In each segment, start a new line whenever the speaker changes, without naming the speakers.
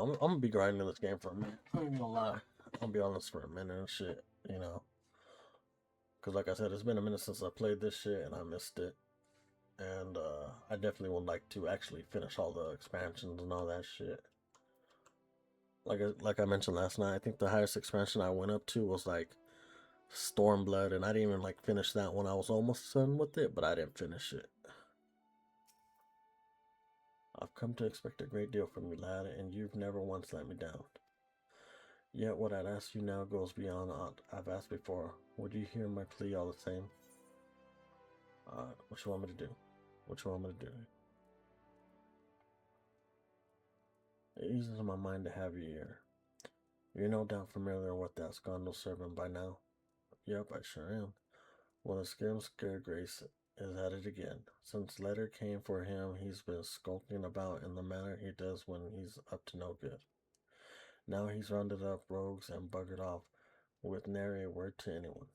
I'm gonna be grinding this game for a minute. I'm not gonna lie. I'll be on this for a minute and shit, you know. Because, like I said, it's been a minute since I played this shit and I missed it. And I definitely would like to actually finish all the expansions and all that shit. Like I mentioned last night, I think the highest expansion I went up to was like Stormblood, and I didn't even like finish that one. I was almost done with it, but I didn't finish it. I've come to expect a great deal from you, lad, and you've never once let me down. Yet what I'd ask you now goes beyond what I've asked before. Would you hear my plea all the same? What you want me to do? What you want me to do? It eases my mind to have you here. You're no doubt familiar with that scoundrel servant by now. Yep, I sure am. Well, the scaregrace is at it again. Since letter came for him, he's been skulking about in the manner he does when he's up to no good. Now he's rounded up rogues and buggered off with nary a word to anyone.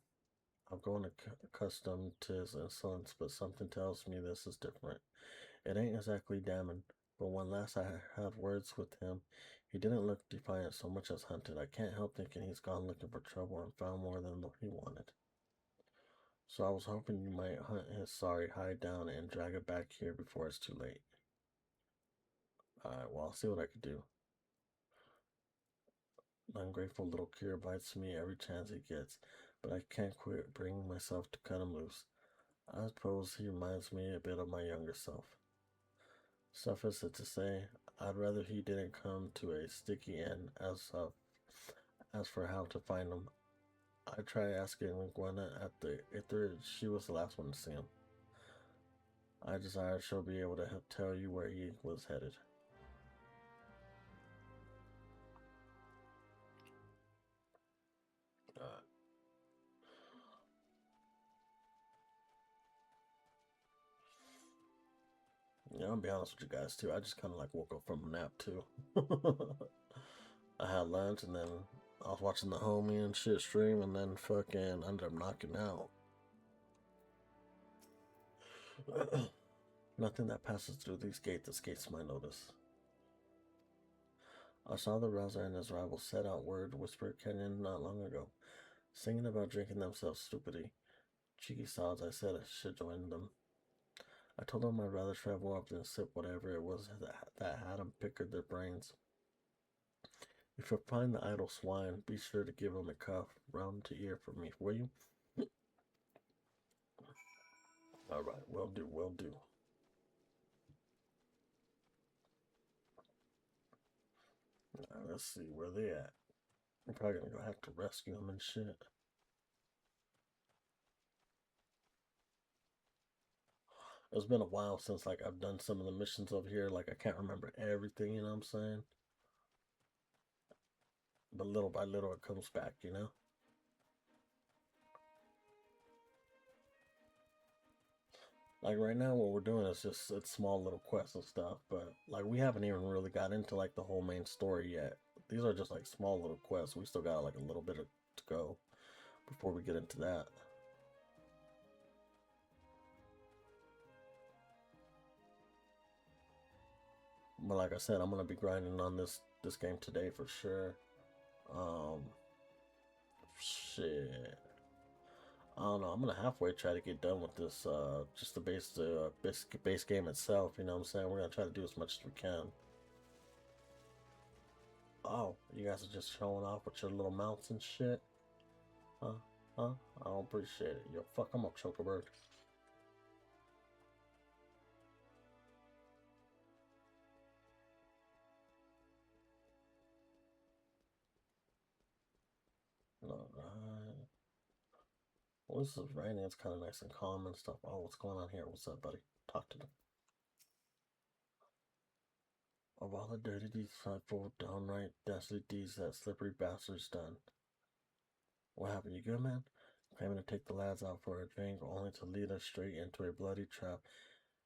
I've grown accustomed to his insolence, but something tells me this is different. It ain't exactly damning, but when last I had words with him, he didn't look defiant so much as hunted. I can't help thinking he's gone looking for trouble and found more than he wanted. So I was hoping you might hunt his sorry hide down and drag it back here before it's too late. Alright, well, I'll see what I can do. The ungrateful little cur bites me every chance he gets, but I can't quit bringing myself to cut him loose. I suppose he reminds me a bit of my younger self. Suffice it to say, I'd rather he didn't come to a sticky end as for how to find him. I tried asking Gwenna at the Ither, she was the last one to see him. I desire she'll be able to tell you where he was headed. Yeah, I'll be honest with you guys too. I just kind of like woke up from a nap too. I had lunch and then I was watching the homie and shit stream and then fucking ended up knocking out. Nothing that passes through these gates escapes my notice. I saw the Rouser and his rival set out word Whisper Canyon not long ago, singing about drinking themselves stupidly. Cheeky sods, I said I should join them. I told them I'd rather travel up than sip whatever it was that had them pickered their brains. If you find the idle swine, be sure to give him a cuff round to ear for me, will you? Alright, will do, will do. Let's see where they at. I'm probably gonna have to rescue them and shit. It's been a while since like I've done some of the missions over here. Like I can't remember everything, you know what I'm saying? But little by little it comes back, you know? Like right now what we're doing is just it's small little quests and stuff, but like we haven't even really got into like the whole main story yet. These are just like small little quests. We still got like a little bit to go before we get into that. But like I said, I'm gonna be grinding on this game today for sure. Um, shit. I don't know. I'm gonna halfway try to get done with this. Just the base game itself. You know what I'm saying? We're gonna try to do as much as we can. Oh, you guys are just showing off with your little mounts and shit. Huh? Huh? I don't appreciate it. Yo, fuck, I'm up, Chocobird. Alright. Well, this is raining. It's kind of nice and calm and stuff. Oh, what's going on here? What's up, buddy? Talk to me. Of all the dirty deeds, frightful, downright dastardly deeds that slippery bastard's done. What happened? You good, man? Claiming to take the lads out for a drink, only to lead us straight into a bloody trap.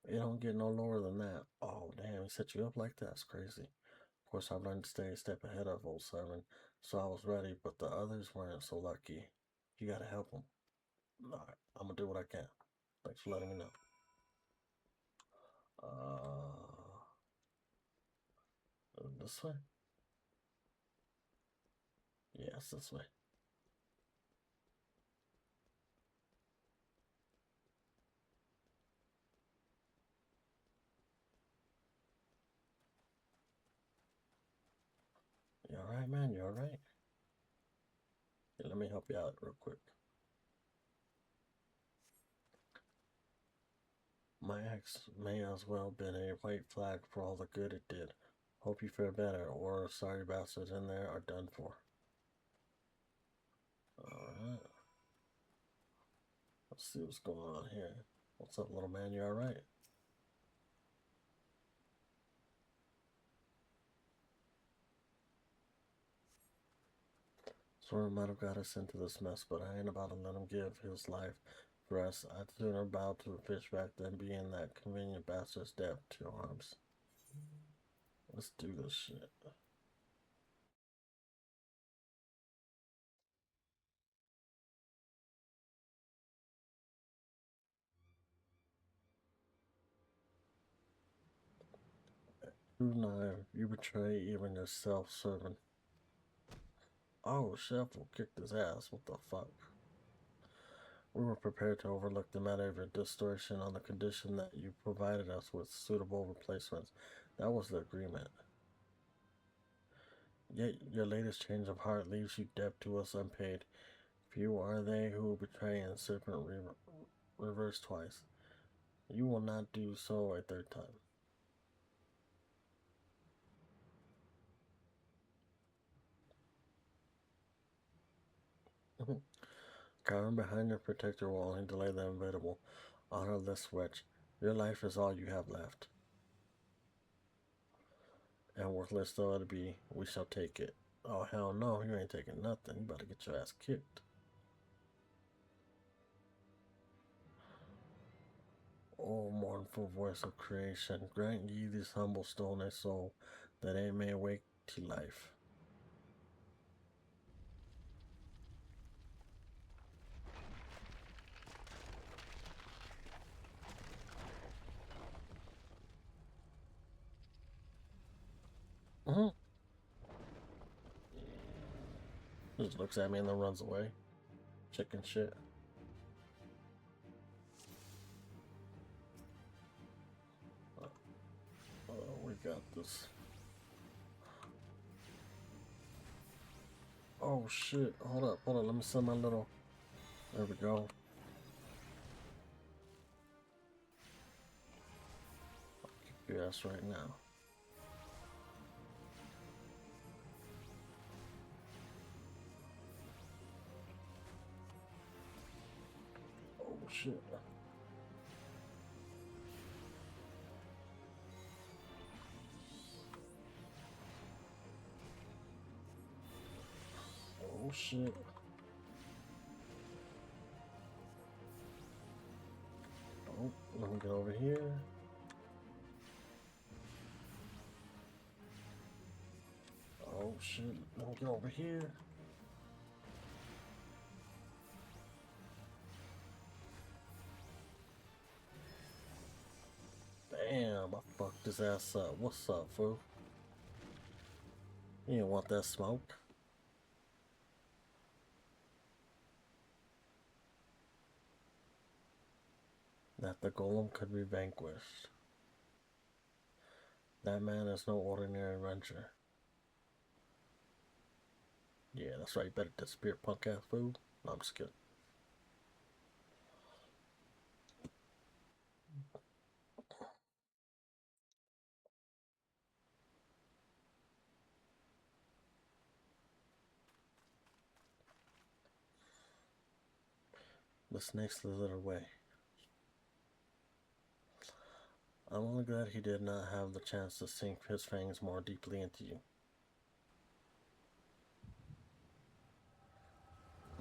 It don't get no lower than that. Oh, damn, he set you up like that? That's crazy. Of course, I've learned to stay a step ahead of old Simon, so I was ready, but the others weren't so lucky. You gotta help them. Alright, I'm gonna do what I can. Thanks for letting me know. This way? Yes, this way. You alright, man? You alright? Yeah, let me help you out real quick. My ex may as well been a white flag for all the good it did. Hope you feel better, or sorry bastards in there are done for. Alright. Let's see what's going on here. What's up, little man? You alright? Sort might have got us into this mess, but I ain't about to let him give his life for us. I'd sooner bow to a fishback than be in that convenient bastard's debt to arms. Let's do this shit. You knife, you betray even yourself, servant. Oh, Chef will kick his ass. What the fuck? We were prepared to overlook the matter of your distortion on the condition that you provided us with suitable replacements. That was the agreement. Yet your latest change of heart leaves you debt to us unpaid. Few are they who betray and serpent reverse twice. You will not do so a third time. Cower behind your protector will only delay the inevitable. Honor this wretch. Your life is all you have left. And worthless though it be, we shall take it. Oh hell no, you ain't taking nothing. You better get your ass kicked. O mournful voice of creation, grant ye this humble stone a soul, that it may awake to life. Mm-hmm. Just looks at me and then runs away. Chicken shit. We got this. Oh shit, hold up, let me send my little. There we go. I'll kick your ass right now. Oh shit. Oh shit. Oh, let me get over here. Oh shit, let me get over here. Damn, I fucked his ass up. What's up, fool? You didn't want that smoke? That the golem could be vanquished. That man is no ordinary rancher. Yeah, that's right. You better disappear, punk ass fool. No, I'm just kidding. The snake slithered away. I'm only glad he did not have the chance to sink his fangs more deeply into you.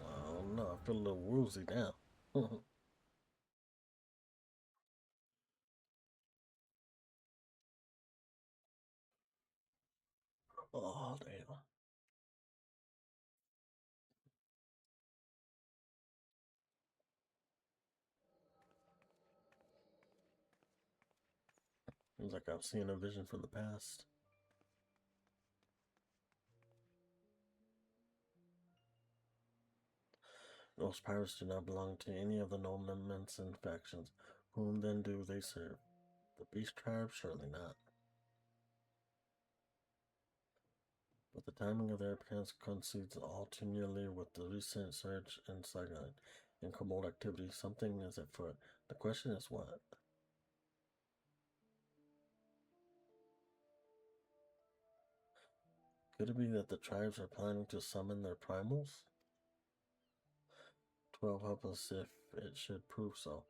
Oh no, I feel a little woozy now. Oh damn. Seems like I'm seeing a vision from the past. Those pirates do not belong to any of the nobles and factions. Whom then do they serve? The Beast Tribe? Surely not. But the timing of their appearance coincides all too nearly with the recent surge in Saigon and Kobold activity. Something is afoot. The question is what? Could it be that the tribes are planning to summon their primals? 12 helpless if it should prove so.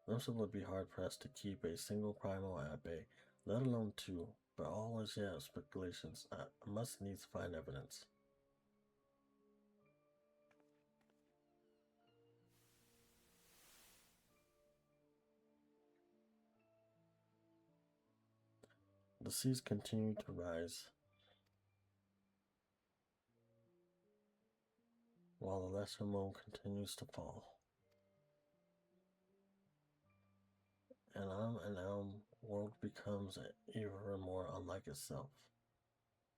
Limsa would be hard-pressed to keep a single primal at bay, let alone two, but all is yet speculations. I must needs find evidence. The seas continue to rise, while the lesser moon continues to fall. And on and on, world becomes ever more unlike itself.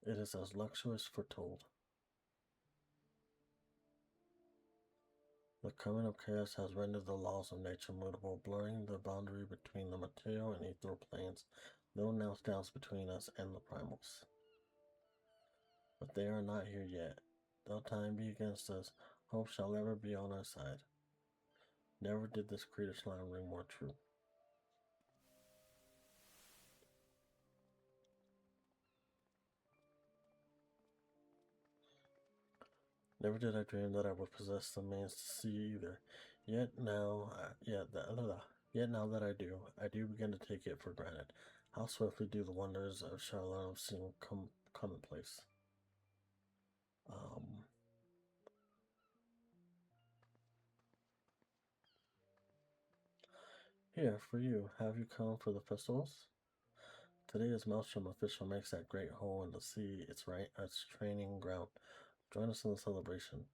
It is as luxurious foretold. The coming of chaos has rendered the laws of nature mutable, blurring the boundary between the material and ethereal planes. Little now stands between us and the primals. But they are not here yet. Though time be against us, hope shall ever be on our side. Never did this creator's line ring more true. Never did I dream that I would possess the means to see either. Yet now that I do begin to take it for granted. How swiftly do the wonders of Charlotte seem commonplace. Um, Here, for you, have you come for the festivals? Today is Maelstrom official makes that great hole in the sea its training ground. Join us in the celebration.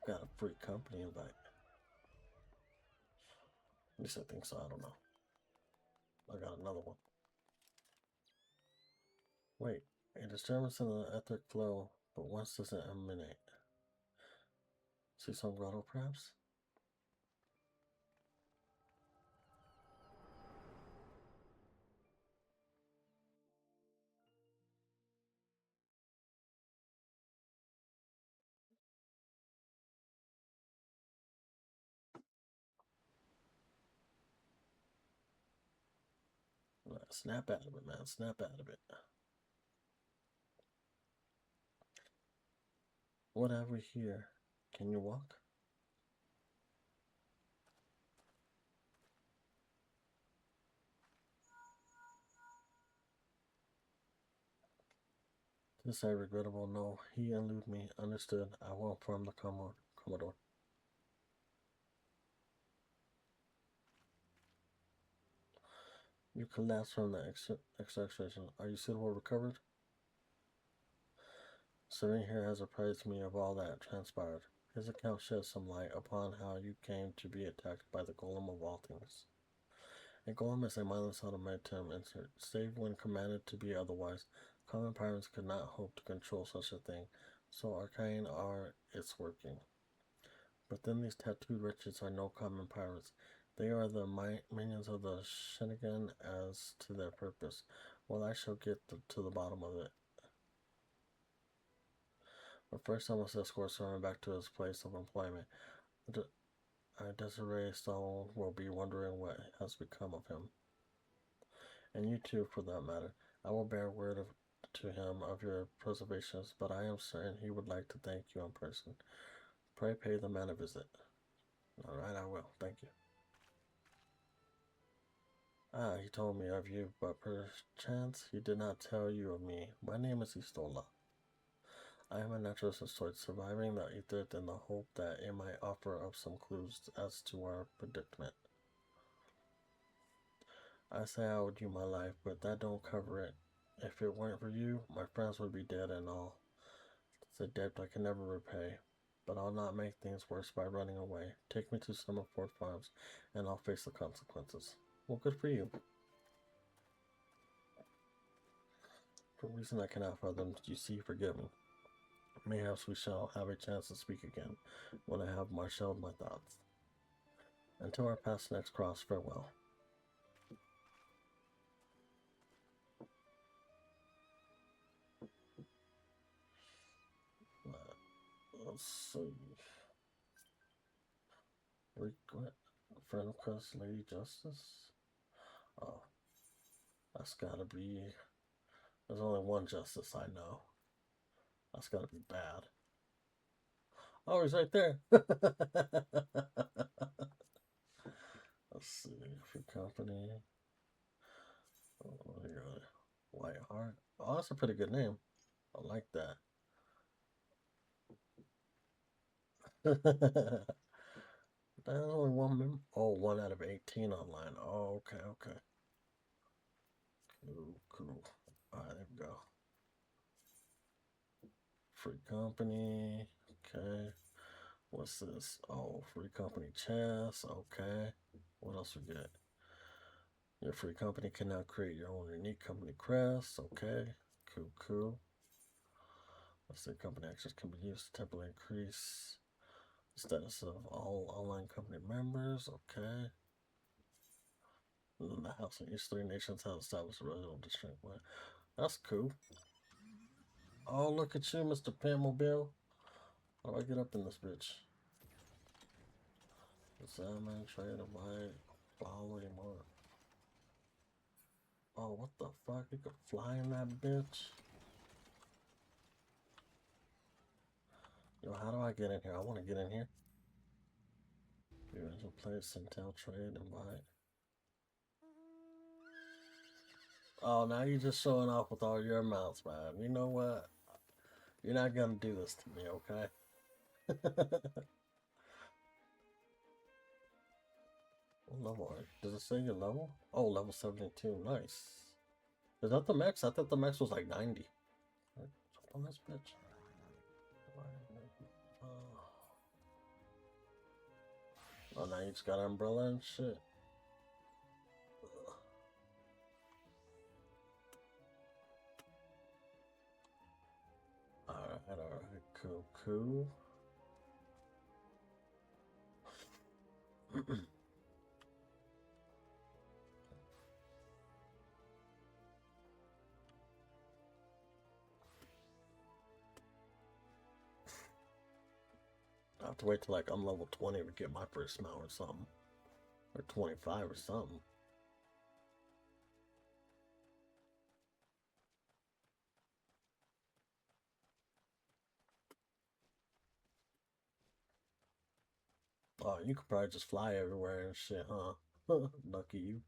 Got a free company invite. At least I think so, I don't know. I got another one. Wait, a disturbance in the etheric flow, but whence does it emanate? See some grotto, perhaps? Snap out of it, man. Snap out of it. What have we here? Can you walk? This I regrettable. No, he elude me. Understood. I will inform the Commodore. You collapsed from the extraction. Are you suitable recovered? Serene here has apprised me of all that transpired. His account sheds some light upon how you came to be attacked by the golem of all things. A golem is a mindless automaton insert, save when commanded to be otherwise. Common pirates could not hope to control such a thing, so arcane are its working. But then these tattooed wretches are no common pirates. They are the minions of the Shinigami as to their purpose. Well, I shall get to the bottom of it. But first I must escort Soren back to his place of employment. Desiree Stone will be wondering what has become of him. And you too, for that matter. I will bear word to him of your preservations, but I am certain he would like to thank you in person. Pray pay the man a visit. All right, I will. Thank you. Ah, he told me of you, but perchance he did not tell you of me. My name is Istola. I am a naturalist of sorts, surviving the ether in the hope that it might offer up some clues as to our predicament. I say I owed you my life, but that don't cover it. If it weren't for you, my friends would be dead and all. It's a debt I can never repay. But I'll not make things worse by running away. Take me to Summerford Farms, and I'll face the consequences. Well, good for you. For a reason I cannot fathom, you see, forgive me. Mayhaps we shall have a chance to speak again when I have marshaled my thoughts. Until our paths next cross, farewell. Let's see. Regret. Friend request, Lady Justice? Oh, that's gotta be. There's only one Justice I know. That's gotta be bad. Oh, he's right there. Let's see. Free Company. Oh, Whiteheart. Oh, that's a pretty good name. I like that. There's only one member. Oh, 1 out of 18 online. Oh, okay, okay. Cool, cool. Alright, there we go. Free company. Okay. What's this? Oh, free company chess. Okay. What else we get? Your free company can now create your own unique company crest. Okay. Cool, cool. Let's see. Company actions can be used to temporarily increase the status of all online company members. Okay. And the house in each 3 nations has established a residential district. That's cool. Oh, look at you, Mr. Pinmobile. How do I get up in this bitch? Examine, trade, invite, follow him up. Oh, what the fuck? You could fly in that bitch? Yo, how do I get in here? I want to get in here. Original place, Intel, trade, invite. Oh, now you're just showing off with all your amounts, man. You know what? You're not gonna do this to me, okay? What level are you? Does it say your level? Oh, level 72. Nice. Is that the max? I thought the max was like 90. Right, jump on this bitch. Oh, now you just got an umbrella and shit. Alright, cool, cool. I have to wait till like I'm level 20 to get my first mount or something. Or 25 or something. Oh, you could probably just fly everywhere and shit, huh? Lucky you.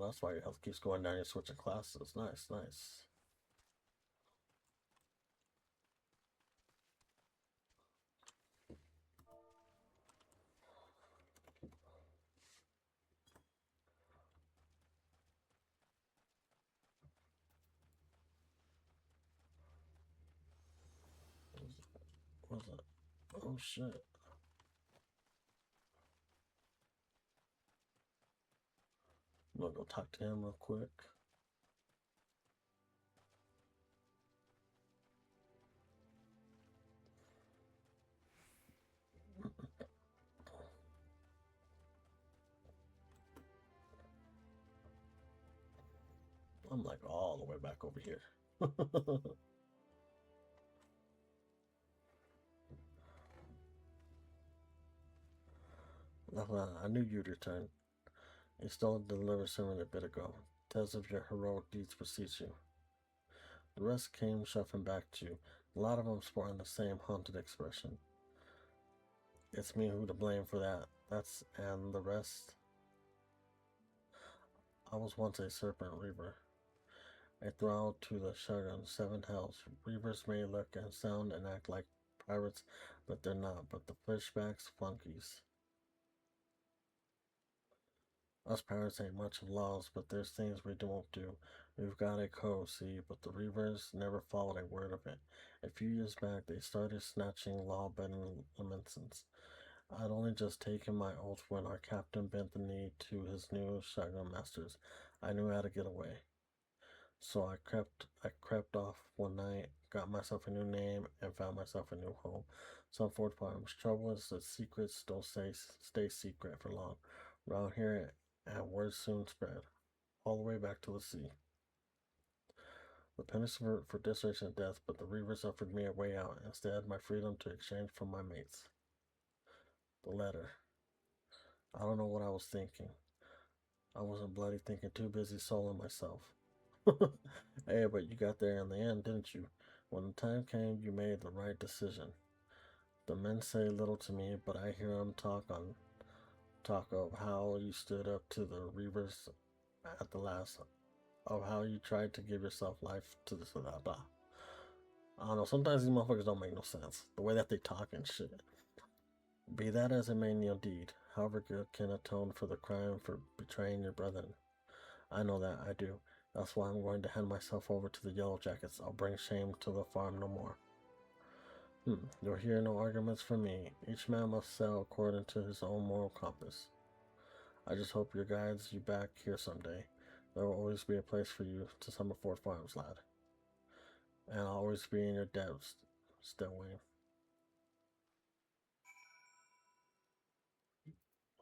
That's why your health keeps going down. You're switching classes. Nice, nice. What's that? Oh shit. I'm gonna go talk to him real quick. I'm like all the way back over here. I knew you'd return. You stole and delivered something a bit ago. Tales of your heroic deeds precedes you. The rest came shuffling back to you, a lot of them sporting the same haunted expression. It's me who to blame for that. And the rest. I was once a serpent reaver, a thrall to the Shogun, seven hells. Reavers may look and sound and act like pirates, but they're not. But the fishbacks, flunkies. Us pirates ain't much of laws, but there's things we don't do. We've got a code, see, but the Reavers never followed a word of it. A few years back, they started snatching law-bending licenses. I'd only just taken my oath when our captain bent the knee to his new shotgun masters. I knew how to get away. So I crept off one night, got myself a new name, and found myself a new home. Some Ford Farms. Trouble is that secrets don't stay secret for long. Around here, and word soon spread, all the way back to the sea. The punishment for desertion and death, but the Reavers offered me a way out. Instead, my freedom to exchange for my mates. The letter. I don't know what I was thinking. I wasn't bloody thinking, too busy soling myself. Hey, but you got there in the end, didn't you? When the time came, you made the right decision. The men say little to me, but I hear them talk of how you stood up to the Reavers at the last, of how you tried to give yourself life to this blah blah. I don't know. Sometimes these motherfuckers don't make no sense. The way that they talk and shit. Be that as it may, your deed, however good, can atone for the crime for betraying your brethren. I know that, I do. That's why I'm going to hand myself over to the Yellow Jackets. I'll bring shame to the farm no more. You'll hear no arguments from me. Each man must sail according to his own moral compass. I just hope your guides you back here someday. There will always be a place for you to Summerford Farms, lad. And I'll always be in your debt, still Wayne.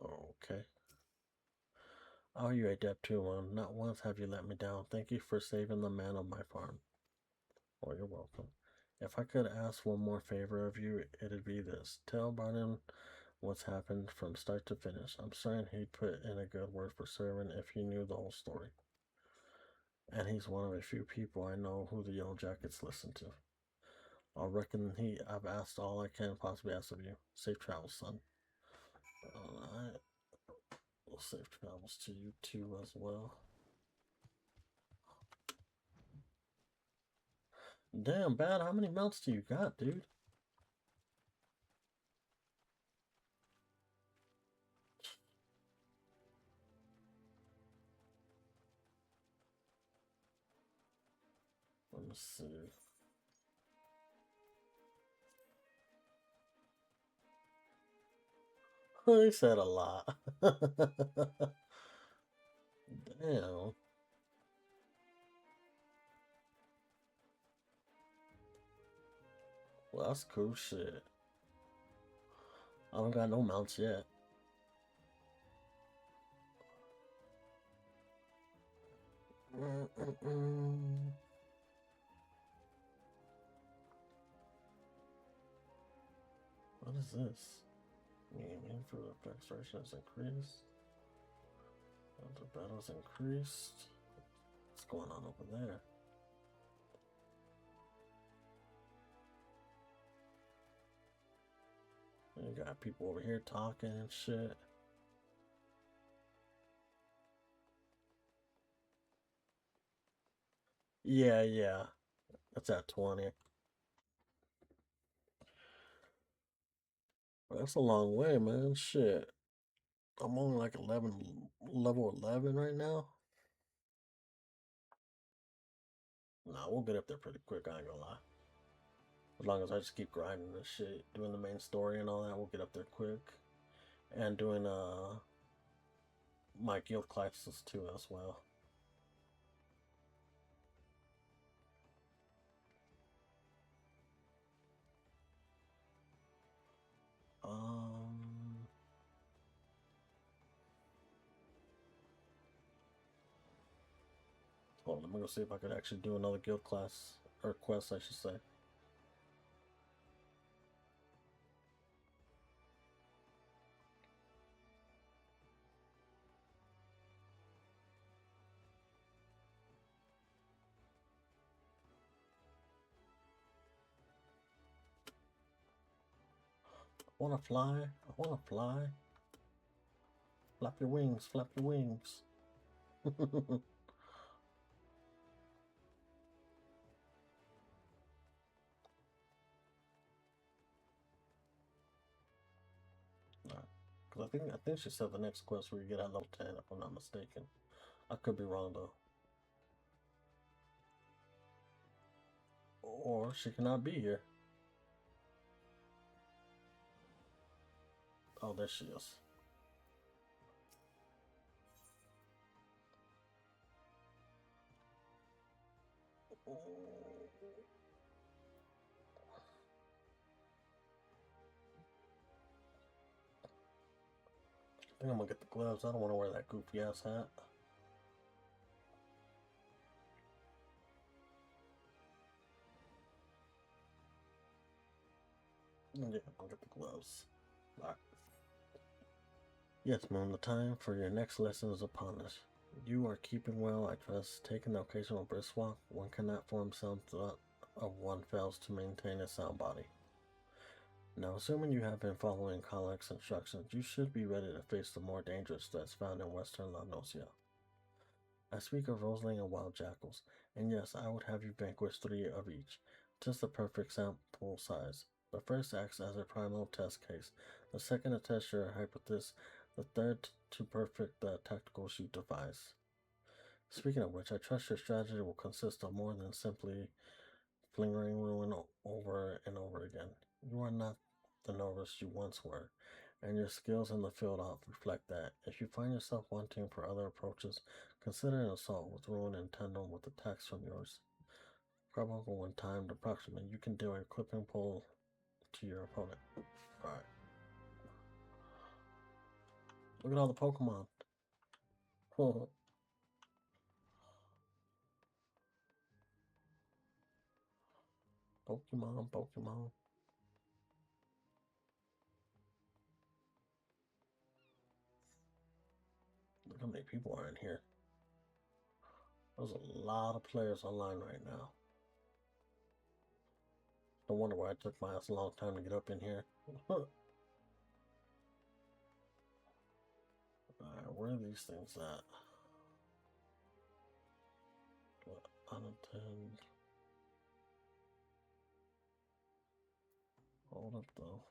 Okay. Oh, you adept too, one. Not once have you let me down. Thank you for saving the man of my farm. Oh, you're welcome. If I could ask one more favor of you, it'd be this. Tell Barnum what's happened from start to finish. I'm certain he'd put in a good word for Servant if he knew the whole story. And he's one of a few people I know who the Yellow Jackets listen to. I reckon I've asked all I can possibly ask of you. Safe travels, son. Alright. Well, safe travels to you too as well. Damn, Bad, how many mounts do you got, dude? Let me see. He said a lot. Damn. Well, that's cool shit. I don't got no mounts yet. What is this? Aiming for the effects duration has increased. The battle's increased. What's going on over there? You got people over here talking and shit. Yeah, yeah. That's at 20. That's a long way, man. Shit. I'm only like 11, level 11 right now. Nah, we'll get up there pretty quick, I ain't gonna lie. As long as I just keep grinding this shit, doing the main story and all that, we'll get up there quick. And doing my guild classes too as well. Hold on, let me go see if I could actually do another guild class, or quest, I should say. I wanna fly, I wanna fly. Flap your wings, flap your wings. Because I think she said the next quest where you get at level 10, if I'm not mistaken. I could be wrong though. Or she cannot be here. Oh, there she is. I think I'm gonna get the gloves. I don't want to wear that goofy ass hat. Yeah, I'll get the gloves. Alright. Yes, Moon, the time for your next lesson is upon us. You are keeping well, I trust. Taking the occasional brisk walk, one cannot form something of one fails to maintain a sound body. Now, assuming you have been following Collect's instructions, you should be ready to face the more dangerous threats found in western La Nocia. I speak of Roseling and wild jackals, and yes, I would have you vanquish 3 of each, just the perfect sample size. The first acts as a primal test case, the second to test your hypothesis, the third to perfect the tactical shoot device. Speaking of which, I trust your strategy will consist of more than simply flinging ruin over and over again. You are not the novice you once were, and your skills in the field reflect that. If you find yourself wanting for other approaches, consider an assault with ruin in tandem with attacks from yours. Probable when timed approximately, you can do a clipping pull to your opponent. Alright. Look at all the Pokemon. Pokemon, Pokemon. Look how many people are in here. There's a lot of players online right now. No wonder why it took my ass a long time to get up in here. Alright, where are these things at? What, unattended? Hold up though.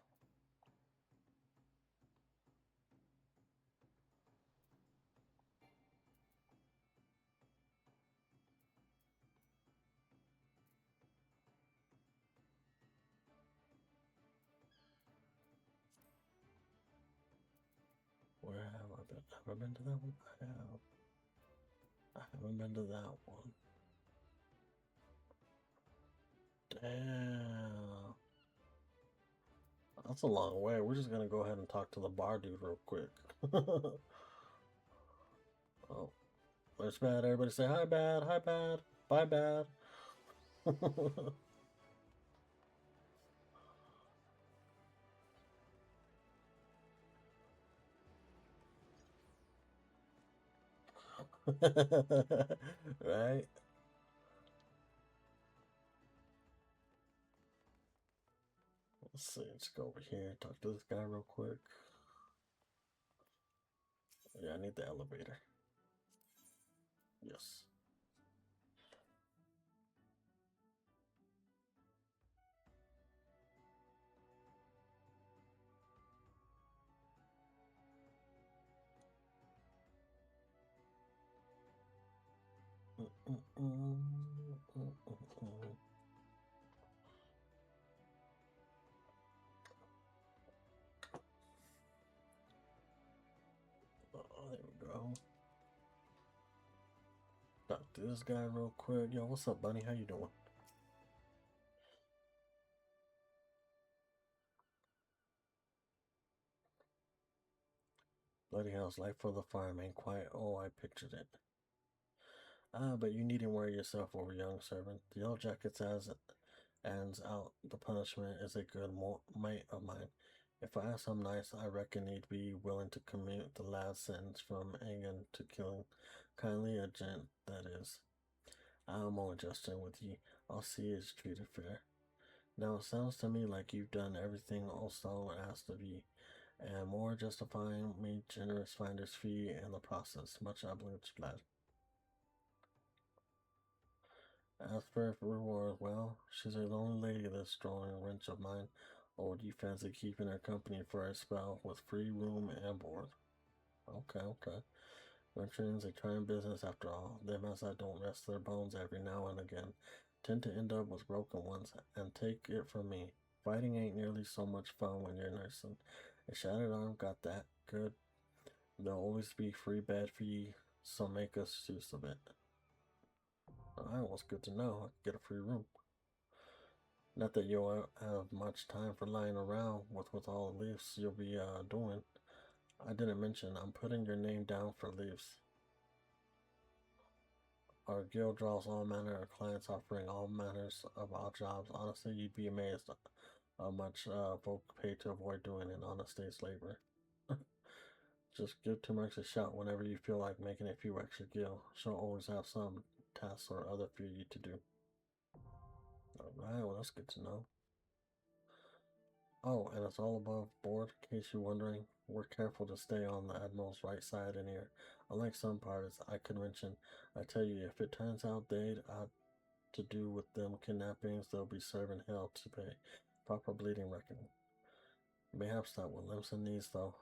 Where have I been? Have I been to that one? I have. I haven't been to that one. Damn. That's a long way. We're just gonna go ahead and talk to the bar dude real quick. Oh, there's Bad. Everybody say hi, Bad. Hi, Bad. Bye, Bad. Right? Let's see. Let's go over here. Talk to this guy real quick. Yeah, I need the elevator. Yes. Oh, there we go. Talk to this guy real quick. Yo, what's up, Bunny? How you doing? Bloody hell's life for the farm ain't quiet. Oh, I pictured it. Ah, but you needn't worry yourself over, young servant. The yellow jackets ends out. The punishment is a good mate of mine. If I ask him nice, I reckon he'd be willing to commute the lad's sentence from hanging to killing. Kindly a gent, that is. I'm only jesting with you. I'll see he's treated fair. Now it sounds to me like you've done everything Olstone asked of you, and more justifying me generous finder's fee in the process. Much obliged, lad. As for reward, well, she's a lonely lady, this strolling wench of mine. Or do you fancy keeping her company for a spell with free room and board? Okay, okay. Veterans, a trying business after all. Them as I don't rest their bones every now and again tend to end up with broken ones, and take it from me. Fighting ain't nearly so much fun when you're nursing. A shattered arm, got that. Good. There'll always be free bed for you, so make us use of it. Alright, well, it's good to know. I can get a free room. Not that you'll have much time for lying around with all the leaves you'll be doing. I didn't mention, I'm putting your name down for leaves. Our guild draws all manner of clients offering all manners of odd jobs. Honestly, you'd be amazed how much folk pay to avoid doing an honest day's labor. Just give Turmeric a shout whenever you feel like making a few extra gil. She'll always have some tasks or other for you to do. Alright, well that's good to know. Oh, and it's all above board, in case you're wondering. We're careful to stay on the Admiral's right side in here. Unlike some pirates I could mention, I tell you, if it turns out they'd to do with them kidnappings, they'll be serving hell to pay. Proper bleeding reckoning. Mayhaps not with limps and knees, though.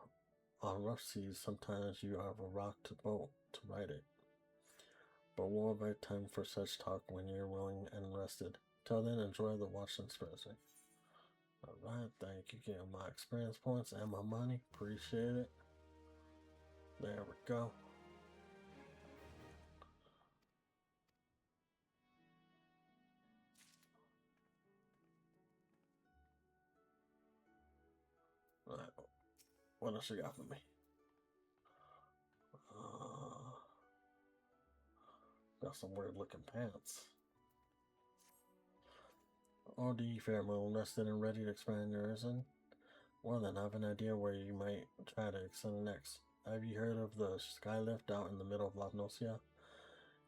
On rough seas, sometimes you have a rock to boat to ride it. But we'll have time for such talk when you're willing and rested. Till then, enjoy the watch and spreadsing. Alright, thank you. Getting my experience points and my money. Appreciate it. There we go. Alright, what else you got for me? Got some weird looking pants. Oh, do you fair moon rested and ready to expand your horizon? Well then, I have an idea where you might try to extend next. Have you heard of the skylift out in the middle of La Nocia?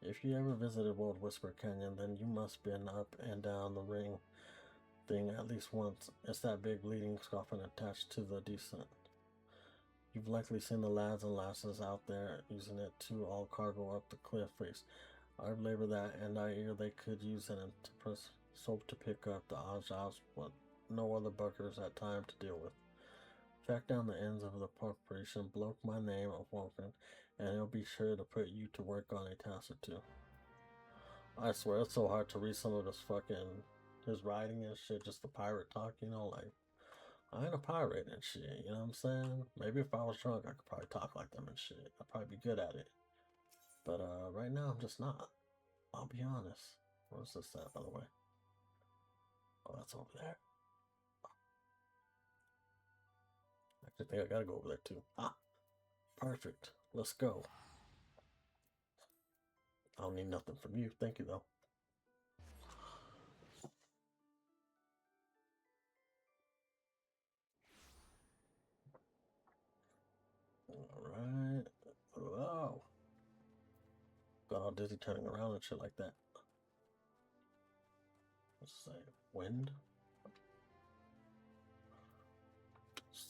If you ever visited World Whisper Canyon, then you must been up and down the ring thing at least once. It's that big bleeding coffin attached to the descent. You've likely seen the lads and lasses out there using it to haul cargo up the cliff face. I've labored that, and I hear they could use it to press soap to pick up the odd jobs, but no other buggers had time to deal with. Track down the ends of the corporation, bloke my name of Walken, and he'll be sure to put you to work on a task or two. I swear, it's so hard to read some of this fucking, his writing and shit, just the pirate talk, you know, like, I ain't a pirate and shit, you know what I'm saying? Maybe if I was drunk, I could probably talk like them and shit. I'd probably be good at it. But right now, I'm just not. I'll be honest. Where's this at, by the way? Oh, that's over there. I actually think I gotta go over there too. Ah, perfect. Let's go. I don't need nothing from you. Thank you, though. Alright. Oh. Got all dizzy turning around and shit like that. Let's say wind.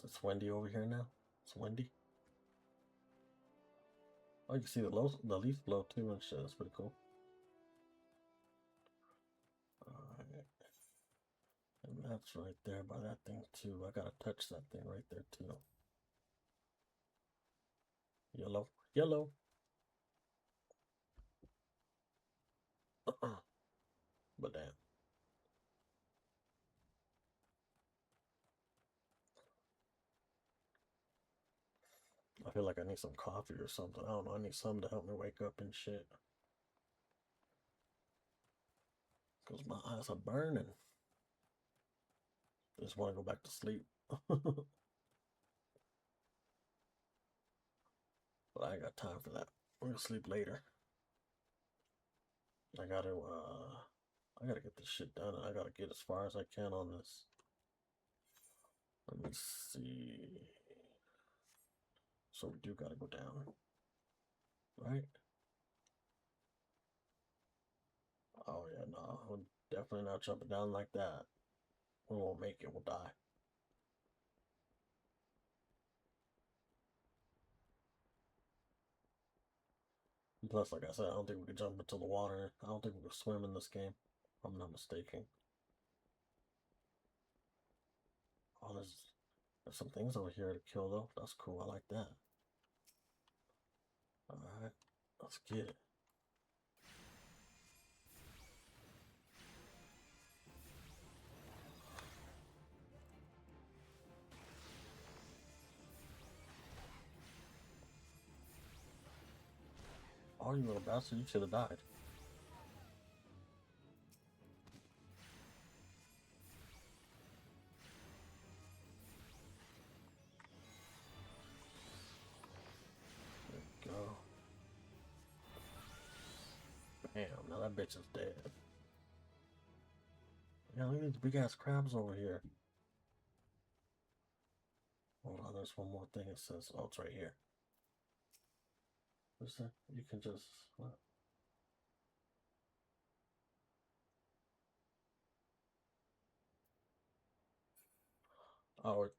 It's windy over here now. It's windy. Oh, you can see the leaves blow too and shit. That's pretty cool. Alright. And that's right there by that thing too. I gotta touch that thing right there too. Yellow. Yellow. But damn. I feel like I need some coffee or something. I don't know. I need something to help me wake up and shit. Because my eyes are burning. I just want to go back to sleep. But I ain't got time for that. We're gonna sleep later. I gotta get this shit done. I gotta get as far as I can on this. Let me see. So we do gotta go down, right? Oh yeah, no, we're definitely not jumping down like that. We won't make it. We'll die. And plus, like I said, I don't think we can jump into the water. I don't think we can swim in this game. If I'm not mistaken. Oh, there's some things over here to kill though. That's cool. I like that. Alright, let's get it. Oh, you little bastard, you should have died. There we go. Bam, now that bitch is dead. Yeah, look at these big ass crabs over here. Hold on, there's one more thing it says. Oh, it's right here. What's that? You can just. What?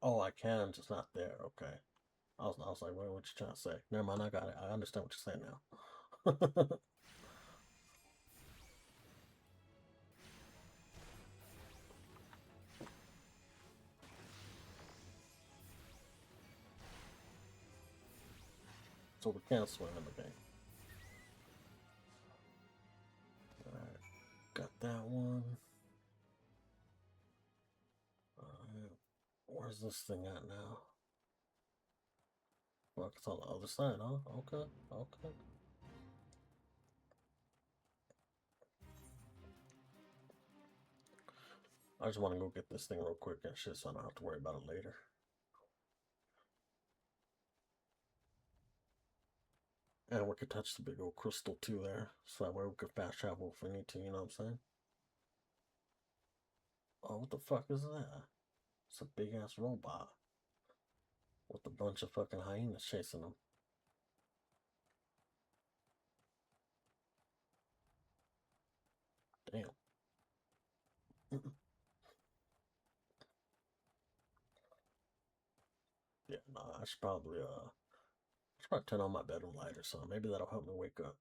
Oh, I can, just not there. Okay. I was like, what you trying to say? Never mind, I got it. I understand what you're saying now. So we can't swim in the game. Alright, got that one. Alright, where's this thing at now? Well, it's on the other side, huh? Okay, okay. I just want to go get this thing real quick and shit so I don't have to worry about it later. And we could touch the big old crystal too there, so that way we could fast travel if we need to, you know what I'm saying? Oh, what the fuck is that? It's a big ass robot with a bunch of fucking hyenas chasing them. Damn. Yeah, nah, I should probably turn on my bedroom light or something. Maybe that'll help me wake up.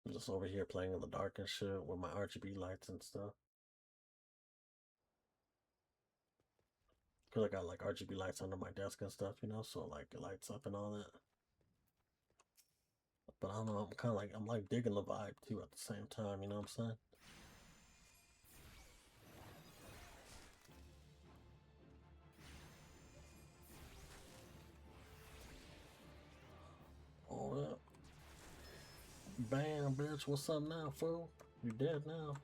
I'm just over here playing in the dark and shit with my RGB lights and stuff. Cause I got like RGB lights under my desk and stuff, you know, so like it lights up and all that. But I don't know, I'm like digging the vibe too at the same time, you know what I'm saying? Oh yeah. Bam, bitch, what's up now, fool? You dead now.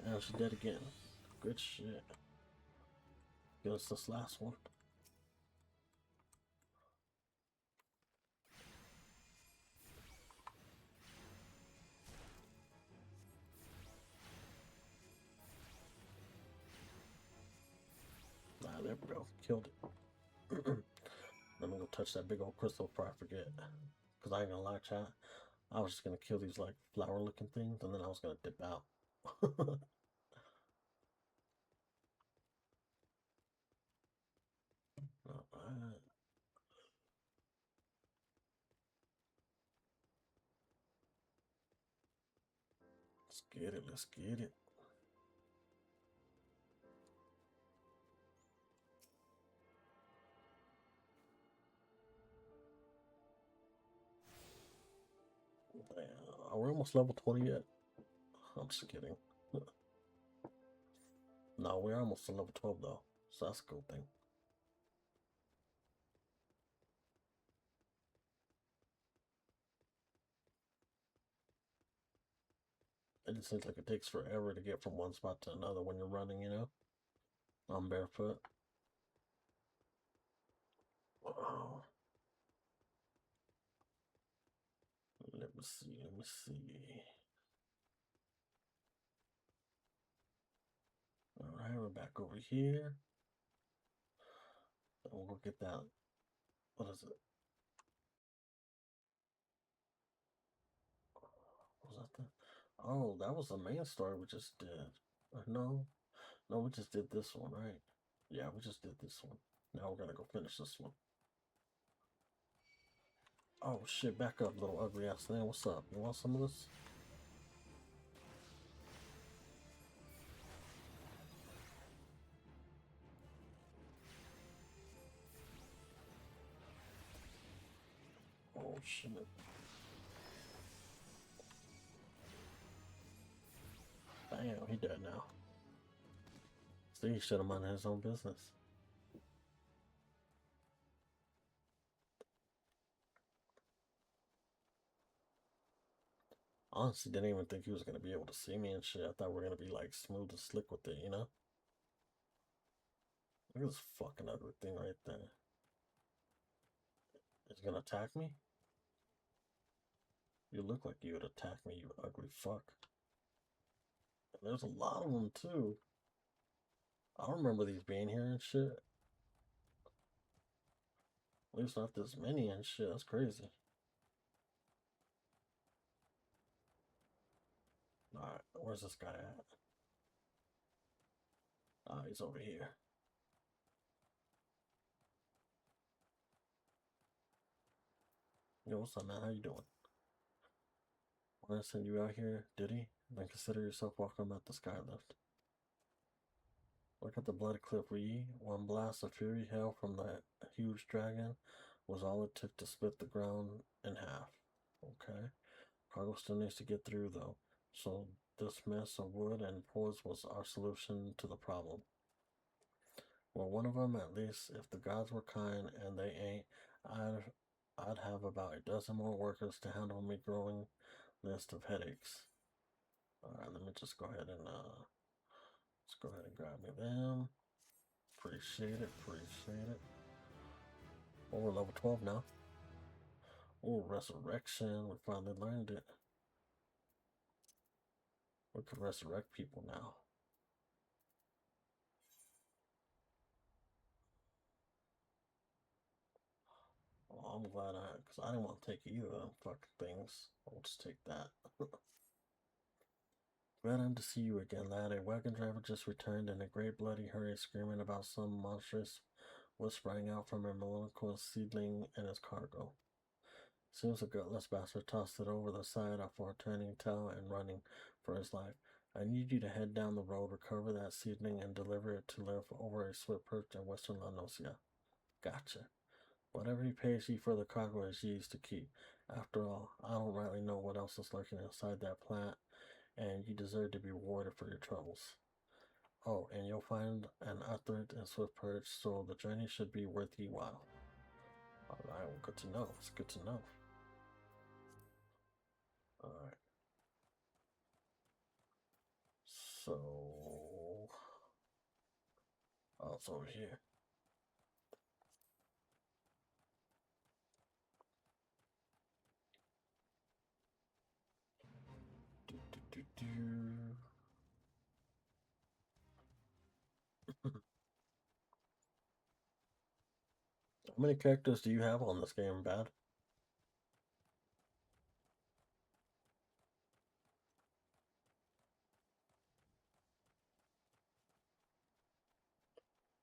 And she's dead again. Good shit. Give us this last one. Ah, there we go. Killed it. Let me go touch that big old crystal before I forget. Cause I ain't gonna lie, chat. I was just gonna kill these like flower looking things and then I was gonna dip out. Alright. Let's get it, let's get it. Damn, are we almost level 20 yet? I'm just kidding. No, we're almost to level 12 though, so that's a cool thing. It just seems like it takes forever to get from one spot to another when you're running, you know? I'm barefoot. Oh, let me see, let me see. Alright, we're back over here. We'll go get that. What is it? Was that the? Oh, that was the main story we just did. No, no, we just did this one, right? Yeah, we just did this one. Now we're gonna go finish this one. Oh shit, back up, little ugly ass thing. What's up? You want some of this? Oh shit. Damn, he dead now. See, he should have minded his own business. Honestly, didn't even think he was gonna be able to see me and shit. I thought we are gonna be like smooth and slick with it, you know? Look at this fucking ugly thing right there. Is he gonna attack me? You look like you would attack me, you ugly fuck. And there's a lot of them too. I don't remember these being here and shit. At least not this many and shit. That's crazy. Alright, where's this guy at? Ah, he's over here. Yo, what's up, man? How you doing? When I send you out here, did he? Then consider yourself welcome at the Skylift. Look at the bloody cliff we. One blast of fury hail from the huge dragon was all it took to split the ground in half. Okay. Cargo still needs to get through though. So this mess of wood and poise was our solution to the problem. Well, one of them at least, if the gods were kind and they ain't, I'd have about a dozen more workers to handle me growing list of headaches. Alright, let me just go ahead and let's go ahead and grab me them. Appreciate it, appreciate it. Oh, we're level 12 now. Oh, resurrection. We finally learned it. We can resurrect people now. Well, I'm glad because I didn't want to take either of them fucking things. I'll just take that. Glad I'm to see you again, lad. A wagon driver just returned in a great bloody hurry, screaming about some monstrous was sprang out from a malevolent seedling and his cargo. Soon as the gutless bastard tossed it over the side after turning tail and running for his life. I need you to head down the road, recover that seedling, and deliver it to live over a swift perch in western La Nocia. Gotcha. Whatever he pays you for the cargo is yours to keep. After all, I don't rightly know what else is lurking inside that plant, and you deserve to be rewarded for your troubles. Oh, and you'll find an Uthred and Swift Purge, so the journey should be worth your while. Alright, well, good to know. It's good to know. Alright. So... oh, it's over here. How many characters do you have on this game, Bad?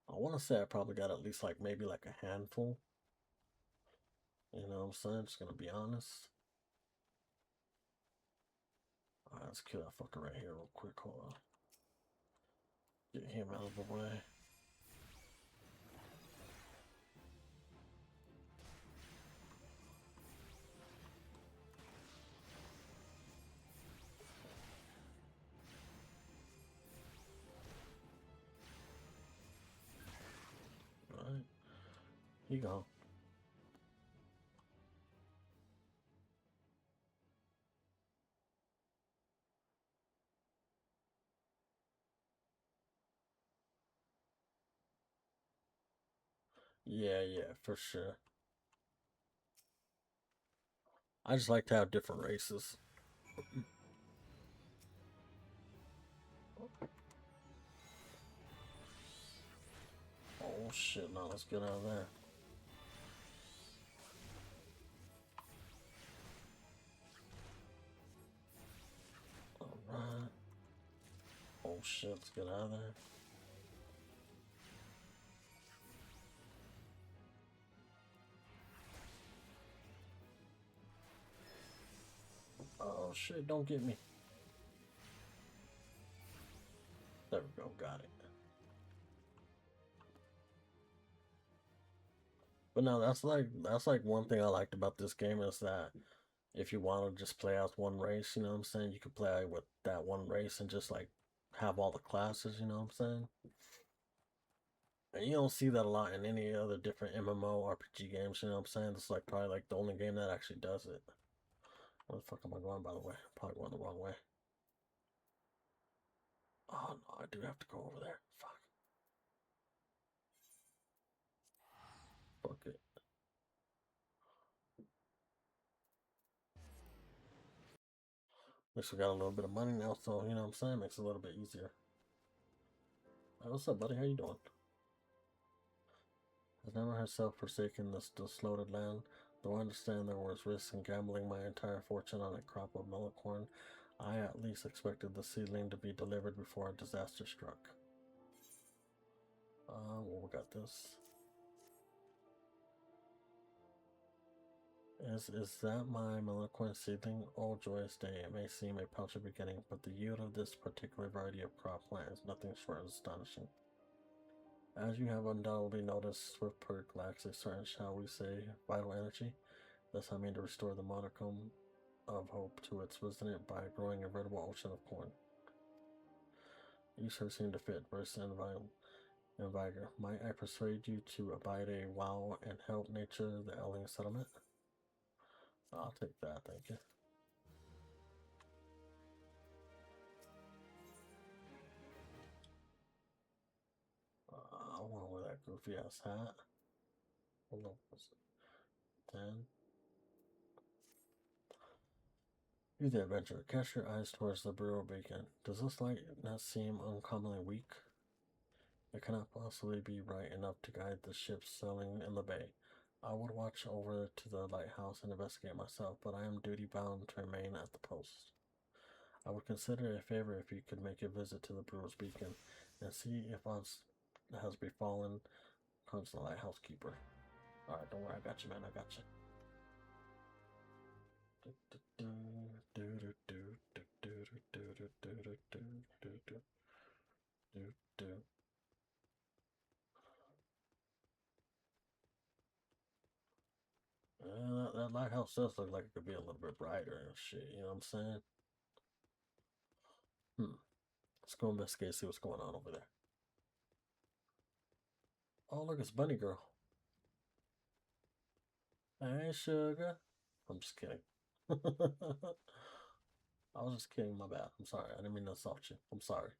I want to say I probably got at least like maybe like a handful. You know what I'm saying? Just gonna be honest. Alright, let's kill that fucker right here real quick. Hold on. Get him out of the way. Alright. Here you go. Yeah, for sure. I just like to have different races. Oh shit, now let's get out of there. Alright. Oh shit, let's get out of there. Oh shit, don't get me. There we go, got it. But no, that's like one thing I liked about this game is that if you want to just play as one race, you know what I'm saying, you could play with that one race and just like have all the classes, you know what I'm saying? And you don't see that a lot in any other different MMO RPG games, you know what I'm saying? It's like probably like the only game that actually does it. Where the fuck am I going, by the way? Probably going the wrong way. Oh no, I do have to go over there. Fuck. Fuck it. At least we got a little bit of money now, so you know what I'm saying? Makes it a little bit easier. Hey, what's up, buddy? How you doing? Has never herself forsaken this dislocated land. Though I understand there was risk in gambling my entire fortune on a crop of melicorn, I at least expected the seedling to be delivered before a disaster struck. Well, we got this. Is that my melicorn seedling? Oh, joyous day. It may seem a paltry beginning, but the yield of this particular variety of crop plant is nothing short of astonishing. As you have undoubtedly noticed, Swift Perk lacks a certain, shall we say, vital energy. Thus, I mean to restore the modicum of hope to its resident by growing a veritable ocean of corn. You sure seem to fit, burst in vigor. Might I persuade you to abide a while and help nature the ailing settlement? I'll take that, thank you. I want to wear that goofy ass hat. Hold on, what's it? 10. You the adventurer, cast your eyes towards the brewer beacon. Does this light not seem uncommonly weak? It cannot possibly be bright enough to guide the ships sailing in the bay. I would watch over to the lighthouse and investigate myself, but I am duty bound to remain at the post. I would consider it a favor if you could make a visit to the brewer's beacon and see if us has befallen comes the lighthouse keeper. Alright, don't worry, I got you, man, I got you. That lighthouse does look like it could be a little bit brighter and shit, you know what I'm saying? Let's go investigate, see what's going on over there. Oh, look, it's Bunny Girl. Hey, sugar. I'm just kidding. I was just kidding, my bad. I'm sorry. I didn't mean to insult you. I'm sorry.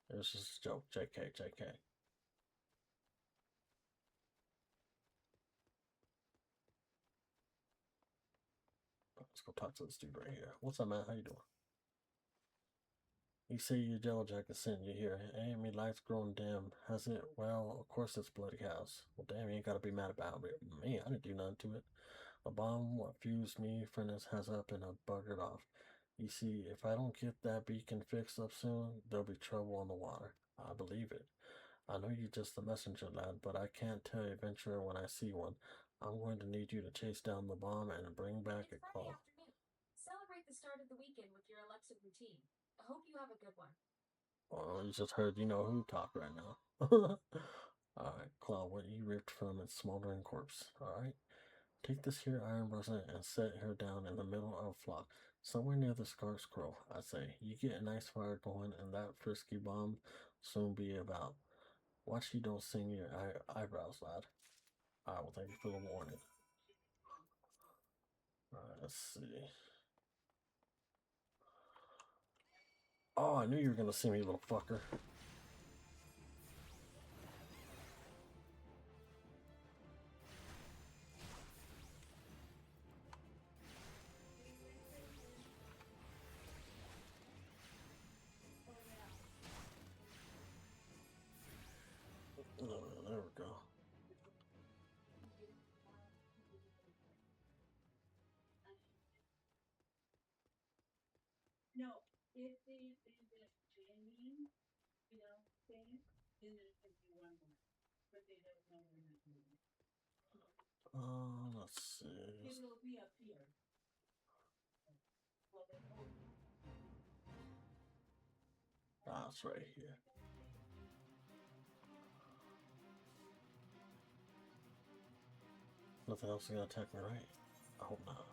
It was just a joke. JK, JK. Let's go talk to this dude right here. What's up, man? How you doing? You say your yellow jacket sent you here. Hey, me light's grown dim. Has it? Well, of course it's bloody house. Well, damn, you ain't gotta be mad about it. Me, I didn't do nothing to it. The bomb what fused me furnace has up and I buggered off. You see, if I don't get that beacon fixed up soon, there'll be trouble on the water. I believe it. I know you're just a messenger, lad, but I can't tell a adventurer when I see one. I'm going to need you to chase down the bomb and bring back a call.
Celebrate the start of the weekend with your Alexa routine. I hope you have a good one.
Well, you just heard you know who talk right now. Alright, Claw, what you ripped from its smoldering corpse. Alright? Take this here iron bracelet and set her down in the middle of a flock, somewhere near the scar scroll, I say. You get a nice fire going and that frisky bomb soon be about. Watch you don't sing your eyebrows, lad. Alright, well, thank you for the warning. Alright, let's see. Oh, I knew you were gonna see me, little fucker. Oh, there we go.
No, if they genuine, you know, thing, then it could be one more. But they don't know we're not doing it.
Let's see.
It will be up here.
Ah, it's right here. Nothing else is gonna attack me, right? I hope not.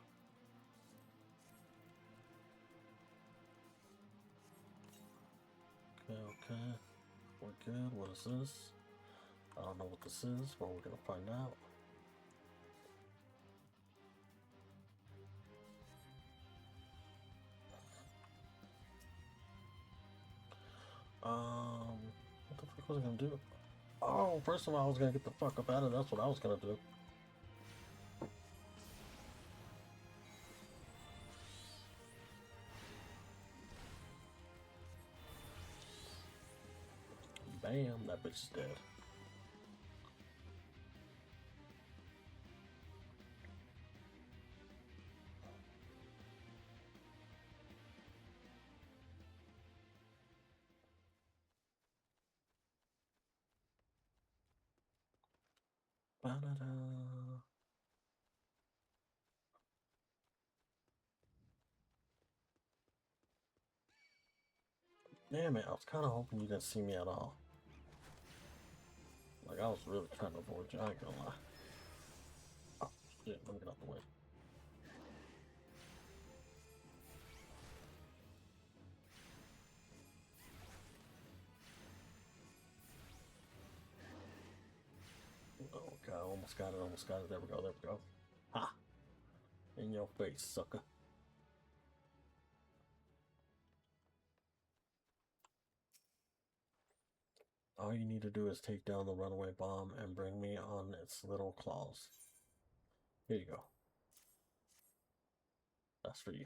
Okay. We're good. What is this? I don't know what this is, but we're gonna find out. What the fuck was I gonna do? Oh, first of all, I was gonna get the fuck up out of it. That's what I was gonna do. Bam, that bitch is dead. Ba-da-da. Damn it, I was kind of hoping you didn't see me at all. Like, I was really trying to avoid you, I ain't gonna lie. Oh, shit, let me get out the way. Oh, God, almost got it, almost got it. There we go, there we go. Ha! In your face, sucker. All you need to do is take down the runaway bomb and bring me on its little claws. Here you go. That's for you.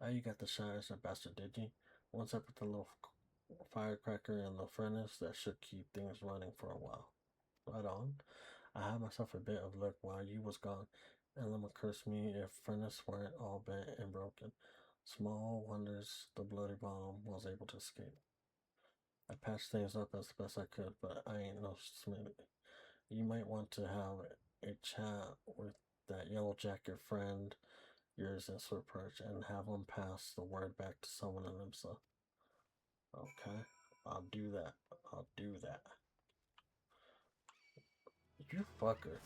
Oh, you got the shyest bastard, did you? Once I put the little firecracker in the furnace, that should keep things running for a while. Right on. I had myself a bit of luck while you was gone, and Lemma cursed me if furnace weren't all bent and broken. Small wonders the bloody bomb was able to escape. I patched things up as best I could, but I ain't no smith. You might want to have a chat with that yellow jacket friend yours in Sir Perch and have him pass the word back to someone in IMSA. Okay, I'll do that. I'll do that. You fucker.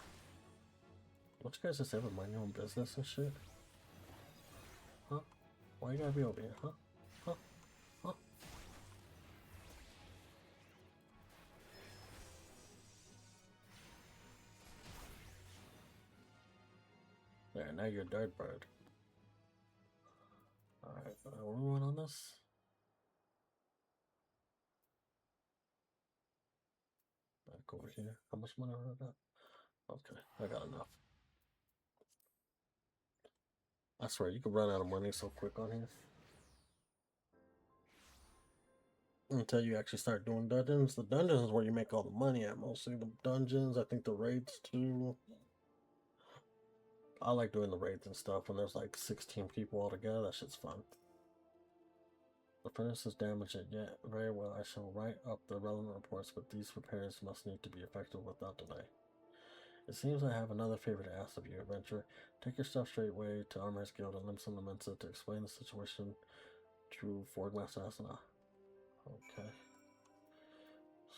Don't you guys just ever mind your own business and shit? Huh? Why you gotta be over here, huh? Huh? Huh? There, now you're a dirt bird. Alright, where we went on this? Back over here. How much money have I got? Okay, I got enough. I swear, you can run out of money so quick on here. Until you actually start doing dungeons. The dungeons is where you make all the money at. Mostly the dungeons. I think the raids too. I like doing the raids and stuff when there's like 16 people all together. That shit's fun. The furnace is damaged yet. Very well, I shall write up the relevant reports, but these repairs must need to be effective without delay. It seems I have another favor to ask of you, adventurer. Take your stuff straightway to Armor's Guild and Limson Lamensa to explain the situation to Fordmaster Asana. Okay.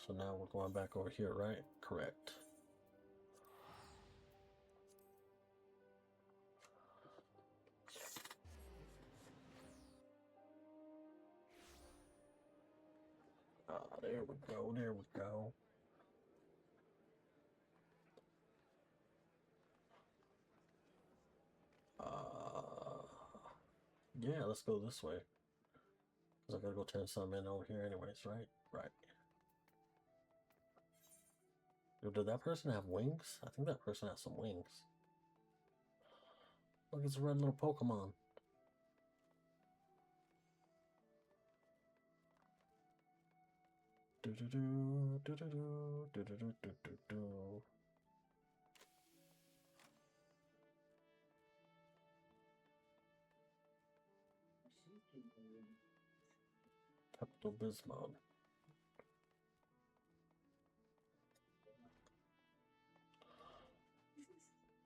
So now we're going back over here, right? Correct. Ah, there we go, there we go. Yeah, let's go this way. Because I gotta go turn something in over here anyways, right? Right. Yo, did that person have wings? I think that person has some wings. Look, it's a red little Pokemon. Do do do do do do do do do do do. Pepto Bismol.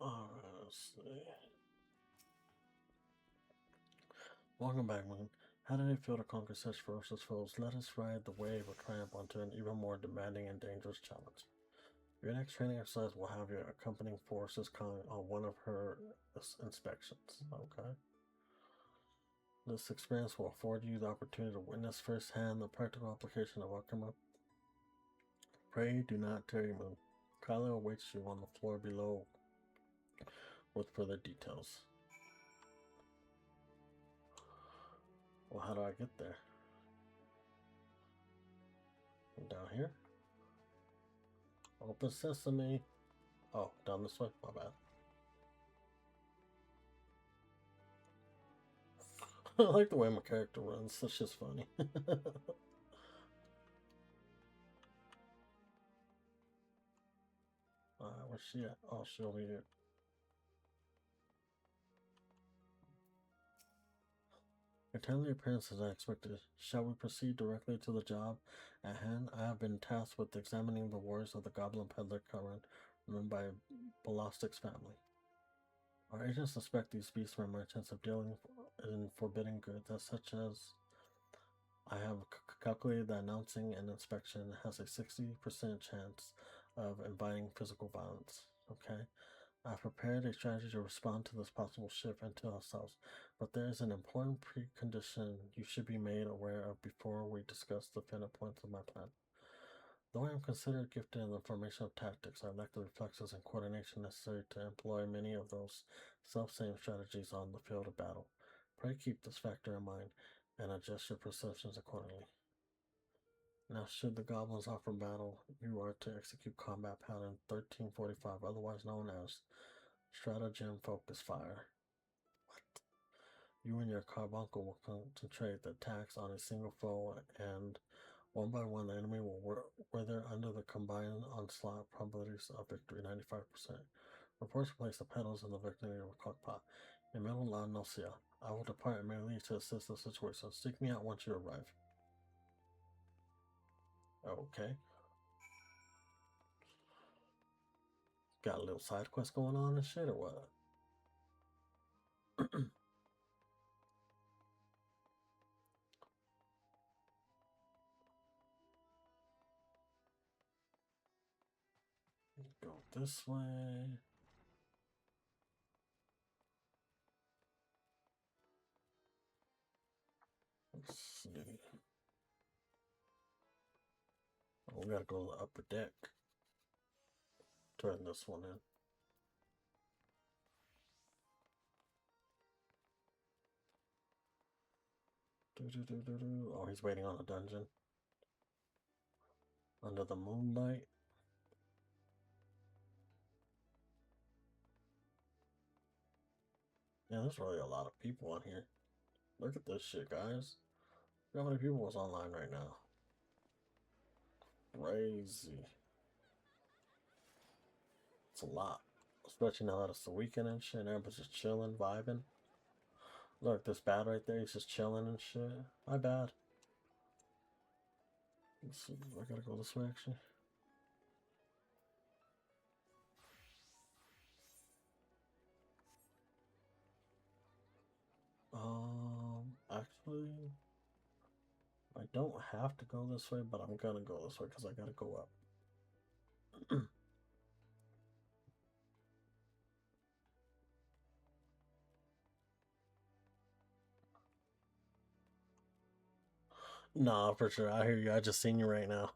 Alright, let's see. Welcome back, Moon. How did it feel to conquer such ferocious foes? Let us ride the wave of triumph onto an even more demanding and dangerous challenge. Your next training exercise will have your accompanying forces coming on one of her inspections. Okay. This experience will afford you the opportunity to witness firsthand the practical application of alchemy. Pray do not tarry, Moon. Kyla awaits you on the floor below with further details. Well, how do I get there? Down here? Open sesame. Oh, down this way? My bad. I like the way my character runs. That's just funny. Where's she at? Oh, she over here. Entirely appearance as I expected. Shall we proceed directly to the job at hand? I have been tasked with examining the wars of the Goblin Peddler Covern run by Ballastic's family. Our agents suspect these beasts were merchants of dealing in forbidden goods, as such as I have calculated that announcing an inspection has a 60% chance of inviting physical violence. Okay? I've prepared a strategy to respond to this possible shift into ourselves, but there is an important precondition you should be made aware of before we discuss the definitive points of my plan. Though I am considered gifted in the formation of tactics, I lack the reflexes and coordination necessary to employ many of those self-same strategies on the field of battle. Pray keep this factor in mind and adjust your perceptions accordingly. Now, should the goblins offer battle, you are to execute combat pattern 1345, otherwise known as Stratagem Focus Fire. What? You and your carbuncle will concentrate the attacks on a single foe, and one by one the enemy will wither under the combined onslaught. Probabilities of victory 95%. Reports place the pedals in the victory of a cockpot. Emil La Nocia. I will depart immediately to assist the situation. Seek me out once you arrive. Okay. Got a little side quest going on and shit, or what? Go this way. Let's see. Oh, we gotta go to the upper deck. Turn this one in. Oh, he's waiting on a dungeon. Under the moonlight. Yeah, there's really a lot of people on here. Look at this shit, guys. Look how many people is online right now. Crazy. It's a lot. Especially now that it's the weekend and shit, and everybody's just chilling, vibing. Look, this bad right there, he's just chilling and shit. My bad. Let's see, I gotta go this way actually. Actually, I don't have to go this way, but I'm gonna go this way because I gotta go up. Nah, for sure. I hear you. I just seen you right now.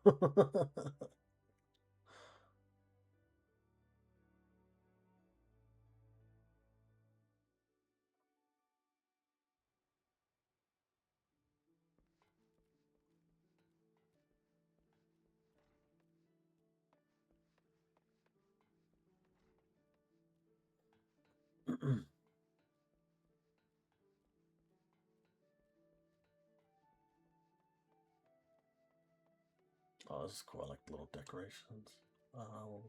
Oh, this is cool. I like the little decorations. Oh,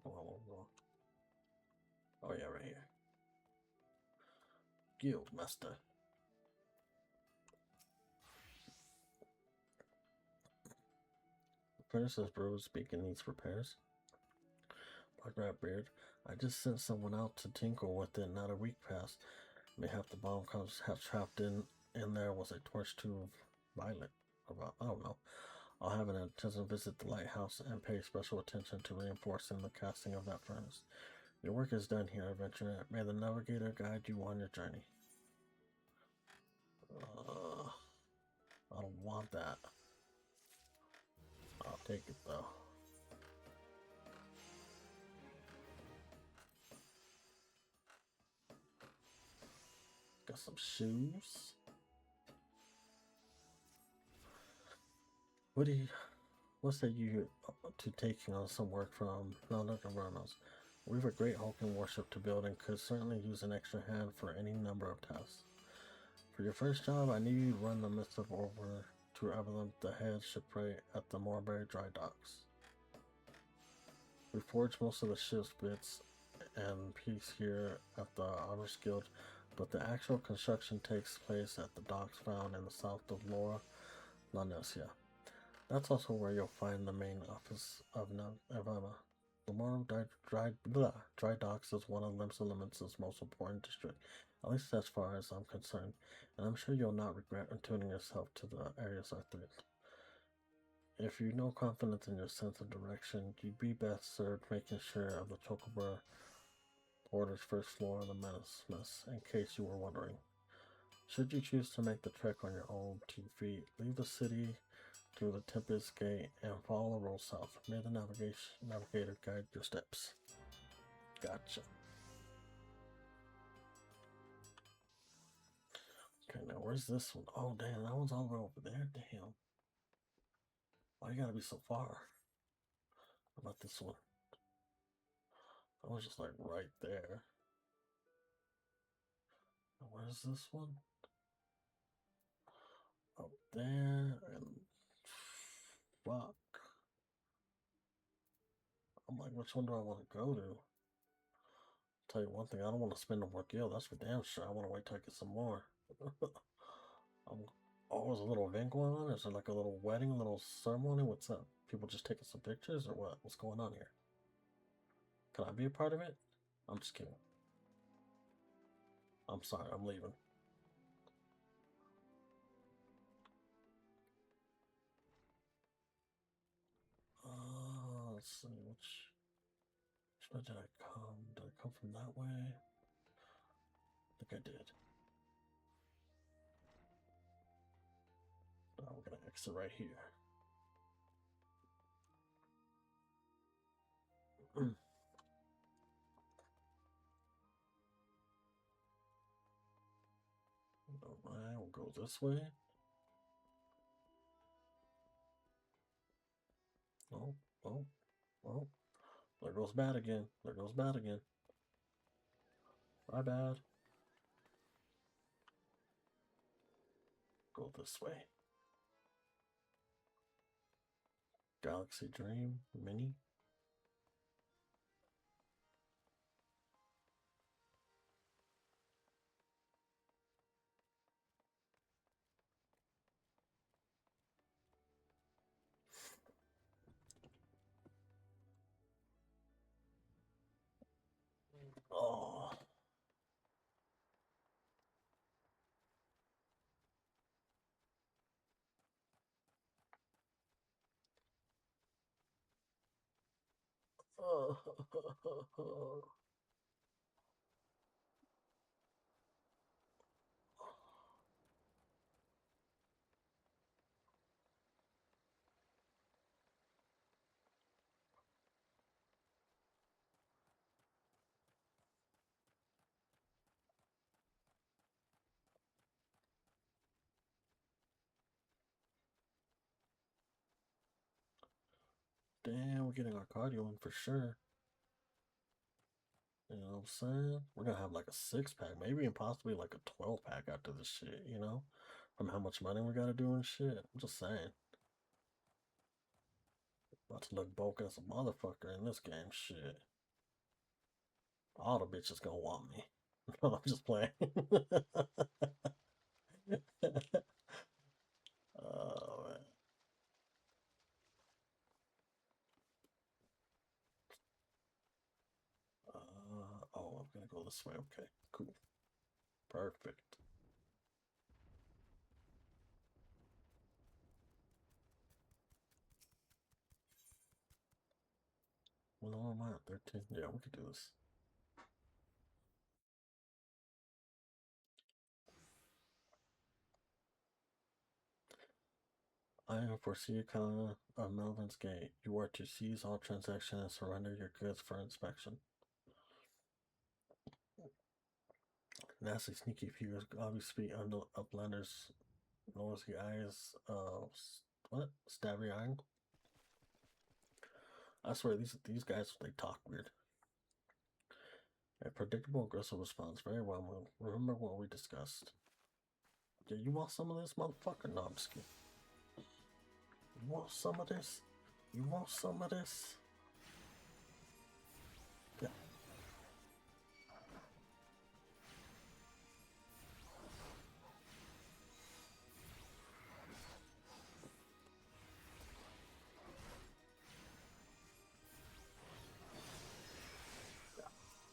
yeah, right here. Guild Master. The Princess Brew speaking needs repairs. Black Beard. I just sent someone out to tinkle with it. Not a week passed. Mayhap the bomb comes have trapped in there was a torch tube violet. I don't know. I'll have an attendant visit the lighthouse and pay special attention to reinforcing the casting of that furnace. Your work is done here, adventurer. May the navigator guide you on your journey. I don't want that. I'll take it though. Got some shoes. What do you? What's that you to taking on some work from non-Runners? We have a great Hulking warship to build and could certainly use an extra hand for any number of tasks. For your first job, I need you to run the missive over to Evelyn, the head shipwright at the Moorbury Dry Docks. We forged most of the ship's bits and piece here at the Armor's Guild, but the actual construction takes place at the docks found in the south of Laura, Lanesia. That's also where you'll find the main office of Nevada. The Moore Dry Docks is one of Limsa Limits' most important districts, at least as far as I'm concerned, and I'm sure you'll not regret tuning yourself to the areas I threat. If you know confidence in your sense of direction, you'd be best served making sure of the Chocobar Porter's first floor of the Mess, in case you were wondering. Should you choose to make the trek on your own 2 feet, leave the city through the Tempest Gate and follow the road south. May the navigator guide your steps. Gotcha. Okay, now where's this one? Oh, damn, that one's all the way over there. Damn. Why you gotta be so far? How about this one? That was just like right there. Where's this one? Up there and fuck. I'm like, which one do I want to go to? Tell you one thing, I don't want to spend no more gil. That's for damn sure. I want to wait till I get some more. Oh, there's a little event going on? Is there like a little wedding, a little ceremony? What's up? People just taking some pictures or what? What's going on here? Can I be a part of it? I'm just kidding. I'm sorry, I'm leaving. Let's see, which way did I come? Did I come from that way? I think I did. Oh, we're gonna exit right here. Alright, we'll go this way. Oh, oh, oh. There goes bad again. There goes bad again. My bad. Go this way. Galaxy Dream Mini. Oh. Damn, we're getting our cardio in for sure. You know what I'm saying? We're gonna have like a 6 pack, maybe and possibly like a 12 pack after this shit, you know? From how much money we gotta do and shit. I'm just saying. About to look broke as a motherfucker in this game, shit. All the bitches gonna want me. No, I'm just playing. Oh, man. Oh, I'm gonna go this way. Okay, cool. Perfect. What level am I at? 13? Yeah, we could do this. I am Forsica of Melvin's Gate. You are to seize all transactions and surrender your goods for inspection. Nasty, sneaky figures obviously under uplanders, nosy eyes, what? Stabby eye? I swear, these guys, they talk weird. A predictable, aggressive response. Very well, remember what we discussed. Yeah, you want some of this, motherfucker? No, I'm just kidding. You want some of this? You want some of this? Yeah.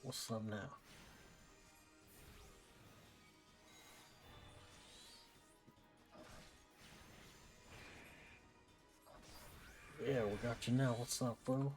What's up now? Yeah, we got you now. What's up, fool?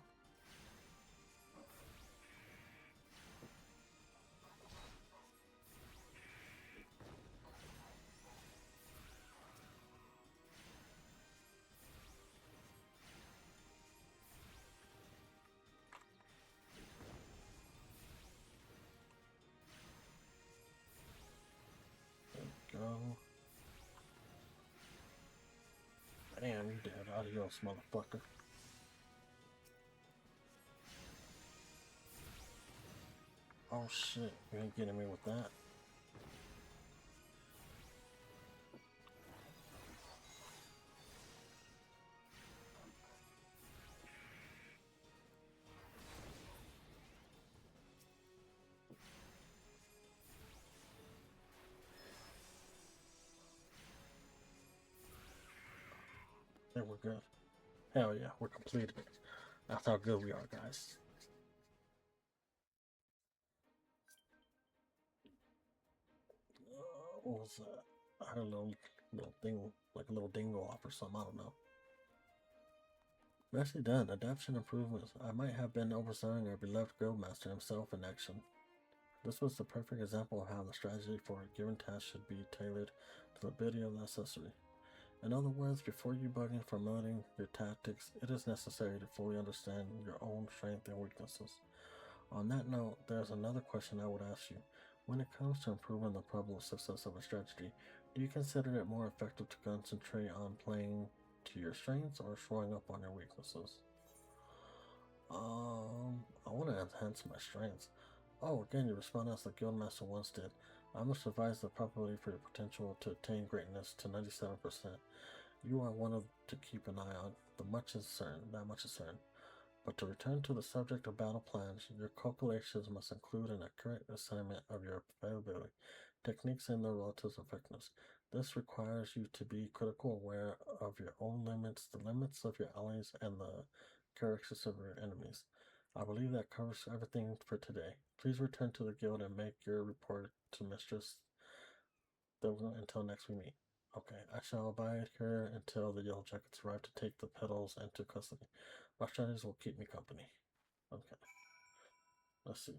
Go. Damn, you dead. Adios, motherfucker. Oh shit, you ain't getting me with that. Yeah, we're good. Hell yeah, we're completed. That's how good we are, guys. What was that? I don't know, little thing, like a little dingo off or something. I don't know. Nicely done. Adaptation improvements. I might have been overselling our beloved guildmaster himself in action. This was the perfect example of how the strategy for a given task should be tailored to the ability of the accessory. In other words, before you begin formulating your tactics, it is necessary to fully understand your own strengths and weaknesses. On that note, there's another question I would ask you. When it comes to improving the probable success of a strategy, do you consider it more effective to concentrate on playing to your strengths or showing up on your weaknesses? I want to enhance my strengths. Oh, again, you respond as the Guildmaster once did. I must revise the probability for your potential to attain greatness to 97%. You are one of to keep an eye on. The much is certain, that much is certain. But to return to the subject of battle plans, your calculations must include an accurate assignment of your availability, techniques, and their relative effectiveness. This requires you to be critical aware of your own limits, the limits of your allies, and the characteristics of your enemies. I believe that covers everything for today. Please return to the guild and make your report to Mistress until next we meet. Okay, I shall abide here until the Yellow Jackets arrive to take the petals into custody. My strategies will keep me company. Okay, let's see.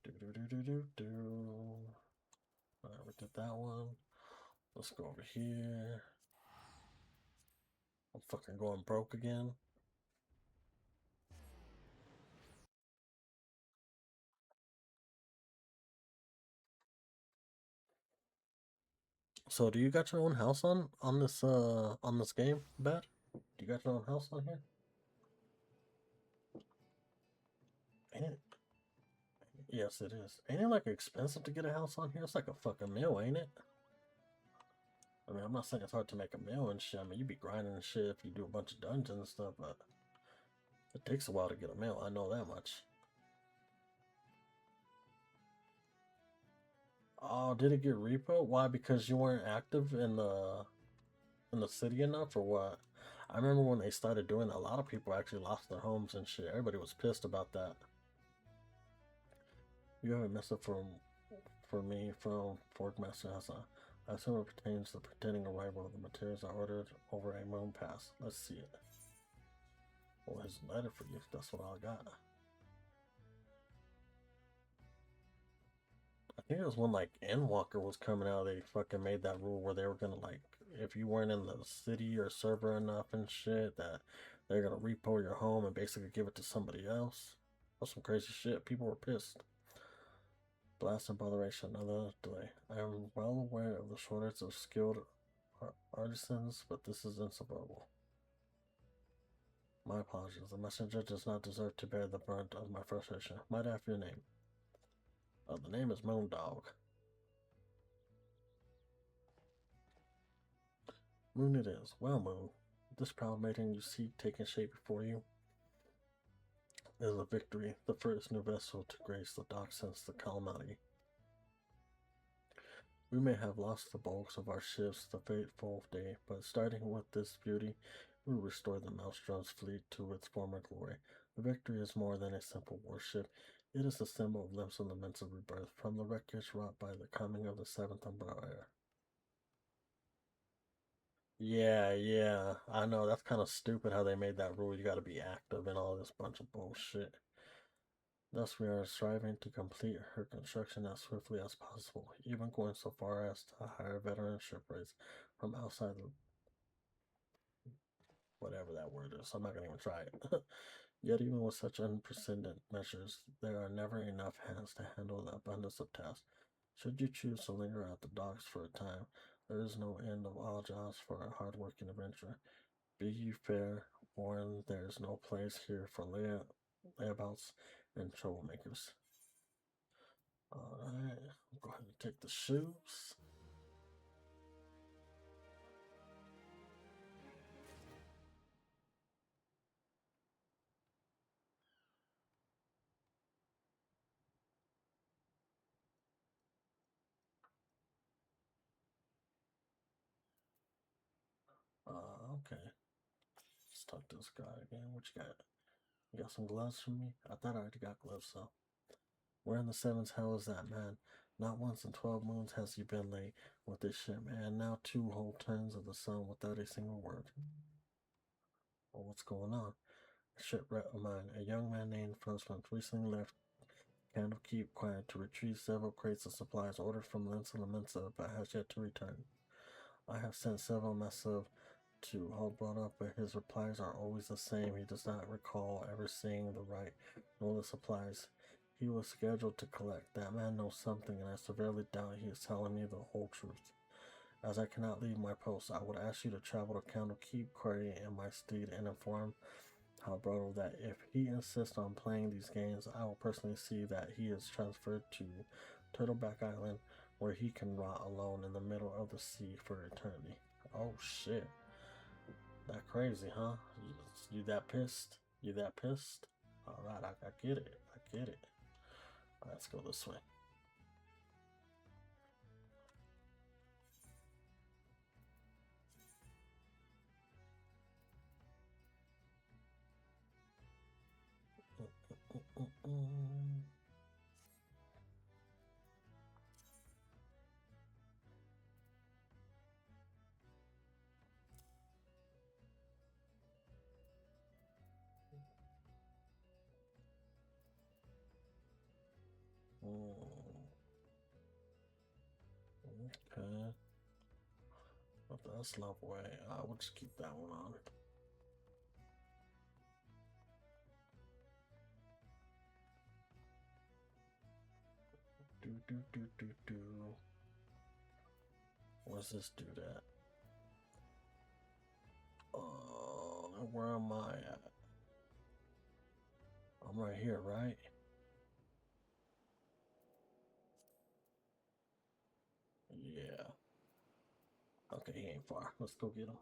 Do. Alright, we did that one. Let's go over here. I'm fucking going broke again. So, do you got your own house on this game, Bet? Do you got your own house on here? Ain't it? Yes, it is. Ain't it like expensive to get a house on here? It's like a fucking meal, ain't it? I mean, I'm not saying it's hard to make a meal and shit. I mean, you be grinding and shit if you do a bunch of dungeons and stuff, but it takes a while to get a meal. I know that much. Oh, did it get repo? Why? Because you weren't active in the city enough, or what? I remember when they started doing that, a lot of people actually lost their homes and shit. Everybody was pissed about that. You have a message for me from Forkmaster Hassan. I assume it pertains to the pretending arrival of the materials I ordered over a moon pass. Let's see it. Well, his letter for you. That's what I got. I think it was when like Endwalker was coming out. They fucking made that rule where they were gonna like if you weren't in the city or server enough and shit, that they're gonna repo your home and basically give it to somebody else. That's some crazy shit. People were pissed. Blast and botheration, another delay. I am well aware of the shortage of skilled artisans, but this is insupportable. My apologies. The messenger does not deserve to bear the brunt of my frustration. Might I have your name? The name is Moondog. Moon it is. Well, Moon, this proud maiden you see taking shape before you is a victory, the first new vessel to grace the dock since the calamity. We may have lost the bulks of our ships the fateful day, but starting with this beauty, we restore the Maelstrom's fleet to its former glory. The victory is more than a simple warship. It is a symbol of Lim's elemental rebirth from the wreckage wrought by the coming of the seventh Umbrella. Yeah, I know that's kind of stupid how they made that rule. You got to be active and all this bunch of bullshit. Thus, we are striving to complete her construction as swiftly as possible, even going so far as to hire veteran shipwrights from outside the whatever that word is. I'm not gonna even try it. Yet, even with such unprecedented measures, there are never enough hands to handle the abundance of tasks. Should you choose to linger at the docks for a time, there is no end of all jobs for a hard-working adventurer. Be you fair, warned there is no place here for layabouts and troublemakers. Alright, go ahead and take the shoes. Okay. Let's talk to this guy again. What you got? You got some gloves for me? I thought I already got gloves, so. Where in the seventh hell is that man? Not once in 12 moons has he been late with this ship, and now two whole turns of the sun without a single word. Well, what's going on? A shipwreck of mine. A young man named Frostman recently left Candle Keep quiet to retrieve several crates of supplies ordered from Lensa Lamensa, but has yet to return. I have sent several missives to hold brought up, but his replies are always the same. He does not recall ever seeing the right nor the supplies he was scheduled to collect. That man knows something, and I severely doubt he is telling me the whole truth. As I cannot leave my post, I would ask you to travel to Candlekeep Quarry in my steed and inform Halbrado that if he insists on playing these games, I will personally see that he is transferred to Turtleback Island, where he can rot alone in the middle of the sea for eternity. Oh shit. That crazy, huh? You that pissed? You that pissed? Alright, I get it. I get it. Right, let's go this way. Okay. But that's love way. I will just keep that one on. Do. Where's this dude at? Where am I at? I'm right here, right? Yeah. Okay, he ain't far. Let's go get him.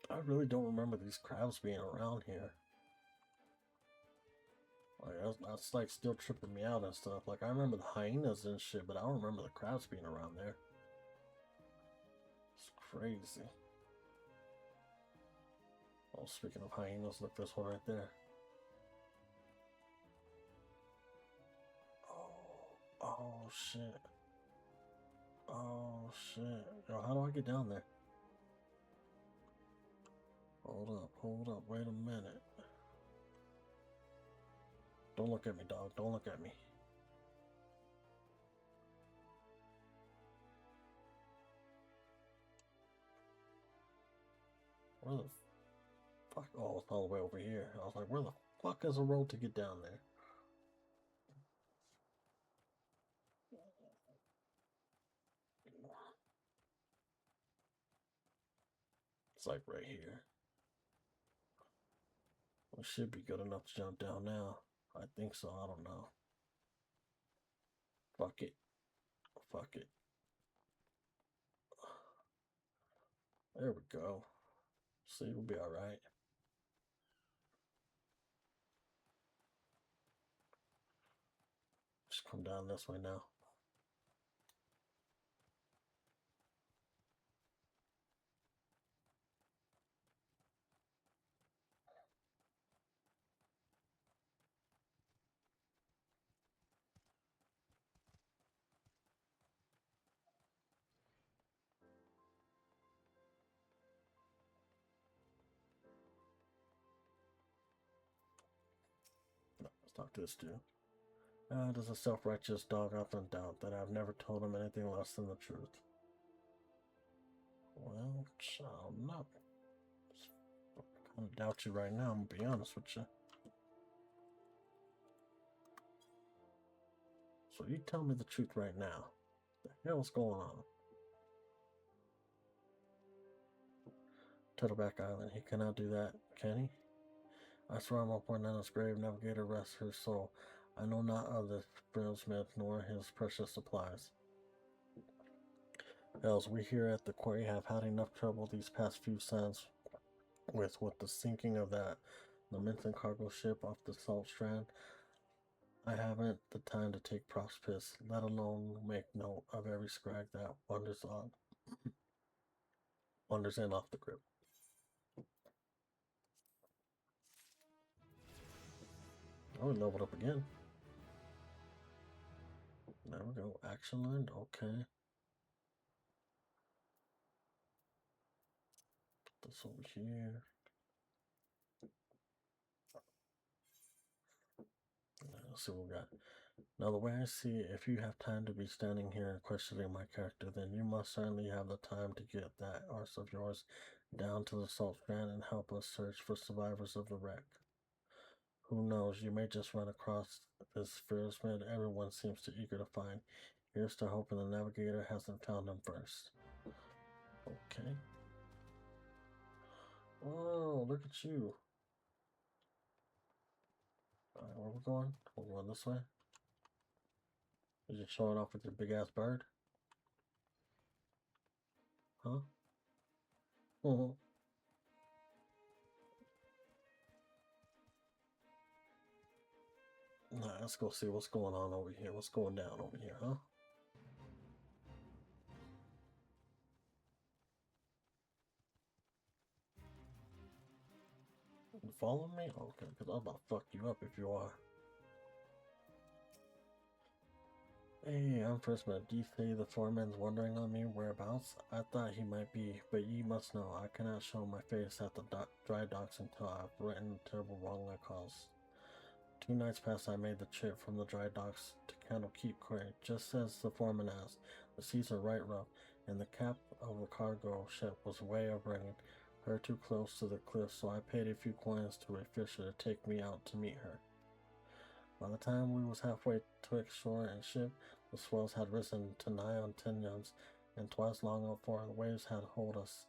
I really don't remember these crabs being around here. Like that's like still tripping me out and stuff. Like I remember the hyenas and shit, but I don't remember the crabs being around there. It's crazy. Oh, speaking of hyenas, look this one right there. Oh shit. shit. Yo, how do I get down there? Hold up, wait a minute. Don't look at me, dog. Don't look at me. Where the fuck? Oh, it's all the way over here. I was like, where the fuck is a road to get down there? It's like right here. It should be good enough to jump down now. I think so. I don't know. Fuck it. Fuck it. There we go. See, we'll be alright. Just come down this way now. Let's talk to this dude. Does a self-righteous dog often doubt that I've never told him anything less than the truth? Well, child, no. I kind of doubt you right now, I'm gonna be honest with you. So you tell me the truth right now. What the hell's going on? Turtleback Island, he cannot do that, can he? I swear I'm upon his grave, navigator rest her soul. I know not of the brilliant nor his precious supplies. Hells, we here at the quarry have had enough trouble these past few suns with the sinking of that lamented cargo ship off the Salt Strand. I haven't the time to take props piss, let alone make note of every scrag that wanders in off the grip. Oh, we leveled up again. There we go. Action learned. Okay. Put this over here. Let's see what we got. Now, the way I see it, if you have time to be standing here and questioning my character, then you must certainly have the time to get that arse of yours down to the Salt Strand and help us search for survivors of the wreck. Who knows, you may just run across this fearless man everyone seems to eager to find. Here's to hoping the navigator hasn't found him first. Okay. Oh, look at you. Alright, where we going? We're going this way. You're just showing off with your big ass bird? Huh? Mm-hmm. Nah, let's go see what's going on over here. What's going down over here, huh? You follow me? Okay, because I'm about to fuck you up if you are. Hey, I'm first met. Do you say the foreman's wondering on me whereabouts? I thought he might be, but ye must know I cannot show my face at the dry docks until I've written the terrible wrong I caused. 2 nights past I made the trip from the dry docks to Candlekeep Quarry, just as the foreman asked. The seas are right rough, and the cap of the cargo ship was way overhanging, her too close to the cliff, so I paid a few coins to a fisher to take me out to meet her. By the time we was halfway twixt shore and ship, the swells had risen to nigh on 10 yards, and twice long before the waves had hold us.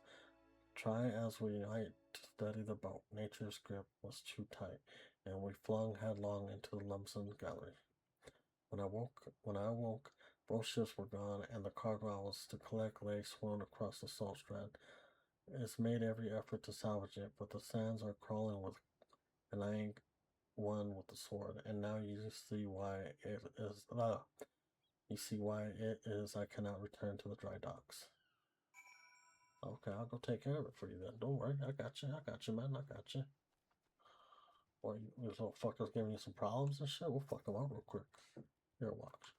Try as we might to steady the boat, nature's grip was too tight, and we flung headlong into the Lumsden Gallery. When I awoke, both ships were gone, and the cargo I was to collect lay swirled across the Salt Strand. It's made every effort to salvage it, but the sands are crawling with, and I ain't one with the sword. And now you see why it is. You see why it is I cannot return to the dry docks. Okay, I'll go take care of it for you then. Don't worry, I got you, man, I got you. Boy, these little fuckers giving you some problems and shit. We'll fuck them up real quick. Here, watch.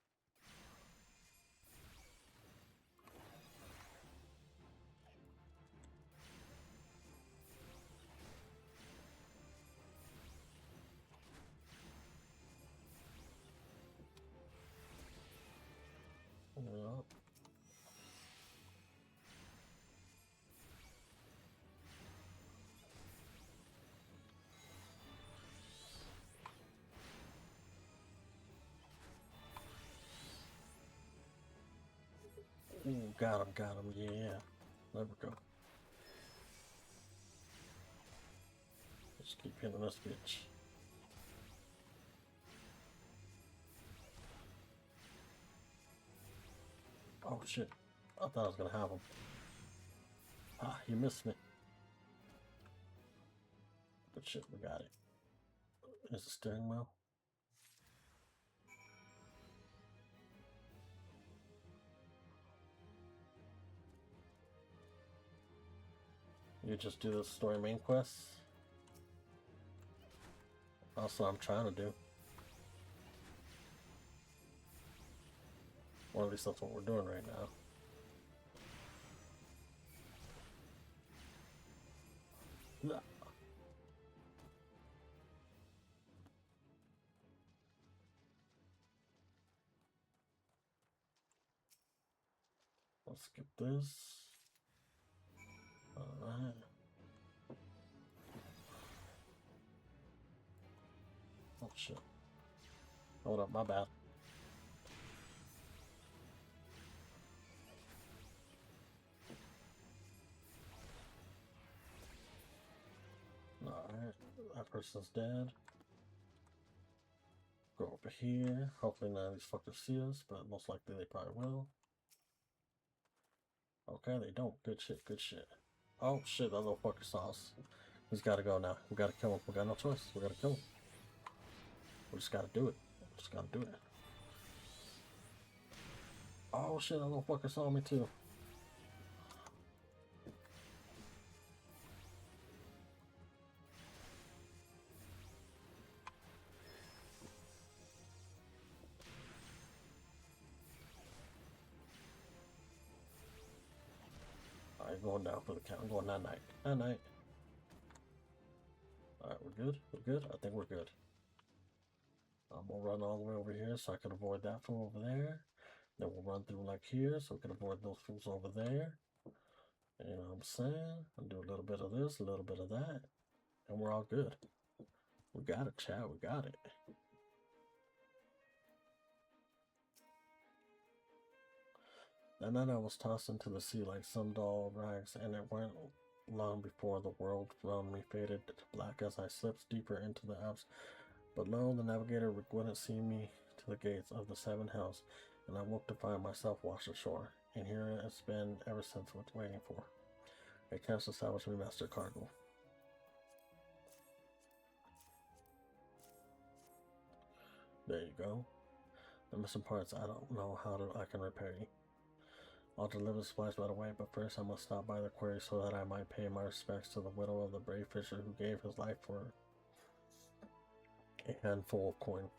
Ooh, got him, yeah. There we go. Just keep hitting this bitch. Oh shit. I thought I was gonna have him. Ah, he missed me. But shit, we got it. Is the steering wheel? You just do the story main quests? That's what I'm trying to do. Or at least that's what we're doing right now. Nah. Let's skip this. Alright. Oh shit. Hold up, my bad. Alright, that person's dead. Go over here. Hopefully none of these fuckers see us, but most likely they probably will. Okay, they don't. Good shit, good shit. Oh shit, that little fucker saw us. He's gotta go now. We gotta kill him. We got no choice. We gotta kill him. We just gotta do it. We just gotta do it. Oh shit, that little fucker saw me too. Alright, going down for the count. I'm going night night. Night night. Alright, we're good. We're good. I think we're good. I'm gonna run all the way over here so I can avoid that fool over there. Then we'll run through like here so we can avoid those fools over there. You know what I'm saying? I'll do a little bit of this, a little bit of that, and we're all good. We got it, Chad. We got it. That night I was tossed into the sea like some dull rags, and it went long before the world around me faded to black as I slipped deeper into the apse. But lo, the navigator wouldn't see me to the gates of the seven hells, and I woke to find myself washed ashore. And here it's been ever since, waiting for a chance to salvage my master cargo. There you go. The missing parts, I don't know I can repair you. I'll deliver the supplies right away, but first I must stop by the quarry so that I might pay my respects to the widow of the brave fisher who gave his life for a handful of coin.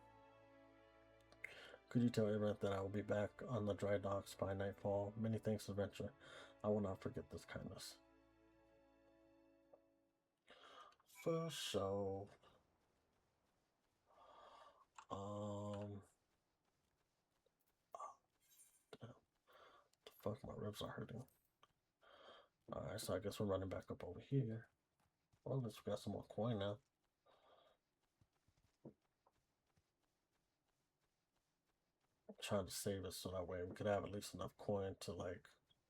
Could you tell Everett that I will be back on the dry docks by nightfall? Many thanks, adventure. I will not forget this kindness. For sure. The fuck, my ribs are hurting. Alright, so I guess we're running back up over here. Well, at least we got some more coin now. I'm trying to save it so that way we could have at least enough coin to like,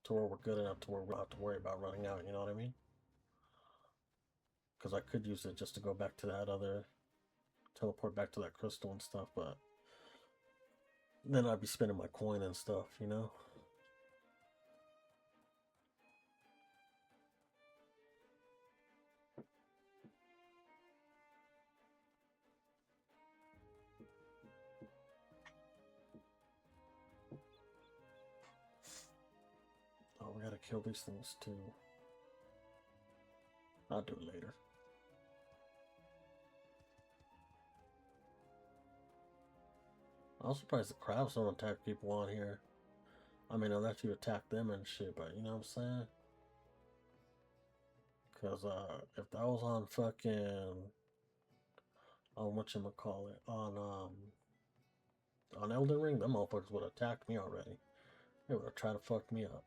to where we're good enough to where we don't have to worry about running out, you know what I mean? Because I could use it just to go back to that other, teleport back to that crystal and stuff, but then I'd be spending my coin and stuff, you know? Oh, we gotta kill these things too. I'll do it later. I'm surprised the crabs don't attack people on here. I mean, unless you attack them and shit, but you know what I'm saying? Because if that was on fucking, on whatchamacallit, on Elden Ring, them motherfuckers would have attacked me already. They would have tried to fuck me up.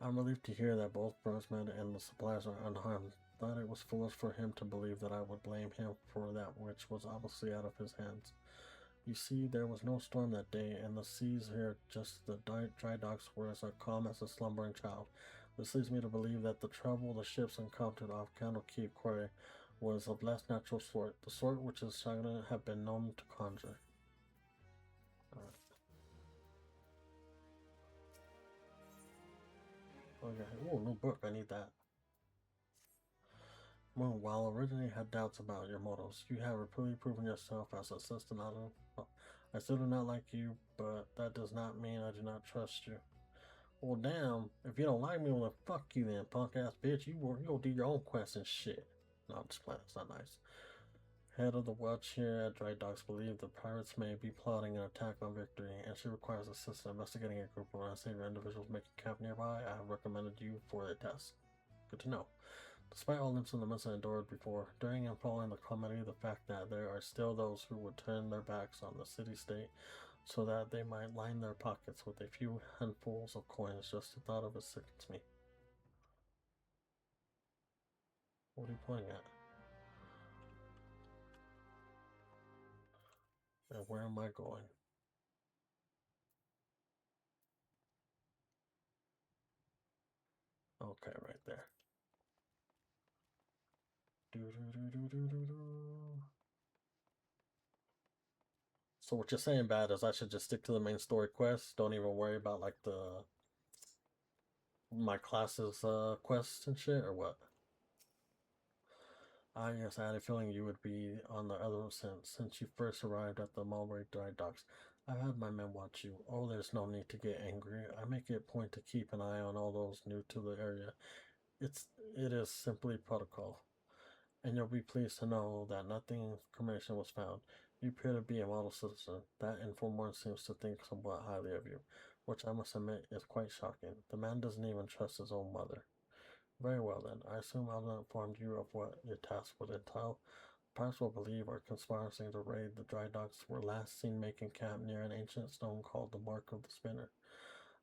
I'm relieved to hear that both Brosman and the suppliers are unharmed. Thought it was foolish for him to believe that I would blame him for that which was obviously out of his hands. You see, there was no storm that day, and the seas here, just the dry docks, were as calm as a slumbering child. This leads me to believe that the trouble the ships encountered off Candle Cape Quarry was of less natural sort, the sort which is Sagana have been known to conjure. Alright. Okay. Oh, new book. I need that. Well, while originally had doubts about your motives, you have repeatedly proven yourself as a systematic. I still do not like you, but that does not mean I do not trust you. Well, damn, if you don't like me, well, then fuck you then, punk ass bitch. You go do your own quest and shit. No, I'm just playing. It's not nice. Head of the watch here at Dry Docks believe the pirates may be plotting an attack on Victory, and she requires assistance investigating a group of unsavory individuals making camp nearby. I have recommended you for the test. Good to know. Despite all impediments I endured before, during and following the calamity, the fact that there are still those who would turn their backs on the city-state so that they might line their pockets with a few handfuls of coins, just the thought of it sickens me. What are you pointing at? And where am I going? Okay, right there. So what you're saying, Bad, is I should just stick to the main story quest? Don't even worry about like the my class's quests and shit, or what? I guess I had a feeling you would be on the other since you first arrived at the Mulberry Dry Docks. I've had my men watch you. Oh, there's no need to get angry. I make it a point to keep an eye on all those new to the area. It is simply protocol. And you'll be pleased to know that nothing information was found. You appear to be a model citizen. That informer seems to think somewhat highly of you, which I must admit is quite shocking. The man doesn't even trust his own mother. Very well then. I assume I've not informed you of what your task would entail. Perhaps will believe our conspiring to raid the dry docks were last seen making camp near an ancient stone called the Mark of the Spinner.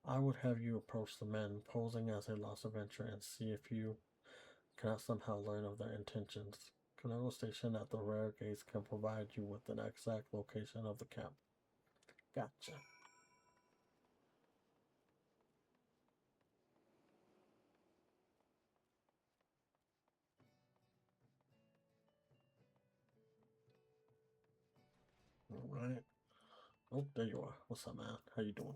I would have you approach the men, posing as a lost adventurer, and see if you cannot somehow learn of their intentions. Canago Station at the Rare Gates can provide you with an exact location of the camp. Gotcha. Alright. Oh, there you are. What's up, man? How you doing?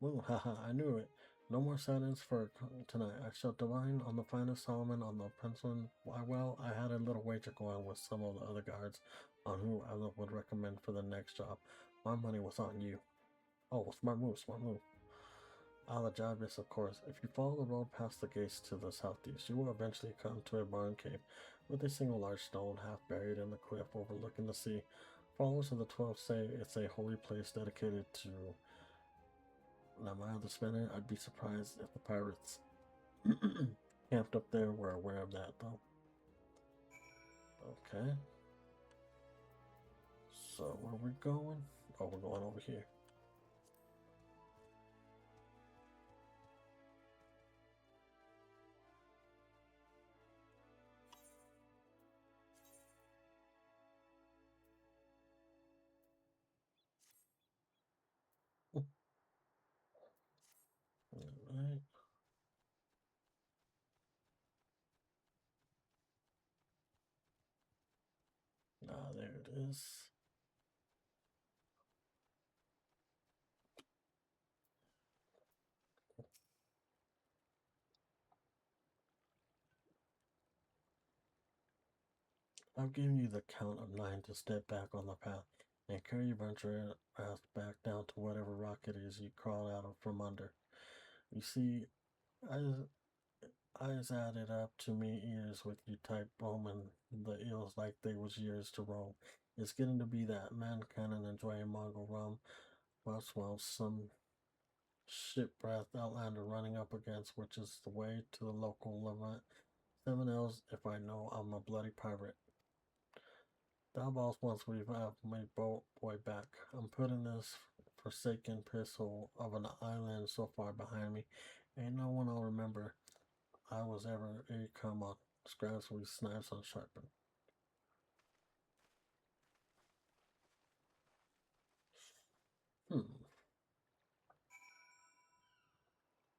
Well, haha, I knew it. No more silence for tonight. I shall divine on the finest Solomon on the Princeton. Why, well, I had a little wager going with some of the other guards on who I would recommend for the next job. My money was on you. Oh, smart move, smart move. Alajabis, of course. If you follow the road past the gates to the southeast, you will eventually come to a barn cave with a single large stone half buried in the cliff overlooking the sea. Followers of the 12 say it's a holy place dedicated to Lamar the Spinner. I'd be surprised if the pirates camped up there were aware of that, though. Okay. So, where we going? Oh, we're going over here. Alright. Ah, there it is. I've given you the count of 9 to step back on the path and carry your venture ass back down to whatever rock it is you crawled out of from under. You see, I Eyes added up to me ears with you type roaming the ills like they was years to roam. It's getting to be that man cannon enjoying Mongol rum, while some ship-breathed outlander running up against, which is the way to the local Levant. 7 L's if I know I'm a bloody pirate. Thou balls once we've my boy back. I'm putting this forsaken pistol of an island so far behind me, Ain't no one I'll remember I was ever a come on scraps with knives unsharpened. Hmm.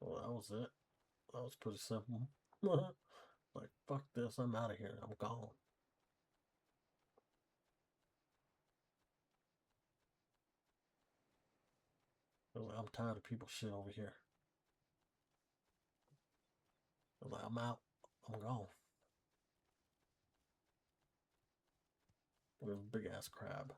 Well, that was it. That was pretty simple. Like, fuck this, I'm out of here. I'm gone. Like, I'm tired of people shit over here. Like, I'm out. I'm gone. There's a big ass crab.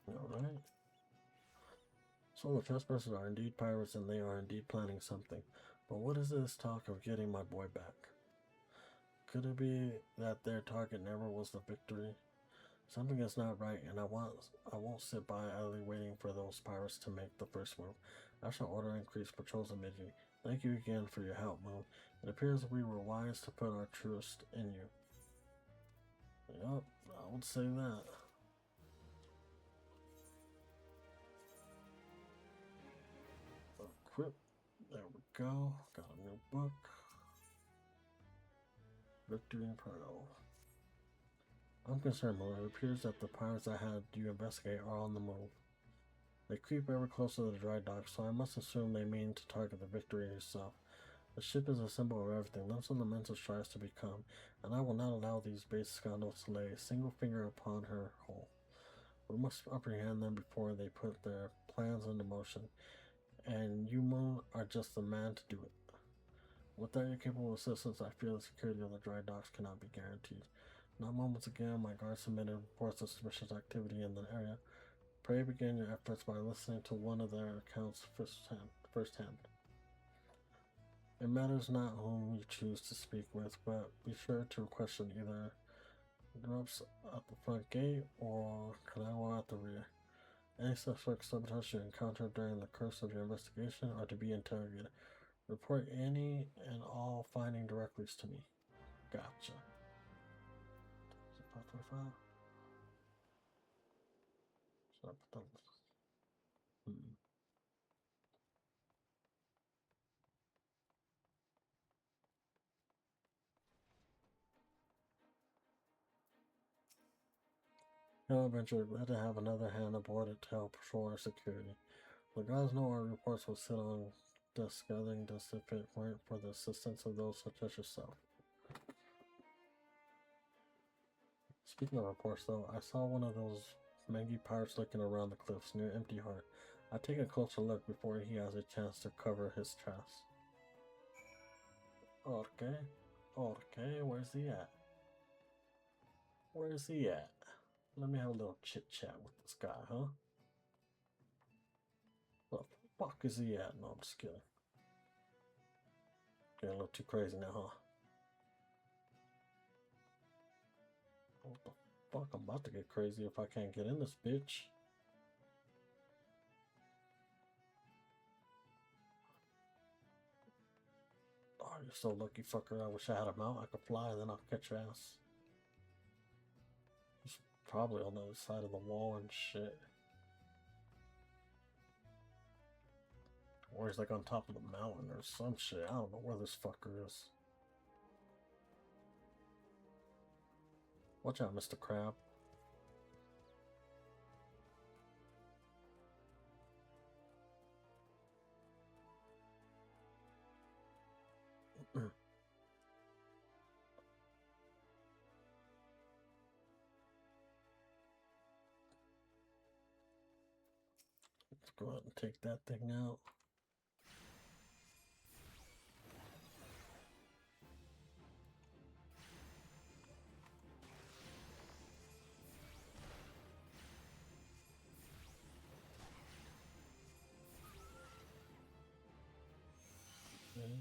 Alright. So the trespassers are indeed pirates and they are indeed planning something. But what is this talk of getting my boy back? Could it be that their target never was the victory? Something is not right, and I won't sit by idly waiting for those pirates to make the first move. I shall order increased patrols immediately. Thank you again for your help, Moon. It appears we were wise to put our trust in you. Yup, I would say that. Equip. There we go. Got a new book. Victory and Pearl. I'm concerned, Moon. It appears that the pirates I had you investigate are on the move. They creep ever closer to the dry dock, so I must assume they mean to target the Victory itself. The ship is a symbol of everything Limson the Mental tries to become, and I will not allow these base scoundrels to lay a single finger upon her hull. We must apprehend them before they put their plans into motion, and you, Moon, are just the man to do it. Without your capable assistance, I fear the security of the dry docks cannot be guaranteed. Not moments again, my guard submitted reports of suspicious activity in the area. Pray begin your efforts by listening to one of their accounts firsthand. It matters not whom you choose to speak with, but be sure to question either Grumps at the front gate or Kanawa at the rear. Any suspect sabotage you encounter during the course of your investigation are to be interrogated. Report any and all finding directly to me. Gotcha. Is it 525? Should I put that? Hmm. No adventure, glad to have another hand aboard it to help patrol our security. The guys know our reports will sit on desk gathering dust if it weren't for the assistance of those such as yourself. Speaking of reports, though, I saw one of those mangy pirates looking around the cliffs near Empty Heart. I take a closer look before he has a chance to cover his tracks. Okay, okay, where's he at? Where's he at? Let me have a little chit chat with this guy, huh? Where the fuck is he at? No, I'm just kidding. Getting a little too crazy now, huh? What the fuck? I'm about to get crazy if I can't get in this bitch. Oh, you're so lucky, fucker. I wish I had a mount I could fly, then I'll catch your ass. He's probably on the other side of the wall and shit. Or he's like on top of the mountain or some shit. I don't know where this fucker is. Watch out, Mr. Crab. Let's go ahead and take that thing out. Okay.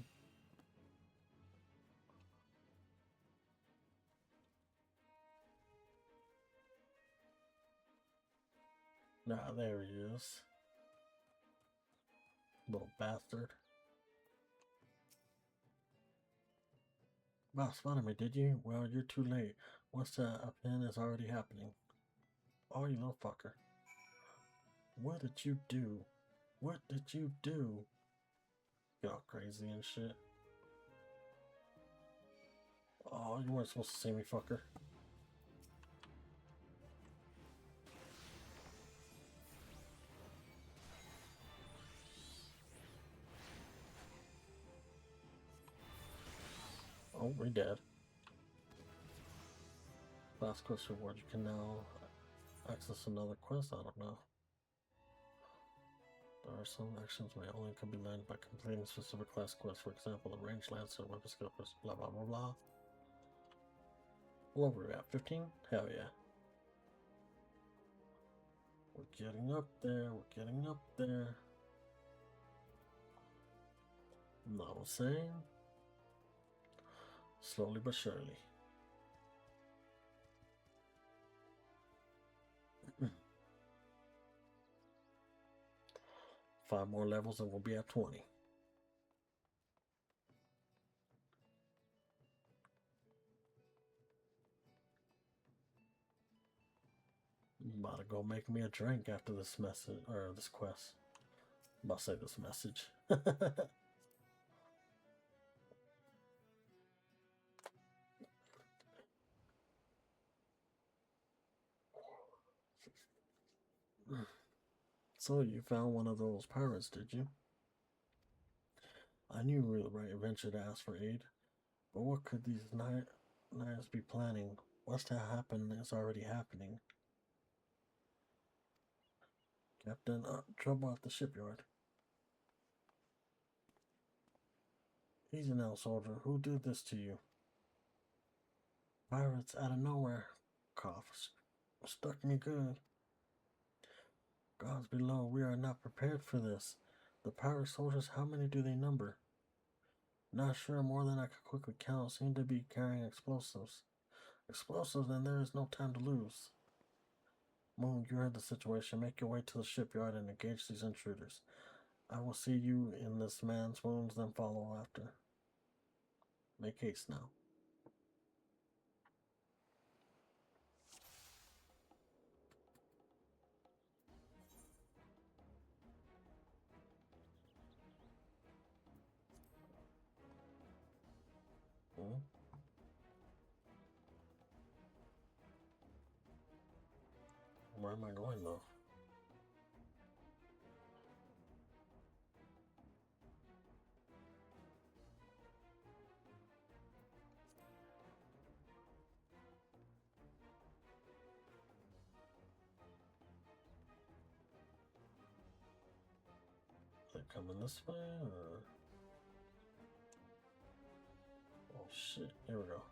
Nah, there he is. Little bastard. Wow, spotted me, did you? Well, you're too late. What's that? A pin is already happening. Oh, you little fucker. What did you do? What did you do? Get all crazy and shit. Oh, you weren't supposed to see me, fucker. Oh, we're dead. Last quest reward. You can now access another quest. I don't know. There are some actions may only can be learned by completing specific class quests. For example, the range lancer, weapon skill quest, blah blah blah blah. What were we at? 15? Hell yeah. We're getting up there. We're getting up there. Not what I'm saying. Slowly but surely. 5 more levels and we'll be at 20. I'm about to go make me a drink after this message, or this quest. I'm about to say this message. So you found one of those pirates, did you? I knew you were the right adventure to ask for aid, but what could these knights be planning? What's to happen is already happening. Captain, trouble at the shipyard. Easy now, soldier. Who did this to you? Pirates out of nowhere. Cough. Stuck me good. Gods below, we are not prepared for this. The pirate soldiers, how many do they number? Not sure, more than I could quickly count. Seem to be carrying explosives. Explosives, then there is no time to lose. Moon, you heard the situation. Make your way to the shipyard and engage these intruders. I will see you in this man's wounds, then follow after. Make haste now. Hmm? Where am I going, though? Is it coming this way, or... Oh, shit. Here we go.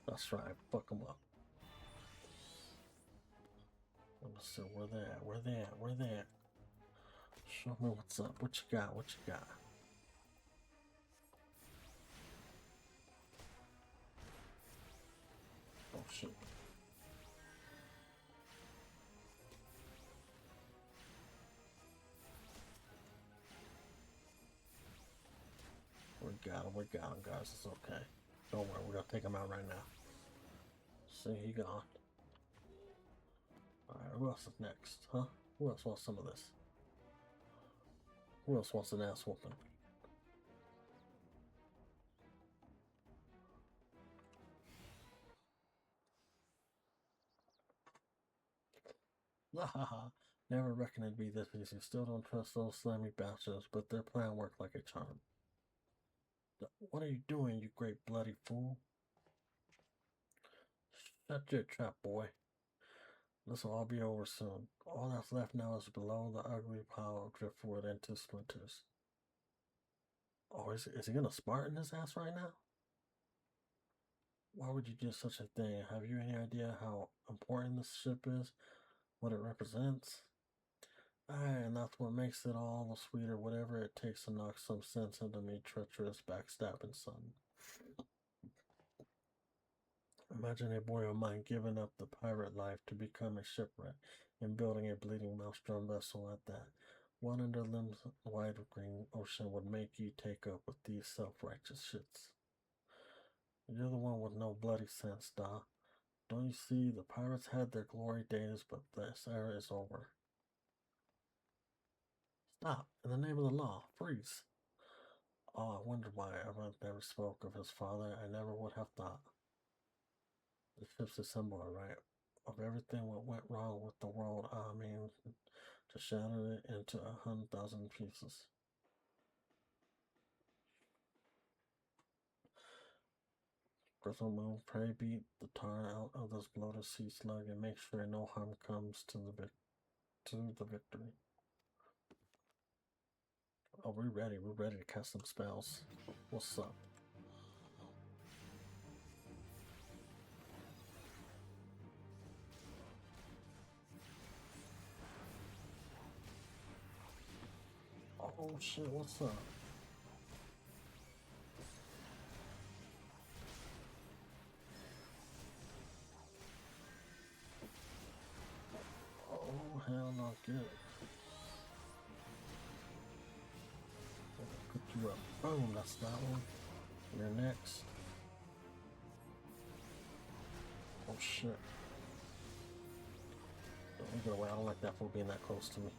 That's right. Fuck them up. Let's see where they at. Where they at? Where they at? Show me what's up. What you got? What you got? Oh shit. We got him, guys. It's okay. Don't worry, we're gonna take him out right now. See, he gone. Alright, who else is next? Huh? Who else wants some of this? Who else wants an ass whooping? Haha. Never reckoned it'd be this easy. Still don't trust those slimy bastards, but their plan worked like a charm. What are you doing, you great bloody fool? Shut your trap, boy. This will all be over soon. All that's left now is below the ugly pile of driftwood into splinters. Oh, is he gonna Spartan his ass right now? Why would you do such a thing? Have you any idea how important this ship is? What it represents? Aye, and that's what makes it all the sweeter, whatever it takes to knock some sense into me, treacherous, backstabbing son. Imagine a boy of mine giving up the pirate life to become a shipwreck and building a bleeding maelstrom vessel at that. What under limbs wide green ocean would make you take up with these self-righteous shits? You're the one with no bloody sense, Da. Don't you see, the pirates had their glory days, but this era is over. Stop! In the name of the law, freeze! Oh, I wonder why everyone never spoke of his father. I never would have thought. The ship's a symbol, right? Of everything what went wrong with the world, I mean, to shatter it into 100,000 pieces. Crystal Moon, pray beat the tar out of this bloated sea slug and make sure no harm comes to the victory. Oh, we're ready. We're ready to cast some spells. What's up? Oh shit, what's up? Oh hell no, get it. Put you up. Boom, that's that one. You're next. Oh shit. Don't get away. I don't like that fool being that close to me.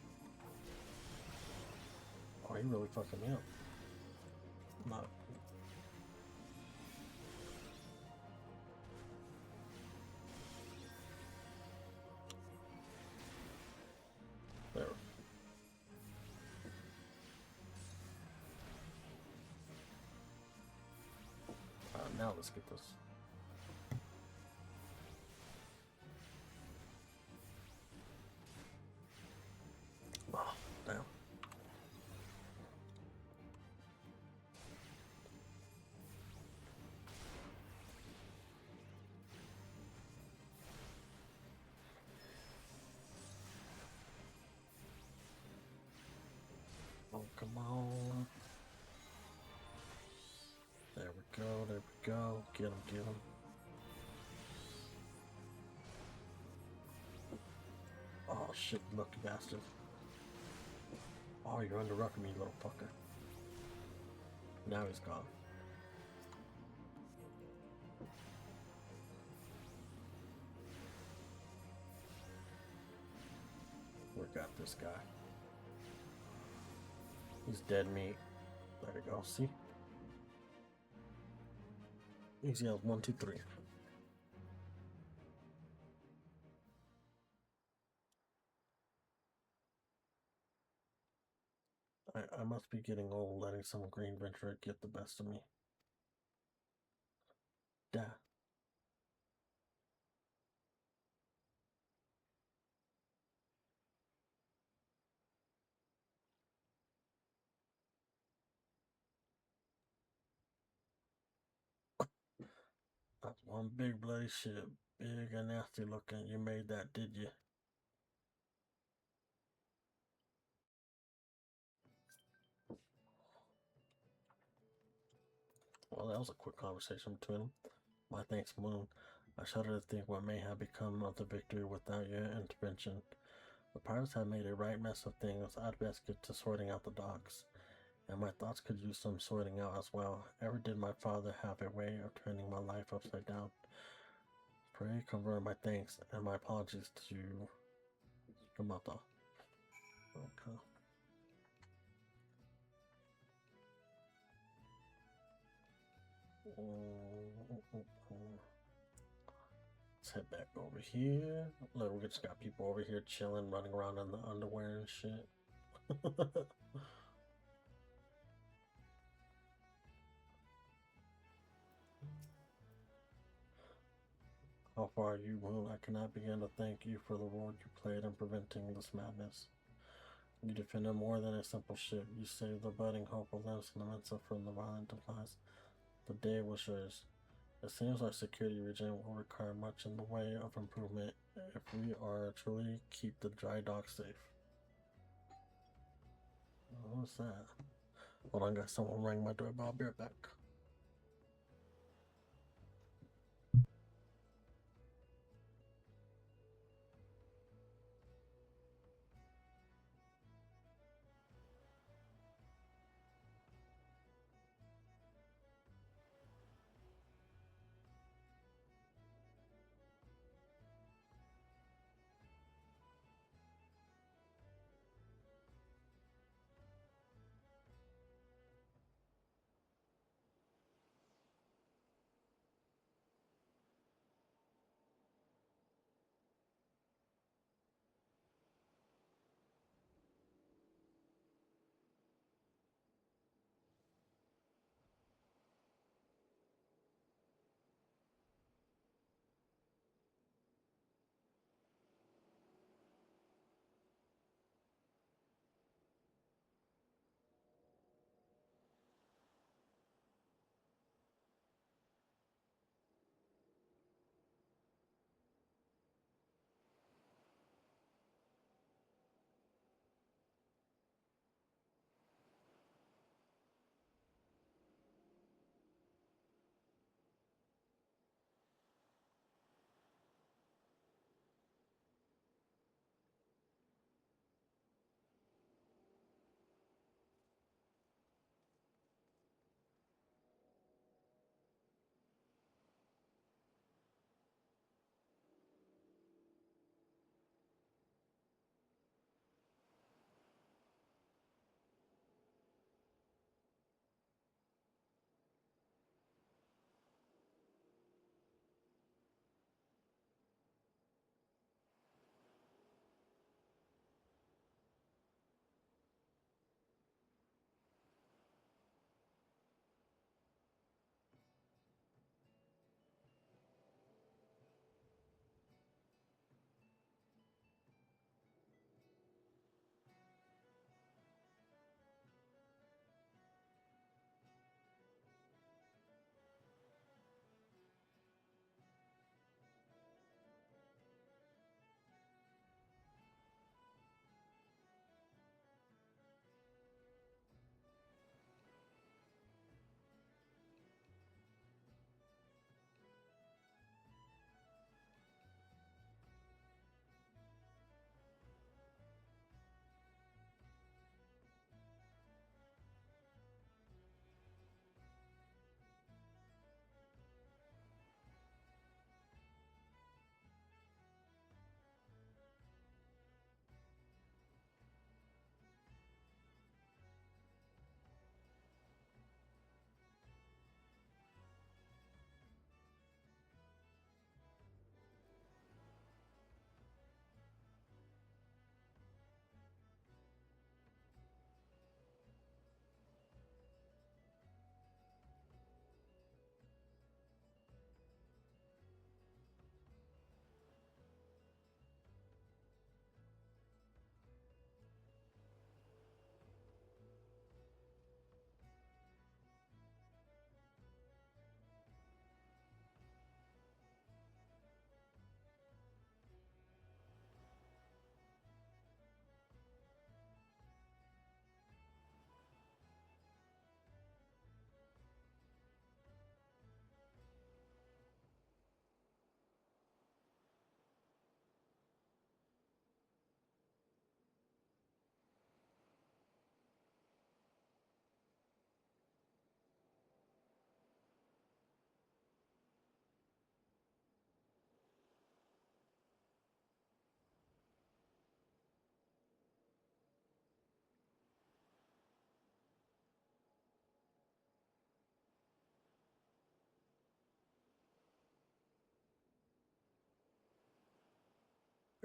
Oh, he really fucking me up. Not. There. Now let's get this. Oh, damn. Oh, come on. There we go, there we go. Get him, get him. Oh shit, lucky bastard. Oh, you're underrocking me, little fucker. Now he's gone. We got this guy. He's dead meat. There we go, see? Easy as 1, 2, 3. I must be getting old letting some green venture get the best of me. Da. That's one big bloody shit. Big and nasty looking. You made that, did you? Well, that was a quick conversation between them. My thanks, Moon. I shudder to think what may have become of the victory without your intervention. The pirates have made a right mess of things. I'd best get to sorting out the docks. And my thoughts could use some sorting out as well. Ever did my father have a way of turning my life upside down? Pray convert my thanks and my apologies to Yamato. Okay. Let's head back over here. Look, we just got people over here chilling, running around in the underwear and shit. How far are you, Moon? I cannot begin to thank you for the role you played in preventing this madness. You defended more than a simple ship. You saved the budding hope of Lamps and Mensa from the violent demise. The day was yours. It seems our security regime will require much in the way of improvement if we are truly keep the dry dock safe. What's that? Hold on, guys. Someone rang my doorbell. I'll be right back.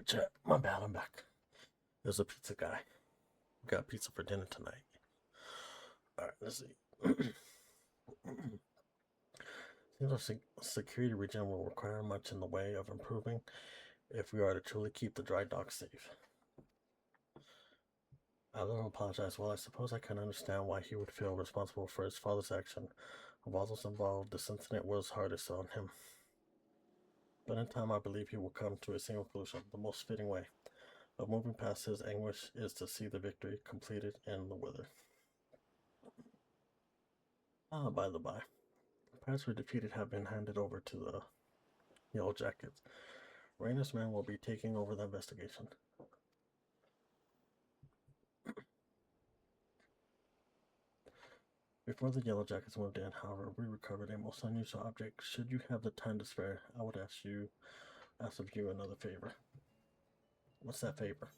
Chat. My bad. I'm back. There's a pizza guy. We got pizza for dinner tonight. All right. Let's see. Seems our security regime will require much in the way of improving if we are to truly keep the dry dock safe. Alan apologized. Well, I suppose I can understand why he would feel responsible for his father's action. Of all those involved, this incident was hardest on him. But in time, I believe he will come to a single conclusion. The most fitting way of moving past his anguish is to see the victory completed in the wither. Ah, by the by, the pirates were defeated have been handed over to the Yellow Jackets. Rainer's men will be taking over the investigation. Before the Yellow Jackets moved in, however, we recovered a most unusual object. Should you have the time to spare, I would ask of you another favor. What's that favor?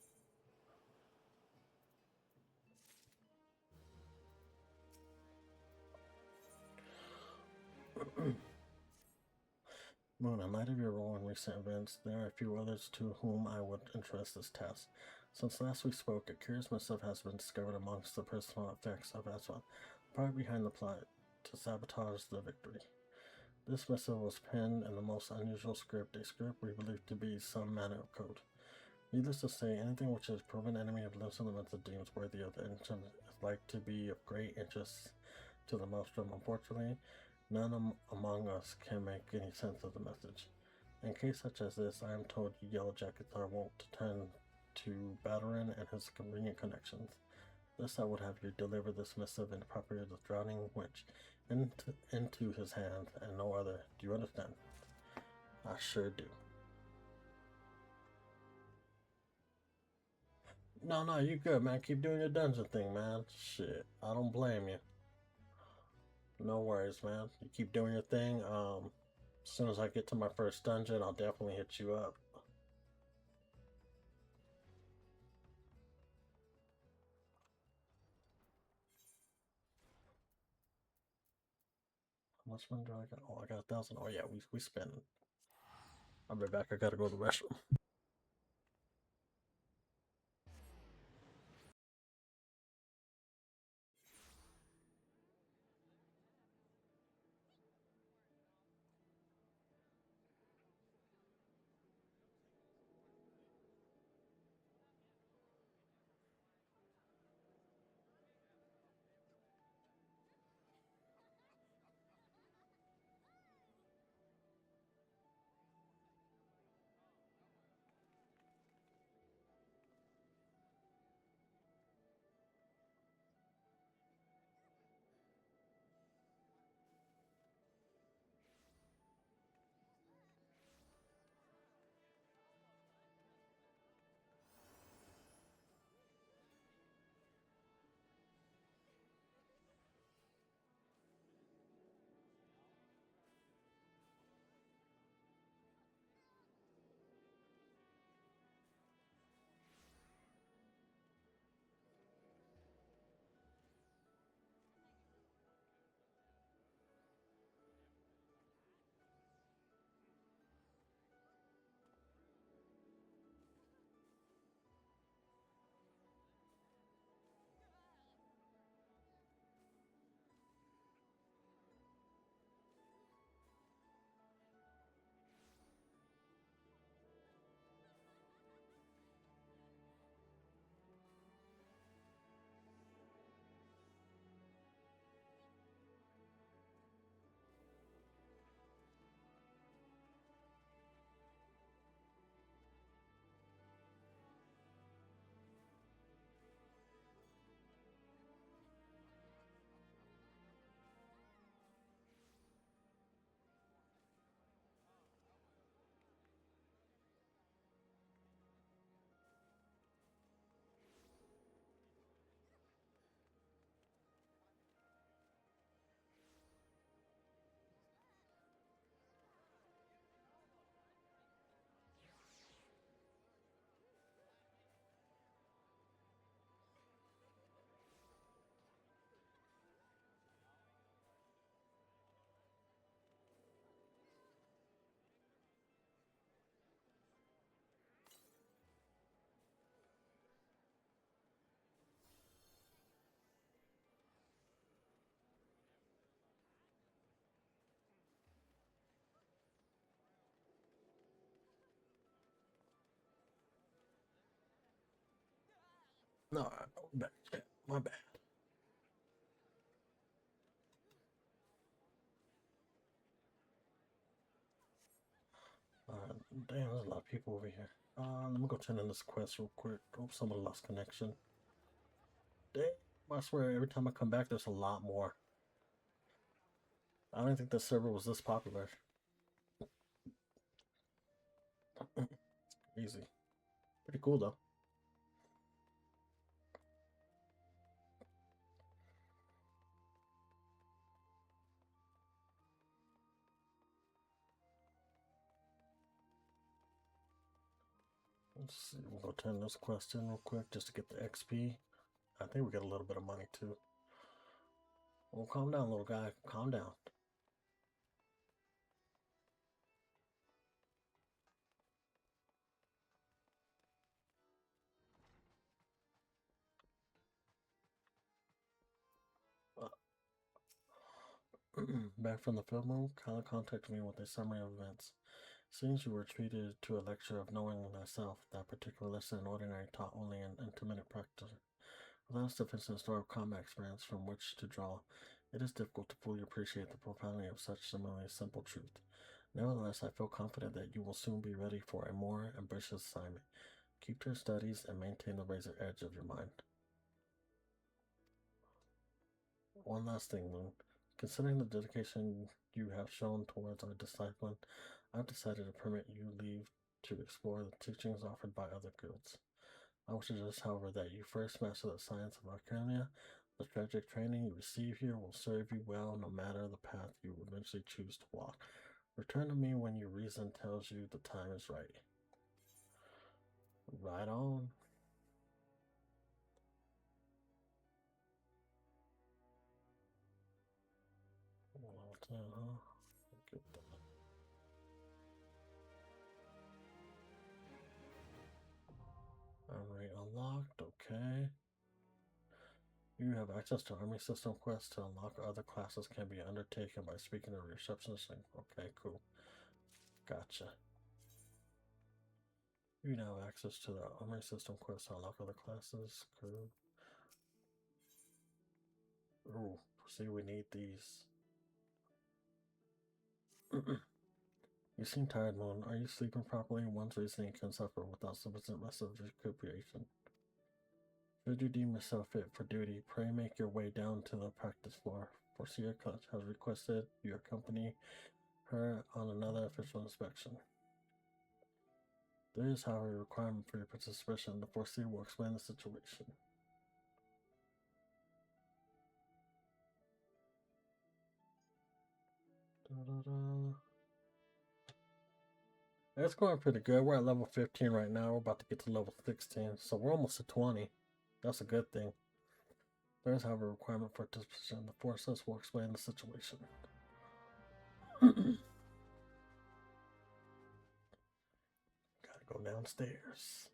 Moon, in light of your role in recent events, there are a few others to whom I would entrust this task. Since last we spoke, a curious missive has been discovered amongst the personal effects of Aswan, the part behind the plot to sabotage the victory. This missive was penned in the most unusual script, a script we believe to be some manner of code. Needless to say, anything which is proven enemy of lives and limits deems worthy of attention is like to be of great interest to the Maelstrom. Unfortunately, none among us can make any sense of the message. In case such as this, I am told you Yellow Jackets are wont to turn to Batarin and his convenient connections. Thus, I would have you deliver this missive in the property of the drowning witch into his hands and no other. Do you understand? I sure do. No, you good, man. Keep doing your dungeon thing, man. Shit, I don't blame you. No worries, man. You keep doing your thing. As soon as I get to my first dungeon, I'll definitely hit you up. How much money do I got? Oh, I got 1,000. Oh yeah, we spending. I'll be back. I gotta go to the restroom. No, back. Yeah, my bad. Damn, there's a lot of people over here. Let me go turn in this quest real quick. Oh, someone lost connection. Damn, I swear every time I come back, there's a lot more. I don't think the server was this popular. Easy. Pretty cool though. Let's see. We'll go turn this quest in real quick just to get the XP. I think we get a little bit of money too. Well, calm down, little guy. Calm down. Back from the field mode, Kyle contacted me with a summary of events. Since you were treated to a lecture of knowing thyself, that particular lesson ordinary taught only in intermittent practice. Without sufficient store of combat experience from which to draw, it is difficult to fully appreciate the profoundity of such similarly simple truth. Nevertheless, I feel confident that you will soon be ready for a more ambitious assignment. Keep to your studies and maintain the razor edge of your mind. One last thing, Moon. Considering the dedication you have shown towards our discipline, I've decided to permit you leave to explore the teachings offered by other guilds. I would suggest, however, that you first master the science of Arcania. The strategic training you receive here will serve you well no matter the path you eventually choose to walk. Return to me when your reason tells you the time is right. Right on. Well, huh? Get that. Armory unlocked. Okay. You have access to army system quests to unlock other classes can be undertaken by speaking to a receptionist. Okay, cool. Gotcha. You now have access to the army system quests to unlock other classes. Cool. Ooh, see, we need these. You seem tired, Moon. Are you sleeping properly? One's reasoning can suffer without sufficient rest of recuperation. Should you deem yourself fit for duty, pray make your way down to the practice floor. Forcia Clutch has requested you accompany her on another official inspection. There is, however, a requirement for your participation. The Forcia will explain the situation. Da-da-da. It's going pretty good. We're at level 15 right now. We're about to get to level 16, so we're almost at 20. That's a good thing. There is, however, a requirement for participation. The forces will explain the situation. Gotta go downstairs.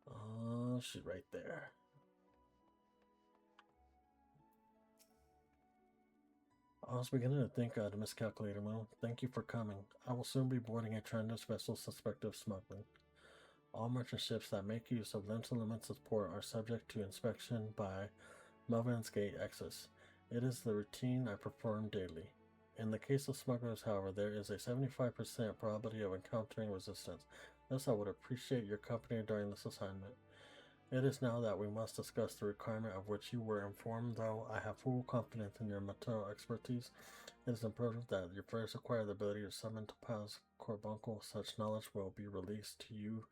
Oh, she's right there. I was beginning to think I'd miscalculated, Moon. Thank you for coming. I will soon be boarding a Trandus vessel suspected of smuggling. All merchant ships that make use of limited limits of port are subject to inspection by Melvin's Gate Access. It is the routine I perform daily. In the case of smugglers, however, there is a 75% probability of encountering resistance. Thus, I would appreciate your company during this assignment. It is now that we must discuss the requirement of which you were informed, though I have full confidence in your material expertise. It is important that you first acquire the ability to summon Topaz Corbuncle. Such knowledge will be released to you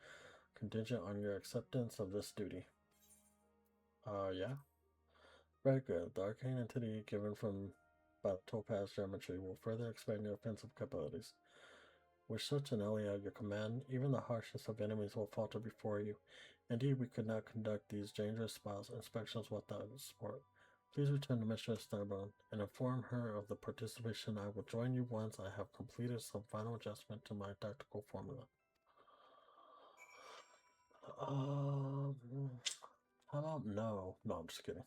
contingent on your acceptance of this duty. Yeah. Very good. The arcane entity given from by the Topaz Geometry will further expand your offensive capabilities. With such an ally at your command, even the harshest of enemies will falter before you. Indeed, we could not conduct these dangerous spots inspections without support. Please return to Mistress Starbone and inform her of the participation. I will join you once I have completed some final adjustment to my tactical formula. Um, how about no? No, I'm just kidding.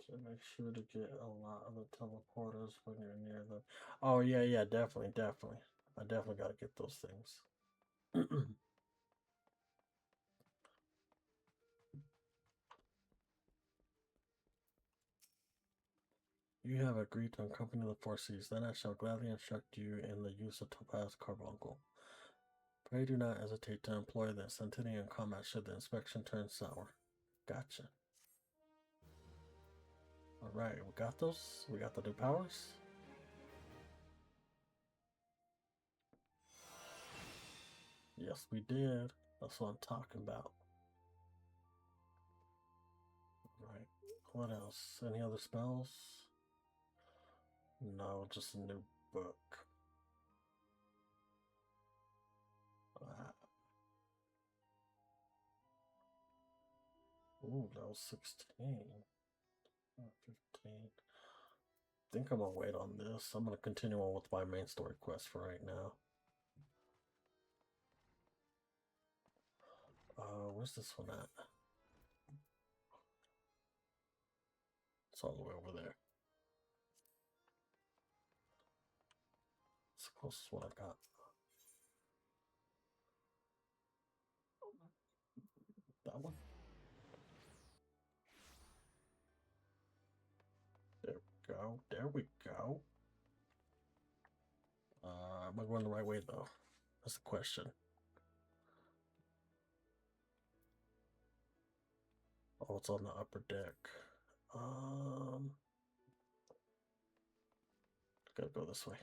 So make sure to get a lot of the teleporters when you're near them. Oh yeah, yeah, definitely, definitely. I definitely gotta get those things. You have agreed to accompany the Four Seas. Then I shall gladly instruct you in the use of Topaz Carbuncle. Pray do not hesitate to employ this until in combat should the inspection turn sour. Gotcha. Alright, we got those. We got the new powers. Yes, we did. That's what I'm talking about. Right. What else? Any other spells? No, just a new book. Ah. Ooh, that was 16. 15. I think I'm gonna wait on this. I'm gonna continue on with my main story quest for right now. Where's this one at? It's all the way over there. It's the closest one I got. That one? There we go. There we go. Am I going the right way though? That's the question. Oh, it's on the upper deck. Gotta go this way.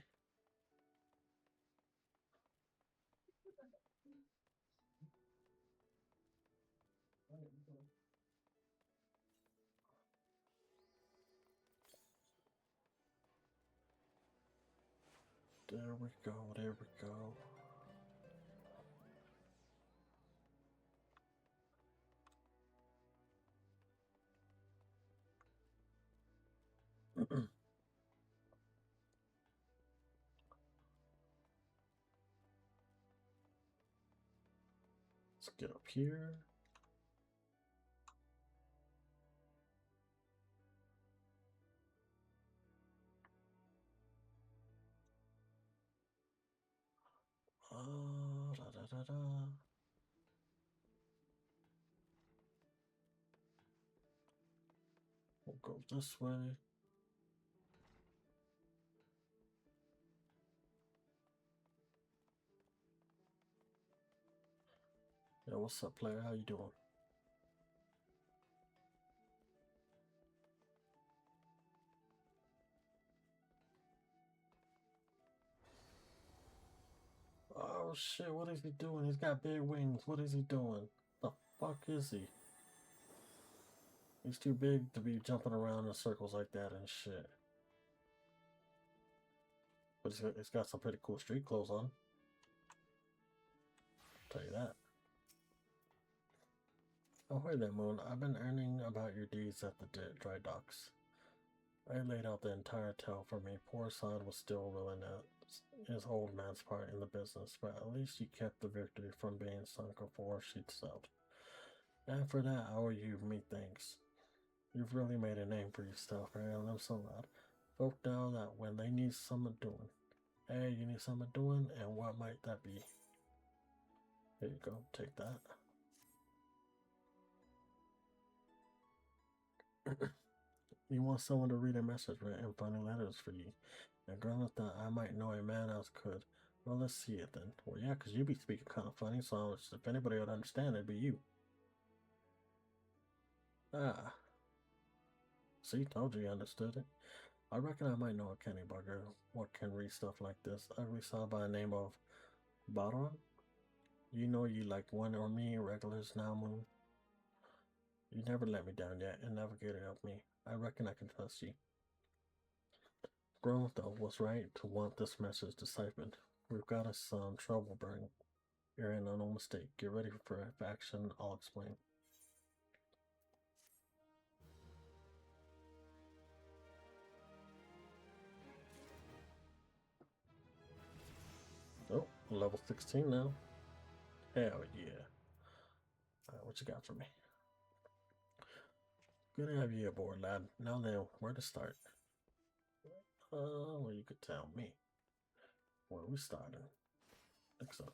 There we go. There we go. Let's get up here. Da, da, da, da. We'll go this way. Yeah, what's up, player? How you doing? Oh shit, what is he doing? He's got big wings. What is he doing? The fuck is he? He's too big to be jumping around in circles like that and shit. But he's got some pretty cool street clothes on. I'll tell you that. Oh, hey there, Moon. I've been learning about your deeds at the dry docks. I laid out the entire tale for me. Poor San was still willing at his old man's part in the business, but at least you kept the victory from being sunk before she'd sailed. And for that, I owe you me thanks. You've really made a name for yourself, and I'm so glad. Folk know that when they need something doing. Hey, you need something doing, and what might that be? Here you go, take that. You want someone to read a message written funny letters for you. And growing up that I might know a man else could. Well, let's see it then. Well, yeah, because you be speaking kind of funny, so if anybody would understand, it'd be you. Ah. See, told you understood it. I reckon I might know a canny bugger what can read stuff like this. Ugly saw by the name of Baron. You know you like one or me regulars now, Moon. You never let me down yet, and Navigator helped me. I reckon I can trust you. Growth, though, was right to want this message deciphered. We've got us some trouble brewing. You're in no mistake. Get ready for action. I'll explain. Oh, level 16 now. Hell yeah. Alright, what you got for me? Good to have you aboard, lad. Now then, where to start? Well, you could tell me. Where we starting? Excellent.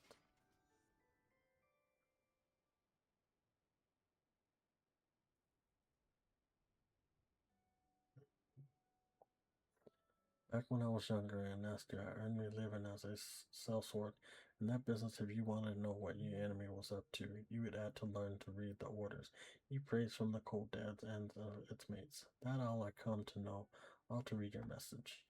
Back when I was younger and nastier, I earned me living as a sellsword. In that business, if you wanted to know what your enemy was up to, you would have to learn to read the orders. He prays from the cold dead and its mates. That all I come to know. Ought to read your message.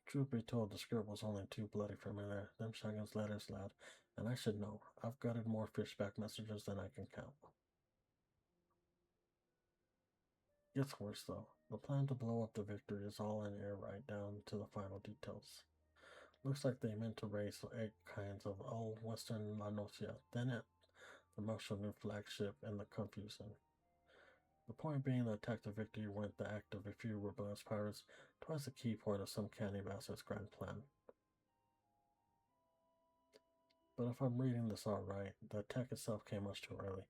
Truth be told, the script was only too bloody familiar. Them shotguns letters loud, and I should know. I've gutted more fishback messages than I can count. Gets worse though. The plan to blow up the victory is all in air right down to the final details. Looks like they meant to raise eight kinds of old Western La Nocia, then it, the Marshall new flagship, and the confusion. The point being to attack the victory weren't the act of a few rebellious pirates, twas the key point of some canny bastard's grand plan. But if I'm reading this all right, the attack itself came much too early.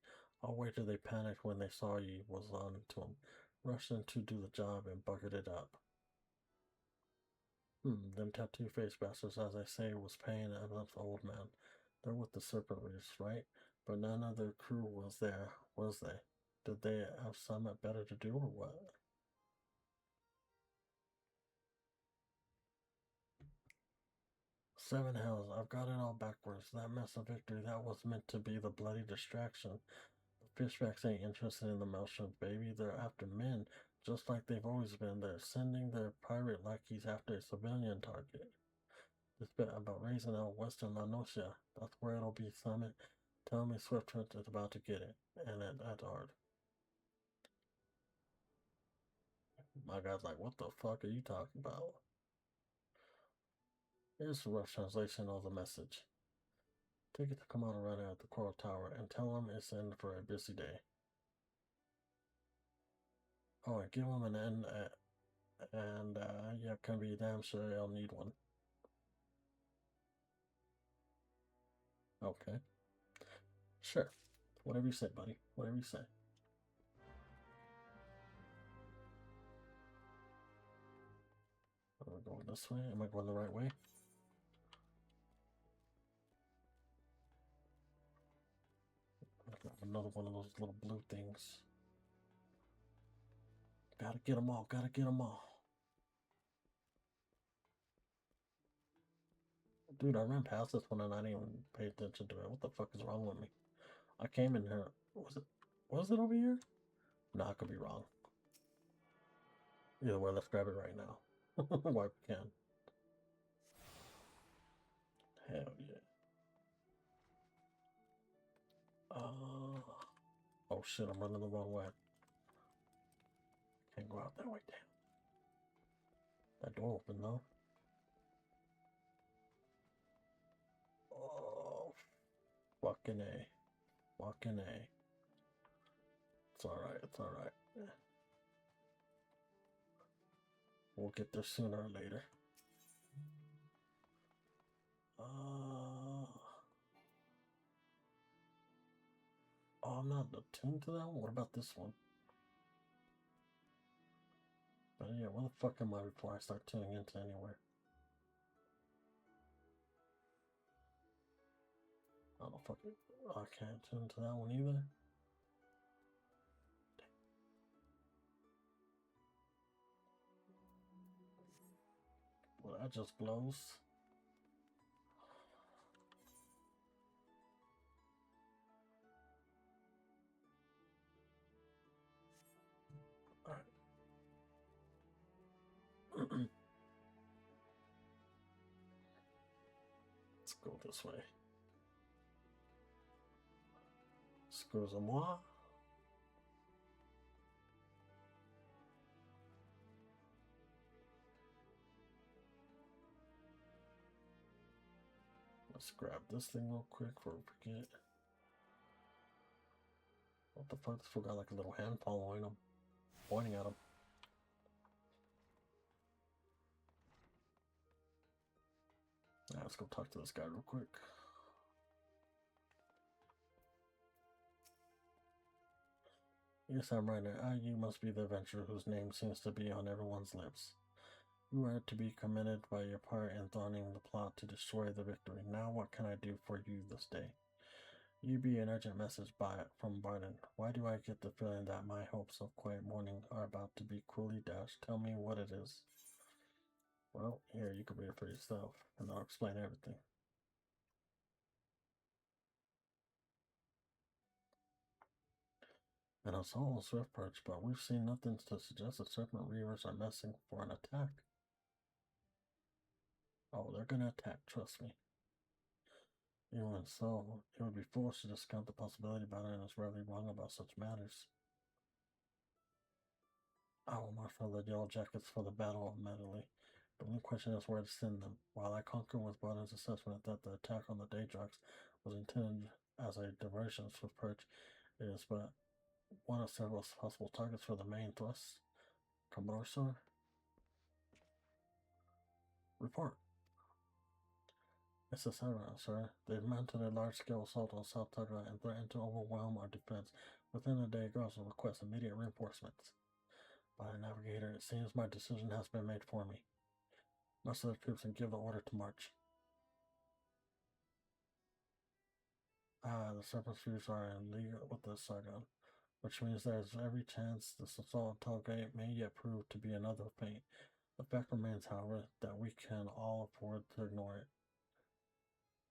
I'll wager they panicked when they saw you was on to them, rushed in to do the job and buggered it up. Them tattoo-faced bastards, as I say, was paying enough old man. They're with the Serpent Reefs, right? But none of their crew was there, was they? Did they have something better to do or what? Seven hells, I've got it all backwards. That mess of victory, that was meant to be the bloody distraction. The fishbacks ain't interested in the Maelstrom, baby. They're after men, just like they've always been. They're sending their pirate lackeys after a civilian target. This bit about raising out Western La Nocia, that's where it'll be, Summit. Tell me Swiftfoot is about to get it, and that's hard. My guy's like, what the fuck are you talking about? Here's the rough translation of the message. Take it to Commander Ryder at the Coral Tower and tell him it's in for a busy day. Oh, and give him an end, yeah, can be damn sure I'll need one. Okay. Sure. Whatever you say, buddy. Whatever you say. Am I going this way? Am I going the right way? Another one of those little blue things. Gotta get them all. Gotta get them all. Dude, I ran past this one and I didn't even pay attention to it. What the fuck is wrong with me? I came in here. Was it over here? No, I could be wrong. Either way, let's grab it right now. Why we can. Hell yeah. Oh shit, I'm running the wrong way. Can't go out that way, damn. That door open though. Oh, fucking A. Fucking A. It's alright, it's alright. Yeah. We'll get there sooner or later. Oh, I'm not attuned to that one? What about this one? But yeah, where the fuck am I before I start tuning into anywhere? I don't fucking... I can't tune into that one either. Well, that just blows. Alright. Let's go this way. Excusez-moi. Let's grab this thing real quick before we forget. What the fuck? This fool got like a little hand following him, pointing at him. Alright, let's go talk to this guy real quick. Yes, I'm right. You must be the adventurer whose name seems to be on everyone's lips. You are to be commended by your part in thwarting the plot to destroy the victory. Now, what can I do for you this day? You be an urgent message from Barton. Why do I get the feeling that my hopes of quiet morning are about to be cruelly dashed? Tell me what it is. Well, here, you can read it for yourself, and I'll explain everything. An assault on Swift Perch, but we've seen nothing to suggest the Serpent Reavers are messing for an attack. Oh, they're gonna attack, trust me. Even so, it would be foolish to discount the possibility Battalion is rarely wrong about such matters. I will marshal the Yellow Jackets for the Battle of Medley. The only question is where to send them. While I concur with Barton's assessment that the attack on the Daedrox was intended as a diversion for Perch, it is but one of several possible targets for the main thrust. Commodore, sir? Report. It's the Cyrano, sir. They've mounted a large-scale assault on South Tundra and threatened to overwhelm our defense. Within a day, girls will request immediate reinforcements. By the navigator, it seems my decision has been made for me. Muster the troops and give the order to march. The Serpent Spheres are in league with the Sargon, which means there is every chance this assault on Telgate may yet prove to be another feint. The fact remains, however, that we can all afford to ignore it.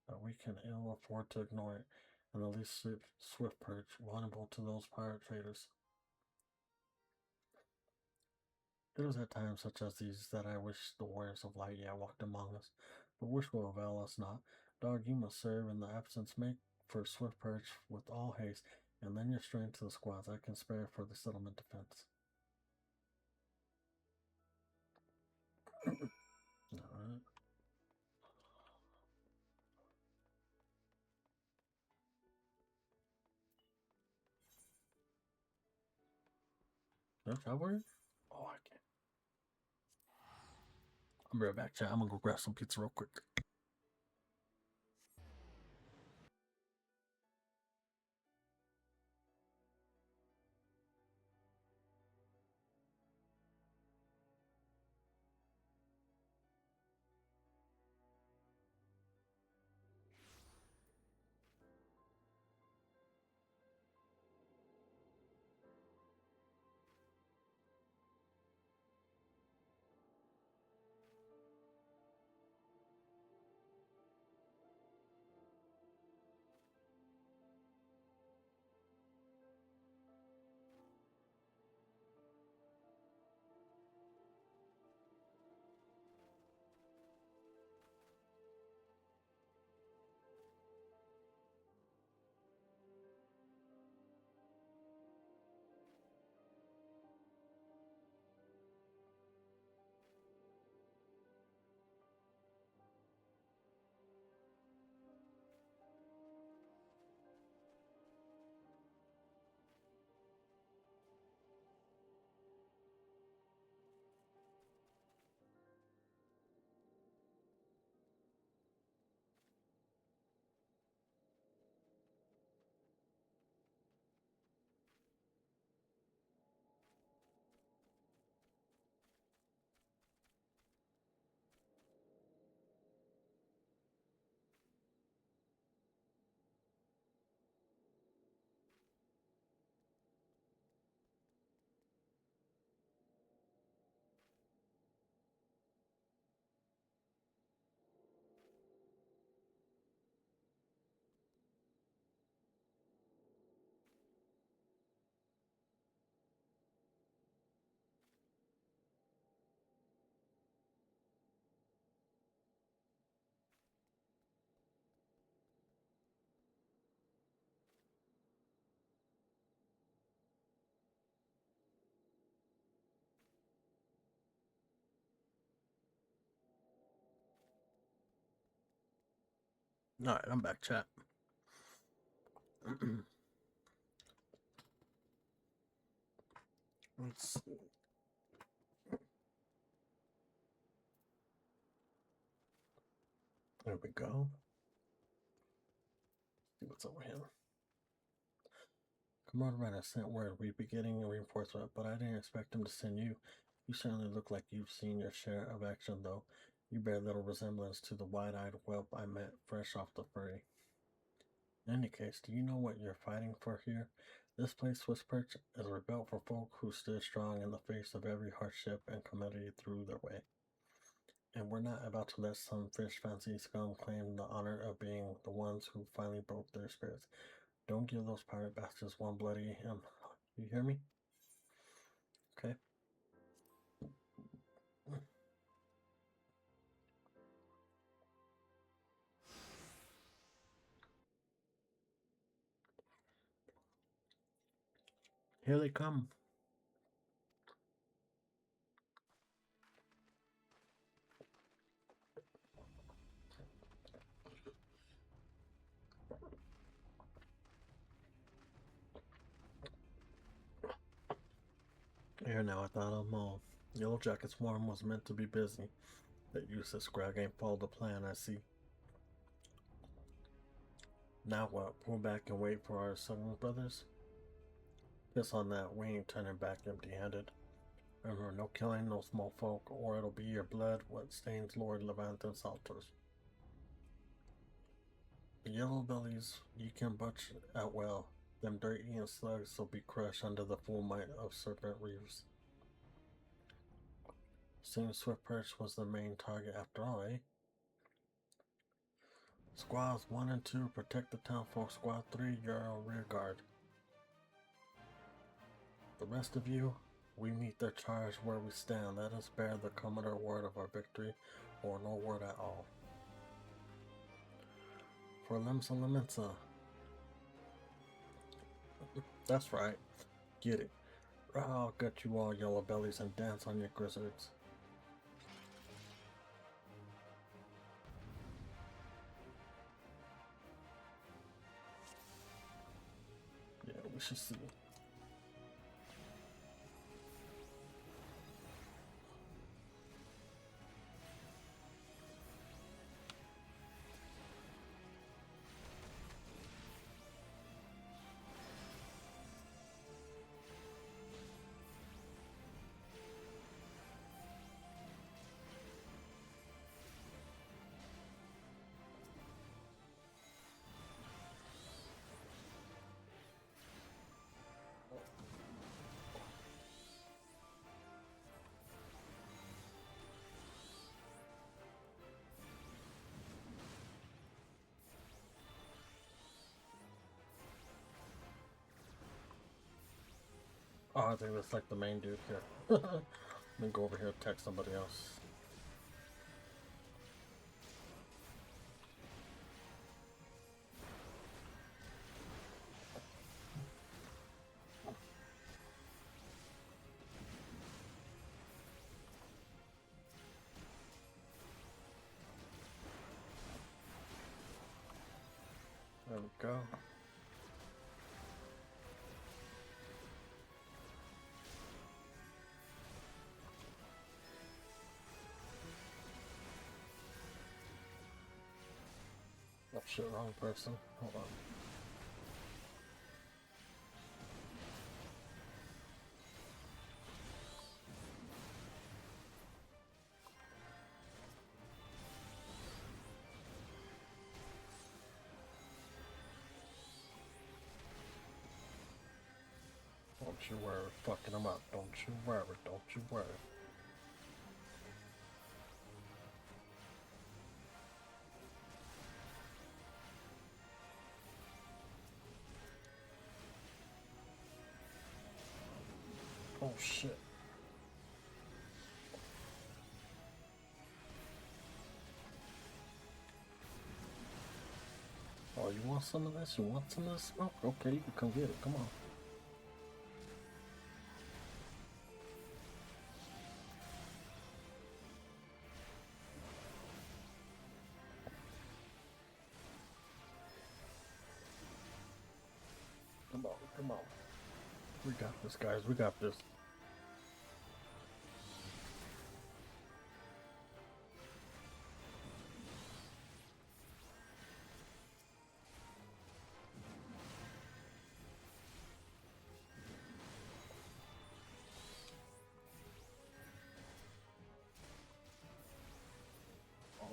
That we can ill afford to ignore it, and the least Swift Perch, vulnerable to those pirate traders. It is at times such as these that I wish the warriors of light yet walked among us, but wish will avail us not. Dog, you must serve in the absence. Make for Swift Perch with all haste, and lend your strength to the squads I can spare for the settlement defense. Alright. No cavalry? Oh, I can't. I'll be right back, chat. I'm gonna go grab some pizza real quick. Alright, I'm back, chat. Let's see. There we go. See what's over here. Commander Renner sent word we'd be getting a reinforcement, but I didn't expect him to send you. You certainly look like you've seen your share of action, though. You bear little resemblance to the wide-eyed whelp I met fresh off the ferry. In any case, do you know what you're fighting for here? This place, Swiss Perch, is rebuilt for folk who stood strong in the face of every hardship and calamity through their way. And we're not about to let some fish fancy scum claim the honor of being the ones who finally broke their spirits. Don't give those pirate bastards one bloody You hear me? Okay. Here they come. Here now, I thought of them all. Yellow Jacket's swarm was meant to be busy. That useless scrag ain't followed the plan, I see. Now what? Pull back and wait for our southern brothers? Piss on that, we ain't turning back empty-handed. Remember, no killing, no small folk, or it'll be your blood what stains Lord Levantin's altars. The yellow bellies you can butch out well. Them dirt-eating slugs will be crushed under the full might of serpent reefs. Seems Swift Perch was the main target after all, eh? Squads 1 and 2 protect the townfolk. Squad 3, you're our rear guard. The rest of you, we meet their charge where we stand. Let us bear the Commodore word of our victory, or no word at all. For Limsa Limensa. That's right. Get it. I'll gut you all, yellow bellies, and dance on your gizzards. Yeah, we should see. Oh, I think that's like the main dude here. Let me go over here and text somebody else. There we go. Oh shit, wrong person. Hold on. Don't you worry, fucking them up. Don't you worry, don't you worry. Oh shit. Oh, you want some of this? You want some of this smoke? Okay, you can come get it. Come on. Come on, come on. We got this, guys. We got this.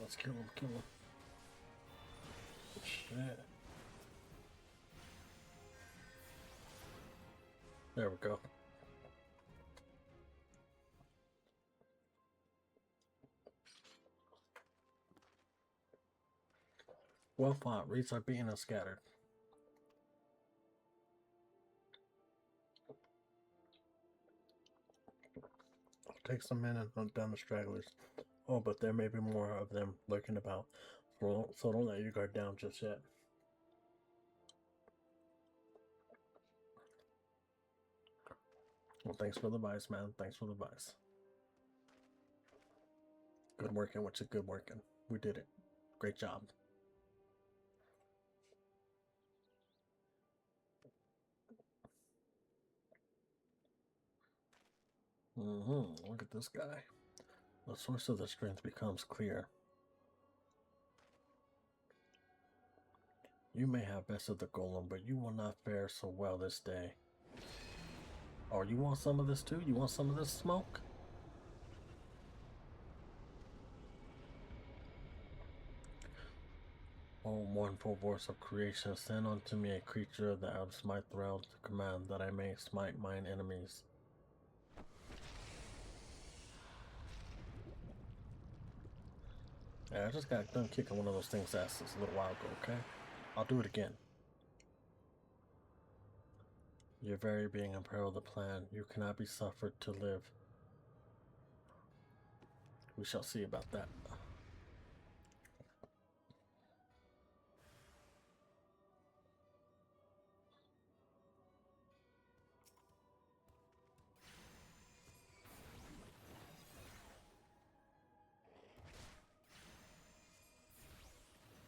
Let's kill him, kill him. Shit. There we go. Well fought. Reeds are beaten and scattered. Take some men and hunt down the stragglers. Oh, but there may be more of them lurking about, so don't let your guard down just yet. Well, thanks for the advice, man. Thanks for the advice. Good working, which is good working. We did it. Great job. Look at this guy. The source of the strength becomes clear. You may have bested the golem, but you will not fare so well this day. Oh, you want some of this too? You want some of this smoke? O mournful voice of creation, send unto me a creature that I smite throughout the command, that I may smite mine enemies. Yeah, I just got done kicking one of those things' asses a little while ago, okay? I'll do it again. Your very being imperil the plan. You cannot be suffered to live. We shall see about that.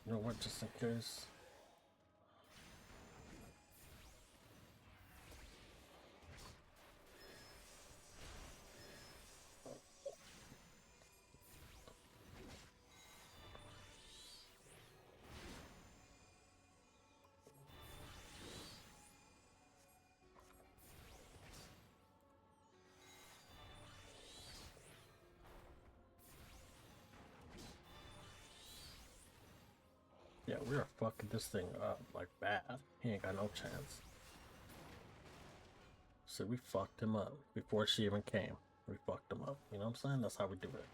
You know what, just in case. Yeah, we are fucking this thing up like bad. He ain't got no chance. So we fucked him up before she even came. We fucked him up. You know what I'm saying? That's how we do it.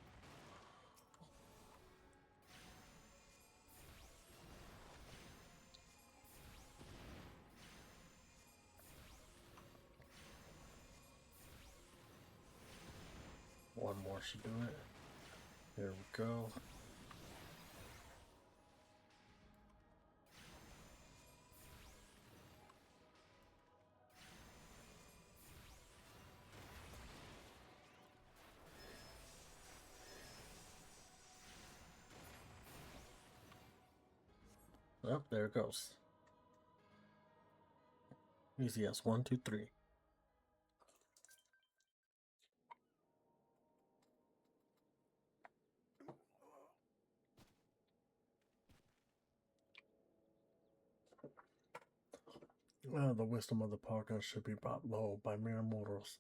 One more should do it. Here we go. Oh, there it goes. Easy as 1, 2, 3. The wisdom of the Parka should be brought low by mere mortals.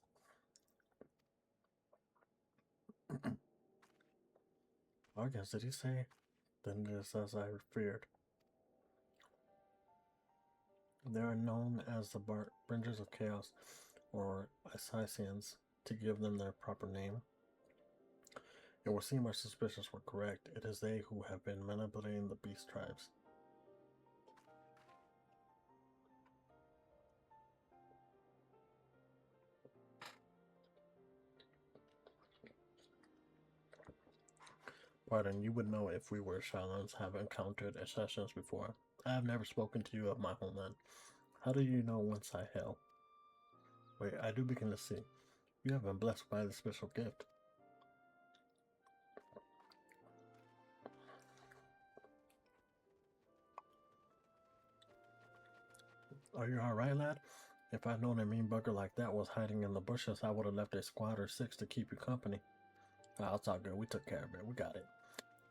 Arcanist, did he say? Then it is as I feared. They are known as the Bringers of Chaos, or Assassins, to give them their proper name. It would seem our suspicions were correct. It is they who have been manipulating the beast tribes. Pardon, you would know if we were Shylans have encountered assassins before. I have never spoken to you of my homeland. How do you know whence I hail? Wait, I do begin to see. You have been blessed by the special gift. Are you alright, lad? If I'd known a mean bugger like that was hiding in the bushes, I would have left a squad or 6 to keep you company. It's all good. We took care of it. We got it.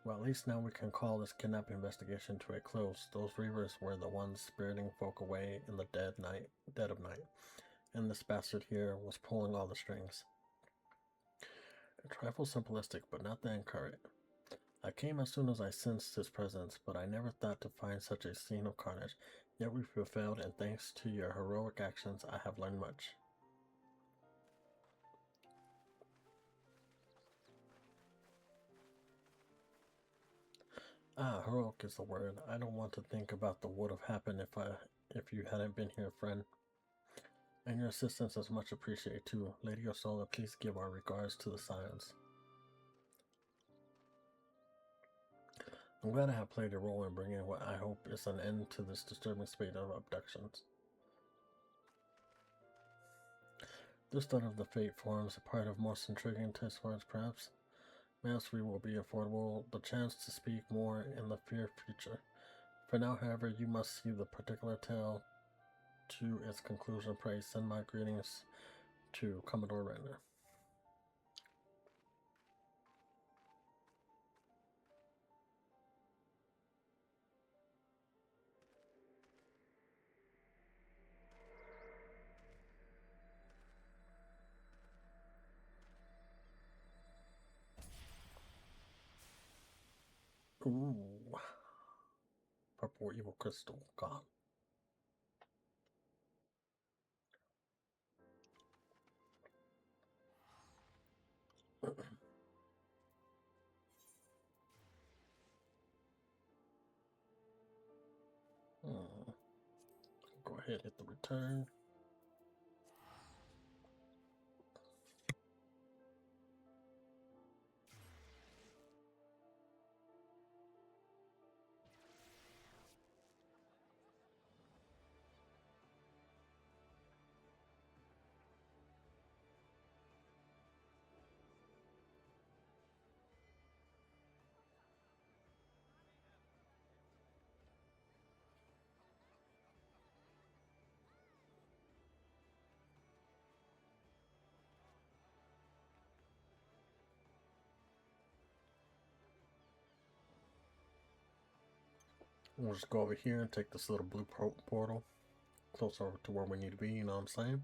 Well, at least now we can call this kidnap investigation to a close. Those reavers were the ones spiriting folk away in the dead of night. And this bastard here was pulling all the strings. A trifle simplistic, but not that incorrect. I came as soon as I sensed his presence, but I never thought to find such a scene of carnage. Yet we prevailed, and thanks to your heroic actions, I have learned much. Ah, heroic is the word. I don't want to think about what would have happened if you hadn't been here, friend. And your assistance is much appreciated too. Lady Ursola, please give our regards to the Scions. I'm glad I have played a role in bringing what I hope is an end to this disturbing spate of abductions. This study of the fate forms a part of most intriguing test forms, perhaps. Mastery will be affordable the chance to speak more in the near future. For now, however, you must see the particular tale to its conclusion. Pray send my greetings to Commodore Renner. Ooh. Purple evil crystal. God. Go ahead, hit the return. We'll just go over here and take this little blue portal closer to where we need to be, you know what I'm saying?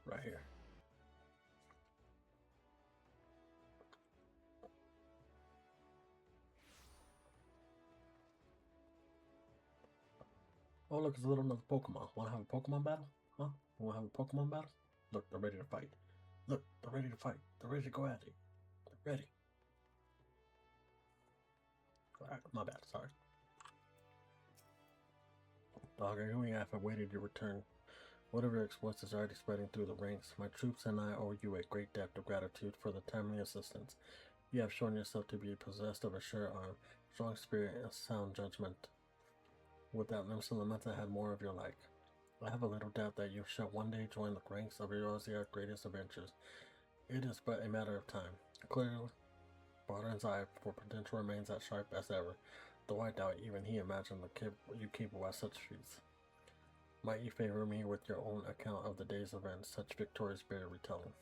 Right here. Oh, look, it's a little another Pokemon. Want to have a Pokemon battle? Huh? Want to have a Pokemon battle? Look, they're ready to fight. Look, they're ready to fight. They're ready to go at it. They're ready. Alright, my bad, sorry. Dog, I have awaited your return. Whatever exploits is already spreading through the ranks. My troops and I owe you a great debt of gratitude for the timely assistance. You have shown yourself to be possessed of a sure arm, strong spirit, and sound judgment. Without them, Salamenta had more of your like. I have a little doubt that you shall one day join the ranks of Eorzea's greatest adventures. It is but a matter of time. Clearly, Barton's eye for potential remains as sharp as ever, though I doubt even he imagined you capable at such feats. Might you favor me with your own account of the day's events, such victories bear retelling.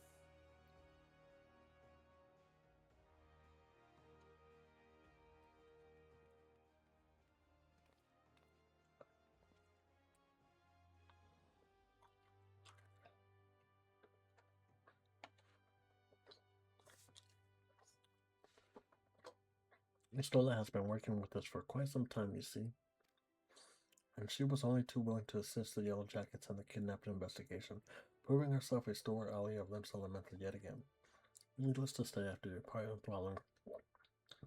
Stola has been working with us for quite some time, you see, and she was only too willing to assist the Yellow Jackets in the kidnapped investigation, proving herself a stalwart ally of Limsa Elemental yet again. Needless to say, after departing following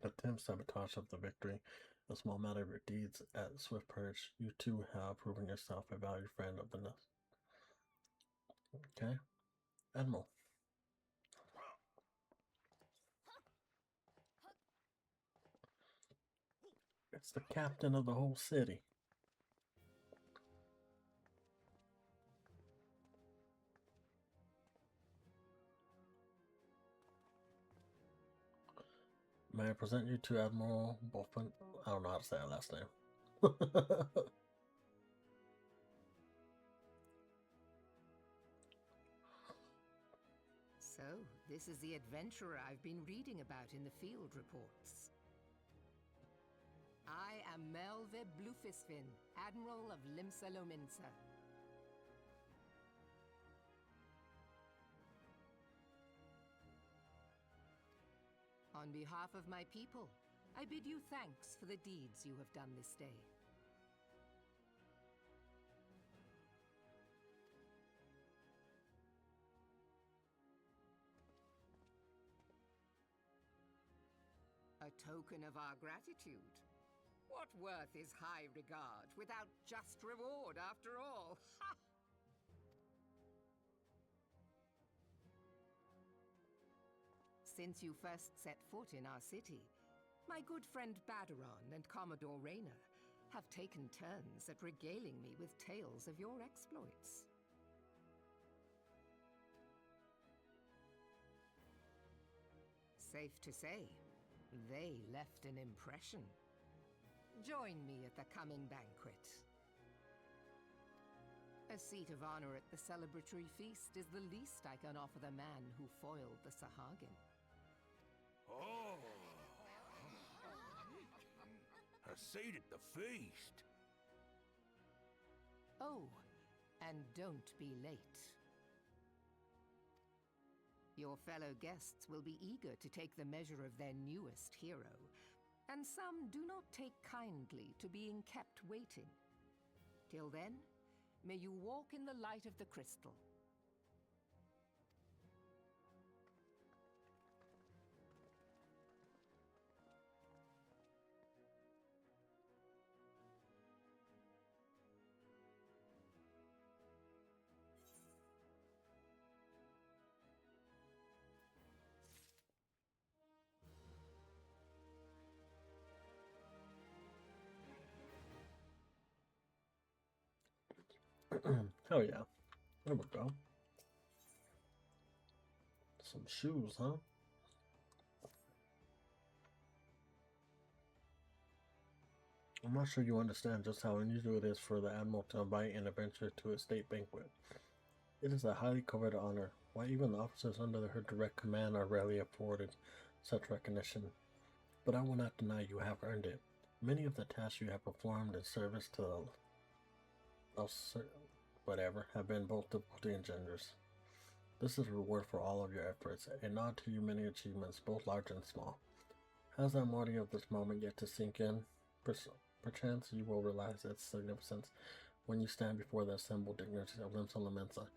the attempt sabotage of the victory, a small matter of your deeds at Swift Purge, you too have proven yourself a valued friend of the nest. Okay? Admiral. It's the captain of the whole city. May I present you to Admiral Boffin? I don't know how to say her last name.
So, this is the adventurer I've been reading about in the field reports. I am Melve Blufisfin, Admiral of Limsa Lominsa. On behalf of my people, I bid you thanks for the deeds you have done this day. A token of our gratitude. What worth is high regard without just reward after all? Ha! Since you first set foot in our city, my good friend Baderon and Commodore Rayner have taken turns at regaling me with tales of your exploits. Safe to say, they left an impression. Join me at the coming banquet. A seat of honor at the celebratory feast is the least I can offer the man who foiled the Sahagin.
Oh! A seat at the feast!
Oh, and don't be late. Your fellow guests will be eager to take the measure of their newest hero, and some do not take kindly to being kept waiting. Till then, may you walk in the light of the crystal.
Hell yeah. There we go. Some shoes, huh? I'm not sure you understand just how unusual it is for the Admiral to invite an adventurer to a state banquet. It is a highly coveted honor, why even the officers under her direct command are rarely afforded such recognition. But I will not deny you have earned it. Many of the tasks you have performed in service to whatever have been both difficult and generous. This is a reward for all of your efforts, a nod to your many achievements, both large and small. Has the morning of this moment yet to sink in? Perchance you will realize its significance when you stand before the assembled dignitaries of Limsa Lominsa.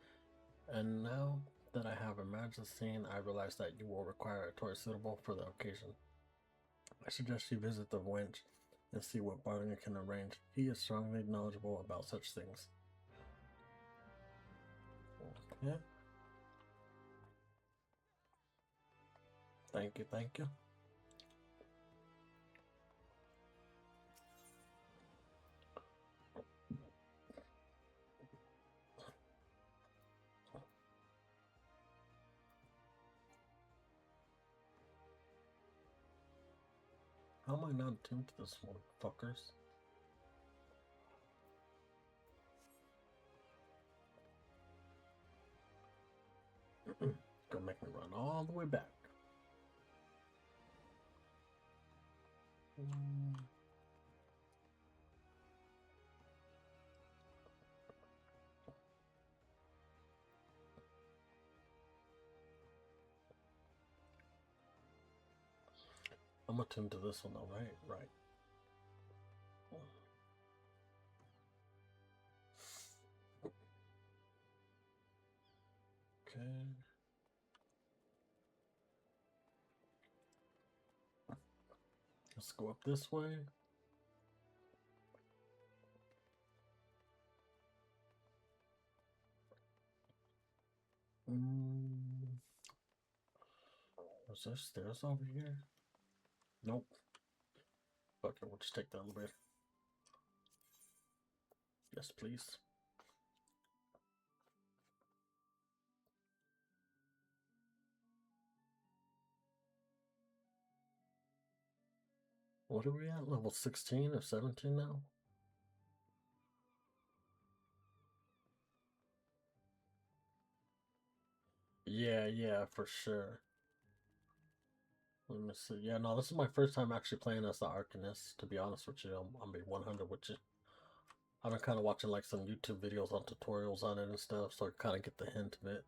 And now that I have imagined the scene, I realize that you will require a toy suitable for the occasion. I suggest you visit the wench and see what Barton can arrange. He is strongly knowledgeable about such things. Okay. Thank you, thank you. How am I not attuned to this one, fuckers? Gonna make me run all the way back. I'm attuned to this one though, right? Right. Okay. Let's go up this way. Is there stairs over here? Nope. Okay, we'll just take the elevator. Yes, please. What are we at? Level 16 or 17 now? Yeah, for sure. Let me see. Yeah, no, this is my first time actually playing as the Arcanist, to be honest with you. I'm being 100 with you. I've been kind of watching like some YouTube videos on tutorials on it and stuff, so I kind of get the hint of it.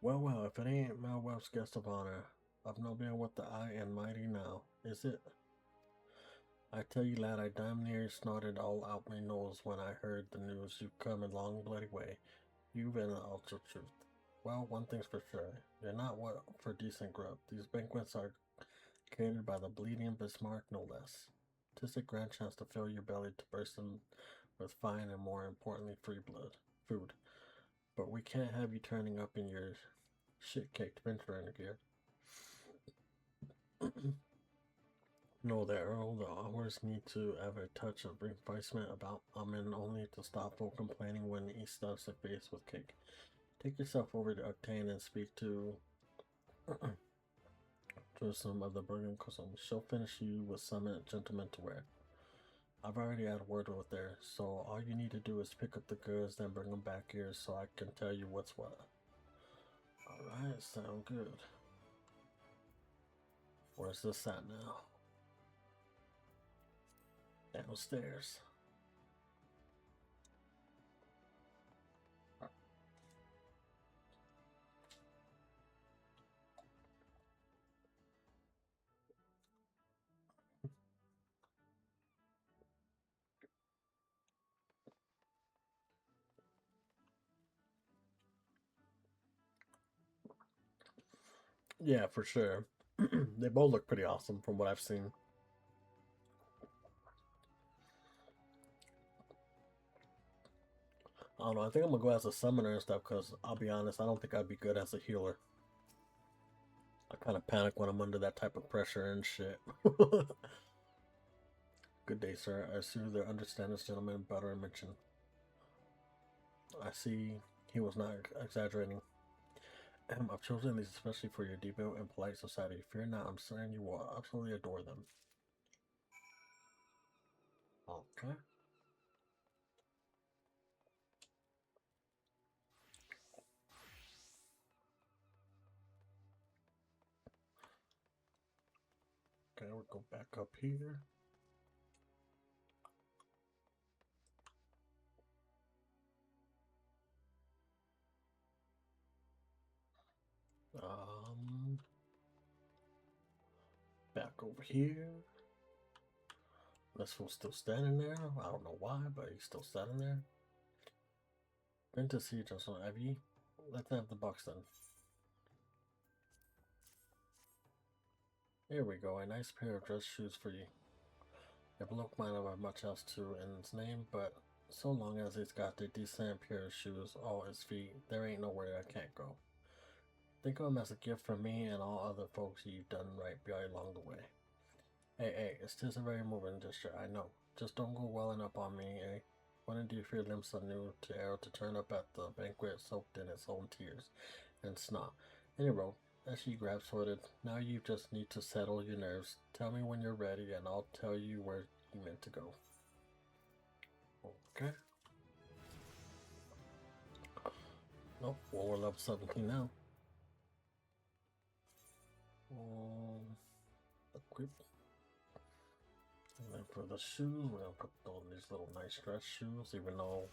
Well, if it ain't Mel Webb's guest of honor, I've no being with the I and mighty now, is it? I tell you, lad, I damn near snorted all out my nose when I heard the news you come a long bloody way. You've been the ultra truth. Well, one thing's for sure, you're not what for decent grub. These banquets are catered by the bleeding Bismarck, no less. 'Tis a grand chance to fill your belly to bursting with fine and, more importantly, free food. But we can't have you turning up in your shit-caked venturing gear. Know that, Earl, the hours need to have a touch of reinforcement about Amen only to stop folk complaining when he stuffs their face with cake. Take yourself over to Octane and speak to some of the Bergen Custom. She'll finish you with some gentlemen to wear. I've already had word with her, so all you need to do is pick up the goods, then bring them back here so I can tell you what's what. Alright, sound good. Where's this at now? Downstairs. Yeah, for sure. They both look pretty awesome from what I've seen. I don't know, I think I'm gonna go as a summoner and stuff because I'll be honest, I don't think I'd be good as a healer. I kind of panic when I'm under that type of pressure and shit. Good day, sir. I assume the understand this gentleman better mention. I see he was not exaggerating. I've chosen these especially for your debut and polite society. Fear not, I'm certain you will absolutely adore them. Okay. Okay, we'll go back up here. Back over here. This fool's still standing there. I don't know why, but he's still standing there. Been to see just on Evie. Let's have the box then. Here we go, a nice pair of dress shoes for you. Your bloke might not have much else to in his name, but so long as he's got a decent pair of shoes all his feet, there ain't nowhere I can't go. Think of him as a gift from me and all other folks you've done right by along the way. Hey, it's just a very moving gesture, I know. Just don't go welling up on me, eh? When do you fear limbs are new to arrow to turn up at the banquet soaked in its own tears and snot? Anyway, as she grabs sorted, now you just need to settle your nerves. Tell me when you're ready and I'll tell you where you meant to go. Okay. Nope, well, we're level 17 now. Equip. And then for the shoes, we're gonna put on these little nice dress shoes, even though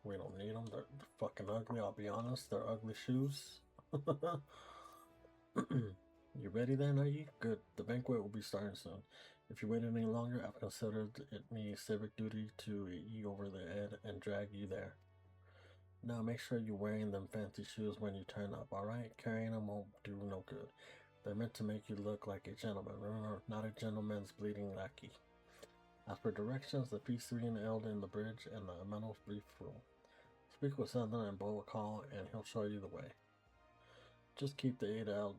we don't need them. They're fucking ugly, I'll be honest. They're ugly shoes. You ready then, are you? Good. The banquet will be starting soon. If you wait any longer, I've considered it me civic duty to eat you over the head and drag you there. Now make sure you're wearing them fancy shoes when you turn up, alright? Carrying them won't do no good. They're meant to make you look like a gentleman. Remember, not a gentleman's bleeding lackey. As per directions, the feast-eating held in the bridge and the mental brief rule. Speak with Sutherland and blow a call, and he'll show you the way. Just keep the 8 out.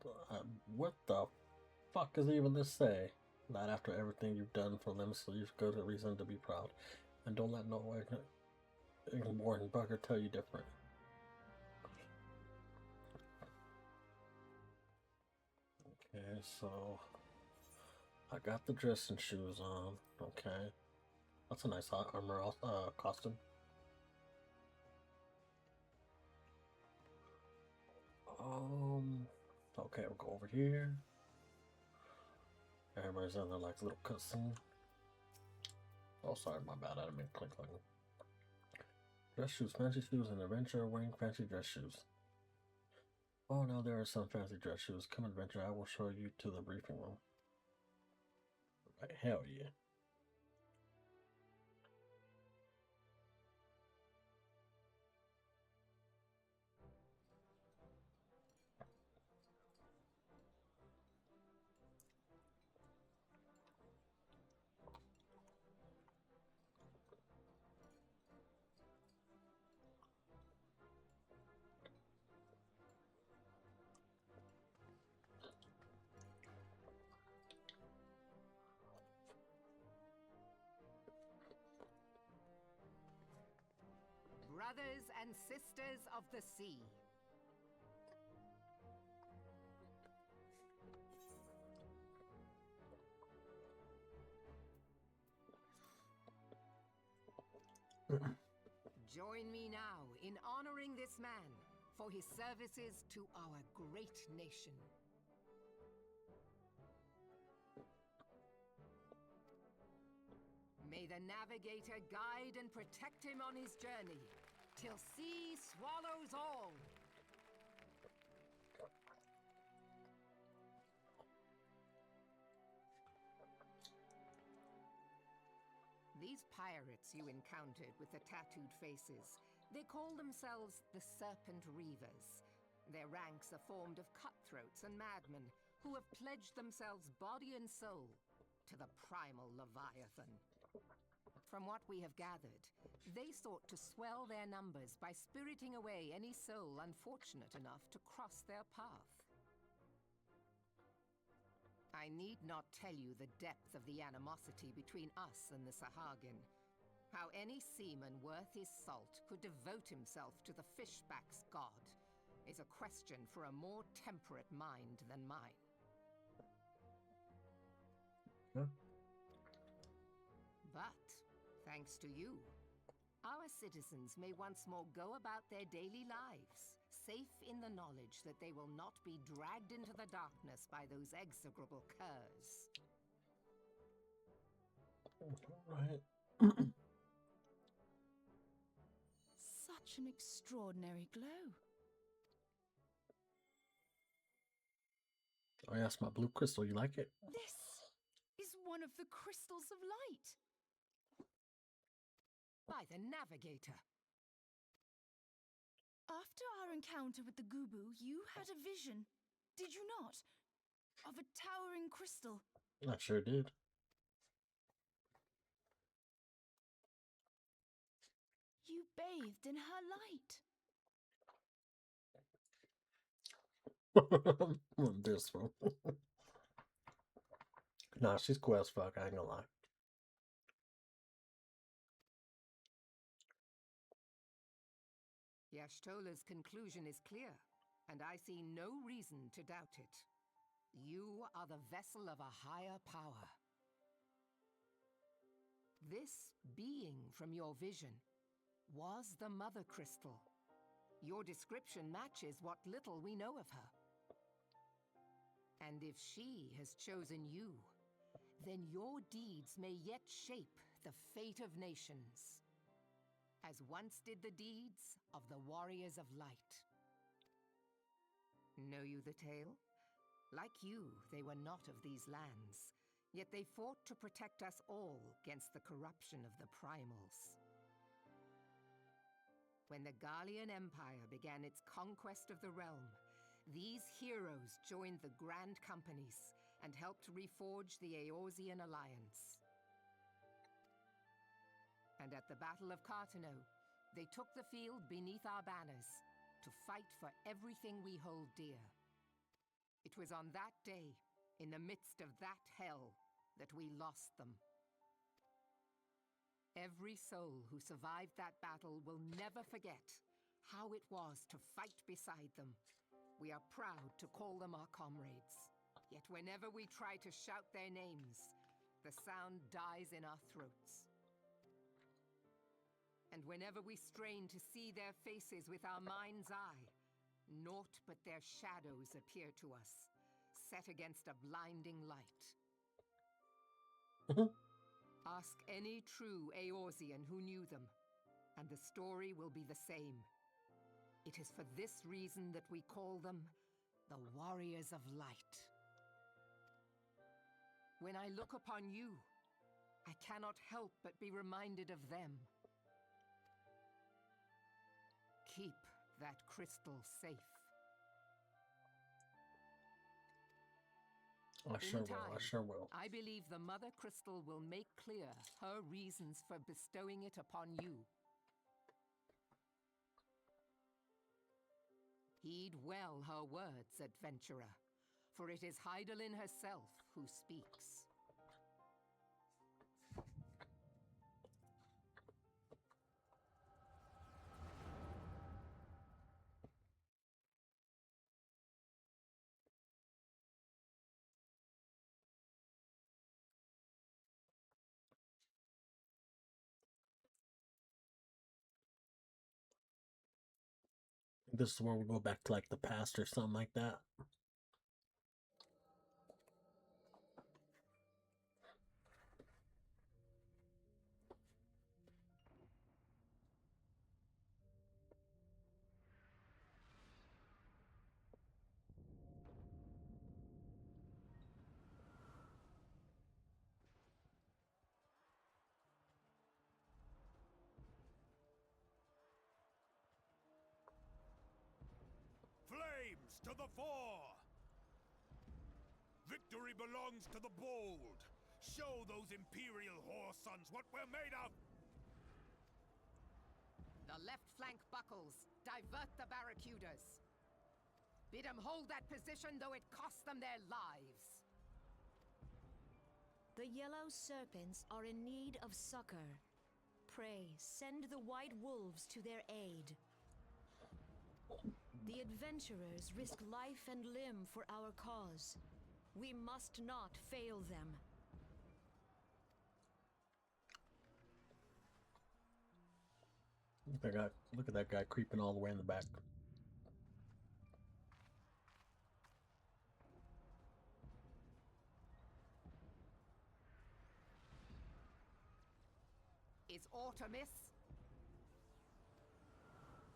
What the fuck does even this say? Not after everything you've done for them, so you've got a reason to be proud. And don't let no ignorant bugger tell you different. Okay, so I got the dressing shoes on. Okay, that's a nice armor costume. Okay, we'll go over here. Everybody's on their like little cutscene. Oh, sorry, my bad. I didn't mean to click like that. Dress shoes, fancy shoes, and adventure wearing fancy dress shoes. Oh, now there are some fancy dress shoes. Come adventure, I will show you to the briefing room. Right, hell yeah.
Brothers and sisters of the sea. Join me now in honoring this man for his services to our great nation. May the navigator guide and protect him on his journey, till sea swallows all. These pirates you encountered with the tattooed faces, they call themselves the Serpent Reavers. Their ranks are formed of cutthroats and madmen who have pledged themselves body and soul to the primal Leviathan. From what we have gathered, they sought to swell their numbers by spiriting away any soul unfortunate enough to cross their path. I need not tell you the depth of the animosity between us and the Sahagin. How any seaman worth his salt could devote himself to the fishback's god is a question for a more temperate mind than mine.
Huh?
But, thanks to you, our citizens may once more go about their daily lives, safe in the knowledge that they will not be dragged into the darkness by those execrable curs.
Right.
Such an extraordinary glow.
Oh, yeah, that's my blue crystal. You like it?
This is one of the crystals of light.
By the navigator.
After our encounter with the Gubu, you had a vision, did you not? Of a towering crystal.
I sure did.
You bathed in her light.
This one. Nah, she's cool as fuck. I ain't gonna lie.
Yashtola's conclusion is clear, and I see no reason to doubt it. You are the vessel of a higher power. This being from your vision was the Mother Crystal. Your description matches what little we know of her. And if she has chosen you, then your deeds may yet shape the fate of nations, as once did the deeds of the warriors of light. Know you the tale? Like you, they were not of these lands, yet they fought to protect us all against the corruption of the primals. When the Garlean Empire began its conquest of the realm, these heroes joined the Grand Companies and helped reforge the Eorzean Alliance. And at the Battle of Cartano, they took the field beneath our banners to fight for everything we hold dear. It was on that day, in the midst of that hell, that we lost them. Every soul who survived that battle will never forget how it was to fight beside them. We are proud to call them our comrades. Yet whenever we try to shout their names, the sound dies in our throats. And whenever we strain to see their faces with our mind's eye, Naught but their shadows appear to us, set against a blinding light. Ask any true Eorzean who knew them, and the story will be the same. It is for this reason that we call them the Warriors of Light. When I look upon you, I cannot help but be reminded of them. Keep that crystal safe.
I sure will. I sure will.
I believe the Mother Crystal will make clear her reasons for bestowing it upon you. Heed well her words, adventurer, for it is Hydaelyn herself who speaks.
This is where we go back to like the past or something like that.
Flames to the fore! Victory belongs to the bold. Show those Imperial whore sons what we're made of!
The left flank buckles. Divert the barracudas. Bid them hold that position, though it cost them their lives.
The yellow serpents are in need of succor. Pray, send the white wolves to their aid. The adventurers risk life and limb for our cause. We must not fail them.
Look at that guy creeping all the way in the back.
Is aught amiss?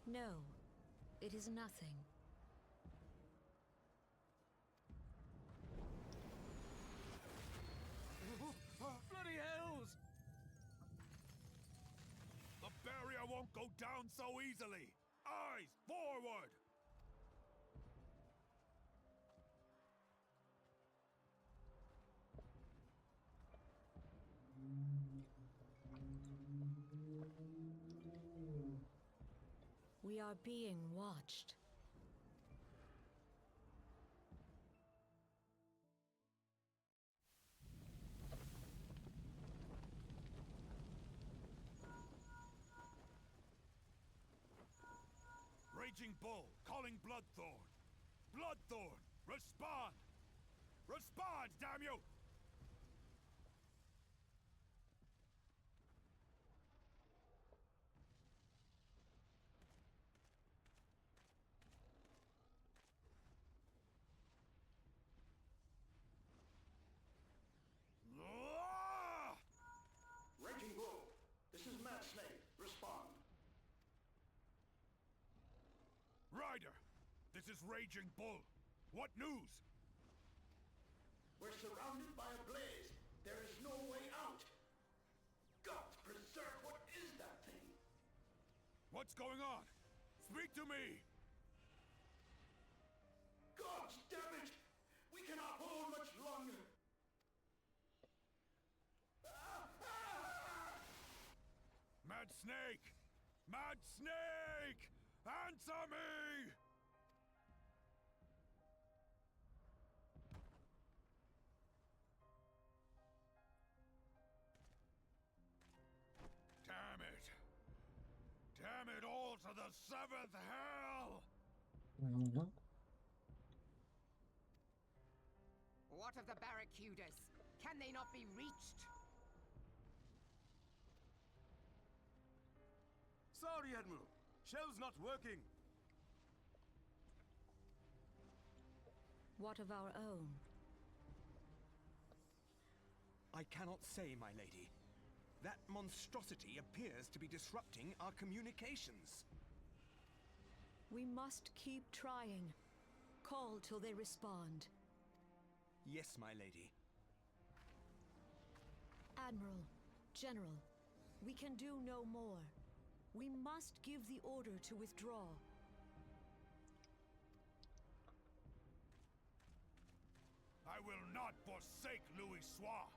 No, it is nothing.
Bloody hells! The barrier won't go down so easily! Eyes forward!
We are being watched.
Raging Bull, calling Bloodthorn! Bloodthorn, respond! Respond, damn you! Ah!
Raging Bull, this is Mad Snake. Respond.
Ryder, this is Raging Bull. What news?
We're surrounded by a blaze. There is no way out. God preserve, what is that thing?
What's going on? Speak to me!
God damn it! We cannot hold much longer.
Mad Snake! Mad Snake! Answer me! Damn it! Damn it all to the seventh hell!
Mm-hmm.
What of the barracudas? Can they not be reached?
Sorry, Admiral. Shell's not working.
What of our own?
I cannot say, my lady. That monstrosity appears to be disrupting our communications.
We must keep trying. Call till they respond.
Yes, my lady.
Admiral, General, we can do no more. We must give the order to withdraw.
I will not forsake Louis Soir.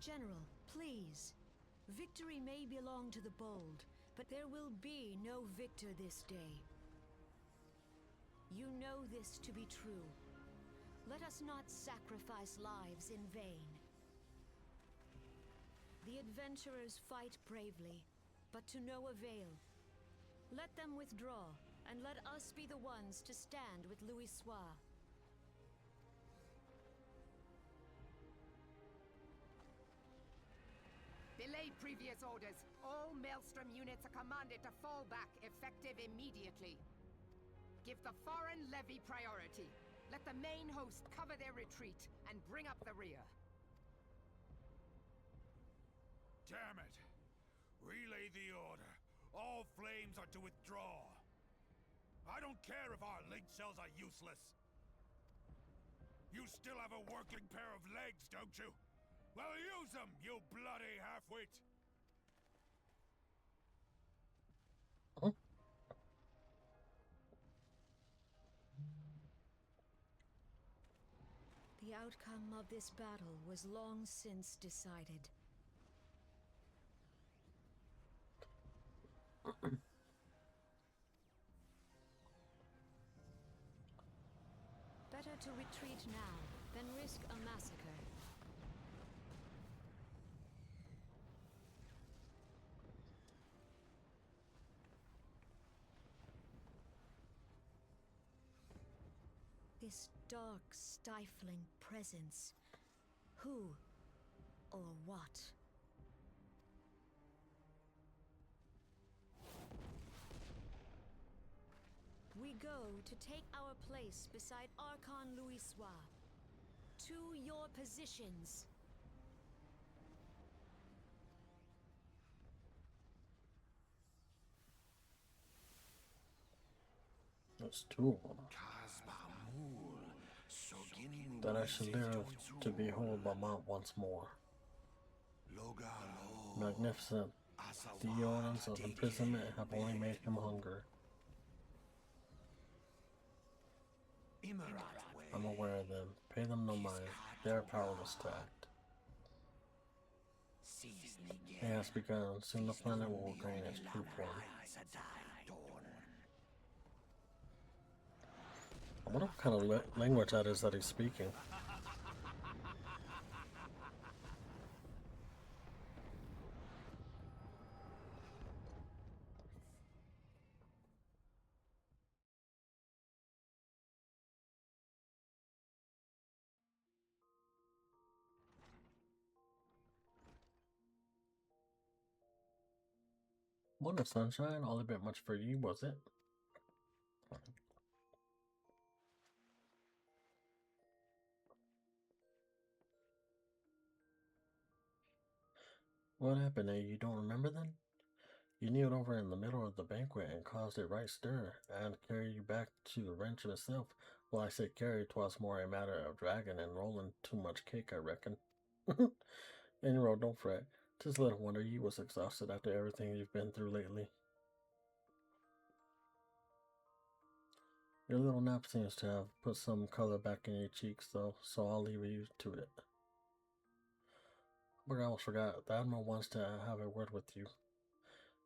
General, please. Victory may belong to the bold, but there will be no victor this day. You know this to be true. Let us not sacrifice lives in vain. The adventurers fight bravely, but to no avail. Let them withdraw, and let us be the ones to stand with Louis Soir.
Delay previous orders. All Maelstrom units are commanded to fall back, effective immediately. Give the foreign levy priority. Let the main host cover their retreat and bring up the rear.
Damn it! Relay the order. All flames are to withdraw. I don't care if our link cells are useless. You still have a working pair of legs, don't you? Well, use them, you bloody half-wit!
The outcome of this battle was long since decided. Better to retreat now than risk a massacre. This dark, stifling presence. Who or what? We go to take our place beside Archon Louis Soir. To your positions.
There's two of them. That I should live to behold Mount once more. Magnificent. The eons of imprisonment have only made him hunger. I'm aware of them. Pay them no mind. They are powerless to act. It has begun. Soon the planet will gain its true form. I wonder what kind of language that is that he's speaking. What the sunshine? All a bit much for you, was it? What happened, eh? You don't remember then? You kneeled over in the middle of the banquet and caused a right stir, and carried you back to the wrench himself. Well, I say carry, 'twas more a matter of dragging and rolling too much cake, I reckon. Anyway, don't fret. 'Tis little wonder you was exhausted after everything you've been through lately. Your little nap seems to have put some color back in your cheeks, though, so I'll leave you to it. But I almost forgot. The Admiral wants to have a word with you.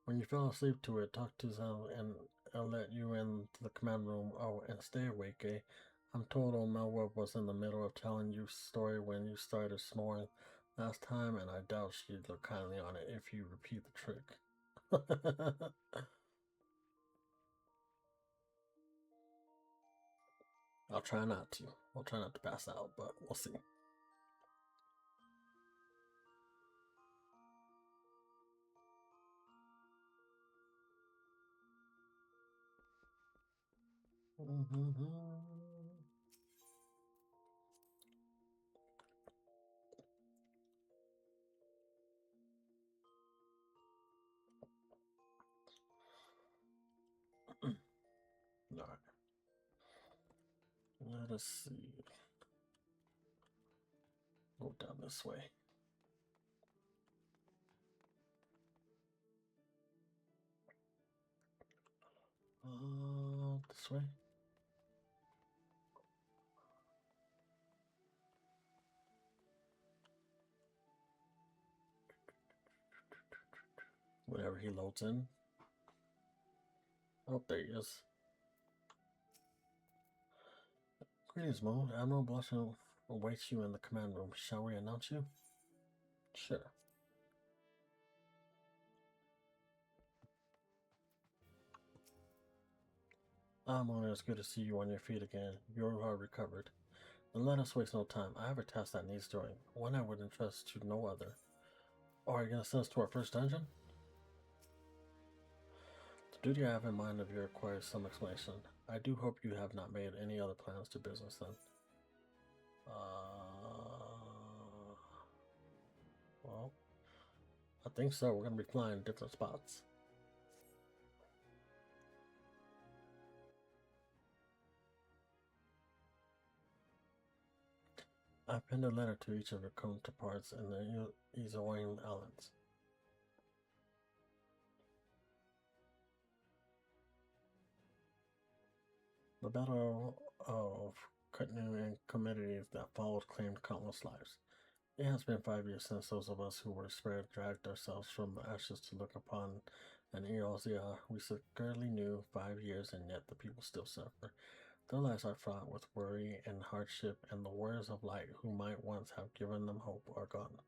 When you fell asleep to it, talk to him and I'll let you in the command room. Oh, and stay awake, eh? I'm told old Melwood was in the middle of telling you story when you started snoring last time, and I doubt she'd look kindly on it if you repeat the trick. I'll try not to. I'll try not to pass out, but we'll see. Alright. Let us see. Go down this way. This way. Whatever he loads in. Oh, there he is. Greetings, Mo. Admiral Blushing awaits you in the command room. Shall we announce you? Sure. Mona, it's good to see you on your feet again. You are recovered. Then let us waste no time. I have a task that needs doing. One I would entrust to no other. Oh, are you going to send us to our first dungeon? The duty I have in mind of you requires some explanation. I do hope you have not made any other plans to business then. Well, I think so. We're going to be flying different spots. I penned a letter to each of your counterparts in the Ezoian Islands. The Battle of Kutnu and communities that followed claimed countless lives. It has been 5 years since those of us who were spared dragged ourselves from the ashes to look upon an Eosia. We scarcely knew 5 years, and yet the people still suffer. Their lives are fraught with worry and hardship, and the warriors of light who might once have given them hope are gone.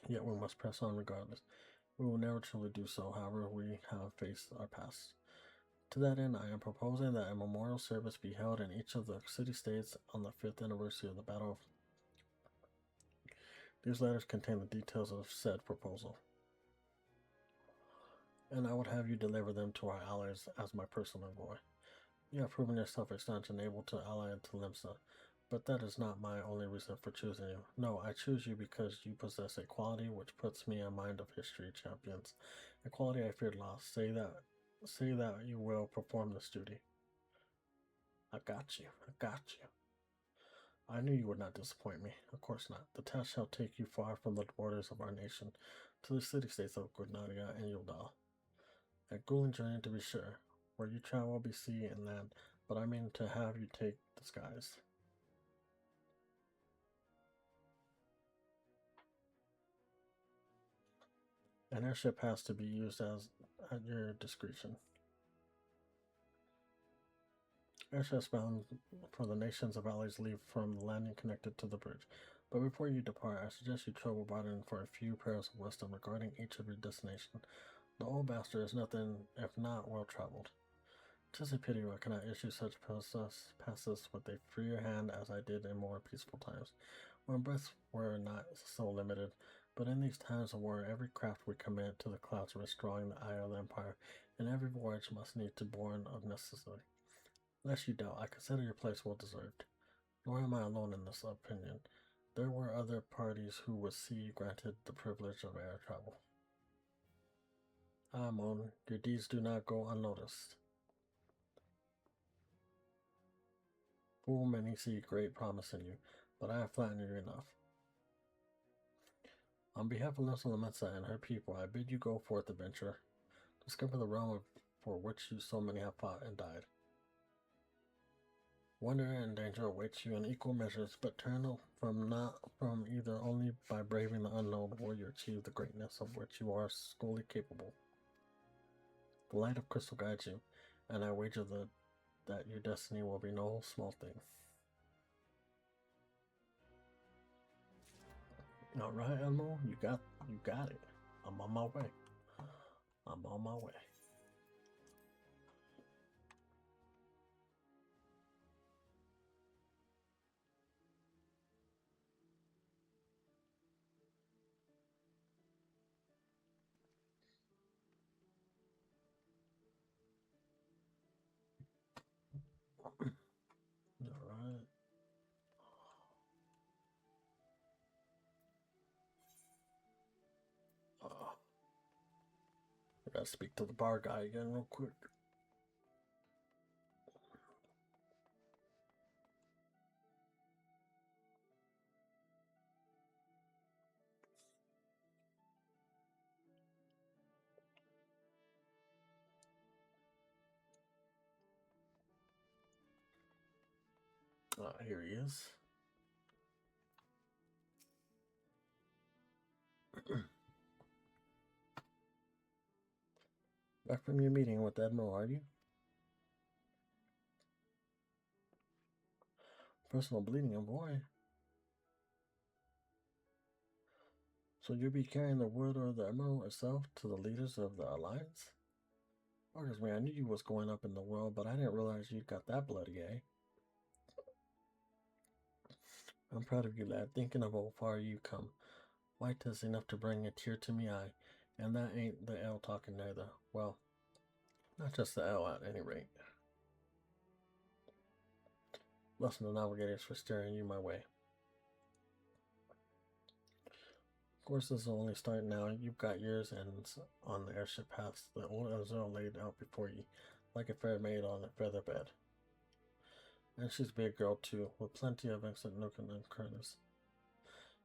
Yet we must press on regardless. We will never truly do so, however we have faced our past. To that end, I am proposing that a memorial service be held in each of the city-states on the 5th anniversary of the Battle. These letters contain the details of said proposal, and I would have you deliver them to our allies as my personal envoy. You have proven yourself a staunch and able to ally to Limsa, but that is not my only reason for choosing you. No, I choose you because you possess a quality which puts me in mind of history champions, a quality I feared lost. Say that you will perform this duty. I got you. I knew you would not disappoint me. Of course not. The task shall take you far from the borders of our nation, to the city-states of Gurnaria and Yildal. A grueling journey to be sure. Where you travel will be sea and land, but I mean to have you take the skies. An airship has to be used at your discretion. Airships bound for the nations of allies leave from the landing connected to the bridge. But before you depart, I suggest you travel Biden for a few prayers of wisdom regarding each of your destination. The old bastard is nothing if not well traveled. 'Tis a pity I cannot issue such passes with a freer hand as I did in more peaceful times, when breaths were not so limited. But in these times of war, every craft we commit to the clouds risks drawing the eye of the Empire, and every voyage must need to born of necessity. Lest you doubt, I consider your place well deserved. Nor am I alone in this opinion. There were other parties who would see you granted the privilege of air travel. Ah, Mon, your deeds do not go unnoticed. Fool many see great promise in you, but I have flattened you enough. On behalf of Lisa Lametza and her people, I bid you go forth, adventurer. Discover the realm for which you so many have fought and died. Wonder and danger await you in equal measures, but turn from either only by braving the unknown will you achieve the greatness of which you are solely capable. The light of crystal guides you, and I wager that your destiny will be no small thing. All right, Elmo, you got it. I'm on my way. Gotta speak to the bar guy again real quick. Here he is. Back from your meeting with Admiral, are you? Personal bleeding, boy. So you'll be carrying the word of the Admiral itself to the leaders of the Alliance? Marcus, man, I knew you was going up in the world, but I didn't realize you got that bloody, eh? I'm proud of you, lad, thinking of how far you come. White is enough to bring a tear to me eye, and that ain't the L talking neither. Well, not just the L at any rate. Blessing the navigators for steering you my way. Of course, this is only starting now. You've got years ends on the airship paths. The old Elzero laid out before you, like a fair maid on a feather bed. And she's a big girl too, with plenty of excellent nook and crannies.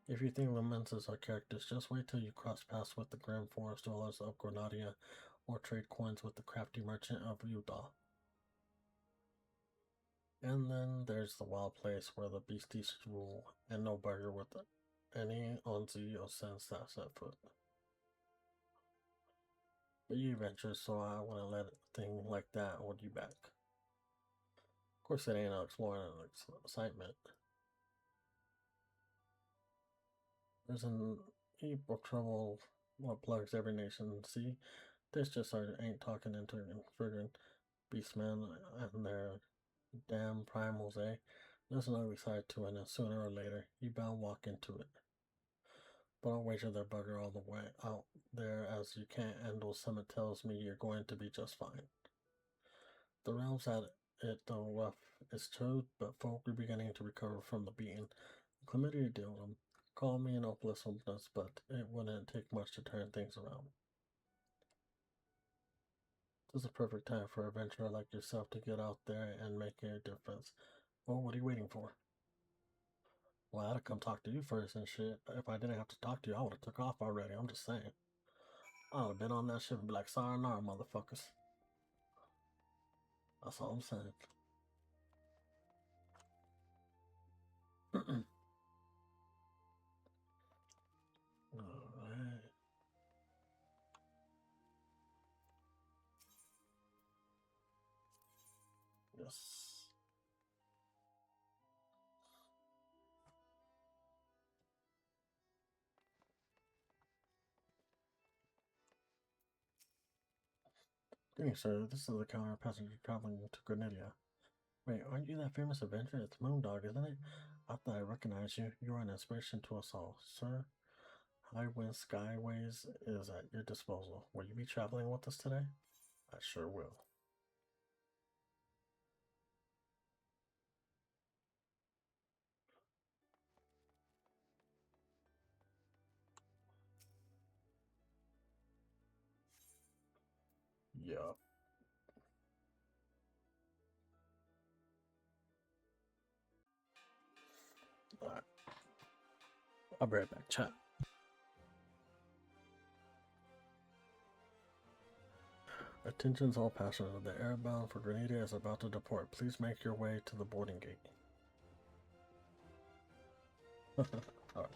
If you think romances are characters, just wait till you cross paths with the grim forest dwellers of Granadia, or trade coins with the crafty merchant of Utah. And then there's the wild place where the beasties rule, and no burger with any onzy or sense that set foot. But you venture, so I wouldn't let a thing like that hold you back. Of course, it ain't exploring and excitement. There's an heap of trouble what plugs every nation. See, this just ain't talking into friggin' beastmen and their damn primals, eh? There's an ugly side to it, and sooner or later, you bound walk into it. But I'll wager their bugger all the way out there as you can't, and those summit tells me you're going to be just fine. The realms had it though rough, it's true, but folk are beginning to recover from the beating. Chlamydia deal with them. Call me an hopelessness, but it wouldn't take much to turn things around. This is a perfect time for a adventurer like yourself to get out there and make a difference. Well, what are you waiting for? Well, I had to come talk to you first and shit. If I didn't have to talk to you, I would have took off already. I'm just saying. I would have been on that ship and be like, sayonara, motherfuckers. That's all I'm saying. Alright. Yes. Greetings, sir. This is the counter passenger traveling to Granadia. Wait, aren't you that famous adventurer? It's Moondog, isn't it? I thought I recognized you. You are an inspiration to us all. Sir, Highwind Skyways is at your disposal. Will you be traveling with us today? I sure will. Yeah. Alright. I'll be right back, chat. Attention's all passengers. The airbound for Grenada is about to depart. Please make your way to the boarding gate. Alright.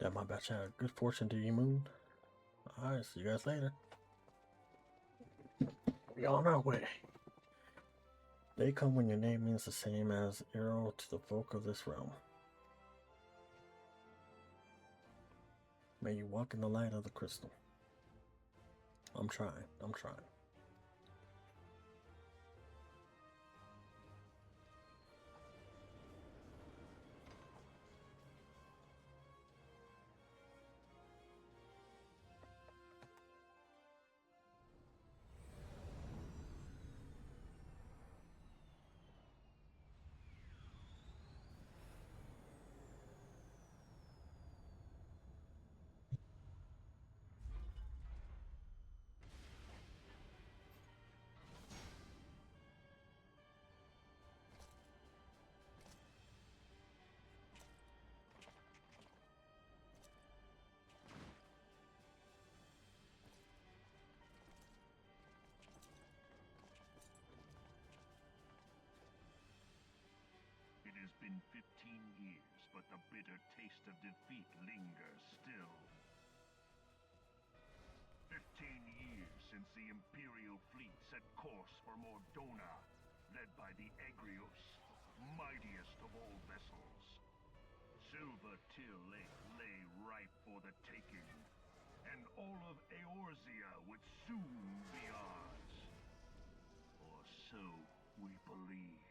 Yeah, my bad, chat. Good fortune to you, Moon. Alright, see you guys later. We on our way. They come when your name means the same as arrow to the folk of this realm. May you walk in the light of the crystal. I'm trying. I'm trying.
It has been 15 years, but the bitter taste of defeat lingers still. 15 years since the Imperial fleet set course for Mordona, led by the Egrios, mightiest of all vessels. Silver Till Lake lay ripe for the taking, and all of Eorzea would soon be ours. Or so we believed.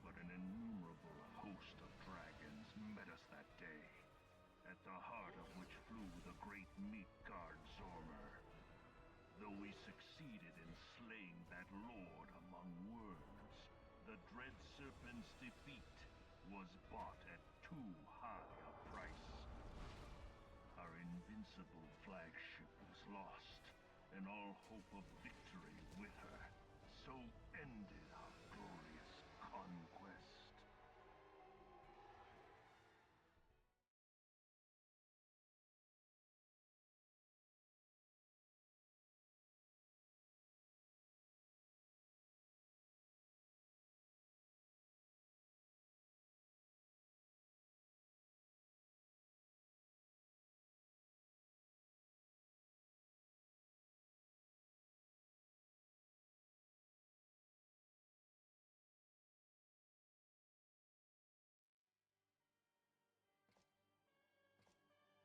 But an innumerable host of dragons met us that day, at the heart of which flew the great meat guard Zormer. Though we succeeded in slaying that lord among worms, the dread serpent's defeat was bought at too high a price. Our invincible flagship was lost, and all hope of victory with her. So ended our glorious conquest.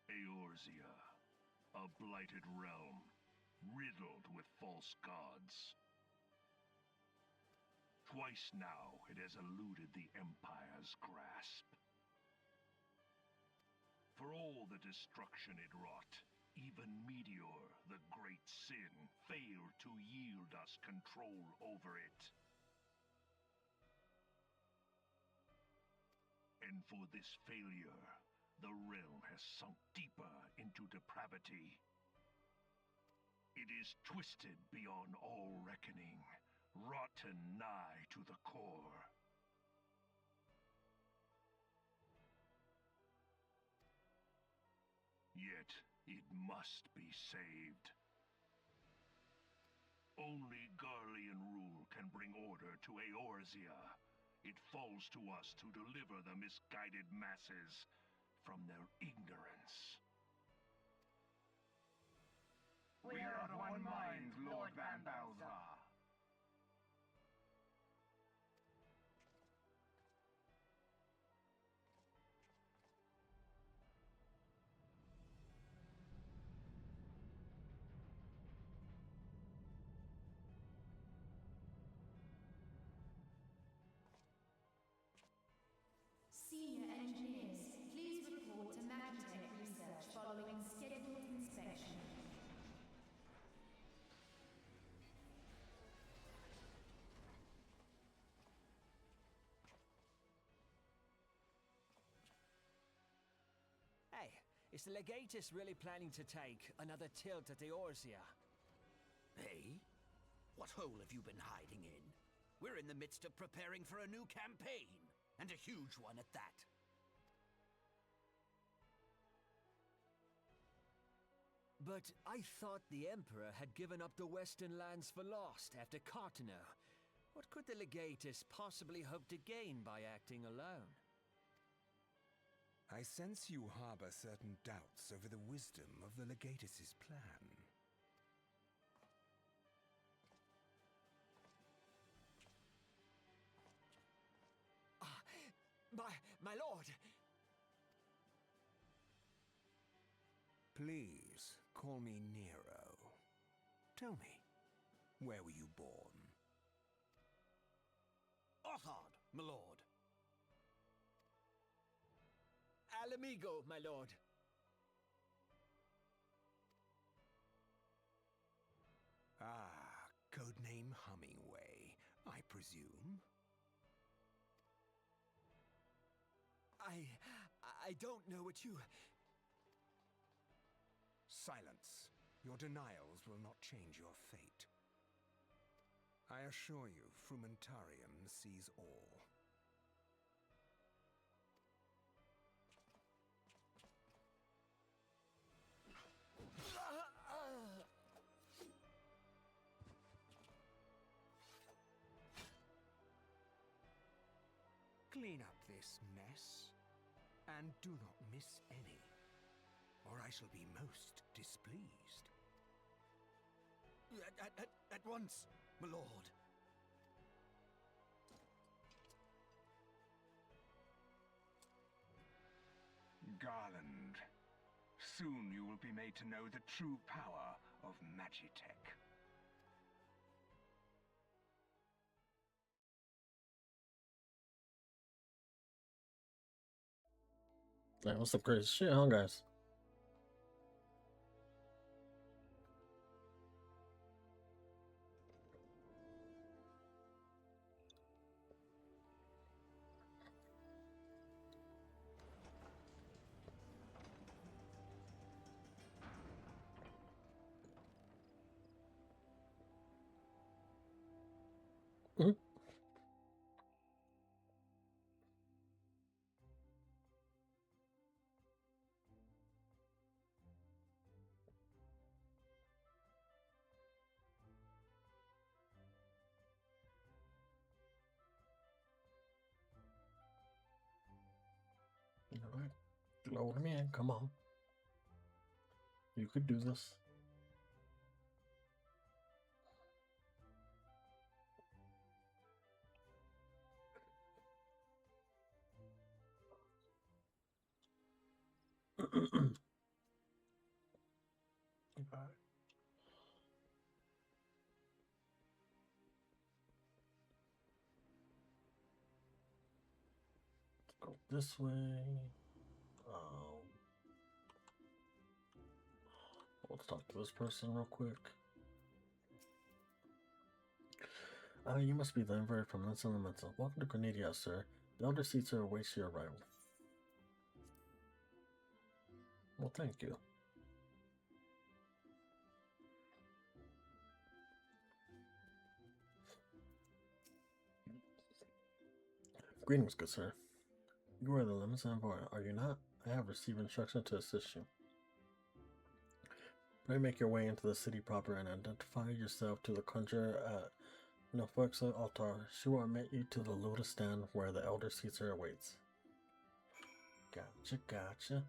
Eorzea, a blighted realm, riddled with false gods. Twice now it has eluded the Empire's grasp. For all the destruction it wrought, even Meteor, the great sin, failed to yield us control over it. And for this failure, the realm has sunk deeper into depravity. It is twisted beyond all reckoning, rotten nigh to the core. Yet, it must be saved. Only Garlean rule can bring order to Eorzea. It falls to us to deliver the misguided masses from their ignorance.
We are of one mind, Lord Van Balzar.
Senior engineers, please report to Magitech Research following scheduled inspection.
Hey, is the Legatus really planning to take another tilt at Eorzea?
Hey? What hole have you been hiding in? We're in the midst of preparing for a new campaign, and a huge one at that.
But I thought the Emperor had given up the Western lands for lost after Cartano. What could the Legatus possibly hope to gain by acting alone?
I sense you harbor certain doubts over the wisdom of the Legatus's plan.
My lord!
Please, call me Nero. Tell me, where were you born?
Othard, my lord.
Alamigo, my lord.
Ah, codename Hummingway, I presume?
I don't know what you...
Silence. Your denials will not change your fate. I assure you, Frumentarium sees all. Clean up this mess, and do not miss any, or I shall be most displeased.
At once, my lord.
Garland, soon you will be made to know the true power of Magitech.
That was some crazy shit, huh, guys? Mm-hmm. All right, load me in. Come on, you could do this. Okay. Let's go this way. Let's talk to this person real quick. You must be the invert from Linson Elemental. Welcome to Grenadier, sir. The Elder Seater awaits your arrival. Well, thank you. Greetings, good sir. You are the Lemons Envoy, are you not? I have received instruction to assist you. Pray make your way into the city proper and identify yourself to the conjurer at Nefoxa altar. She will admit you to the lotus stand where the Elder Caesar awaits. Gotcha, gotcha.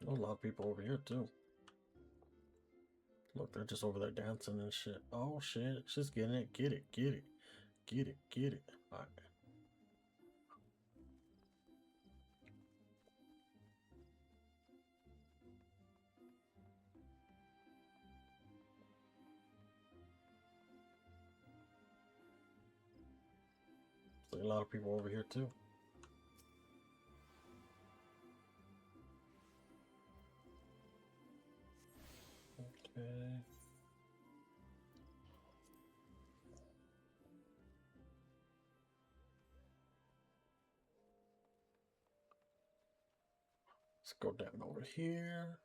A lot of people over here too. Look, they're just over there dancing and shit. Oh shit, she's getting it. Get it, get it. Get it, get it. Alright. There's a lot of people over here too. Okay. Let's go down over here.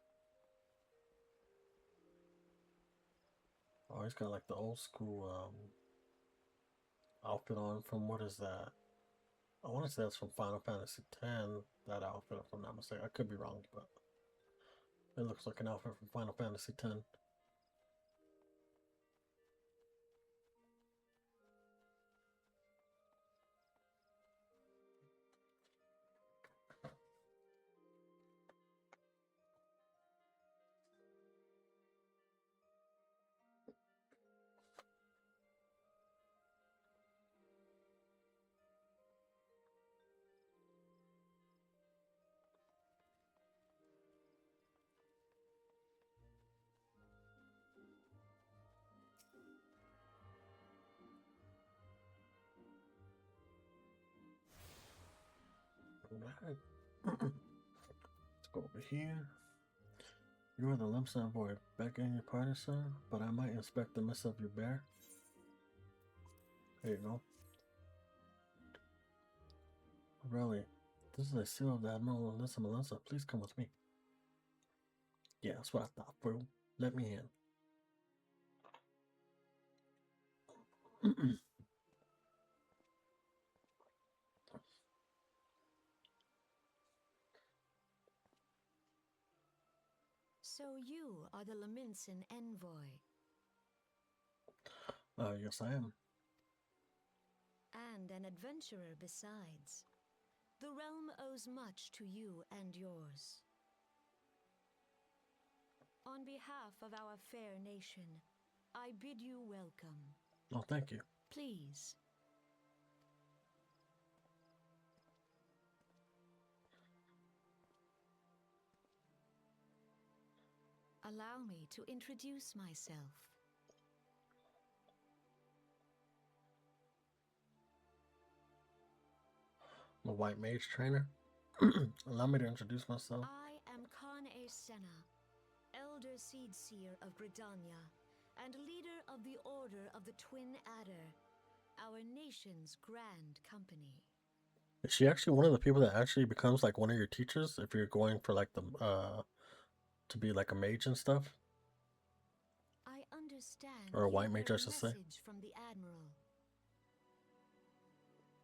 Oh, he's got like the old school outfit on from, what is that? I want to say that's from Final Fantasy X, that outfit, if I'm not mistaken. I could be wrong, but it looks like an outfit from Final Fantasy X. heck? Let's go over here. You are the Limson boy back in your party, sir, but I might inspect the mess of your bear. There you go. Really, this is a seal of the Admiral Alyssa Melissa. Please come with me. Yeah, that's what I thought, fool. Let me in.
So you are the Laminson envoy.
Yes, I am.
And an adventurer besides. The realm owes much to you and yours. On behalf of our fair nation, I bid you welcome.
Oh, thank you.
Please. Allow me to introduce myself.
The white mage trainer. Allow me to introduce myself.
I am Khan A. Senna, Elder Seedseer of Gridania, and leader of the Order of the Twin Adder, our nation's grand company.
Is she actually one of the people that actually becomes like one of your teachers if you're going for like the to be like a mage and stuff?
I understand.
Or a white mage, I should say.
From the Admiral.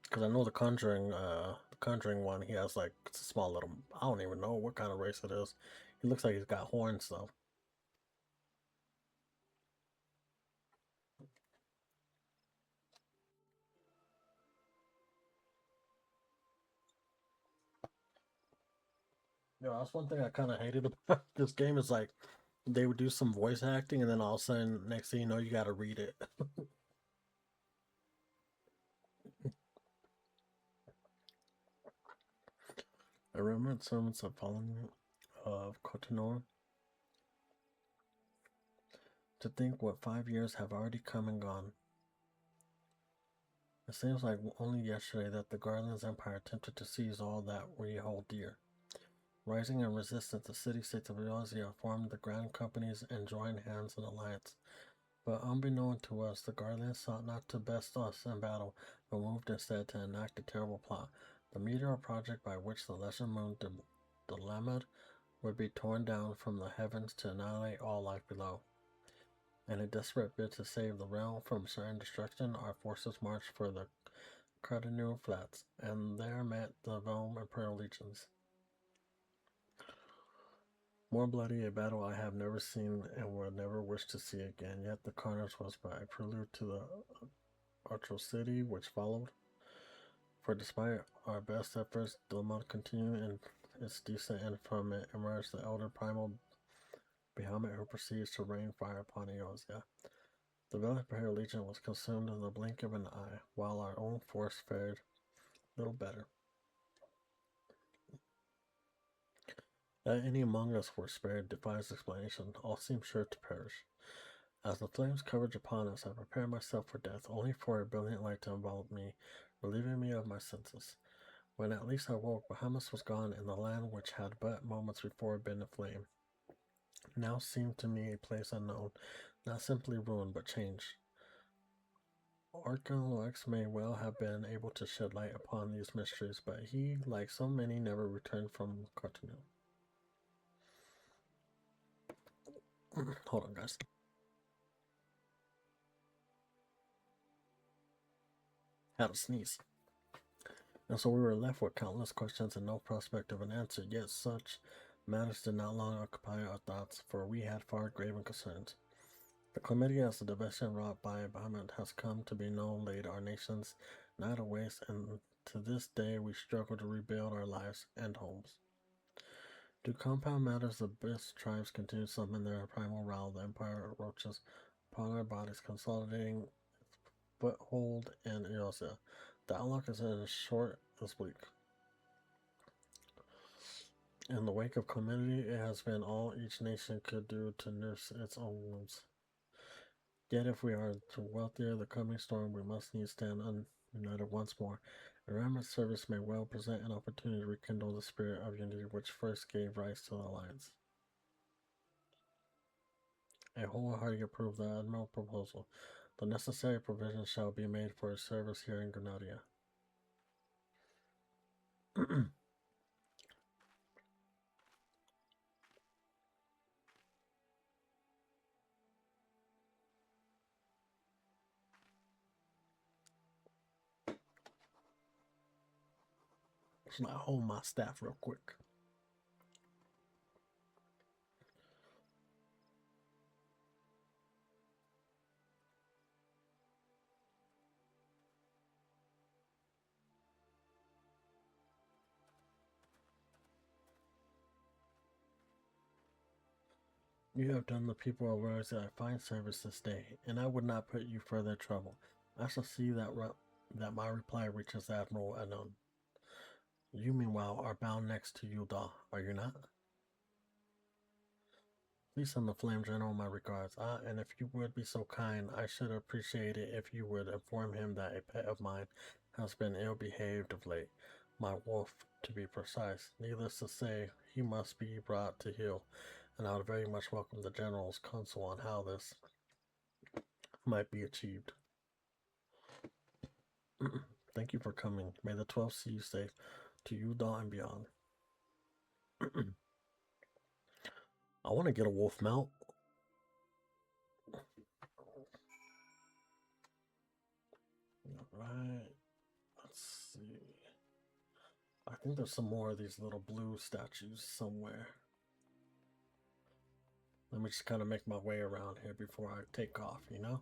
Because I know the Conjuring one, he has like a small little, I don't even know what kind of race it is. He looks like he's got horns though. Yo, that's one thing I kind of hated about this game is like they would do some voice acting and then all of a sudden, next thing you know, you got to read it. I remember sermons of following of Cotonor. To think what 5 years have already come and gone. It seems like only yesterday that the Garland's Empire attempted to seize all that we hold dear. Rising in resistance, the city-states of Eosia formed the Grand Companies and joined hands in alliance. But unbeknown to us, the Garlands sought not to best us in battle, but moved instead to enact a terrible plot. The meteor project by which the lesser moon Dilemma would be torn down from the heavens to annihilate all life below. In a desperate bid to save the realm from certain destruction, our forces marched for the Cardinal Flats, and there met the Rome Imperial legions. More bloody a battle I have never seen and will never wish to see again, yet the carnage was but a prelude to the atrocity which followed. For despite our best efforts, Dilemma continued in its descent, and from it emerged the elder primal Bahamut who proceeds to rain fire upon Eosia. The Village Imperial Legion was consumed in the blink of an eye, while our own force fared little better. That any among us were spared defies explanation. All seemed sure to perish. As the flames converged upon us, I prepared myself for death, only for a brilliant light to envelop me, relieving me of my senses. When at least I woke, Bahamas was gone, and the land which had but moments before been aflame now seemed to me a place unknown, not simply ruined, but changed. Arcanist may well have been able to shed light upon these mysteries, but he, like so many, never returned from Cotonor. Hold on, guys. Had a sneeze. And so we were left with countless questions and no prospect of an answer, yet such matters did not long occupy our thoughts, for we had far graver concerns. The calamity as the division wrought by Bahamut has come to be known laid our nations not a waste, and to this day we struggle to rebuild our lives and homes. To compound matters, the best tribes continue to summon their primal row, the empire roaches upon our bodies, consolidating its foothold in Eosia. The outlook is in short this week. In the wake of calamity, it has been all each nation could do to nurse its own wounds. Yet if we are to weather the coming storm, we must needs stand united once more, The remnant service may well present an opportunity to rekindle the spirit of unity which first gave rise to the alliance. I wholeheartedly approve the Admiral proposal. The necessary provisions shall be made for his service here in Granadia. Just not hold my staff real quick. You have done the people of Rose a fine service this day, and I would not put you further trouble. I shall see that my reply reaches Admiral Anon. You, meanwhile, are bound next to Yulda, are you not? Please send the Flame General my regards. And if you would be so kind, I should appreciate it if you would inform him that a pet of mine has been ill-behaved of late. My wolf, to be precise. Needless to say, he must be brought to heel, and I would very much welcome the General's counsel on how this might be achieved. Thank you for coming. May the 12th see you safe, to Yulda and beyond. I want to get a wolf mount. Alright, let's see. I think there's some more of these little blue statues somewhere. Let me just kind of make my way around here before I take off, you know?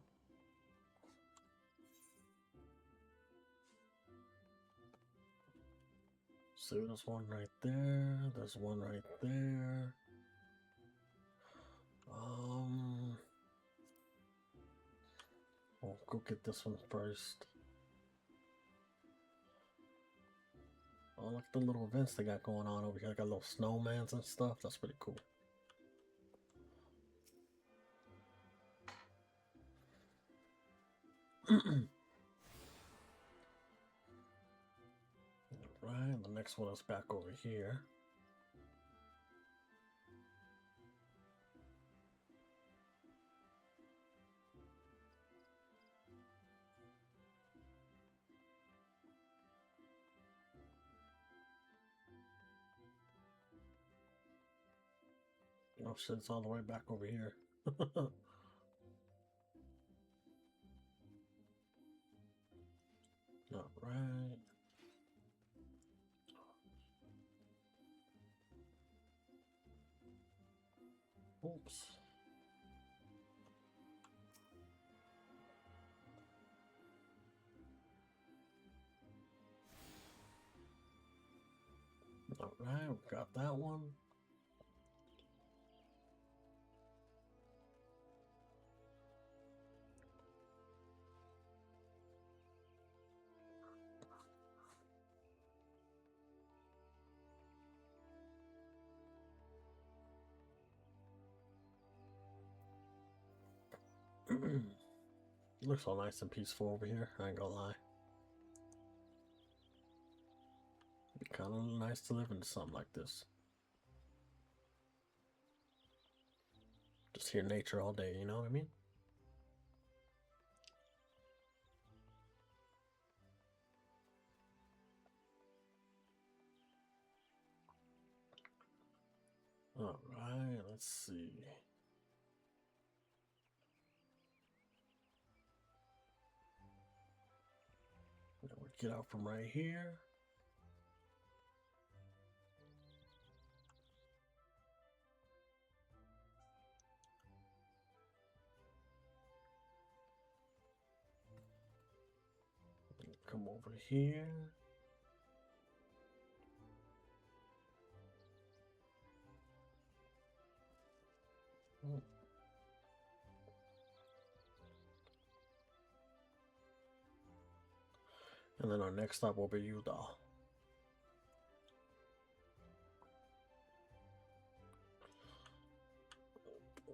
So there's one right there. There's one right there. We'll go get this one first. Oh, look at the little events they got going on over here. They got little snowmans and stuff. That's pretty cool. Right, the next one is back over here. Oh shit, it's all the way back over here. Alright. Oops. Alright, we got that one. Looks all nice and peaceful over here, I ain't gonna lie. It'd be kind of nice to live in something like this. Just hear nature all day, you know what I mean? Alright, let's see. Now we get out from right here. Come over here. And then our next stop will be Udall.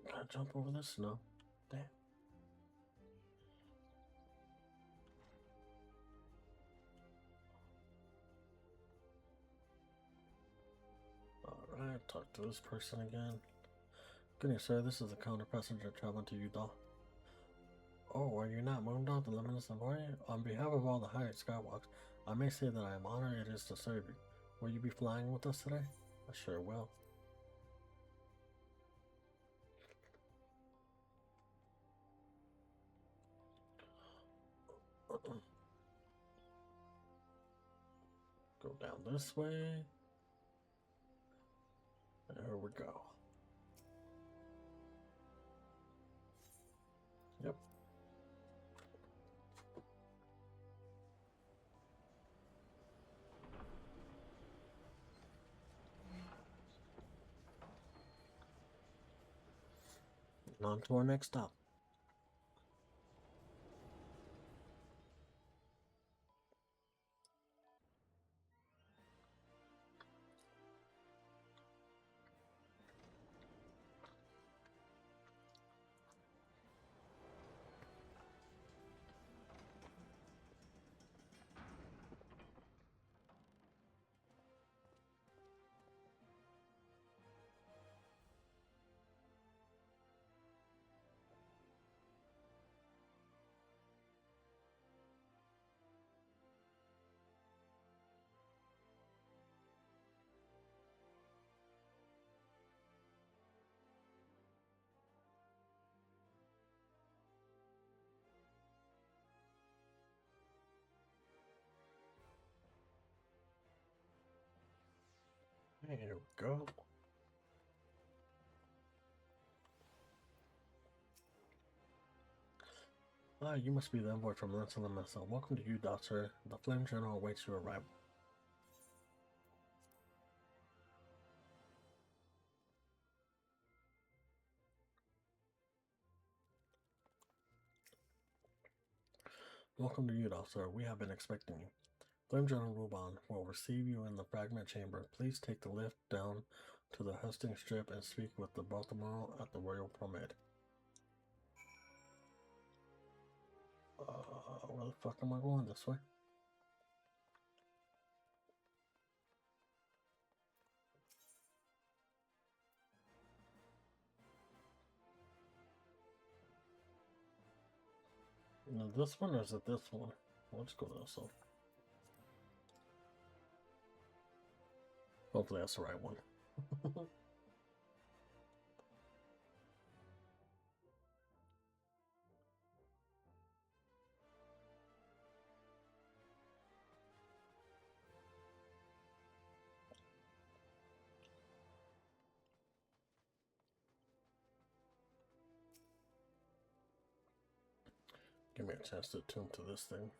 Can I jump over this? No. Damn. Alright, talk to this person again. Good evening, sir. This is a counter passenger traveling to Utah. Oh, are you not Moondog, the Luminous Envoy? On behalf of all the hired Skywalks, I may say that I am honored it is to serve you. Will you be flying with us today? I sure will. Go down this way. There we go. Yep. And on to our next stop. There we go. Ah, you must be the envoy from Lancel and myself. Welcome to you, Doctor. The Flame General awaits your arrival. Welcome to you, Doctor. We have been expecting you. Flame General Ruban will receive you in the fragment chamber. Please take the lift down to the hosting strip and speak with the Baltimore at the Royal Pyramid. Where the fuck am I going? This way? Now this one or is it this one? Let's go to this one. Hopefully that's the right one. Give me a chance to tune to this thing.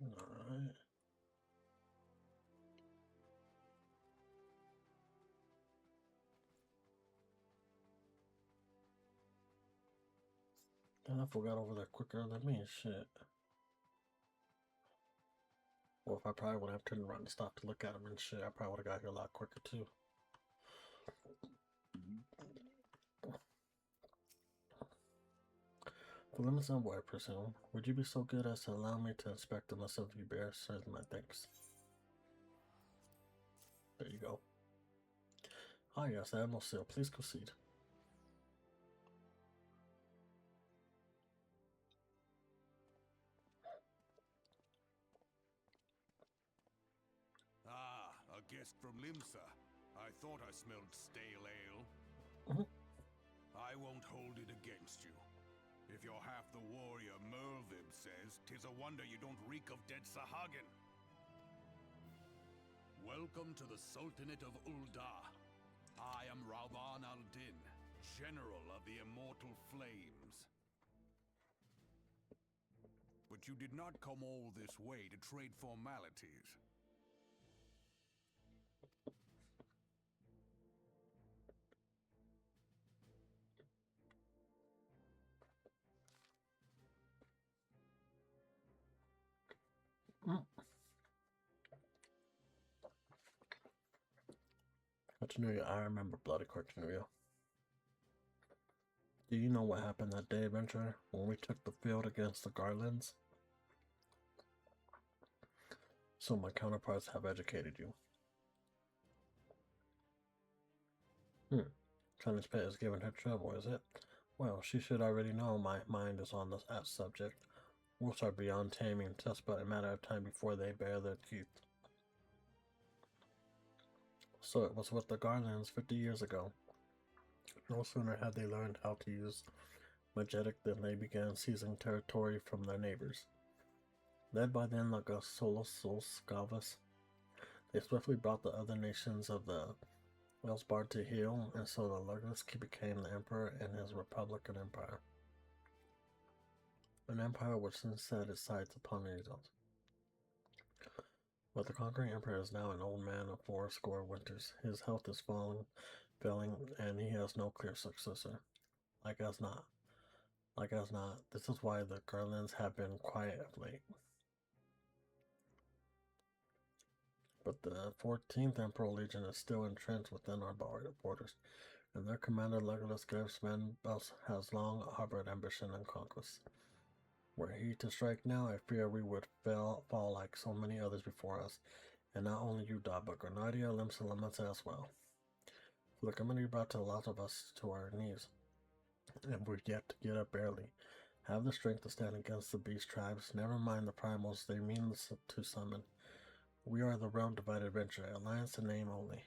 Alright. And I forgot over there quicker than me, shit. Well, if I probably would have turned around and stopped to look at him and shit, I probably would have got here a lot quicker too. The Luminous Envoy, I presume. Would you be so good as to allow me to inspect the missive you bear? Says my thanks. There you go. Ah, yes, Admiral Seal. Please proceed.
Ah, a guest from Limsa. I thought I smelled stale ale. I won't hold it against you. If you're half the warrior Merlvib says, 'tis a wonder you don't reek of dead Sahagin. Welcome to the Sultanate of Ul'dah. I am Rauban al-Din, General of the Immortal Flames. But you did not come all this way to trade formalities.
Cortinuia, I remember bloody Cortinuia. Do you know what happened that day, Adventurer, when we took the field against the Garlands? So my counterparts have educated you. Chinese pet is giving her trouble, is it? Well, she should already know my mind is on this subject. Wolves are beyond taming, just but a matter of time before they bare their teeth. So it was with the Garlands 50 years ago. No sooner had they learned how to use Majetic than they began seizing territory from their neighbors. Led by the Solus Galvus, they swiftly brought the other nations of the Welsbard to heel, and so the Lugus became the emperor and his Republican Empire. An empire which since set its sights upon results. But the conquering emperor is now an old man of 80 winters. His health is failing, and he has no clear successor. Like as not. This is why the Garlands have been quiet of late. But the 14th Emperor Legion is still entrenched within our borders, and their commander Legolas Gavsmanbus has long harbored ambition and conquest. Were he to strike now, I fear we would fall like so many others before us, and not only Udar, but Grenadier, Limsa, Lamenta as well. For the community brought to a lot of us to our knees, and we're yet to get up barely. Have the strength to stand against the beast tribes, never mind the primals they mean to summon. We are the realm divided venture, alliance in name only.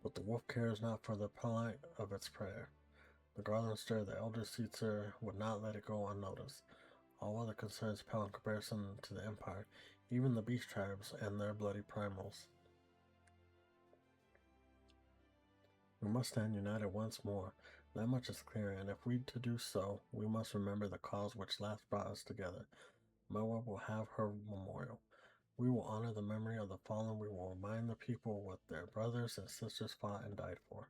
But the wolf cares not for the plight of its prey. The Garland stir, the elder Caesar would not let it go unnoticed. All other concerns pale in comparison to the empire, even the beast tribes and their bloody primals. We must stand united once more. That much is clear, and if we to do so, we must remember the cause which last brought us together. Moab will have her memorial. We will honor the memory of the fallen. We will remind the people what their brothers and sisters fought and died for.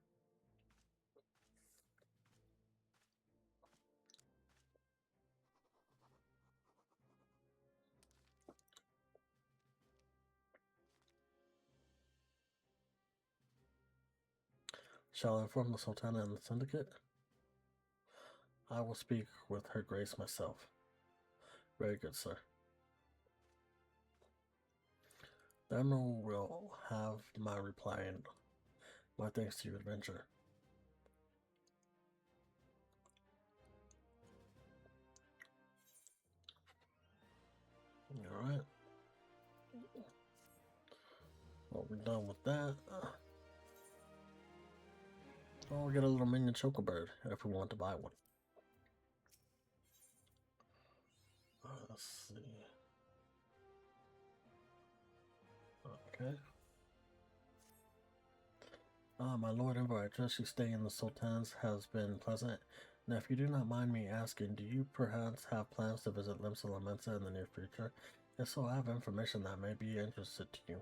Shall I inform the Sultana and the Syndicate? I will speak with her grace myself. Very good, sir. The Admiral will have my reply and my thanks to your adventure. Alright. Well, we're done with that. I'll get a little minion chocobird if we want to buy one. Let's see. Okay. My lord Envoy, I trust your stay in the Sultan's has been pleasant. Now, if you do not mind me asking, do you perhaps have plans to visit Limsa Lamenta in the near future? If so, I have information that may be interested to you.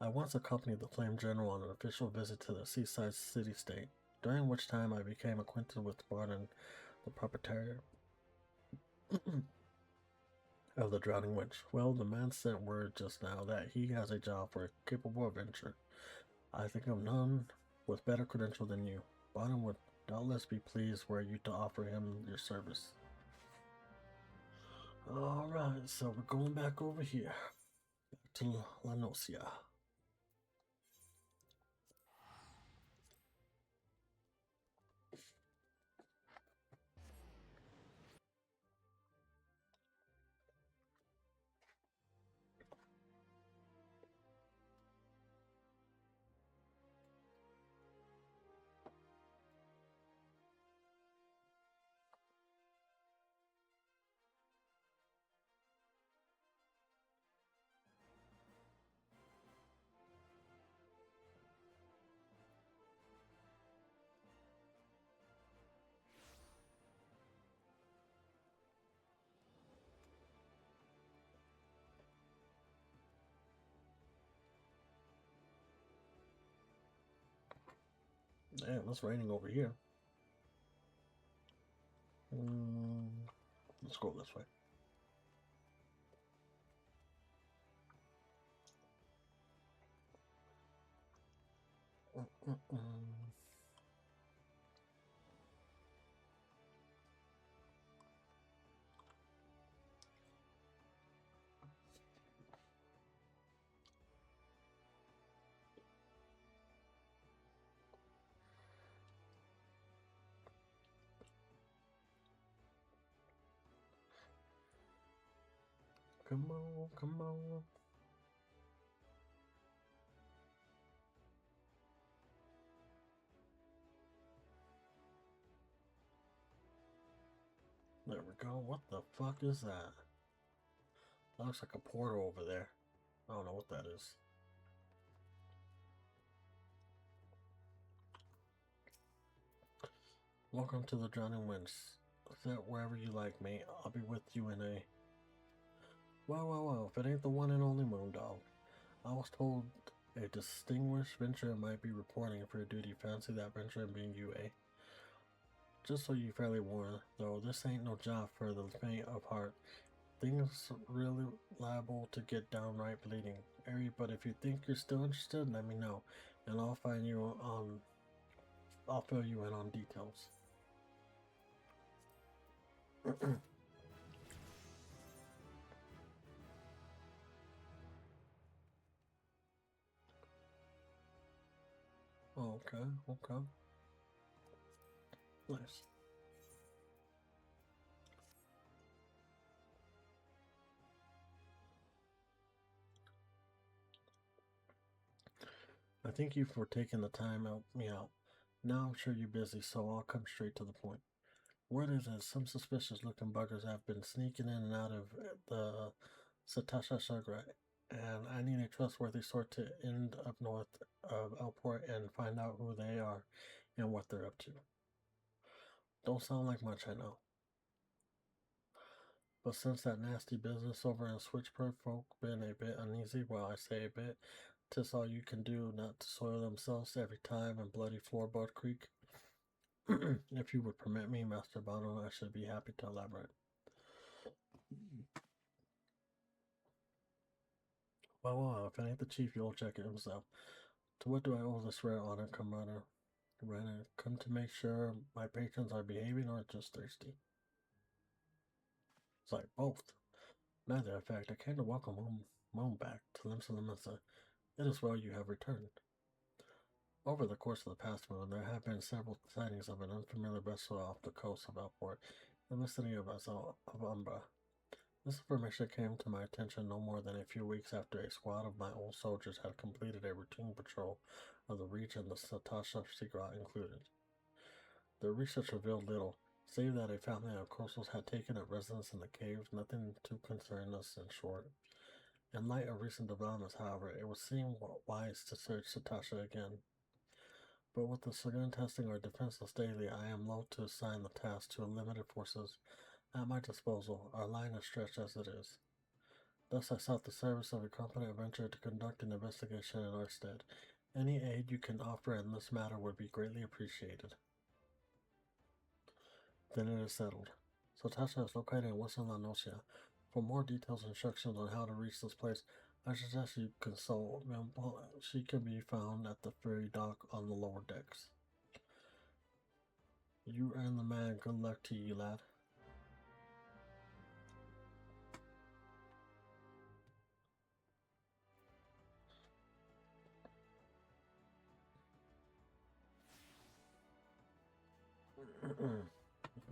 I once accompanied the Flame General on an official visit to the seaside city-state, during which time I became acquainted with Barton, the proprietor of the Drowning Witch. Well, the man sent word just now that he has a job for a capable adventurer. I think of none with better credential than you. Barton would doubtless be pleased were you to offer him your service. Alright, so we're going back over here. Back to La Nocia. Damn, it's raining over here. Let's go this way. Come on, come on. There we go. What the fuck is that? That looks like a portal over there. I don't know what that is. Welcome to the Drowning Winds. Sit wherever you like, mate. I'll be with you in a... Well, if it ain't the one and only Moondog. I was told a distinguished venturer might be reporting for duty. Fancy that venturer being you, eh? Just so you fairly warned, though, this ain't no job for the faint of heart. Things really liable to get downright bleeding. Ari, but if you think you're still interested, let me know, and I'll fill you in on details. Okay. Nice. I thank you for taking the time to help me out. Now I'm sure you're busy, so I'll come straight to the point. Word is that some suspicious looking buggers have been sneaking in and out of the Satasha Shagrat, and I need a trustworthy sort to end up north of Elport and find out who they are and what they're up to. Don't sound like much, I know. But since that nasty business over in Switchburg, folk been a bit uneasy, well, I say a bit, 'tis all you can do not to soil themselves every time in bloody Floorboard Creek. If you would permit me, Master Bono, I should be happy to elaborate. Well, if it ain't the chief, you'll check it himself. To what do I owe this rare honor, Commander? Renner, come to make sure my patrons are behaving or just thirsty? It's like both. Matter of fact, I came to welcome Moon back to Limsa Limsa. It is well you have returned. Over the course of the past moon, there have been several sightings of an unfamiliar vessel off the coast of Elport in the city of Umbra. This information came to my attention no more than a few weeks after a squad of my old soldiers had completed a routine patrol of the region the Satasha Sigrat included. Their research revealed little, save that a family of coastals had taken up residence in the caves, nothing to concern us in short. In light of recent developments, however, it would seem wise to search Satasha again. But with the Sagan testing our defenseless daily, I am loath to assign the task to limited forces at my disposal, our line is stretched as it is. Thus I sought the service of a competent adventurer to conduct an investigation in our stead. Any aid you can offer in this matter would be greatly appreciated. Then it is settled. Satasha is located in Western La Nocia. For more details and instructions on how to reach this place, I suggest you consult Memple. She can be found at the ferry dock on the lower decks. You and the man, good luck to you, lad.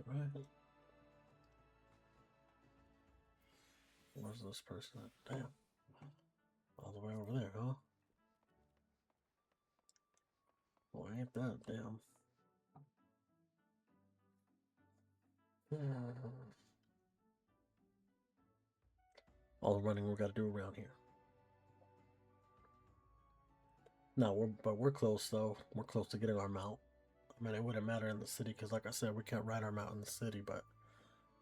Right. Where's this person at? Damn. All the way over there, huh? Well, ain't that damn. All the running we gotta do around here. No, we're close though. We're close to getting our mount. I mean, it wouldn't matter in the city because, like I said, we can't ride our mount in the city, but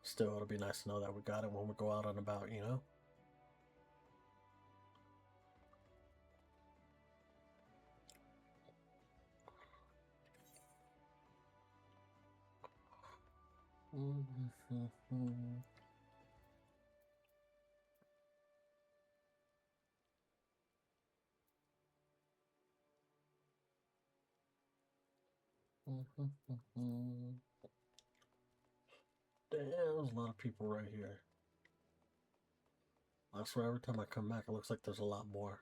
still, it'll be nice to know that we got it when we go out and about, you know? Damn, there's a lot of people right here. I swear every time I come back, it looks like there's a lot more.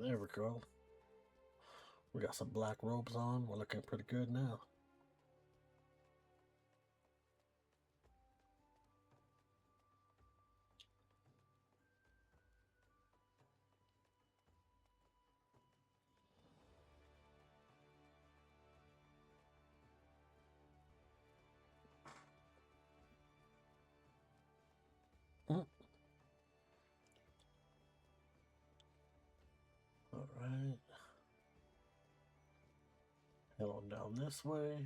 There we go. We got some black robes on. We're looking pretty good now. All right. Head on down this way.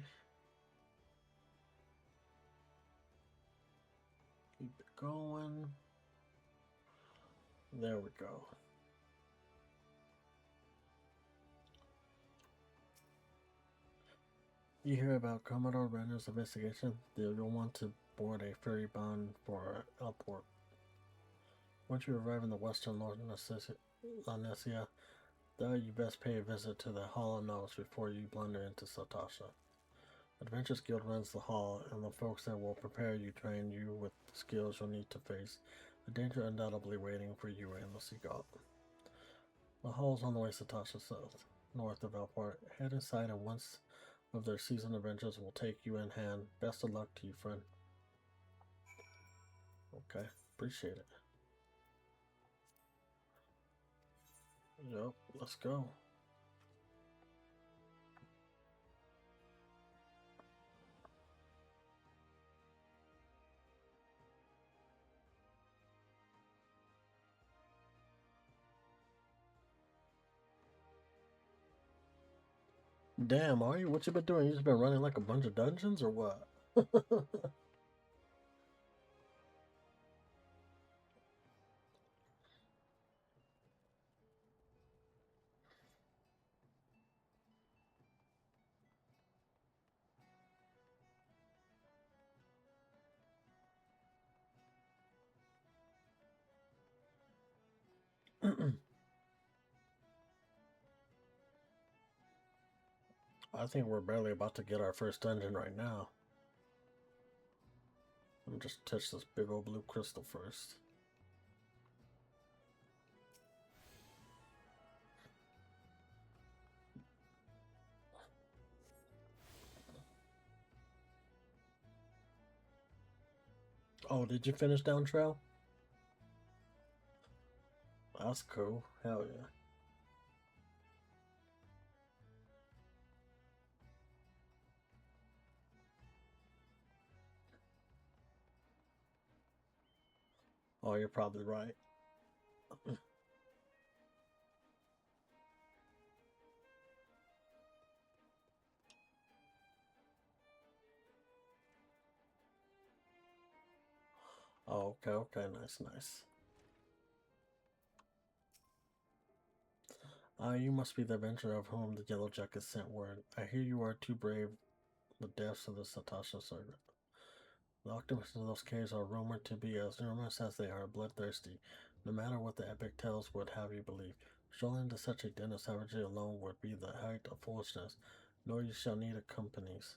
Keep it going. There we go. You hear about Commodore Renner's investigation? You'll want to board a ferry bound for Elport. Once you arrive in the western Lord Lanesia, there you best pay a visit to the Hall of Knowledge before you blunder into Satasha. Adventures Guild runs the hall, and the folks that will prepare you train you with the skills you'll need to face the danger undoubtedly waiting for you in the Seagull. The hall's on the way to Satasha south, north of Elport. Head inside and once of their seasoned adventures will take you in hand. Best of luck to you, friend. Okay, appreciate it. Yep, let's go. Damn, are you? What you been doing? You just been running like a bunch of dungeons or what? I think we're barely about to get our first dungeon right now. Let me just touch this big old blue crystal first. Oh, did you finish down trail? That's cool. Hell yeah. Oh, you're probably right. Oh, okay, nice. You must be the adventurer of whom the Yellow Jacket sent word. I hear you are too brave the deaths of the Satasha Circuit. The occupants of those caves are rumored to be as numerous as they are bloodthirsty. No matter what the epic tales would have you believe, strolling into such a den of savagery alone would be the height of foolishness. Nor you shall need accompanies,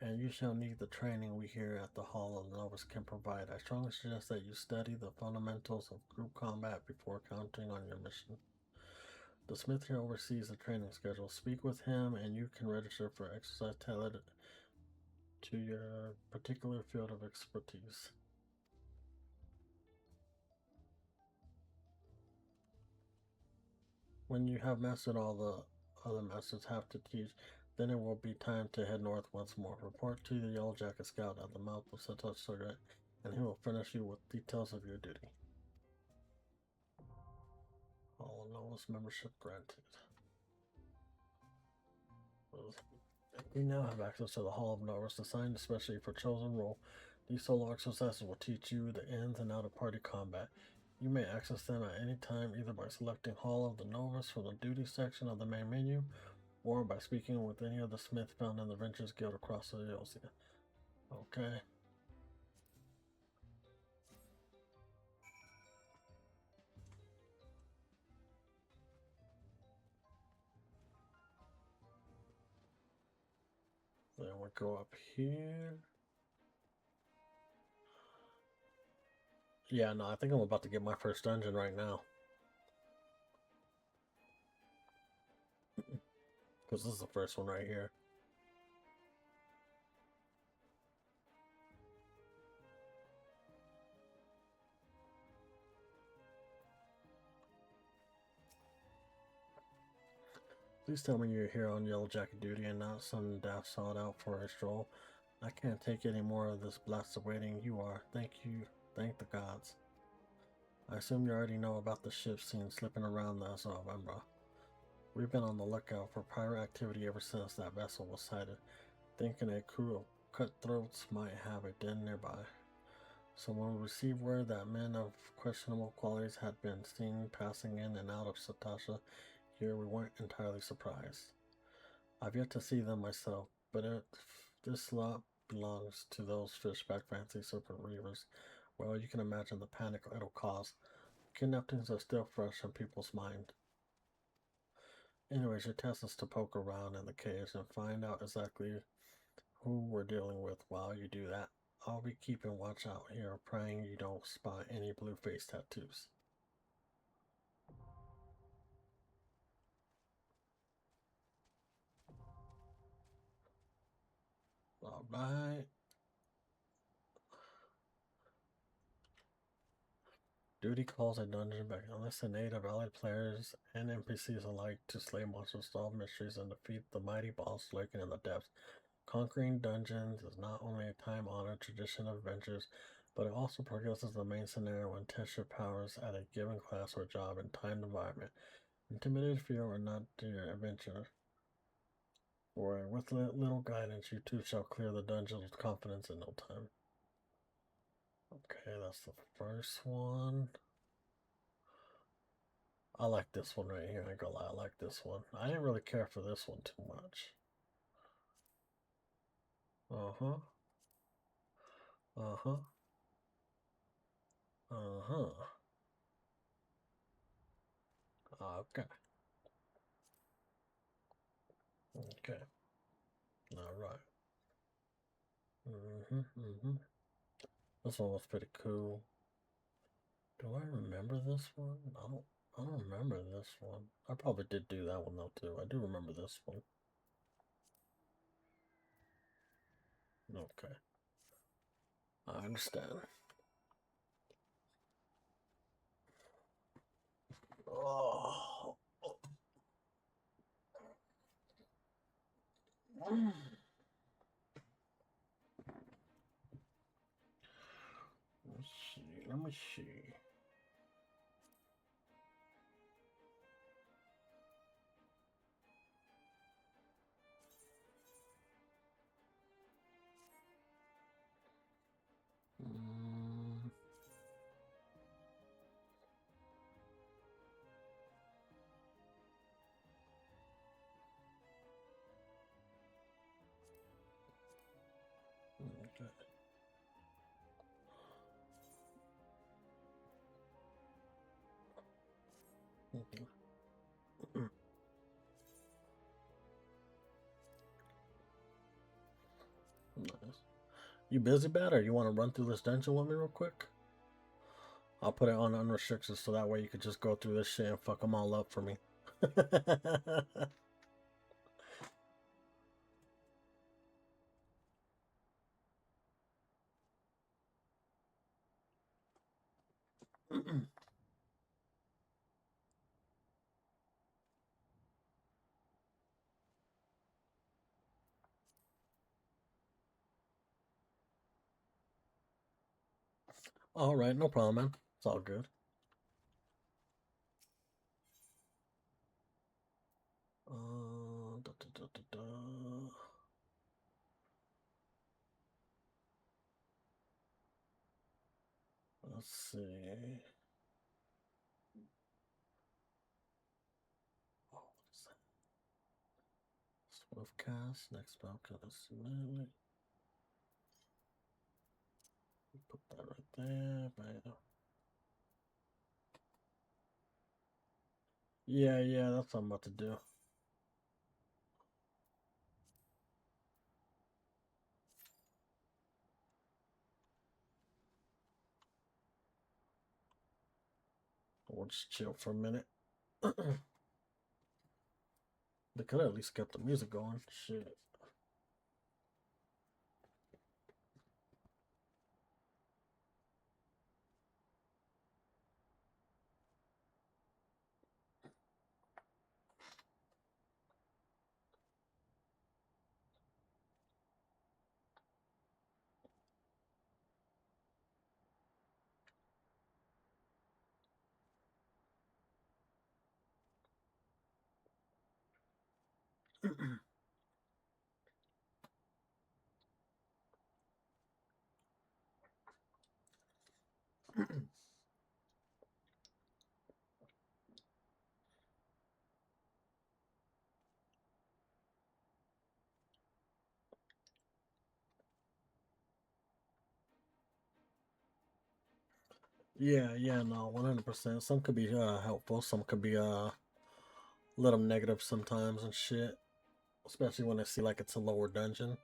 and you shall need the training we here at the Hall of Novus can provide. I strongly suggest that you study the fundamentals of group combat before counting on your mission. The smith here oversees the training schedule. Speak with him, and you can register for exercise tailored to your particular field of expertise. When you have mastered all the other masters have to teach, then it will be time to head north once more. Report to the Yellow Jacket Scout at the mouth of Satosh Circuit, and he will furnish you with details of your duty. All Novus membership granted. We now have access to the Hall of Novus, designed especially for chosen role. These solo exercises will teach you the ins and outs of party combat. You may access them at any time, either by selecting Hall of the Novus from the duty section of the main menu, or by speaking with any of the smiths found in the Ventures Guild across the Eosia. Okay. Then we go up here. Yeah, no, I think I'm about to get my first dungeon right now. Because this is the first one right here. Please tell me you're here on Yellow Jacket duty and not some daft sought out for a stroll. I can't take any more of this blasted waiting. You are. Thank you. Thank the gods. I assume you already know about the ship seen slipping around the Umbra. We've been on the lookout for pirate activity ever since that vessel was sighted, thinking a crew of cutthroats might have a den nearby. So when we received word that men of questionable qualities had been seen passing in and out of Satasha here, we weren't entirely surprised. I've yet to see them myself, but if this lot belongs to those fishback fancy serpent reavers, well, you can imagine the panic it'll cause. Kidnappings are still fresh in people's mind. Anyways, your task is to poke around in the cage and find out exactly who we're dealing with. While you do that, I'll be keeping watch out here, praying you don't spot any blue face tattoos. Alright. Duty calls a dungeon back. Unless the native allied players and NPCs alike to slay monsters, solve mysteries, and defeat the mighty boss lurking in the depths. Conquering dungeons is not only a time-honored tradition of adventures, but it also progresses the main scenario and tests your powers at a given class or job and timed environment. Intimidated, fear, or not to your adventure. Or with little guidance, you too shall clear the dungeon with confidence in no time. Okay, that's the first one. I like this one right here. I go, I like this one. I didn't really care for this one too much. Uh-huh. Uh-huh. Uh-huh. Okay. Okay. All right. This one was pretty cool. Do I remember this one? I don't remember this one. I probably did do that one though too. I do remember this one. Okay. I understand. Oh. Let's see. Let me see. Okay. Nice. You busy, Bat, or you want to run through this dungeon with me real quick? I'll put it on unrestricted so that way you could just go through this shit and fuck them all up for me. All right, no problem, man. It's all good. Da, da, da, da, da. Let's see. Oh, what is that? Swift cast. Next spell cast immediately. Put that right there. Bam. Yeah, that's what I'm about to do. We'll just chill for a minute. They could at least kept the music going. Shit. Yeah, yeah, no, 100%. Some could be helpful, some could be a little negative sometimes and shit. Especially when I see like it's a lower dungeon.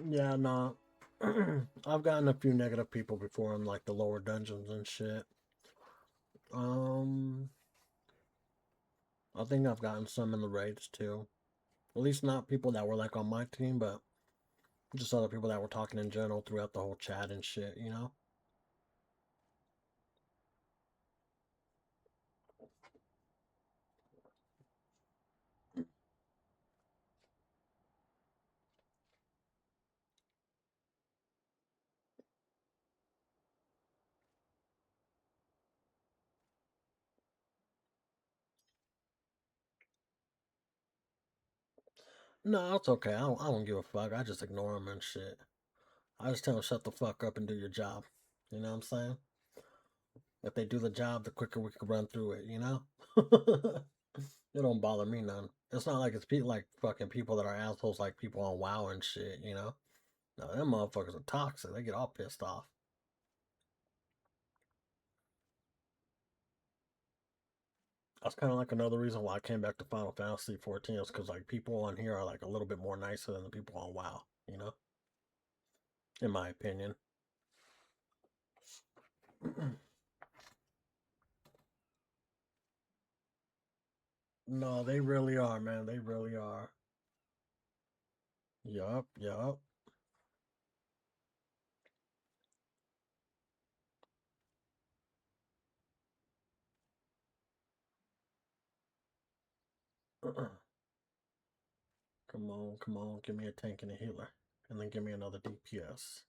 Yeah, no. I've gotten a few negative people before in like the lower dungeons and shit. Um, I think I've gotten some in the raids too. At least not people that were like on my team, but just other people that were talking in general throughout the whole chat and shit, you know? No, it's okay. I don't give a fuck. I just ignore them and shit. I just tell them shut the fuck up and do your job. You know what I'm saying? If they do the job, the quicker we can run through it, you know? It don't bother me none. It's not like it's like fucking people that are assholes like people on WoW and shit, you know? No, them motherfuckers are toxic. They get all pissed off. That's kind of like another reason why I came back to Final Fantasy 14 is because like people on here are like a little bit more nicer than the people on WoW, you know? In my opinion. No, they really are, man. They really are. Yup, yup. Come on, come on. Give me a tank and a healer. And then give me another DPS.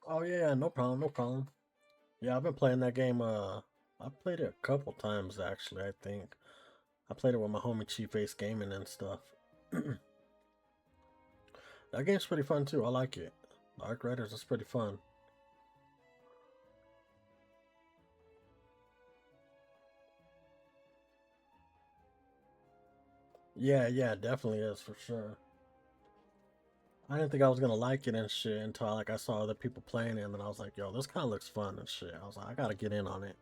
Oh yeah, no problem, no problem. Yeah, I've been playing that game. I played it a couple times actually. I think I played it with my homie Chief Ace Gaming and stuff. That game's pretty fun too. I like it. The Arc Riders is pretty fun. Yeah, yeah, it definitely is for sure. I didn't think I was gonna like it and shit until like I saw other people playing it, and then I was like, "Yo, this kind of looks fun and shit." I was like, "I gotta get in on it."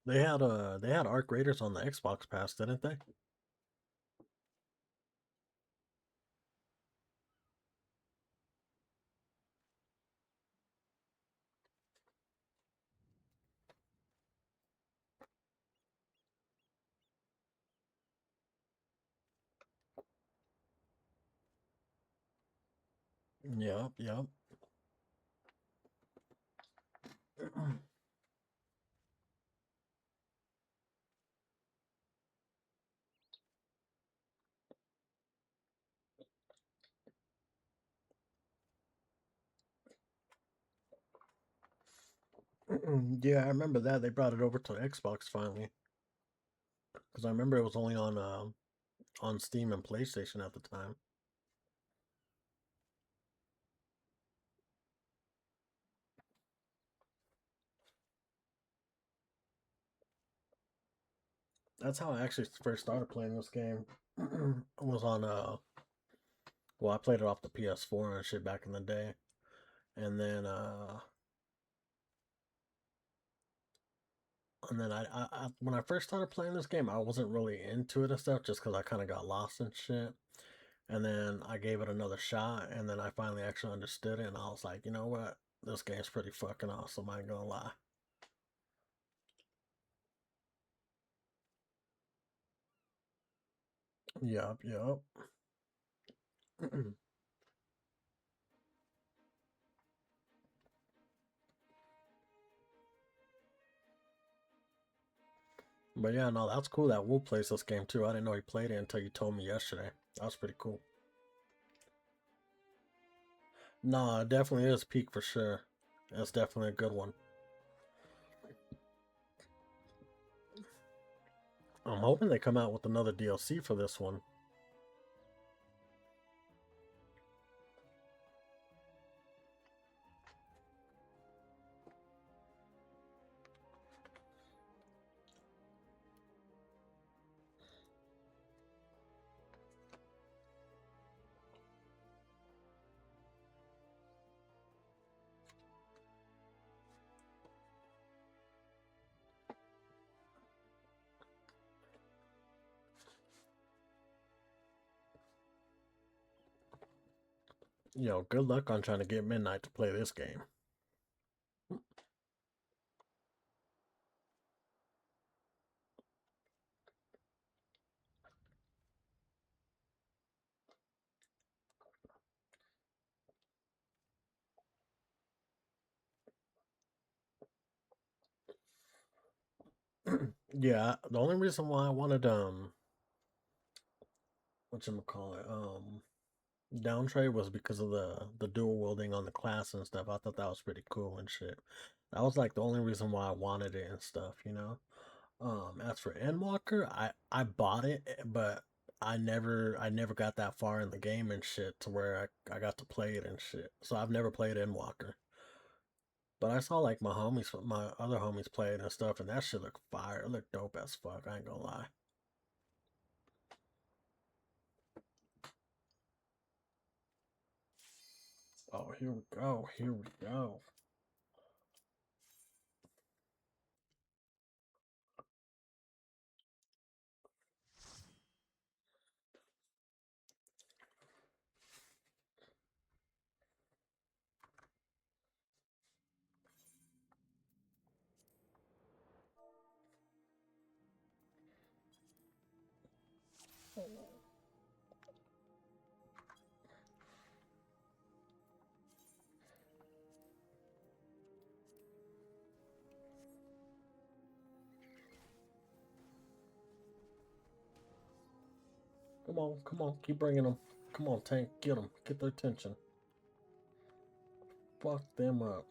They had Arc Raiders on the Xbox Pass, didn't they? Yep, yep. Yeah, I remember that they brought it over to Xbox finally. Because I remember it was only on Steam and PlayStation at the time. That's how I actually first started playing this game. It was on well, I played it off the PS4 and shit back in the day. And then when I first started playing this game, I wasn't really into it and stuff just because I kind of got lost and shit. And then I gave it another shot, and then I finally actually understood it, and I was like, you know what? This game's pretty fucking awesome, I ain't gonna lie. Yup, yup. But yeah, no, that's cool that Wu plays this game too. I didn't know he played it until you told me yesterday. That was pretty cool. No, it definitely is peak for sure. It's definitely a good one. I'm hoping they come out with another DLC for this one. Yo, good luck on trying to get Midnight to play this game. Yeah, the only reason why I wanted whatchamacallit, downtrade was because of the dual wielding on the class and stuff. I thought that was pretty cool and shit. That was like the only reason why I wanted it and stuff, you know. As for Endwalker, I bought it, but I never got that far in the game and shit to where I got to play it and shit. So I've never played Endwalker. But I saw like my other homies play it and stuff, and that shit looked fire. It looked dope as fuck. I ain't gonna lie. Oh, here we go. Here we go. Come on, keep bringing them. Come on, Tank, get them. Get their attention. Fuck them up.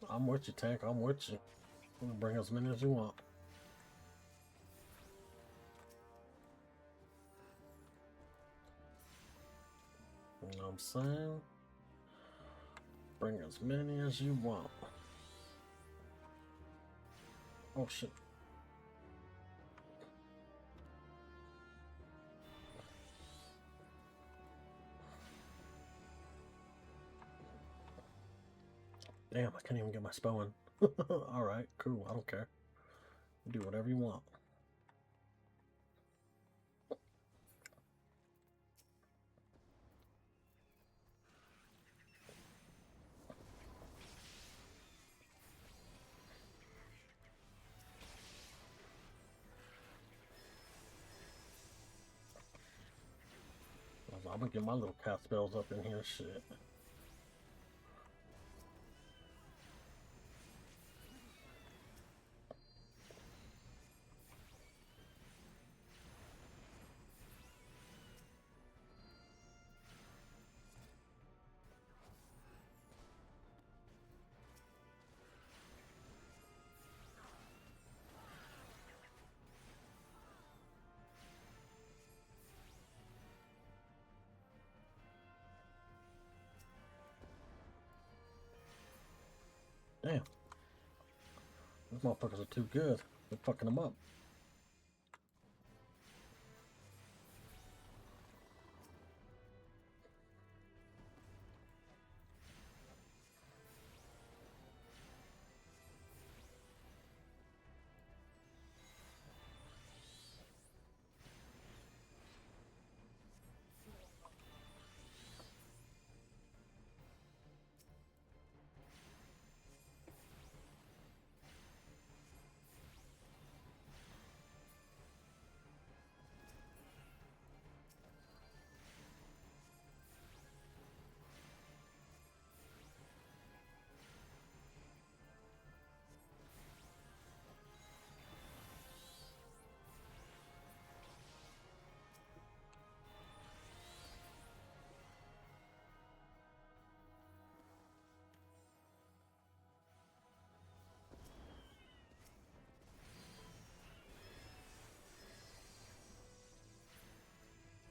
I'm with you, Tank. I'm with you. I'm gonna bring as many as you want. You know what I'm saying? Bring as many as you want. Oh shit. Damn, I can't even get my spell in. Alright, cool, I don't care. Do whatever you want. I'm gonna get my little cat spells up in here, shit. Damn. These motherfuckers are too good. They're fucking them up.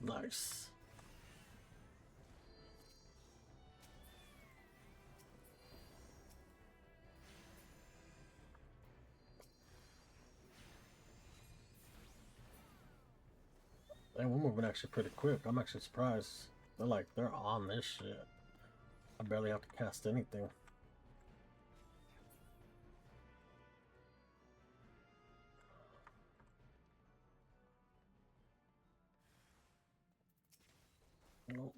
Nice. And we're moving actually pretty quick. I'm actually surprised. They're on this shit. I barely have to cast anything. Nope.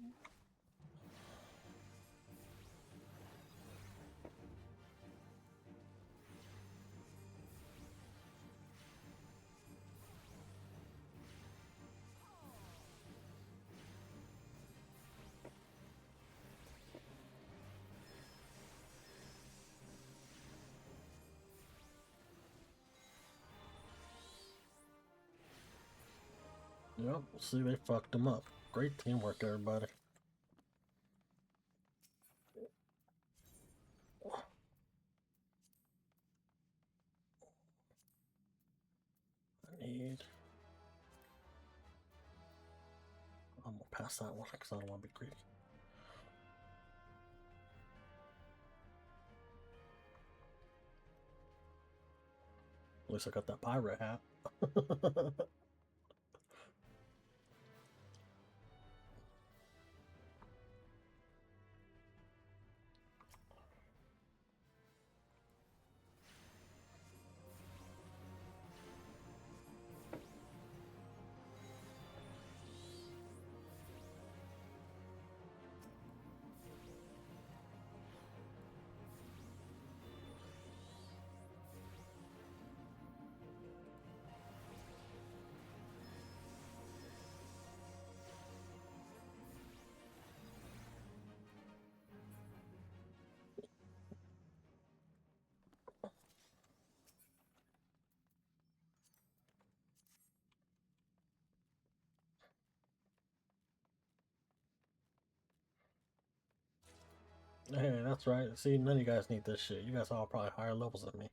Yep, see, they fucked them up. Great teamwork, everybody. I'm gonna pass that one because I don't want to be greedy. At least I got that pirate hat. Hey, that's right. See, none of you guys need this shit. You guys are all probably higher levels than me.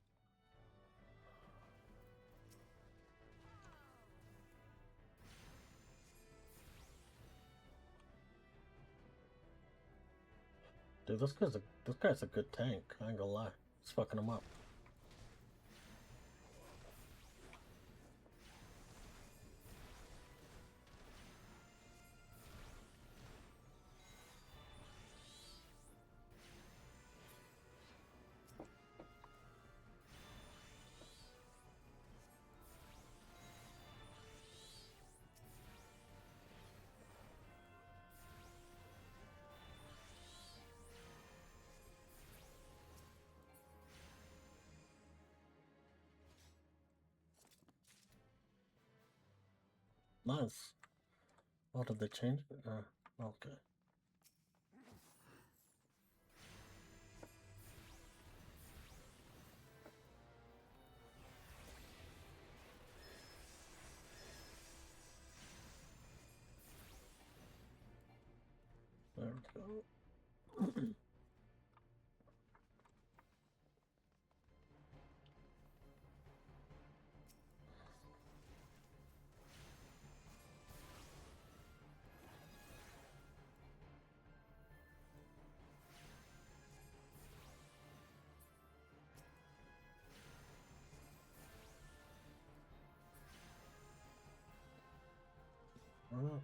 Dude, this guy's a good tank. I ain't gonna lie. It's fucking him up. Nice. Oh, did they change it? Okay. There we go. Alright.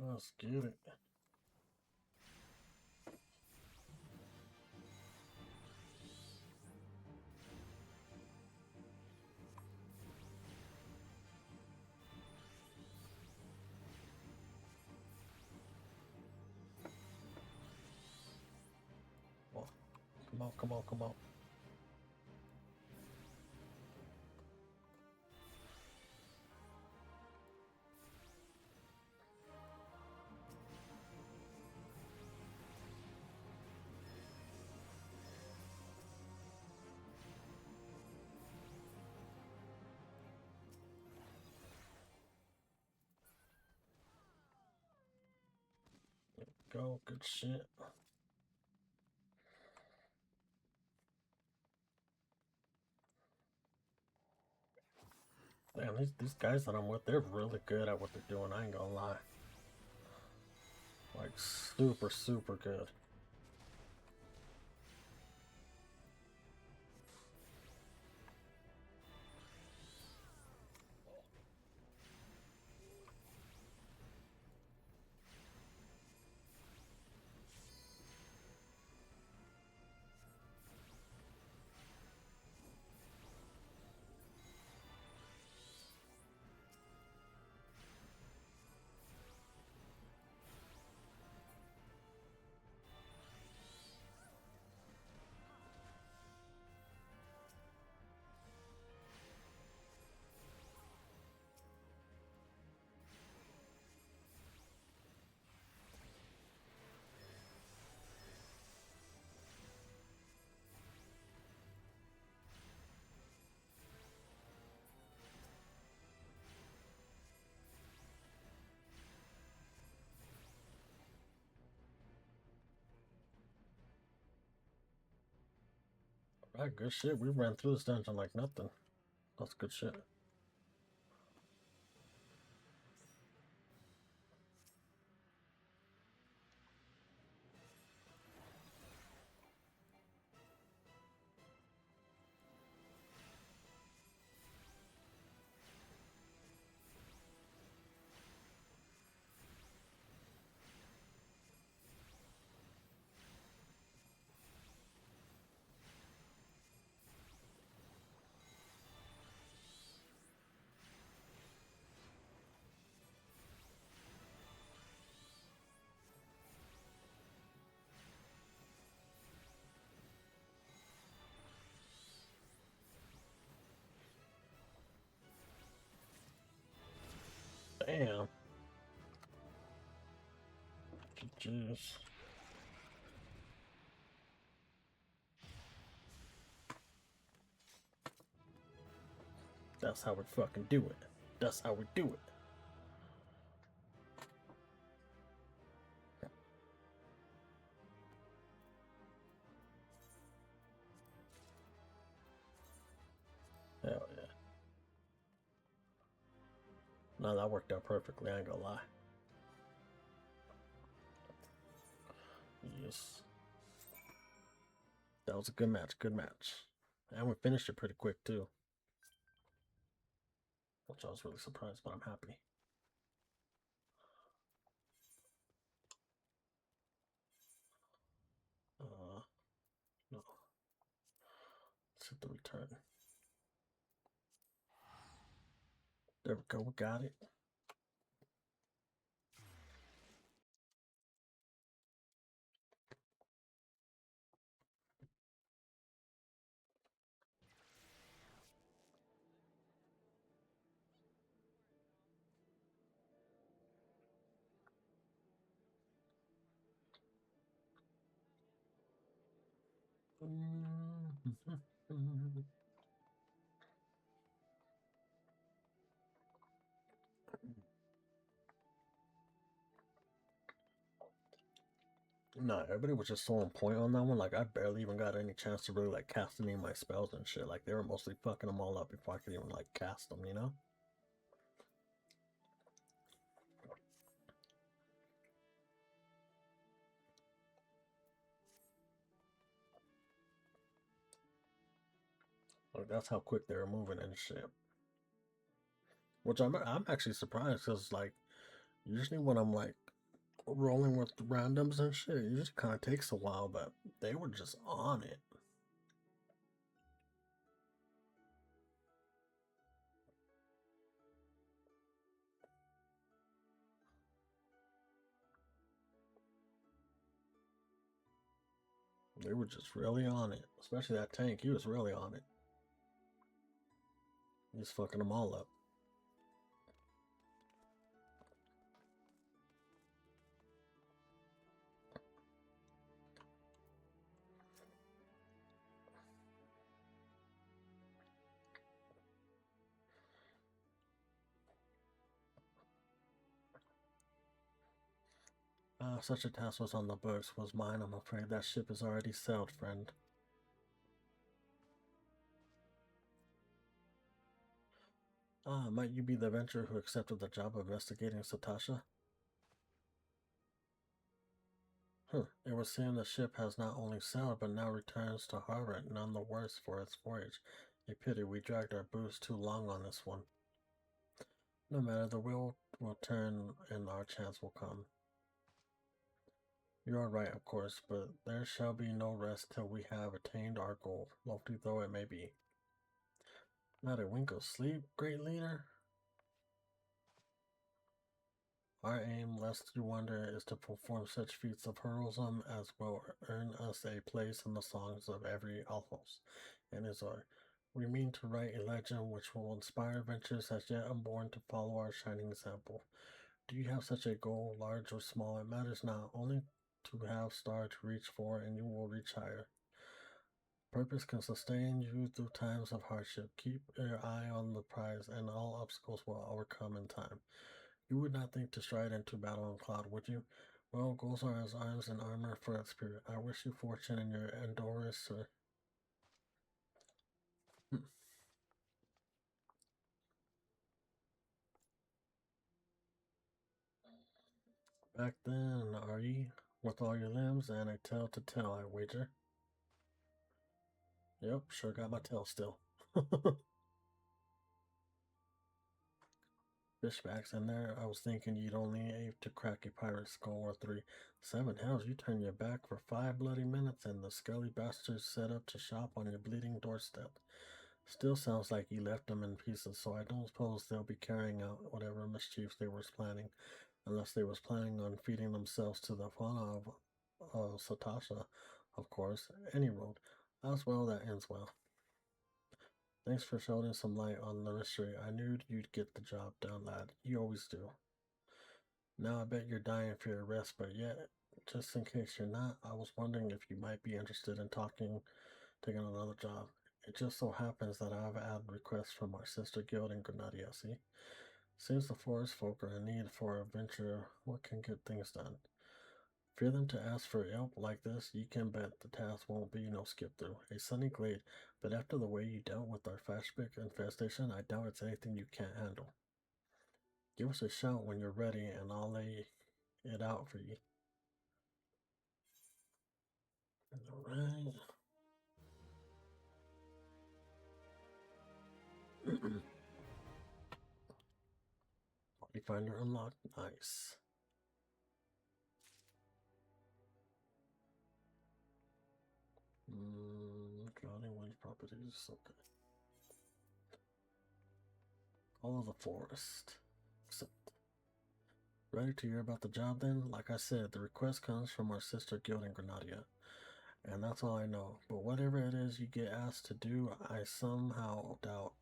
Let's get it. Oh, come on, come on, come on. Go, good shit. Damn, these guys that I'm with, they're really good at what they're doing, I ain't gonna lie. Like, super, super good. Alright, good shit. We ran through this dungeon like nothing. That's good shit. Damn. Jeez. That's how we fucking do it. That's how we do it. No, that worked out perfectly, I ain't gonna lie. Yes. That was a good match, good match. And we finished it pretty quick too. Which I was really surprised, but I'm happy. No. Let's hit the return. There we go, we got it. Nah, everybody was just so on point on that one. Like, I barely even got any chance to really, like, cast any of my spells and shit. Like, they were mostly fucking them all up before I could even, like, cast them, you know? Like, that's how quick they were moving and shit. Which I'm actually surprised, because, like, usually when I'm, like, rolling with randoms and shit, it just kind of takes a while, but they were just on it. They were just really on it. Especially that tank, he was really on it. He's fucking them all up. Such a task was on the books was mine. I'm afraid that ship is already sailed, friend. Might you be the adventurer who accepted the job of investigating Satasha? It would seem the ship has not only sailed, but now returns to harbor, none the worse for its voyage. A pity we dragged our boots too long on this one. No matter, the wheel will turn and our chance will come. You are right, of course, but there shall be no rest till we have attained our goal, lofty though it may be. Not a wink of sleep, great leader? Our aim, lest you wonder, is to perform such feats of heroism as will earn us a place in the songs of every Alphos and Izor. We mean to write a legend which will inspire adventurers as yet unborn to follow our shining example. Do you have such a goal, large or small? It matters not, only to have star to reach for, and you will reach higher. Purpose can sustain you through times of hardship. Keep your eye on the prize, and all obstacles will overcome in time. You would not think to stride into battle on cloud, would you? Well, goals are as arms and armor for that spirit. I wish you fortune in your endeavors, sir. Back then, are ye? With all your limbs and a tale to tell, I wager. Yep, sure got my tail still. Fishbacks in there. I was thinking you'd only aim to crack a pirate's skull or three. 7 hells, you turn your back for 5 bloody minutes and the scully bastards set up to shop on your bleeding doorstep. Still sounds like you left them in pieces, so I don't suppose they'll be carrying out whatever mischief they was planning, unless they was planning on feeding themselves to the fauna of Satasha, of course. Any road. As well, that ends well. Thanks for shedding some light on the mystery. I knew you'd get the job done, lad. You always do. Now I bet you're dying for your rest, but yet, just in case you're not, I was wondering if you might be interested in taking another job. It just so happens that I've had requests from our sister guild in Granadia, see? Seems the forest folk are in need for a venture what can get things done. Fear them to ask for help like this, you can bet the task won't be no skip through. A sunny glade, but after the way you dealt with our flashback infestation, I doubt it's anything you can't handle. Give us a shout when you're ready and I'll lay it out for you. Alright. Party finder unlocked. Nice. Drowning wind properties. Okay. All of the forest. Except. Ready to hear about the job then? Like I said, the request comes from our sister guild in Granadia. And that's all I know. But whatever it is you get asked to do, I somehow doubt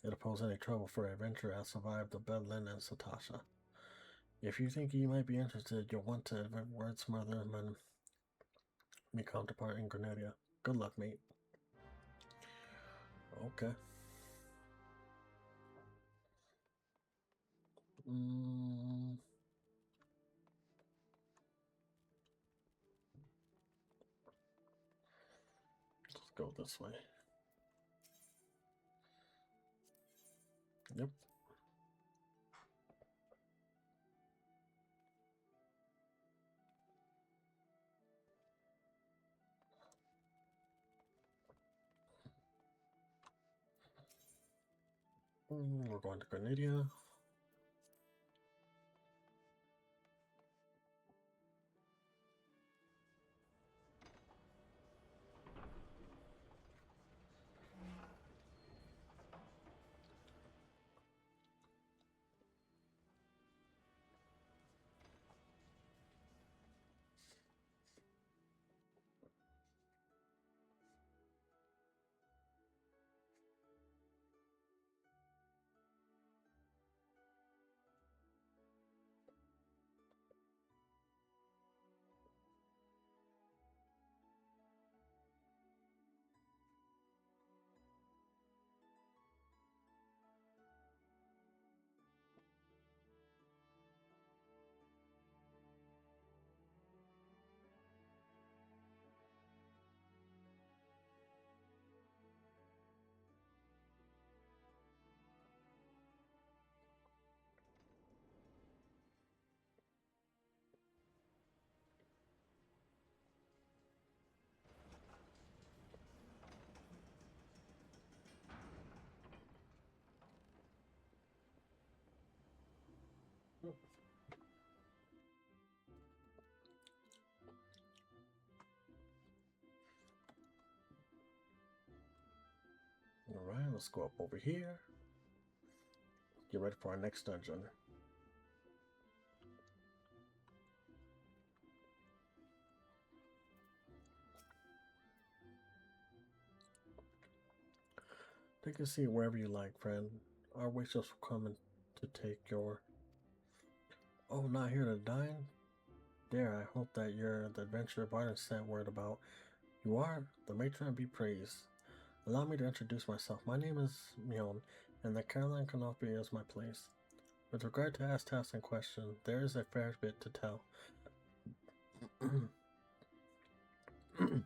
it'll pose any trouble for an adventurer as survived the Bedlin and Satasha. If you think you might be interested, you'll want to wordsmith and me counterpart in Granadia. Good luck, mate. Okay. Let's go this way. Yep. We're going to Granadia. Alright, let's go up over here. Get ready for our next dungeon. Take a seat wherever you like, friend. Our waitress will come in to take your... Oh, not here to dine? There, I hope that you're the adventurer Barton sent word about. You are? The matron be praised. Allow me to introduce myself. My name is Mion, and the Caroline Canopy is my place. With regard to ask tasks in question, there is a fair bit to tell.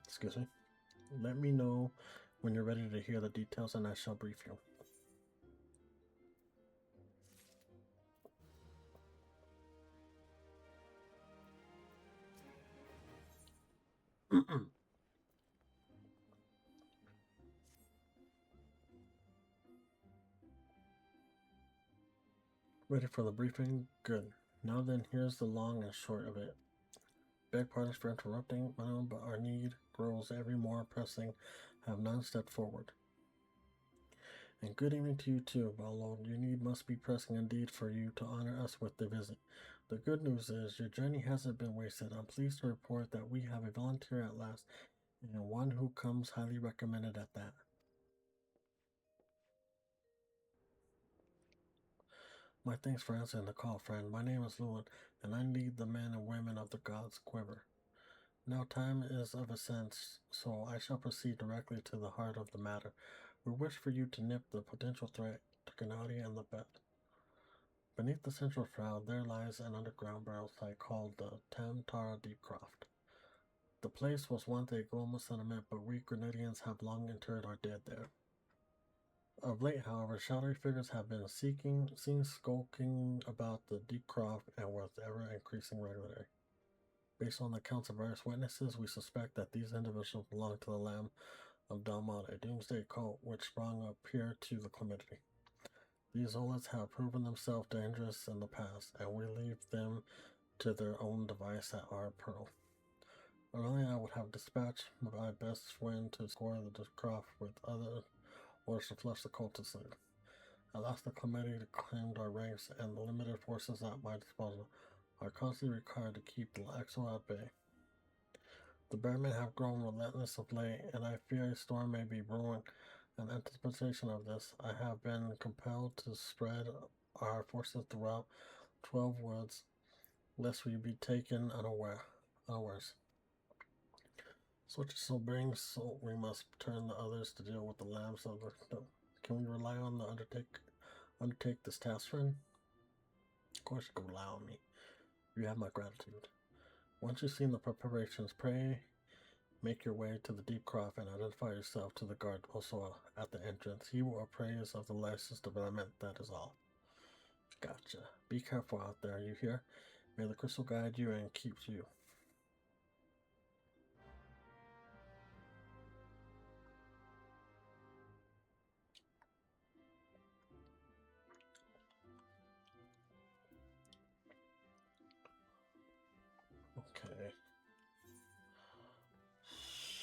Excuse me. Let me know when you're ready to hear the details and I shall brief you. Ready for the briefing? Good. Now then, here's the long and short of it. Beg pardon for interrupting, madam, but our need grows every more pressing. Have none stepped forward. And good evening to you too, Ballo. Your need must be pressing indeed for you to honor us with the visit. The good news is your journey hasn't been wasted. I'm pleased to report that we have a volunteer at last, and one who comes highly recommended at that. My thanks for answering the call, friend. My name is Lewin, and I lead the men and women of the gods' quiver. Now time is of essence, so I shall proceed directly to the heart of the matter. We wish for you to nip the potential threat to Gennady and the bed. Beneath the central shroud, there lies an underground burial site called the Tamtara Deepcroft. The place was once a global settlement, but we Grenadians have long interred our dead there. Of late, however, shadowy figures have been seen skulking about the deep croft and with ever increasing regularity. Based on the accounts of various witnesses, we suspect that these individuals belong to the Lamb of Dalmod, a doomsday cult which sprung up here to the Clemidity. These Zolets have proven themselves dangerous in the past, and we leave them to their own device at our peril. Earlier, I would have dispatched my best friend to score the croft with other orders to flush the cultists. At last, the Clemidity claimed our ranks, and the limited forces at my disposal are constantly required to keep the Exo at bay. The bearmen have grown relentless of late, and I fear a storm may be brewing. In anticipation of this, I have been compelled to spread our forces throughout 12 woods, lest we be taken unawares. Such so brings, so we must turn the others to deal with the lambs of the. Can we rely on the undertake this task, friend? Of course, you can rely on me. You have my gratitude. Once you've seen the preparations, pray make your way to the deep croft and identify yourself to the guard also at the entrance. He will appraise of the licensed development, that is all. Gotcha. Be careful out there, you hear? May the crystal guide you and keep you. Okay.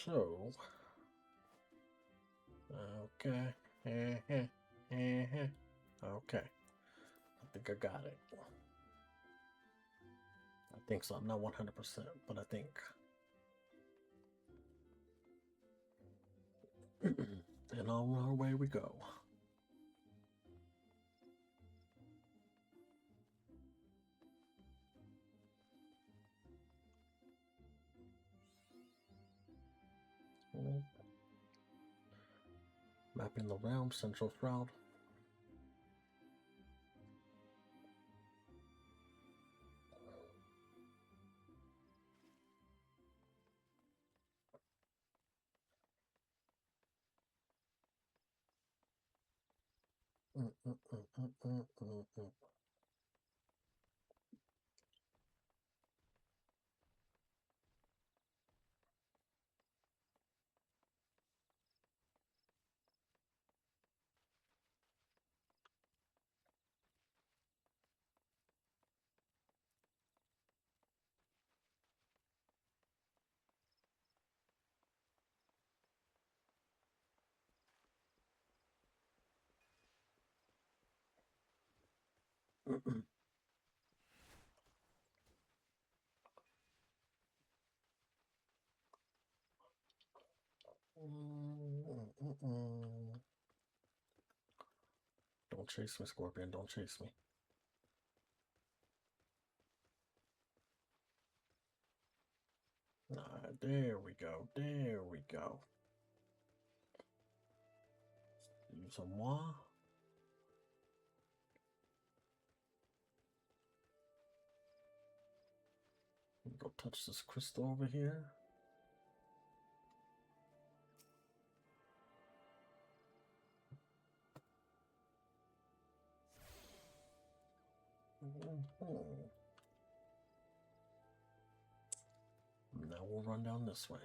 So. Okay. Okay. I think I got it. I think so. I'm not 100%, but I think. And on our way we go. Mapping the realm, central shroud. Don't chase me, Scorpion. Don't chase me. There we go. There we go. Use some more. Go touch this crystal over here. Now we'll run down this way.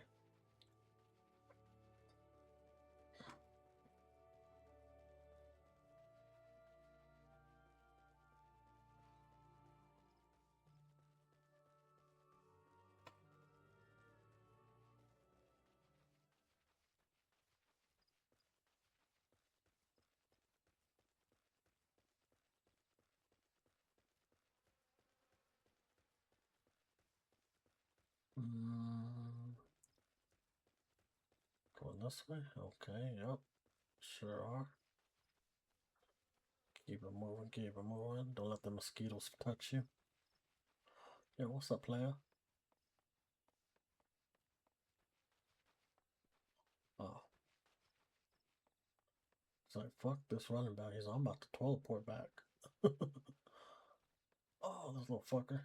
Going this way? Okay, yep. Sure are. Keep it moving, keep it moving. Don't let the mosquitoes touch you. Yeah, what's up, player? Oh. It's like, fuck this running back. I'm about to teleport back. Oh, this little fucker.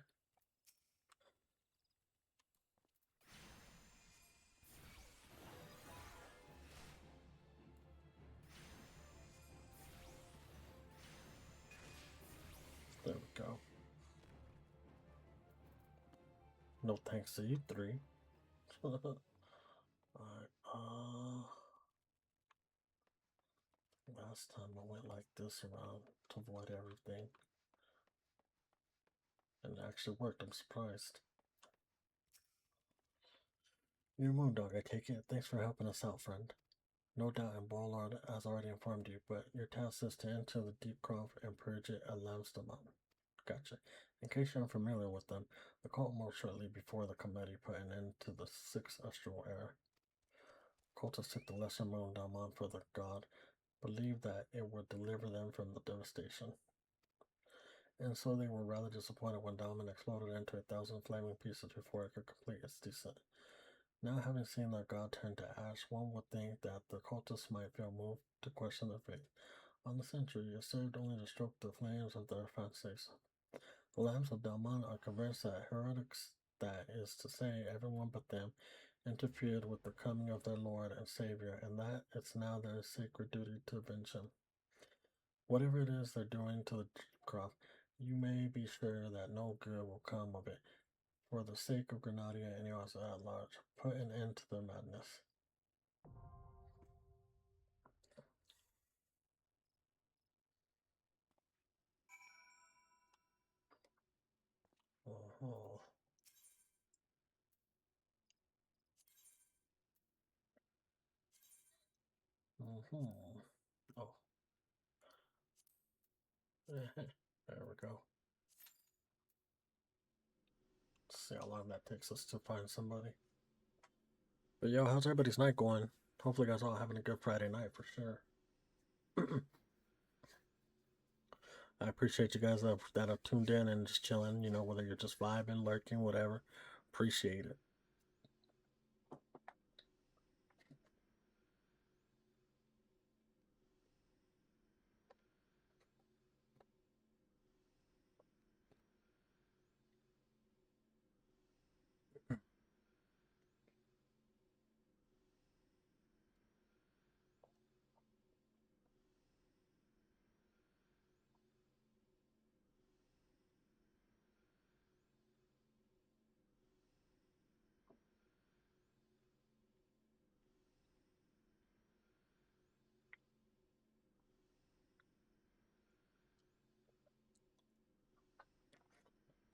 No thanks to you three. Alright, last time I went like this around to avoid everything. And it actually worked, I'm surprised. Your moon dog, I take it. Thanks for helping us out, friend. No doubt, and Warlord has already informed you, but your task is to enter the Deep Grove and purge it at Lamston. Gotcha. In case you're unfamiliar with them, the cult moved shortly before the committee put an end to the Sixth Astral Era. Cultists took the Lesser Moon Daman for the god, believed that it would deliver them from the devastation. And so they were rather disappointed when Daman exploded into 1,000 flaming pieces before it could complete its descent. Now, having seen their god turn to ash, one would think that the cultists might feel moved to question their faith. On the century, it served only to stoke the flames of their fancies. The Lambs of Dalman are convinced that heretics, that is to say, everyone but them, interfered with the coming of their Lord and Savior, and that it's now their sacred duty to avenge him. Whatever it is they're doing to the croft, you may be sure that no good will come of it. For the sake of Grenadier and yours at large, put an end to their madness. Oh. Oh. There we go. Let's see how long that takes us to find somebody. But yo, how's everybody's night going? Hopefully you guys all having a good Friday night for sure. I appreciate you guys that have tuned in and just chilling, you know, whether you're just vibing, lurking, whatever. Appreciate it.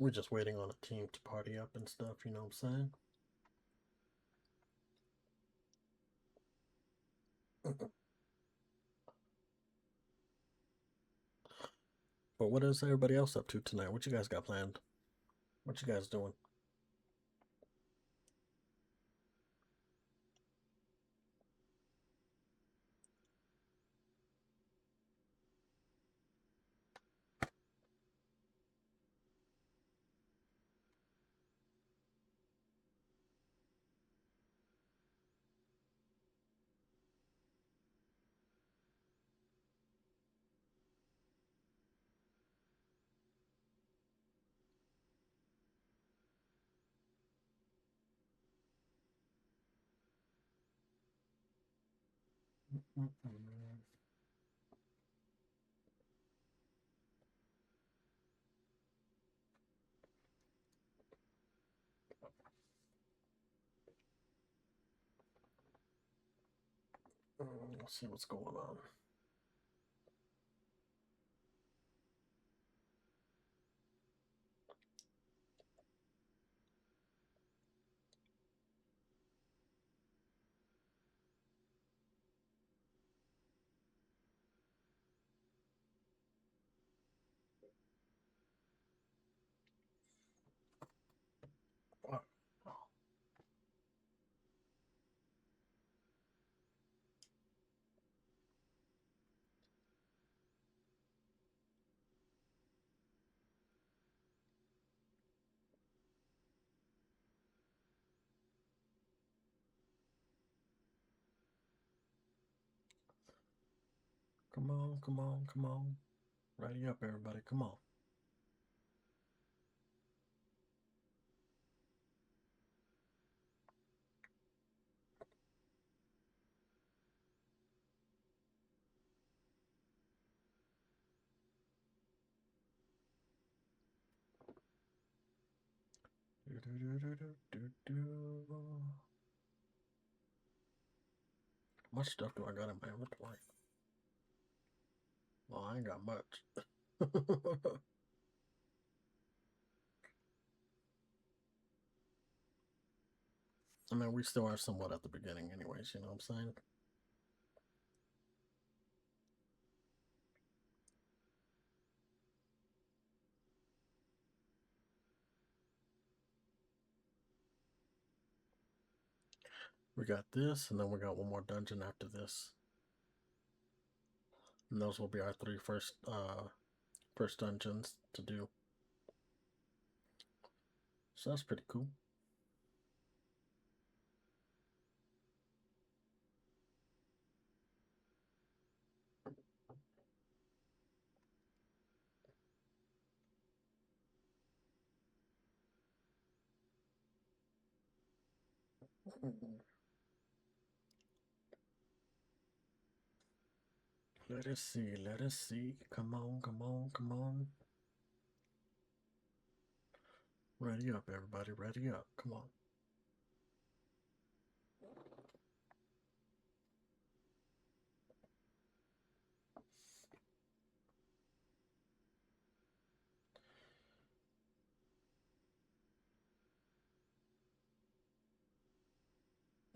We're just waiting on a team to party up and stuff, you know what I'm saying? But what is everybody else up to tonight? What you guys got planned? What you guys doing? Let's see what's going on. Come on, come on, come on. Ready up, everybody. Come on. How much stuff do I got in my inventory? Well, I ain't got much. I mean, we still are somewhat at the beginning anyways, you know what I'm saying? We got this, and then we got one more dungeon after this. And those will be our three first dungeons to do. So that's pretty cool. Let us see, let us see. Come on, come on, come on. Ready up, everybody, ready up. Come on.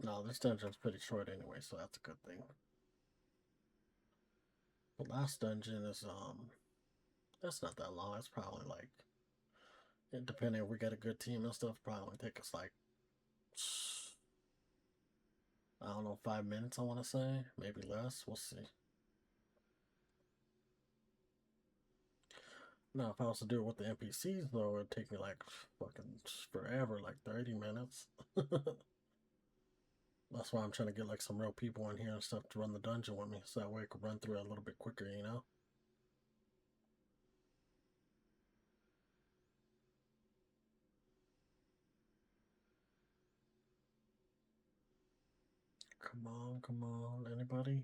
No, this dungeon's pretty short anyway, so that's a good thing. The last dungeon is, that's not that long. It's probably like, depending if we get a good team and stuff, probably only take us like, I don't know, 5 minutes, I want to say. Maybe less. We'll see. Now, if I was to do it with the NPCs, though, it'd take me like fucking forever, like 30 minutes. That's why I'm trying to get like some real people in here and stuff to run the dungeon with me, so that way I could run through it a little bit quicker, you know? Come on, anybody?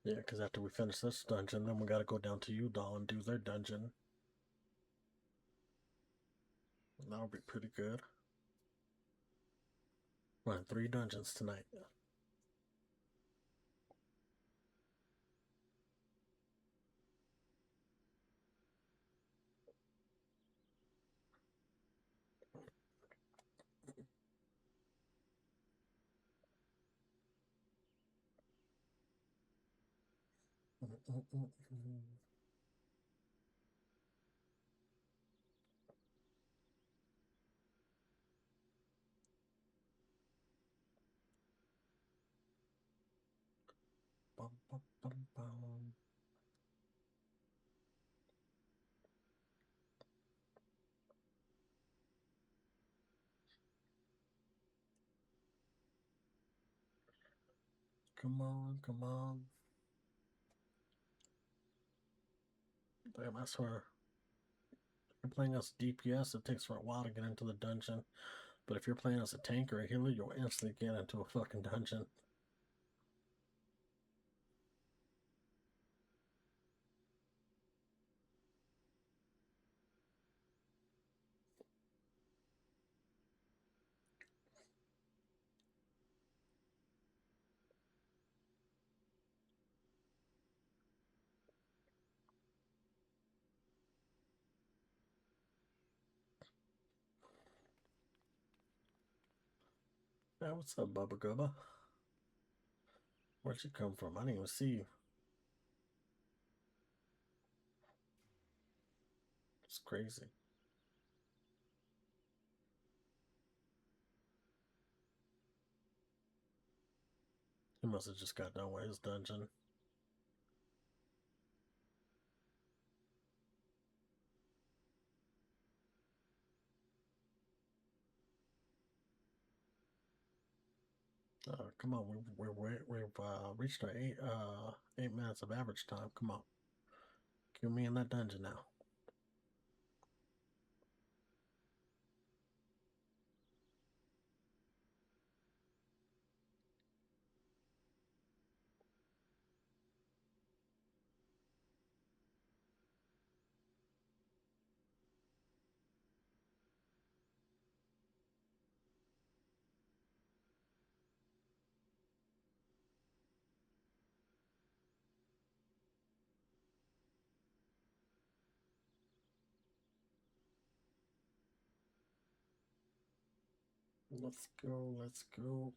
Yeah, because after we finish this dungeon, then we gotta go down to Udall and do their dungeon. That'll be pretty good. Run 3 dungeons tonight. Bum, bum, bum, bum. Come on, come on. Damn, I swear. If you're playing as DPS, it takes for a while to get into the dungeon. But if you're playing as a tank or a healer, you'll instantly get into a fucking dungeon. Hey, what's up, Bubba Gubba? Where'd you come from? I didn't even see you. It's crazy. He must have just got done with his dungeon. Come on, we've reached our 8 minutes of average time. Come on. You're me in that dungeon now. Let's go, let's go.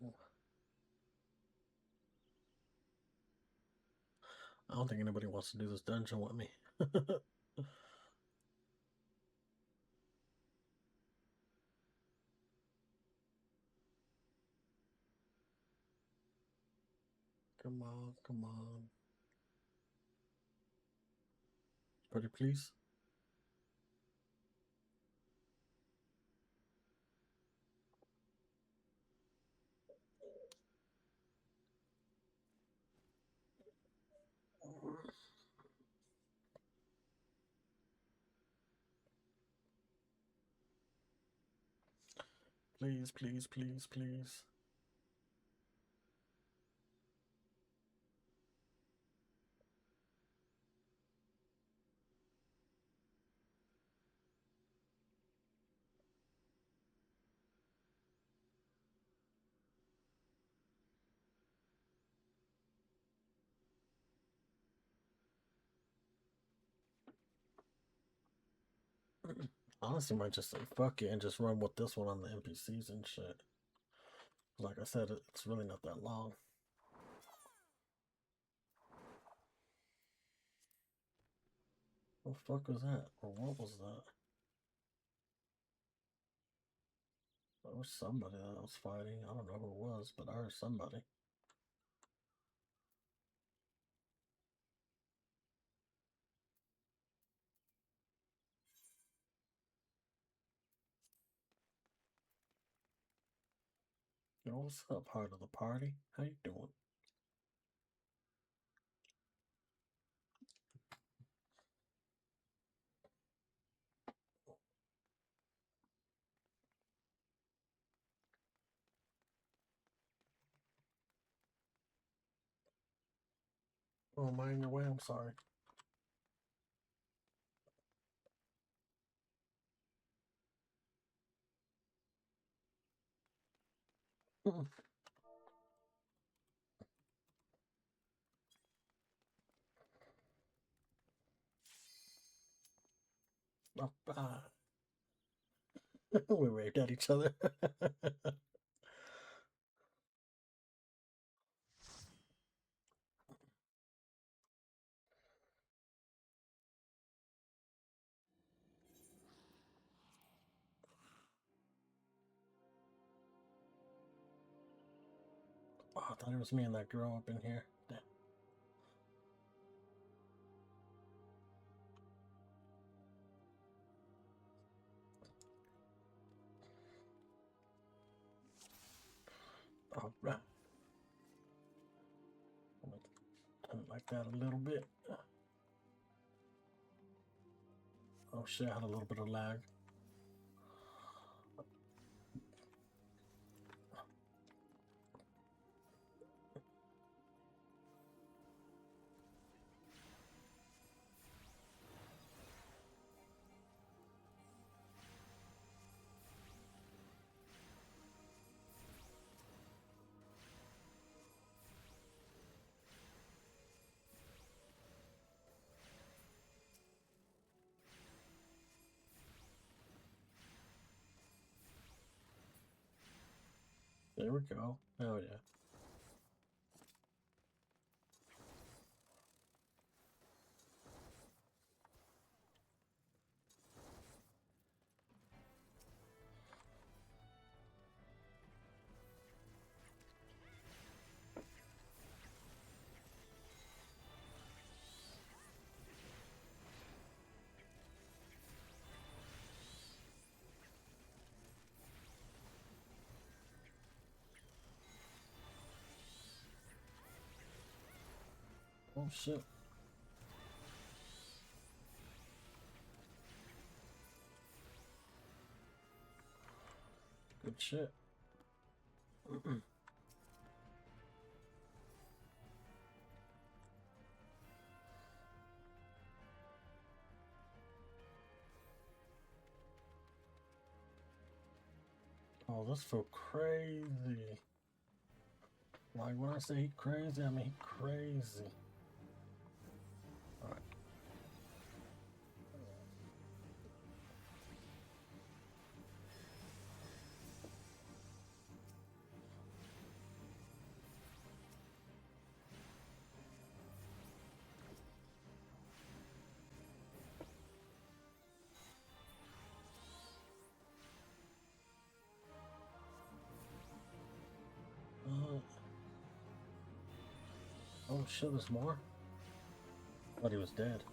I don't think anybody wants to do this dungeon with me. Come on, come on. Pretty please. Please, please, please, please. Honestly, might just say fuck it and just run with this one on the NPCs and shit. Like I said, it's really not that long. What the fuck was that? Or what was that? There was somebody that was fighting. I don't know who it was, but I heard somebody. Yo, what's up, heart of the party? How you doing? Oh, am I in your way? I'm sorry. We waved at each other. Oh, I thought it was me and that girl up in here. Damn. All right. I'm gonna turn it like that a little bit. Oh shit, I had a little bit of lag. There we go. Oh yeah. Oh shit. Good shit. Oh, this feel crazy. Like when I say he crazy, I mean he crazy. All right. Oh shit, there's more? Thought he was dead.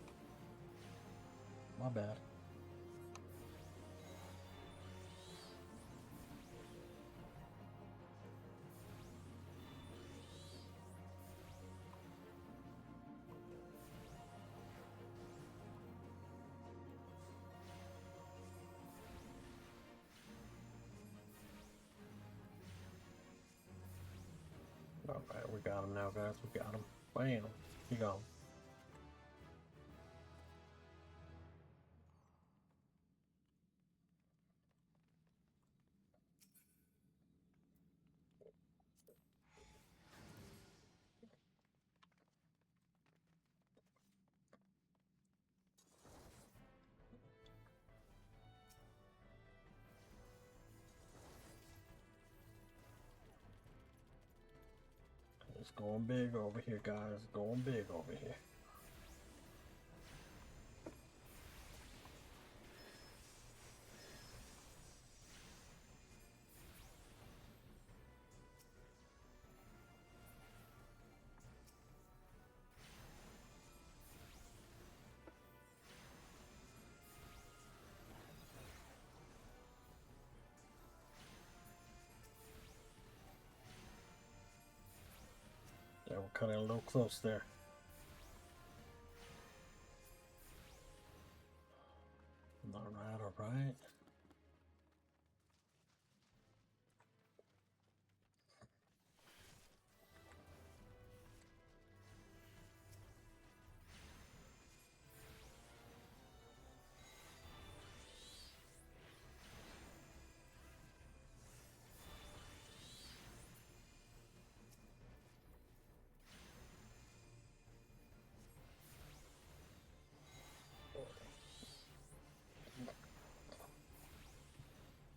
My bad. Alright, we got him now, guys. We got him. Bam. He gone. It's going big over here, guys. Going big over here. Yeah, we're cutting a little close there. Alright, alright.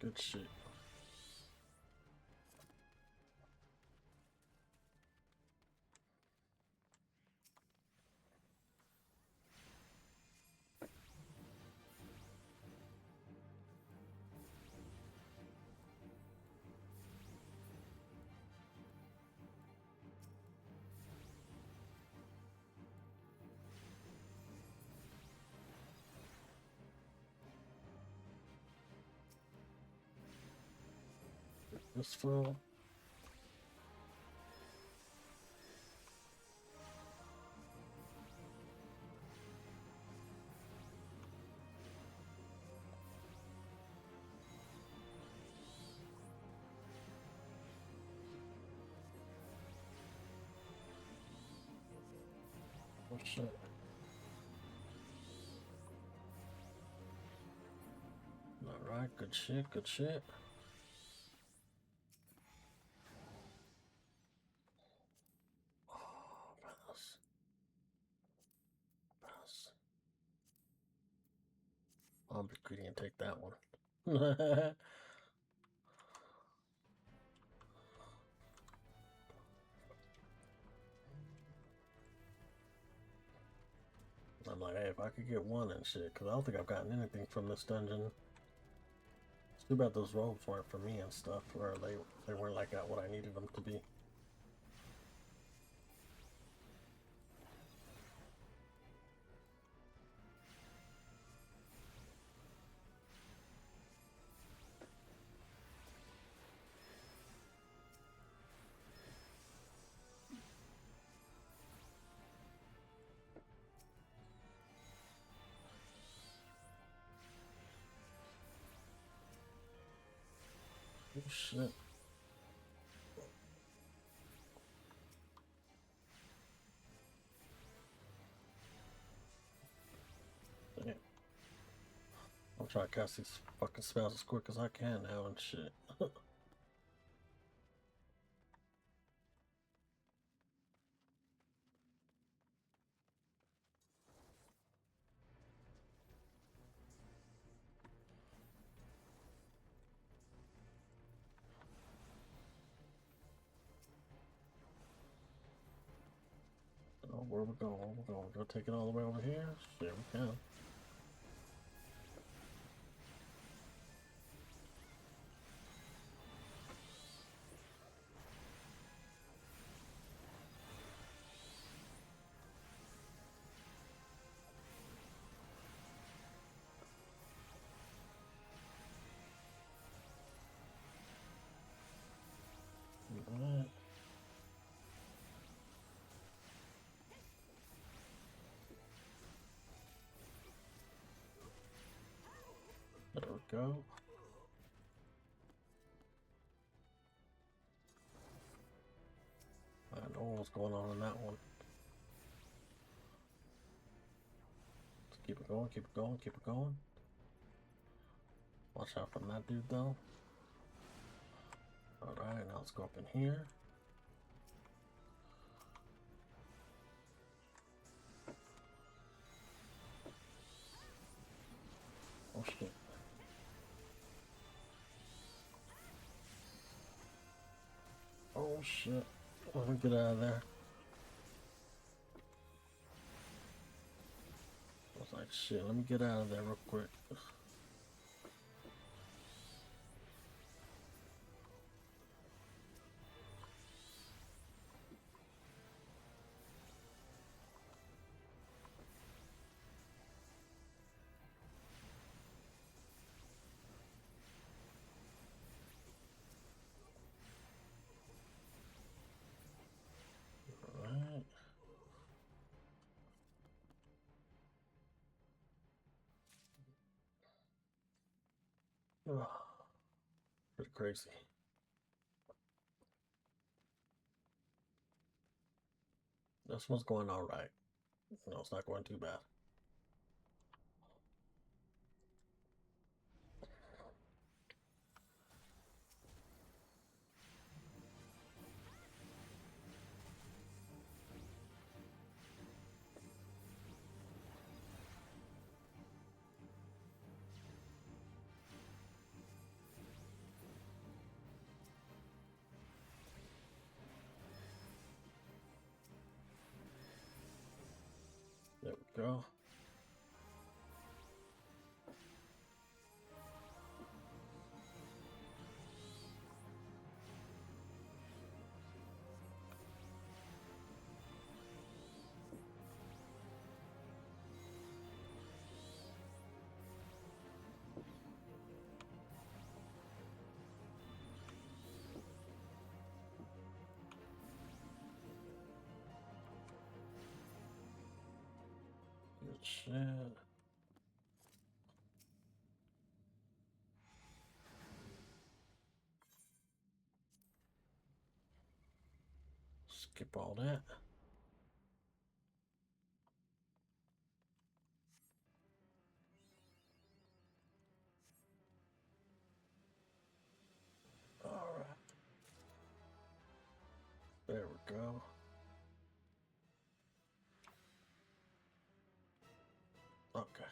Good shit. This fool. Oh shit. Alright, good shit, good shit. Oh, pass. Pass. I'll be greedy and take that one. I'm like, hey, if I could get one and shit, because I don't think I've gotten anything from this dungeon. It's too bad those robes weren't for me and stuff, or they weren't like what I needed them to be. shit. Damn. I'm trying to cast these fucking spells as quick as I can now and shit. Oh, where we going? Where we going? We're gonna take it all the way over here? There we can. Alright. There we go. I know what's going on in that one. Let's keep it going, keep it going, keep it going. Watch out from that dude though. Alright, now let's go up in here. Oh shit. Oh shit. Let me get out of there. I was like, shit, let me get out of there real quick. Alright. Ugh. Pretty crazy. This one's going alright. No, it's not going too bad. There we go. Good shit. Skip all that. Alright. There we go. Okay.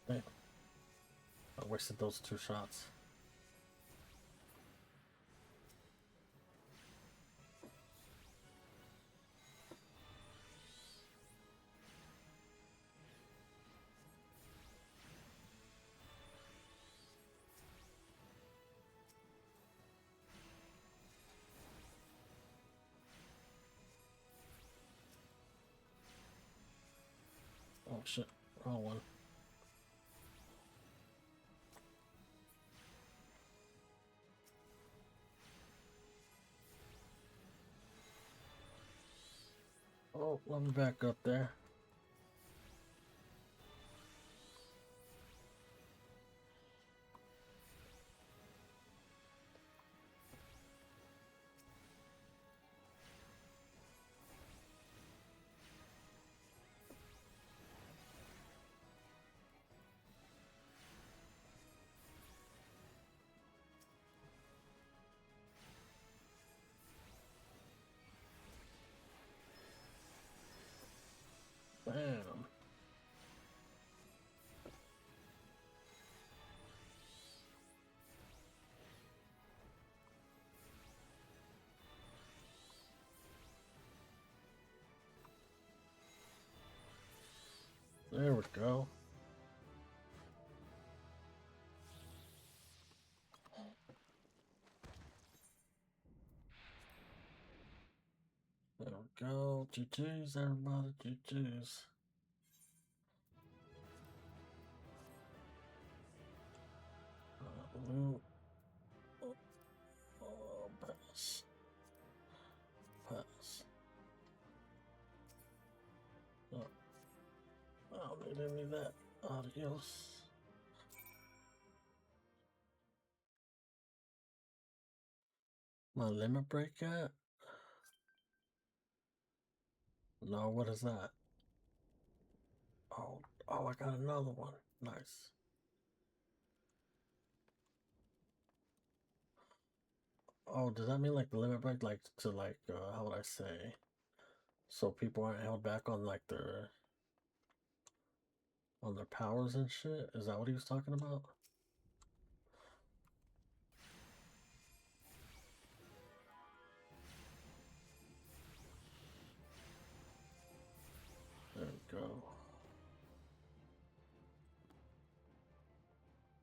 Damn. I wasted those 2 shots. Oh shit, wrong one. Oh, let me back up there. Bam. There we go. There we go. GG's, everybody. GG's. Loot. Oh, pass. Pass. Oh, I don't need any of that. Adios. My limit break at? No, what is that? Oh, I got another one. Nice. Oh, does that mean like the limit break, like to like, how would I say? So people aren't held back on like their powers and shit? Is that what he was talking about? There we go.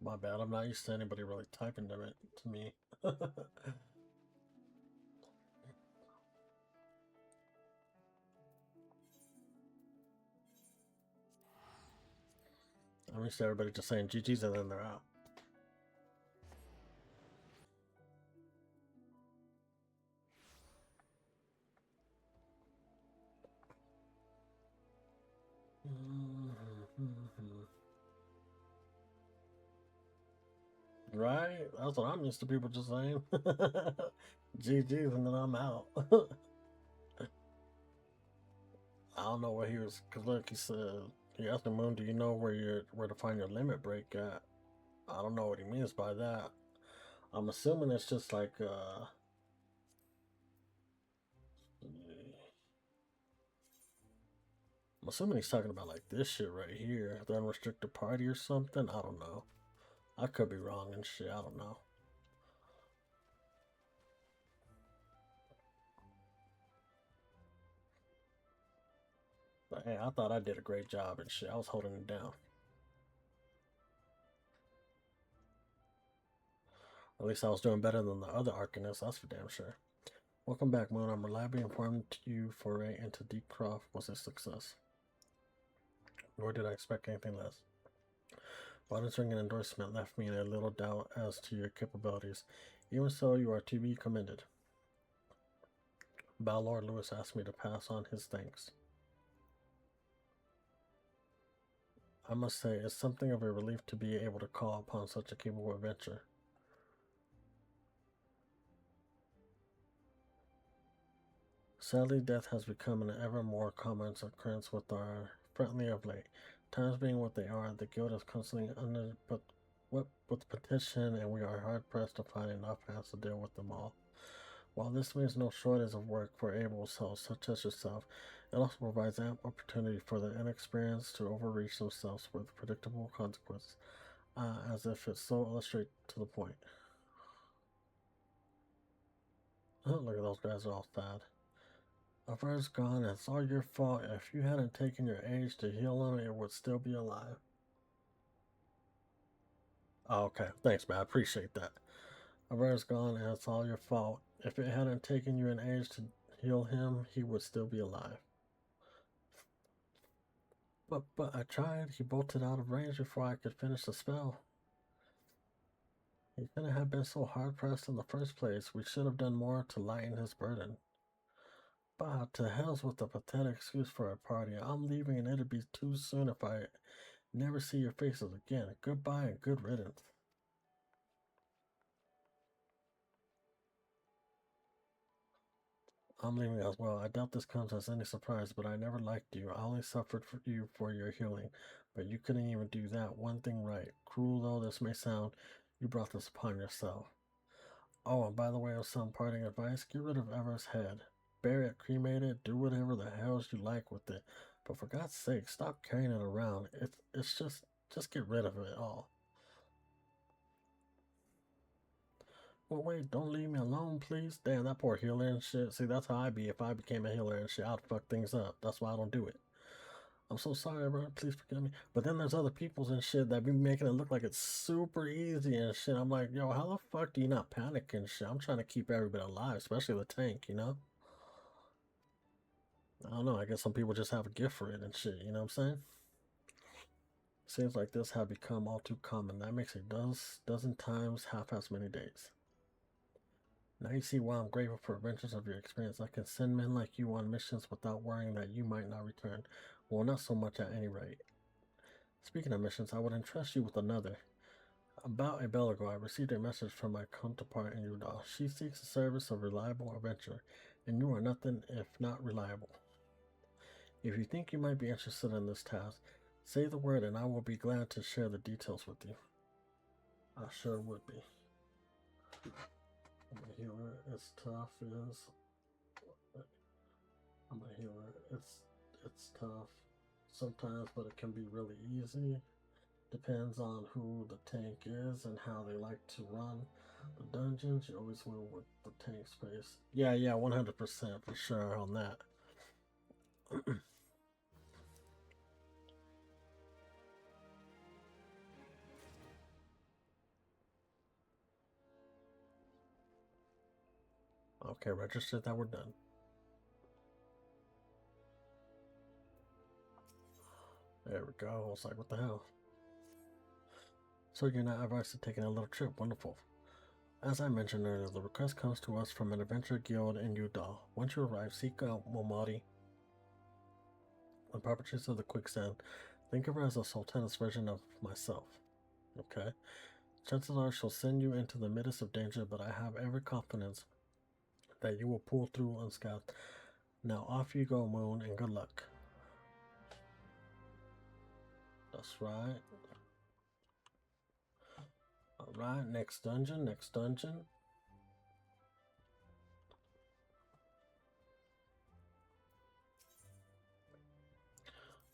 My bad, I'm not used to anybody really typing them it to me. I'm used to everybody just saying GG's and then they're out. Right? That's what I'm used to people just saying. GG's and then I'm out. I don't know what he was, cause look, he said, he asked the moon, do you know where to find your limit break at? I don't know what he means by that. I'm assuming it's just like, I'm assuming he's talking about like this shit right here, the unrestricted party or something. I don't know. I could be wrong and shit. I don't know. But hey, I thought I did a great job and shit. I was holding it down. At least I was doing better than the other Arcanists, that's for damn sure. Welcome back, Moon. I'm reliably informed you foray into Deepcroft was a success. Nor did I expect anything less. Volunteering an endorsement left me in a little doubt as to your capabilities. Even so, you are to be commended. Balor Lewis asked me to pass on his thanks. I must say, it's something of a relief to be able to call upon such a capable adventurer. Sadly, death has become an ever more common occurrence with our friendly of late. Times being what they are, the guild is constantly under with petition, and we are hard pressed to find enough hands to deal with them all. While this means no shortage of work for able souls such as yourself, it also provides ample opportunity for the inexperienced to overreach themselves with predictable consequences, as if it so illustrates to the point. Look at those guys, are all sad. Aver's gone, it's all your fault. If you hadn't taken your age to heal him, it would still be alive. Oh, okay, thanks, man. I appreciate that. Aver's gone, and it's all your fault. If it hadn't taken you an age to heal him, he would still be alive. But I tried. He bolted out of range before I could finish the spell. He couldn't have been so hard pressed in the first place. We should have done more to lighten his burden. Bah, to hell's with the pathetic excuse for a party. I'm leaving and it'll be too soon if I never see your faces again. Goodbye and good riddance. I'm leaving as well. I doubt this comes as any surprise, but I never liked you. I only suffered for you for your healing, but you couldn't even do that one thing right. Cruel though this may sound, you brought this upon yourself. Oh, and by the way, of some parting advice, get rid of Ever's head. Bury it, cremate it, do whatever the hells you like with it. But for God's sake, stop carrying it around. It's just get rid of it all. Well, wait, don't leave me alone, please. Damn, that poor healer and shit. See, that's how I'd be if I became a healer and shit. I'd fuck things up. That's why I don't do it. I'm so sorry, bro. Please forgive me. But then there's other peoples and shit that be making it look like it's super easy and shit. I'm like, yo, how the fuck do you not panic and shit? I'm trying to keep everybody alive, especially the tank, you know? I don't know. I guess some people just have a gift for it and shit. You know what I'm saying? Seems like this have become all too common. That makes it dozen times half as many days. Now you see why I'm grateful for adventures of your experience. I can send men like you on missions without worrying that you might not return. Well, not so much at any rate. Speaking of missions, I would entrust you with another. About a bell ago, I received a message from my counterpart in Udall. She seeks the service of a reliable adventurer, and you are nothing if not reliable. If you think you might be interested in this task, say the word and I will be glad to share the details with you. I sure would be. I'm a healer. It's tough. I'm a healer. It's tough sometimes, but it can be really easy. Depends on who the tank is and how they like to run the dungeons. You always win with the tank space. Yeah, 100% for sure on that. Okay, registered that we're done. There we go. I was like, what the hell? So you're not advised to taking a little trip. Wonderful. As I mentioned earlier, the request comes to us from an adventure guild in Udall. Once you arrive, seek out Momari, the perpetrators of the quicksand. Think of her as a sultaness version of myself. Okay? Chances are she'll send you into the midst of danger, but I have every confidence that you will pull through unscathed. Now off you go, Moon, and good luck. That's right. Alright, next dungeon.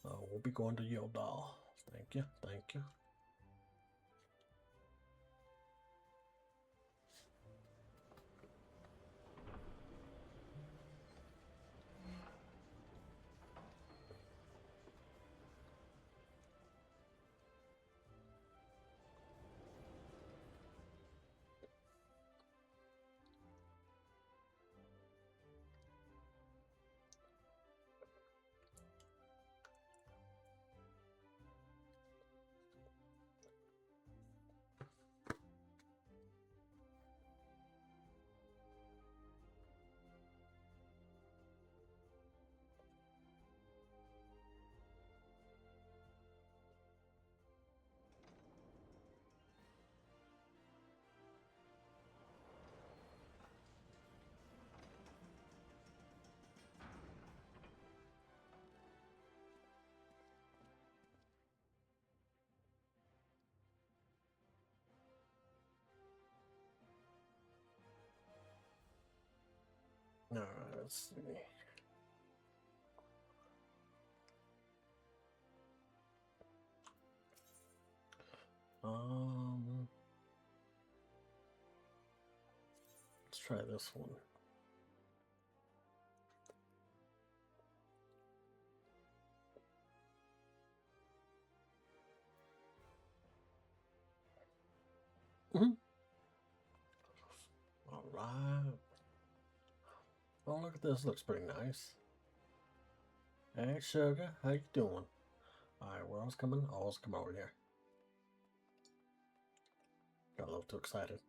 We'll be going to Yodal. Thank you. Alright, let's see. Let's try this one. Alright. Oh, look at this. Looks pretty nice. Hey, sugar. How you doing? Alright, where I was coming? Oh, I was coming over here. Got a little too excited.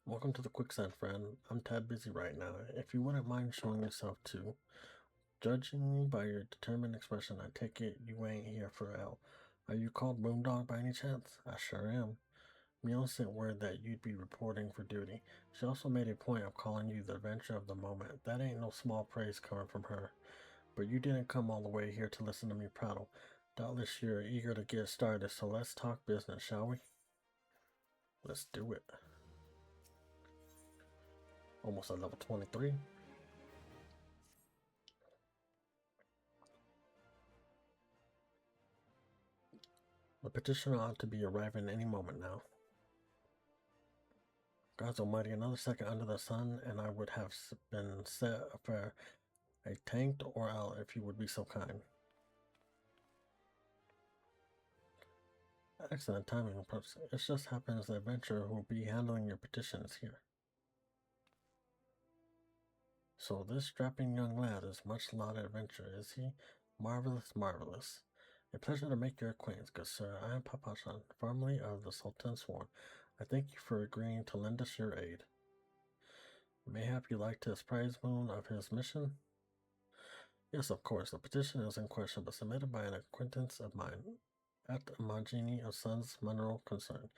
Welcome to the Quicksand, friend. I'm tad busy right now. If you wouldn't mind showing yourself too. Judging by your determined expression, I take it you ain't here for L. Are you called Boondog by any chance? I sure am. Mule sent word that you'd be reporting for duty. She also made a point of calling you the adventure of the moment. That ain't no small praise coming from her. But you didn't come all the way here to listen to me prattle. Doubtless you're eager to get started, so let's talk business, shall we? Let's do it. Almost at level 23. The petitioner ought to be arriving any moment now. God's almighty, another second under the sun, and I would have been set for a tanked or out if you would be so kind. Excellent timing, perhaps. It just happens the adventurer who will be handling your petition is here. So this strapping young lad is much lauded adventurer, is he? Marvelous, marvelous. A pleasure to make your acquaintance, good sir. I am Papachan, formerly of the Sultan's Sworn. I thank you for agreeing to lend us your aid. Mayhap you like to apprise Moon of his mission? Yes, of course. The petition is in question, but submitted by an acquaintance of mine at the Imogeny of Sons Mineral Concern.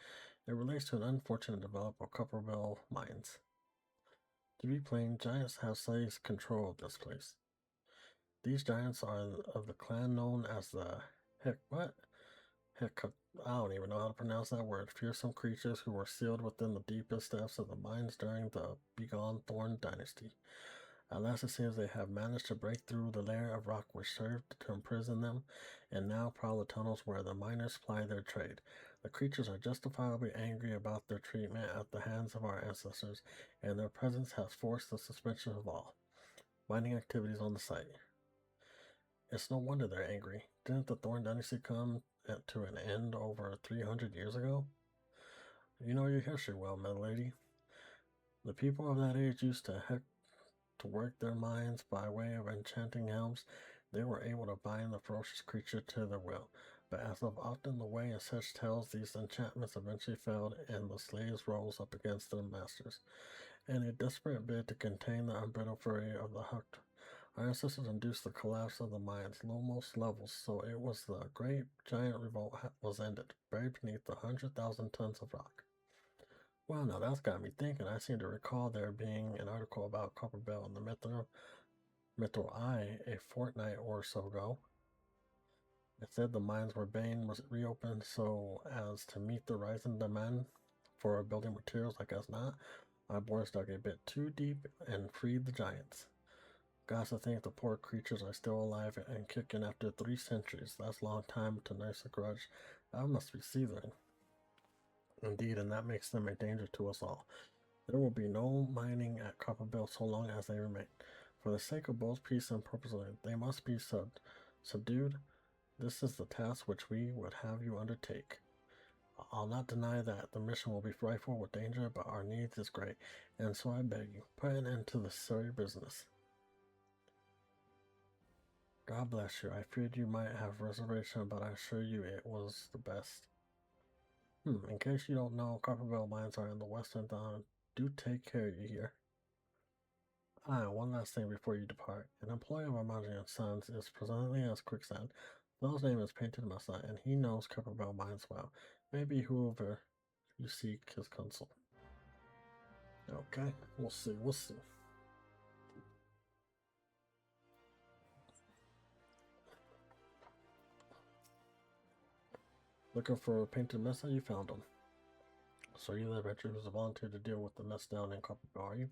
It relates to an unfortunate development of Copperville mines. To be plain, giants have seized control of this place. These giants are of the clan known as the I don't even know how to pronounce that word. Fearsome creatures who were sealed within the deepest depths of the mines during the Begone Thorn dynasty. At last it seems they have managed to break through the layer of rock which served to imprison them, and now prowl the tunnels where the miners ply their trade. The creatures are justifiably angry about their treatment at the hands of our ancestors, and their presence has forced the suspension of all mining activities on the site. It's no wonder they're angry. Didn't the Thorn Dynasty come to an end over 300 years ago? You know your history well, my lady. The people of that age used to work their minds by way of enchanting helms. They were able to bind the ferocious creature to their will. But as of often the way in such tales, these enchantments eventually failed, and the slaves rose up against their masters. In a desperate bid to contain the unbridled fury of the Hukt, our ancestors induced the collapse of the mines' lowmost levels, so it was the great giant revolt was ended, buried beneath 100,000 tons of rock. Well, now that's got me thinking. I seem to recall there being an article about Copperbell in the Metro Eye a fortnight or so ago. It said the mines were being reopened so as to meet the rising demand for building materials. I guess not. My boys dug a bit too deep and freed the giants. Gots to think the poor creatures are still alive and kicking after 3 centuries. That's a long time to nurse a grudge. That must be seething. Indeed, and that makes them a danger to us all. There will be no mining at Copperbell so long as they remain. For the sake of both peace and purpose, they must be subdued. This is the task which we would have you undertake. I'll not deny that the mission will be frightful with danger, but our needs is great, and so I beg you, put an end to this silly business. God bless you. I feared you might have reservation, but I assure you it was the best. In case you don't know, Copperbell mines are in the western town. Do take care, you hear? One last thing before you depart. An employee of Imogeny & Sons is presently as Quicksand. Bell's name is painted in my sight, and he knows Copperbell mines well. Maybe whoever you seek his counsel. Okay, we'll see. Looking for a painted mesa? You found him. So you're the adventurer who's volunteered to deal with the mess down in Copperbell, are you?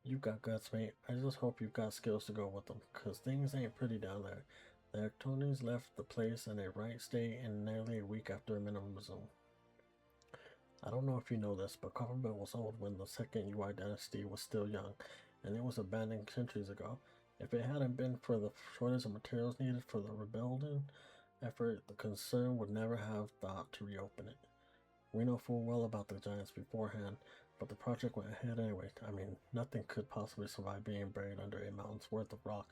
You've got guts, mate. I just hope you've got skills to go with them, because things ain't pretty down there. The Arcanist left the place in a right state in nearly a week after minimalism. I don't know if you know this, but Copperbell was old when the second UI dynasty was still young, and it was abandoned centuries ago. If it hadn't been for the shortage of materials needed for the rebuilding effort, the concern would never have thought to reopen it. We know full well about the giants beforehand. But the project went ahead anyway. I mean, nothing could possibly survive being buried under a mountain's worth of rock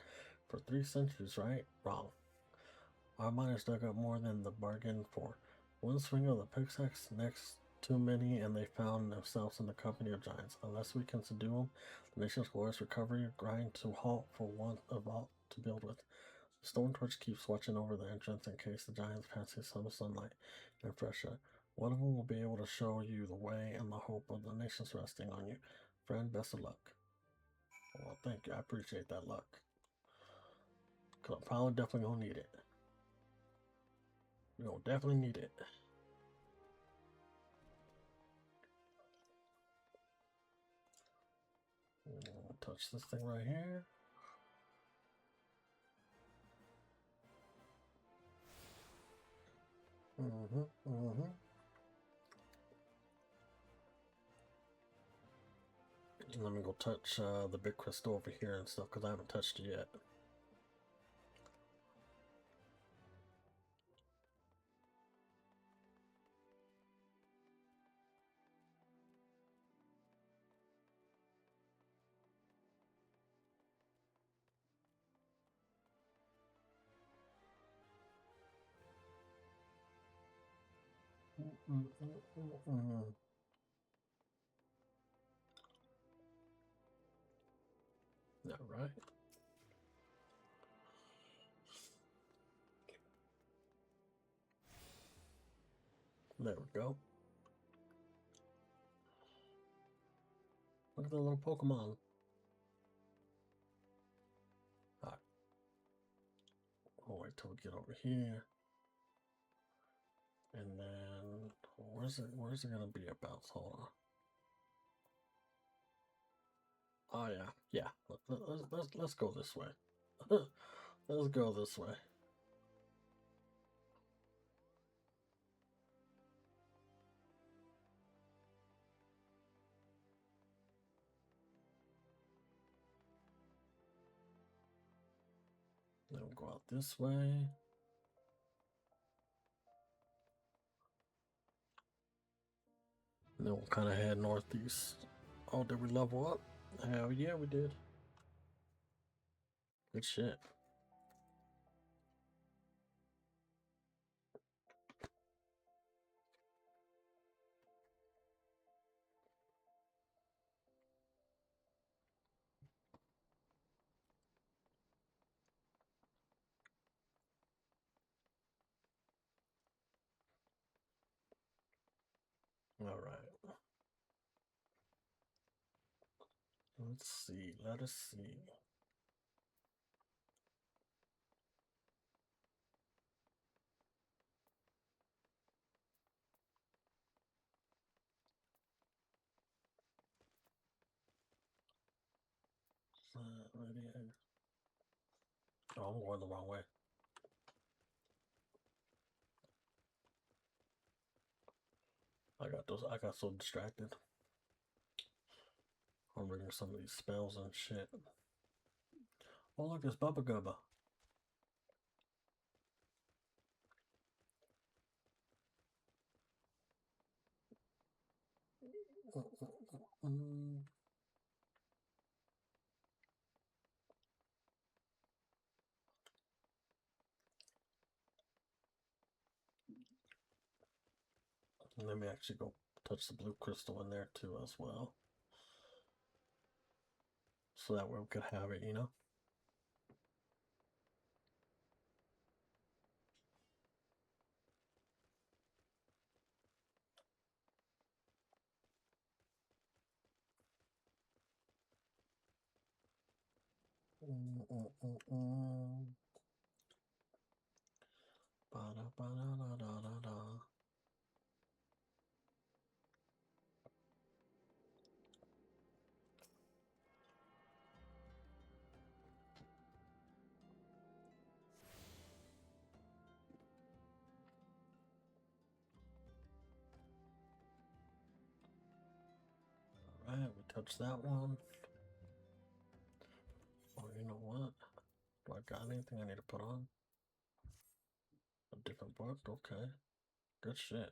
for 3 centuries, right? Wrong. Our miners dug up more than the bargain for. One swing of the pickaxe, next too many, and they found themselves in the company of giants. Unless we can subdue them, the nation's glorious recovery grind to halt for want of aught to build with. The stone torch keeps watching over the entrance in case the giants fancy some sunlight and fresh air. One of them will be able to show you the way and the hope of the nation's resting on you. Friend, best of luck. Well, thank you. I appreciate that luck. Because I'm probably definitely going to need it. We're going to definitely need it. Touch this thing right here. Let me go touch the big crystal over here and stuff because I haven't touched it yet. All right. There we go. Look at the little Pokemon. Alright. We'll wait till we get over here. And then where's it gonna be about? Hold on. Oh yeah. Let's go this way. Let's go this way. Then we'll go out this way. And then we'll kind of head northeast. Oh, did we level up? Hell yeah, we did. Good shit. All right. Let's see. Let us see. Oh, I'm going the wrong way. I got so distracted. I'm reading some of these spells and shit. Oh look, it's Bubba Gubba. Let me actually go touch the blue crystal in there too as well. So that way we could have it, you know? Ba-da-ba-da-da-da-da-da. Alright, we touched that one. Oh, you know what? Do I got anything I need to put on? A different book? Okay. Good shit.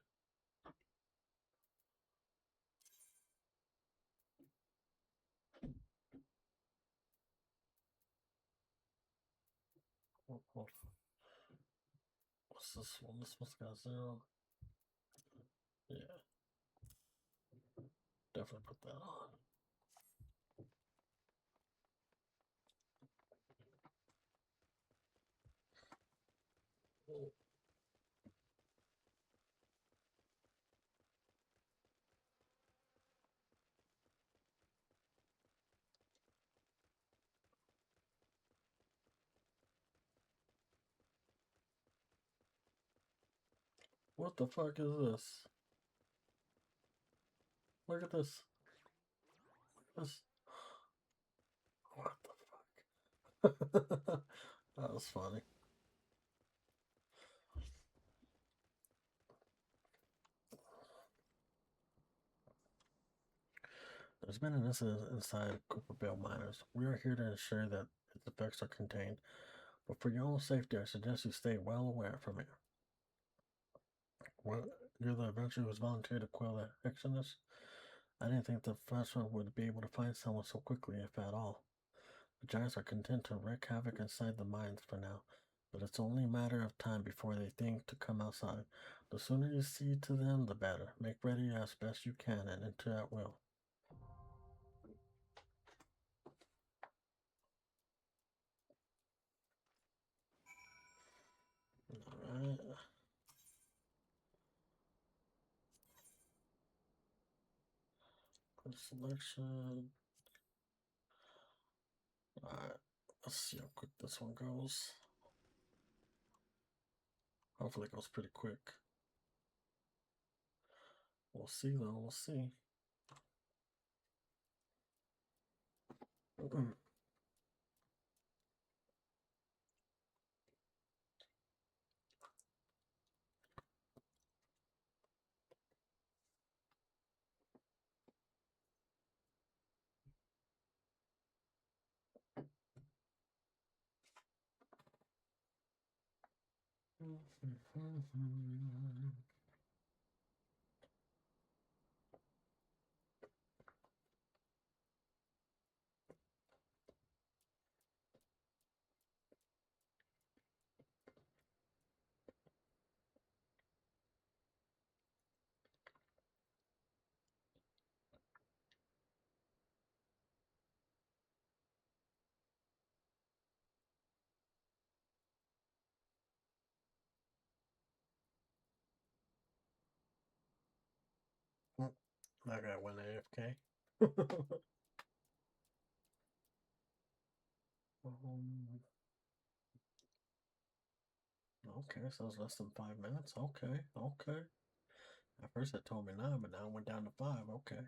What's this one? This one's got 0. Yeah. Definitely put that on. Oh. What the fuck is this? Look at this. This. What the fuck? That was funny. There's been an incident inside Cooper Bell Miners. We are here to ensure that its effects are contained, but for your own safety, I suggest you stay well away from here. Well, you're the adventurer who's volunteered to quell the Arcanist? I didn't think the freshman would be able to find someone so quickly, if at all. The giants are content to wreak havoc inside the mines for now, but it's only a matter of time before they think to come outside. The sooner you see to them, the better. Make ready as best you can and enter at will. Alright. Quick selection. Alright. Let's see how quick this one goes. Hopefully it goes pretty quick. We'll see though, we'll see. That guy went AFK. Okay, so it's less than 5 minutes. Okay, okay. At first it told me 9, but now it went down to 5. Okay.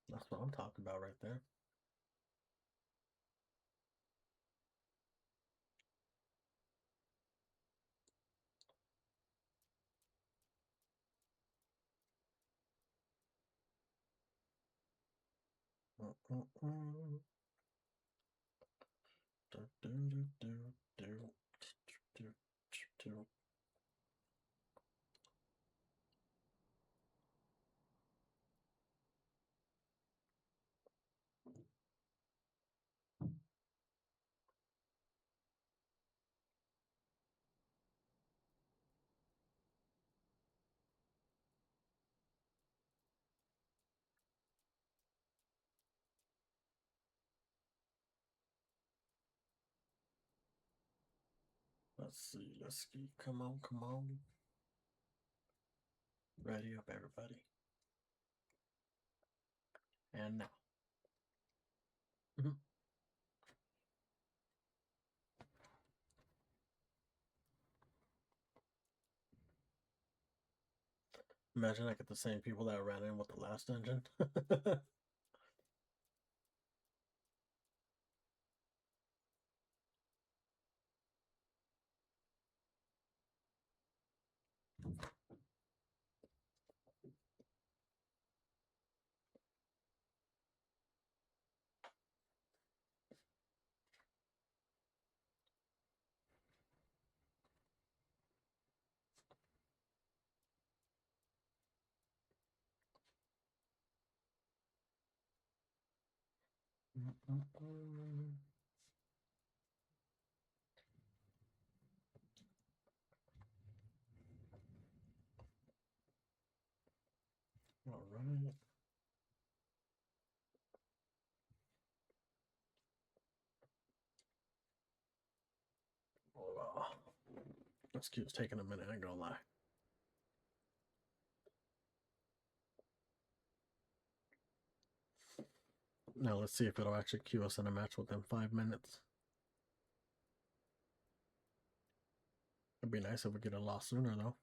That's what I'm talking about right there. Let's see. Let's see. Come on, come on. Ready up, everybody. And now. Imagine I get the same people that ran in with the last engine. This keeps taking a minute, I ain't gonna lie. Now let's see if it'll actually queue us in a match within 5 minutes. It'd be nice if we get a lot sooner though.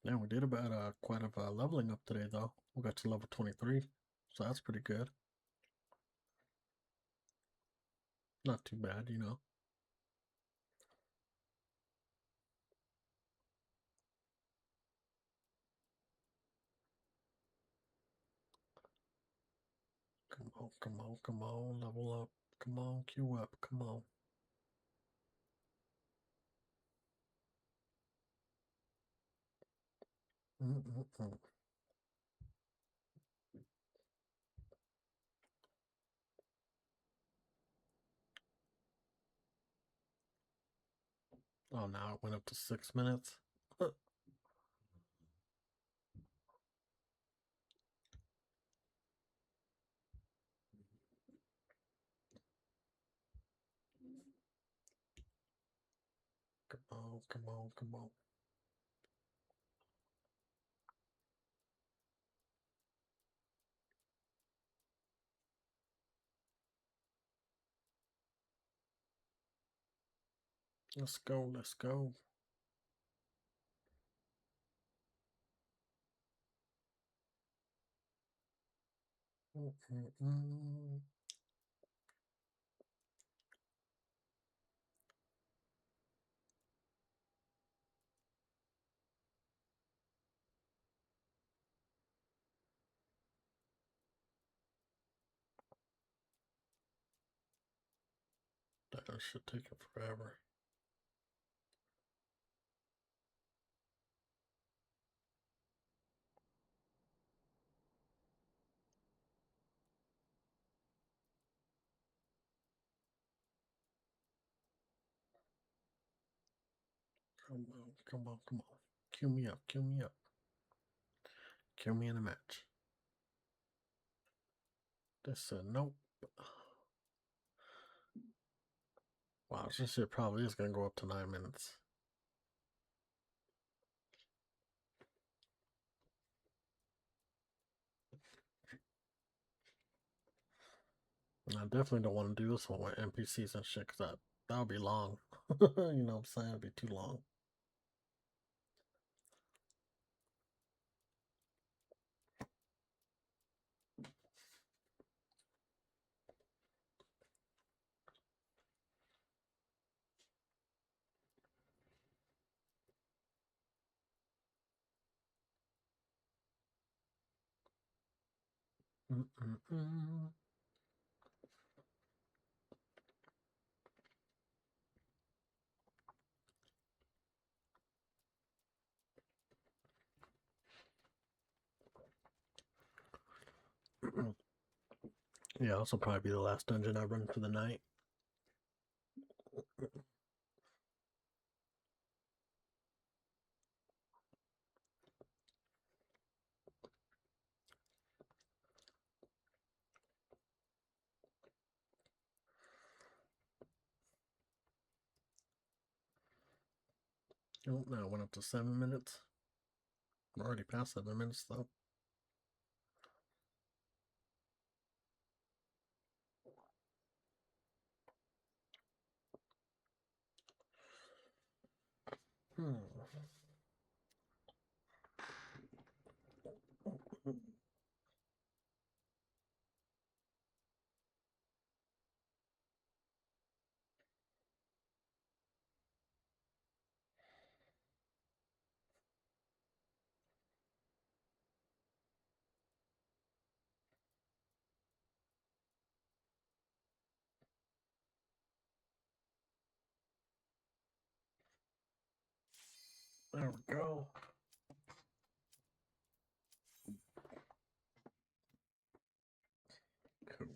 Yeah, we did about quite a leveling up today though. We got to level 23, so that's pretty good. Not too bad, you know. Come on, come on, come on, level up. Come on, queue up, come on. Oh, now it went up to 6 minutes. Come on, come on, come on. Let's go, let's go. That should take it forever. Come on, come on, come on. Cue me up, cue me up. Cue me in a match. They said nope. Wow, this shit probably is gonna go up to 9 minutes. I definitely don't want to do this one with NPCs and shit, because that would be long. You know what I'm saying? It'd be too long. Yeah, this will probably be the last dungeon I run for the night. Oh, now it went up to 7 minutes. I'm already past 7 minutes though. There we go. Cool.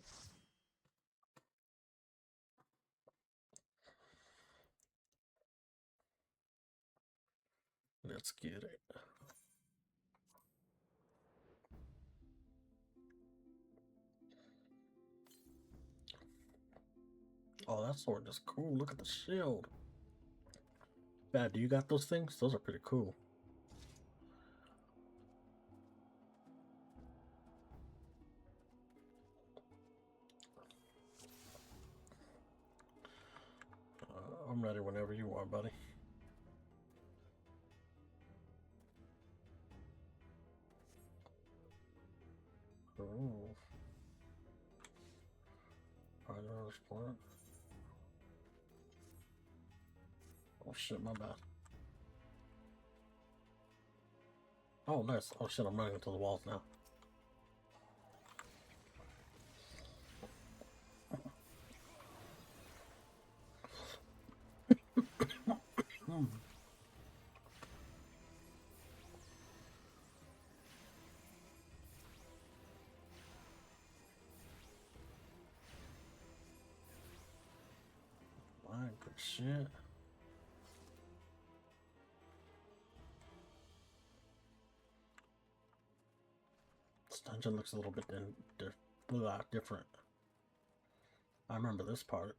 Let's get it. Oh, that sword is cool. Look at the shield. Bad, do you got those things? Those are pretty cool. I'm ready whenever you are, buddy. Ooh. Another sport. Oh shit, my bad. Oh nice. Oh shit, I'm running into the walls now. My good shit. This dungeon looks a little bit different. I remember this part.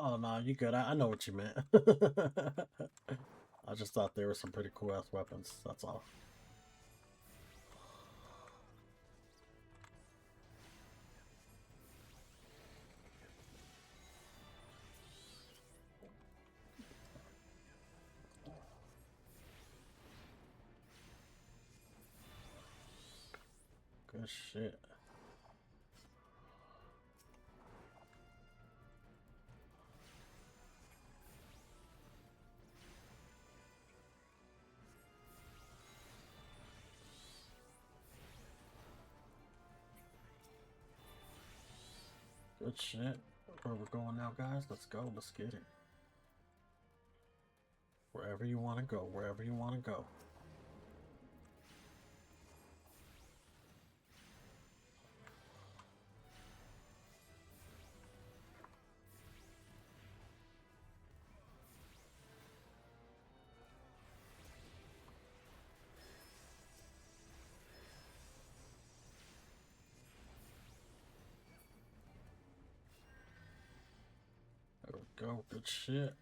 Oh no, you good. I know what you meant. I just thought there were some pretty cool ass weapons. That's all. Good shit. Good shit. Where we're going now, guys? Let's go. Let's get it. Wherever you want to go. Wherever you want to go. There we go. Good shit.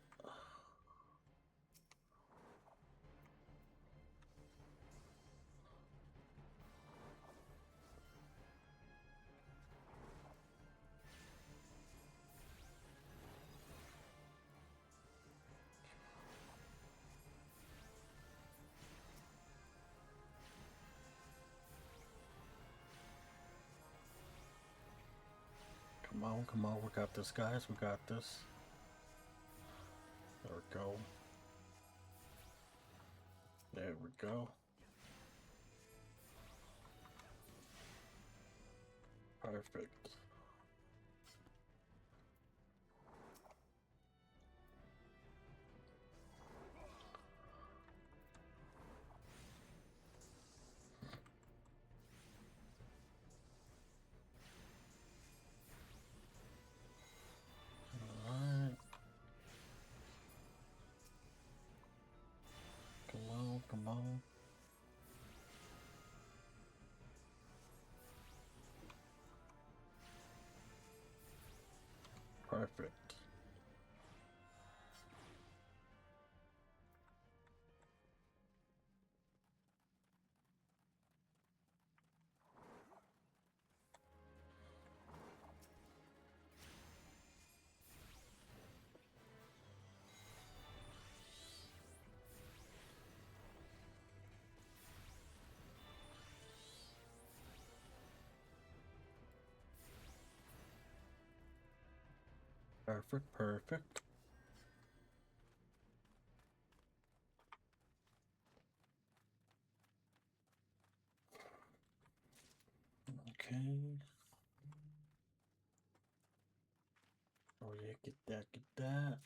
Come on, we got this, guys. We got this. There we go. There we go. Perfect. Alright. Come on, come on. Perfect. Perfect, perfect. Okay. Oh yeah, get that, get that.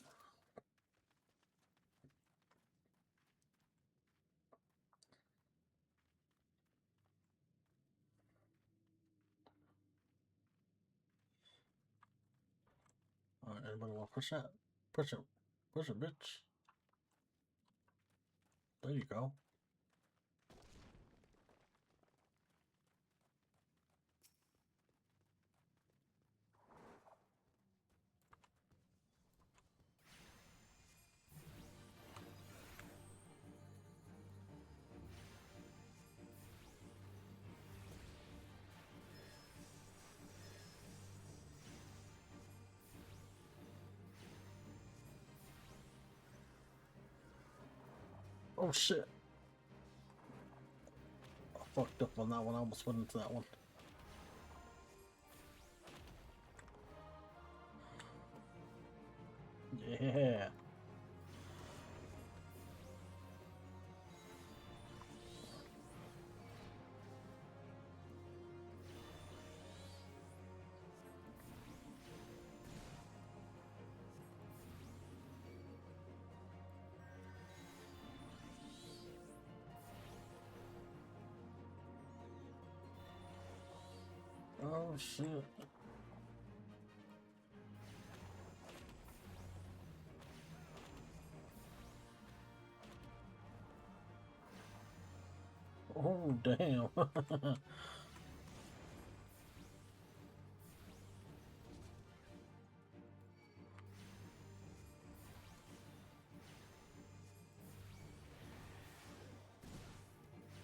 Alright, Anybody want to push that? Push it. Push it, bitch. There you go. Oh shit. I fucked up on that one. I almost went into that one. Yeah. Oh shit. Oh damn.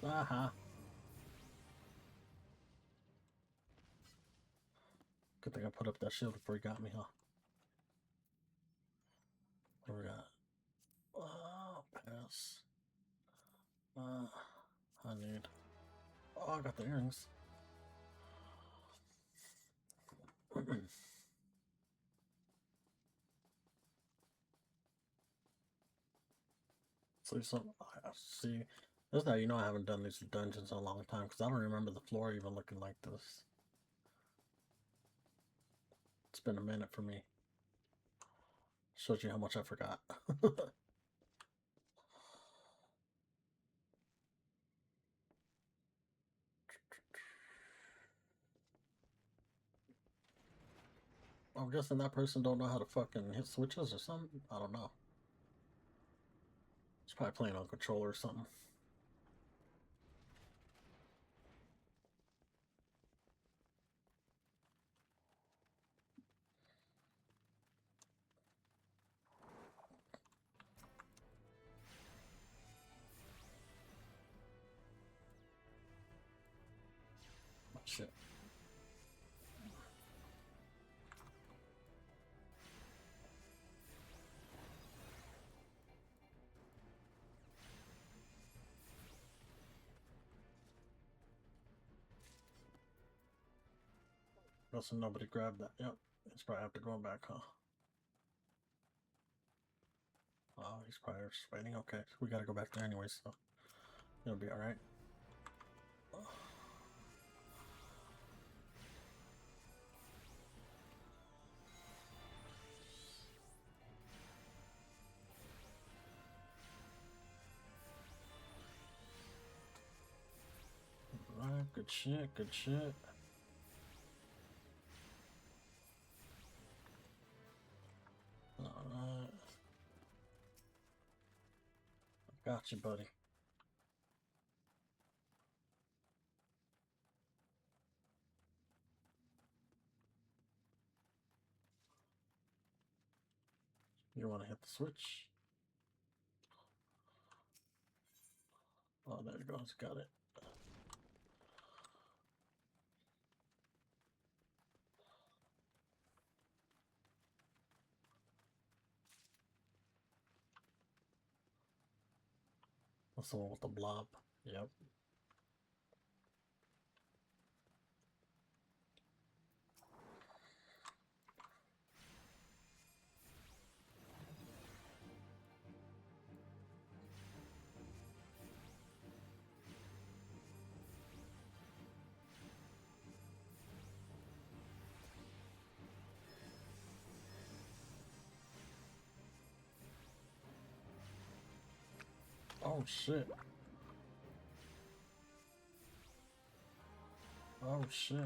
Aha. Good thing I put up that shield before he got me, huh? What do we got? Oh, pass. I need. Oh, I got the earrings. See, this is how you know I haven't done these dungeons in a long time, because I don't remember the floor even looking like this. It's been a minute for me. Shows you how much I forgot. I'm guessing that person don't know how to fucking hit switches or something. I don't know. It's probably playing on controller or something. Oh, shit. Guessing nobody grabbed that. Yep. He's probably after going back, huh? Oh, he's probably just waiting. Okay, we gotta go back there anyway, so it'll be alright. Alright, good shit, good shit. Alright. Got you, buddy. You want to hit the switch? Oh, there it goes. Got it. That's the one with the blob. Yep. Oh shit. Oh shit.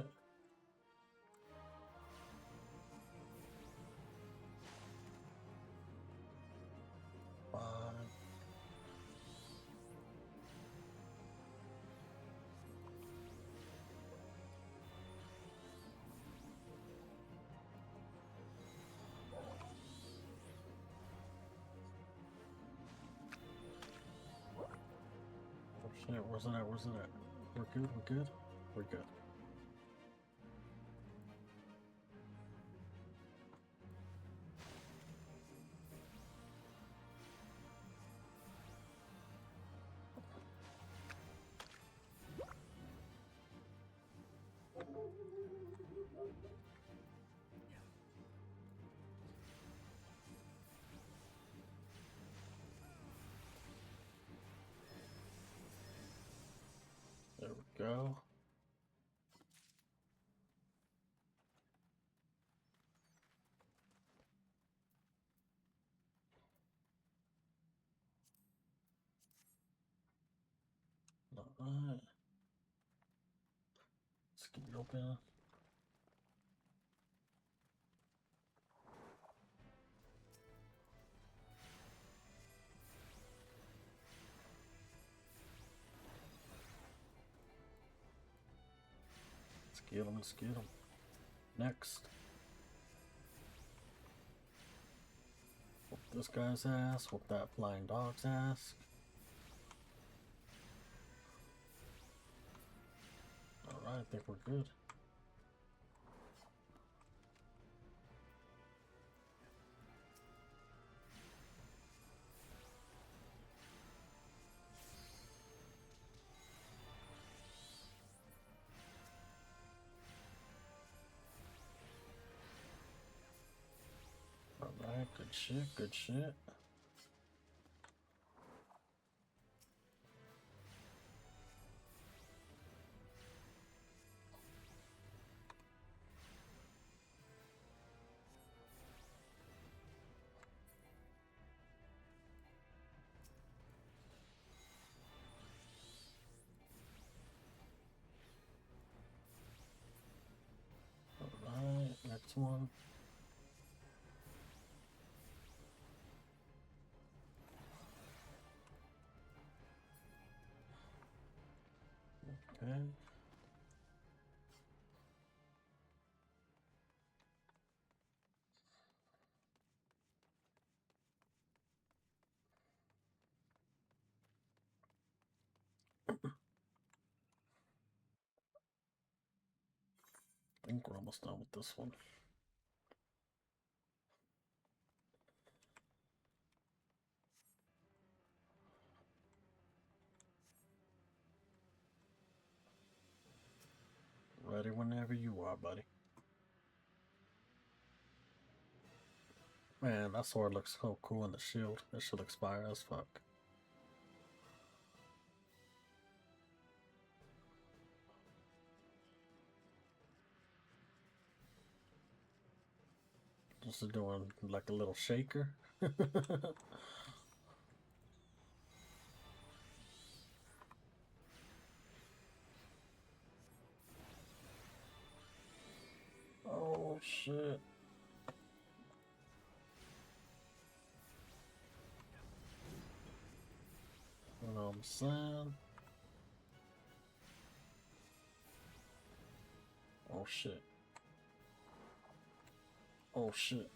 Shit, where's it at? Where's it at? We're good, we're good? We're good. There we go. Alright. Let's keep it open. Let's get him. Next. Whoop this guy's ass, whoop that flying dog's ass. Alright, I think we're good. Alright, good shit, good shit. Alright, next one. Okay. I think we're almost done with this one. Ready whenever you are, buddy. Man, that sword looks so cool in the shield. That should looks fire as fuck. Just doing like a little shaker. Oh shit. You know what I'm saying? Oh shit. Oh shit.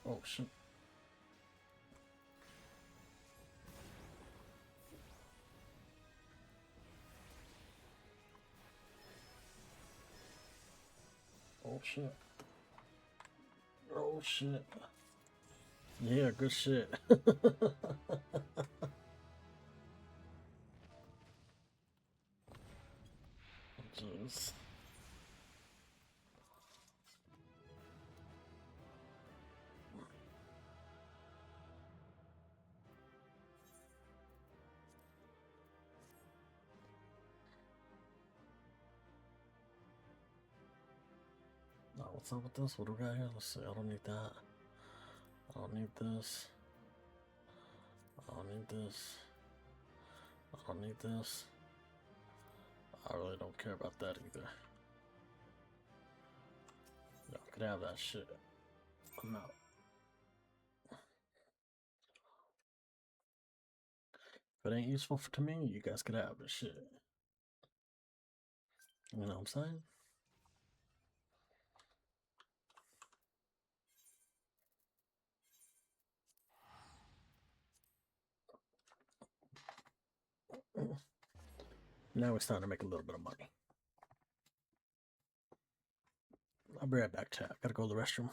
Oh shit. Oh shit. Oh shit. Yeah, good shit. Jeez. Now, what's up with this? What do we got here? Let's see. I don't need that. I don't need this. I don't need this. I don't need this. I really don't care about that either. Y'all could have that shit. I'm out. If it ain't useful to me, you guys could have it. Shit. You know what I'm saying? Now we're starting to make a little bit of money. I'll be right back, chat. Gotta go to the restroom.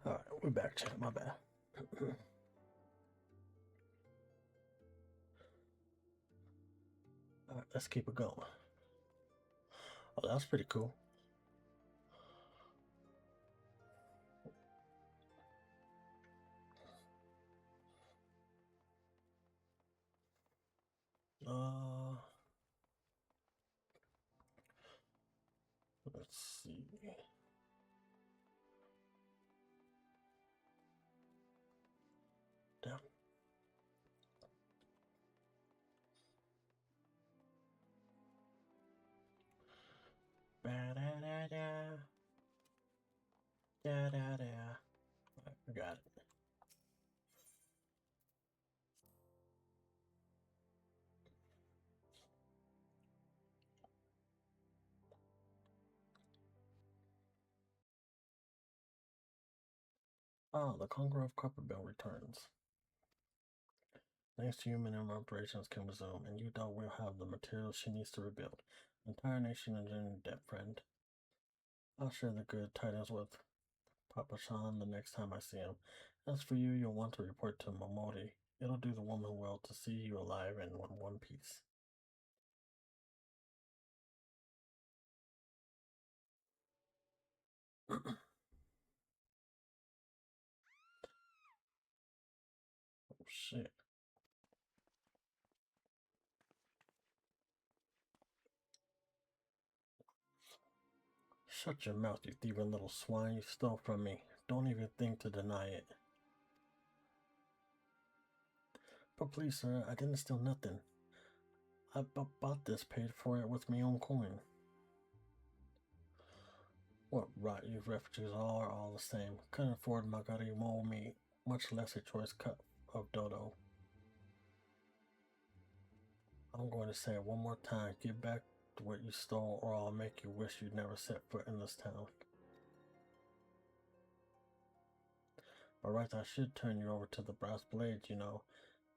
Alright, we're back, chat. My bad. Alright, let's keep it going. Oh, that's pretty cool. Let's see. Damn. Ba-da-da-da. Da-da-da. I got it. Ah, the Conqueror of Copperbell returns. Thanks to you, minimum operations can resume, and Utah will have the materials she needs to rebuild. Entire nation is in debt, friend. I'll share the good tidings with Papa Shan the next time I see him. As for you, you'll want to report to Momori. It'll do the woman well to see you alive and in one piece. Oh shit. Shut your mouth, you thieving little swine. You stole from me. Don't even think to deny it. But please, sir, I didn't steal nothing. I bought this, paid for it with my own coin. What rot you refugees are all the same. Couldn't afford Magari Mo meat, much less a choice cut of dodo. I'm going to say it one more time. Get back to what you stole, or I'll make you wish you'd never set foot in this town. By rights, I should turn you over to the brass blades, you know.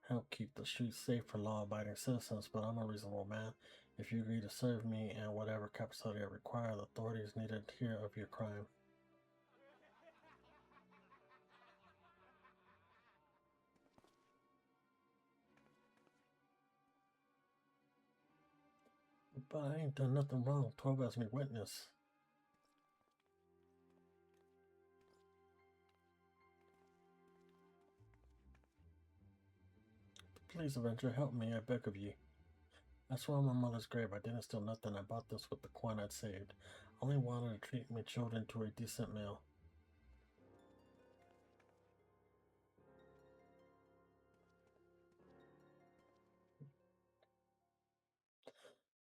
Help keep the streets safe for law-abiding citizens, but I'm a reasonable man. If you agree to serve me in whatever capacity I require, the authorities need to hear of your crime. But I ain't done nothing wrong. 12 as me witness. Please, Avenger, help me, I beg of you. I swear on my mother's grave I didn't steal nothing. I bought this with the coin I'd saved. I only wanted to treat my children to a decent meal.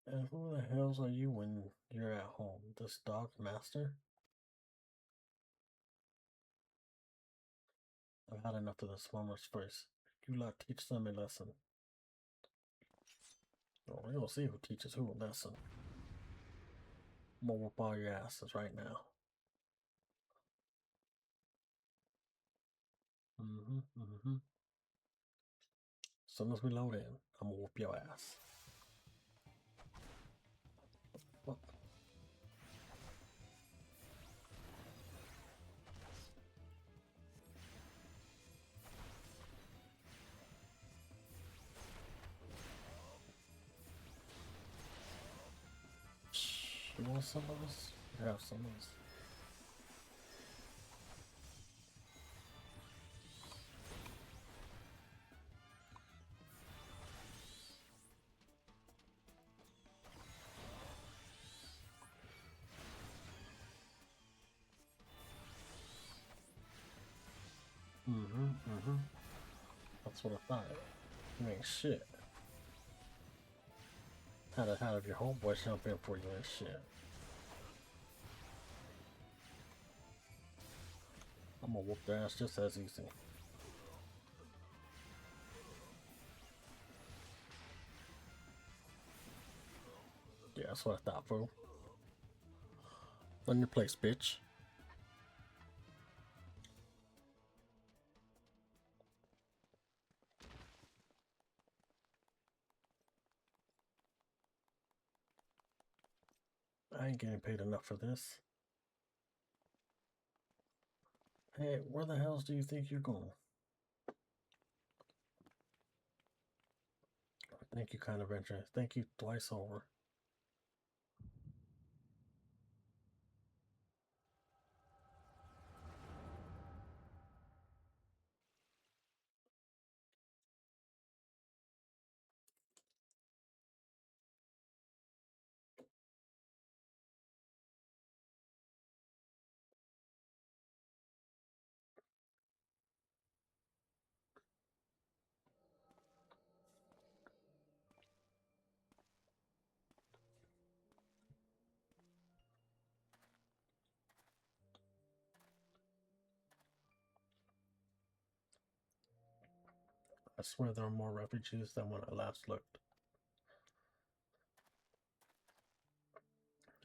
And who the hells are you when you're at home? This dog master? I've had enough of this murmur's voice. You lot teach them a lesson. Oh, we'll see who teaches who a lesson. I'm gonna whoop all your asses right now. As soon as we load in, I'm gonna whoop your ass. What? You want some of this? Have some of this. That's what I thought. You ain't shit. Had of your homeboy jump in for you and shit. I'm gonna whoop their ass just as easy. Yeah, that's what I thought, fool. On your place, bitch. I ain't getting paid enough for this. Hey, where the hells do you think you're going? Thank you, kind Avenger. Thank you twice over. I swear there are more refugees than when I last looked.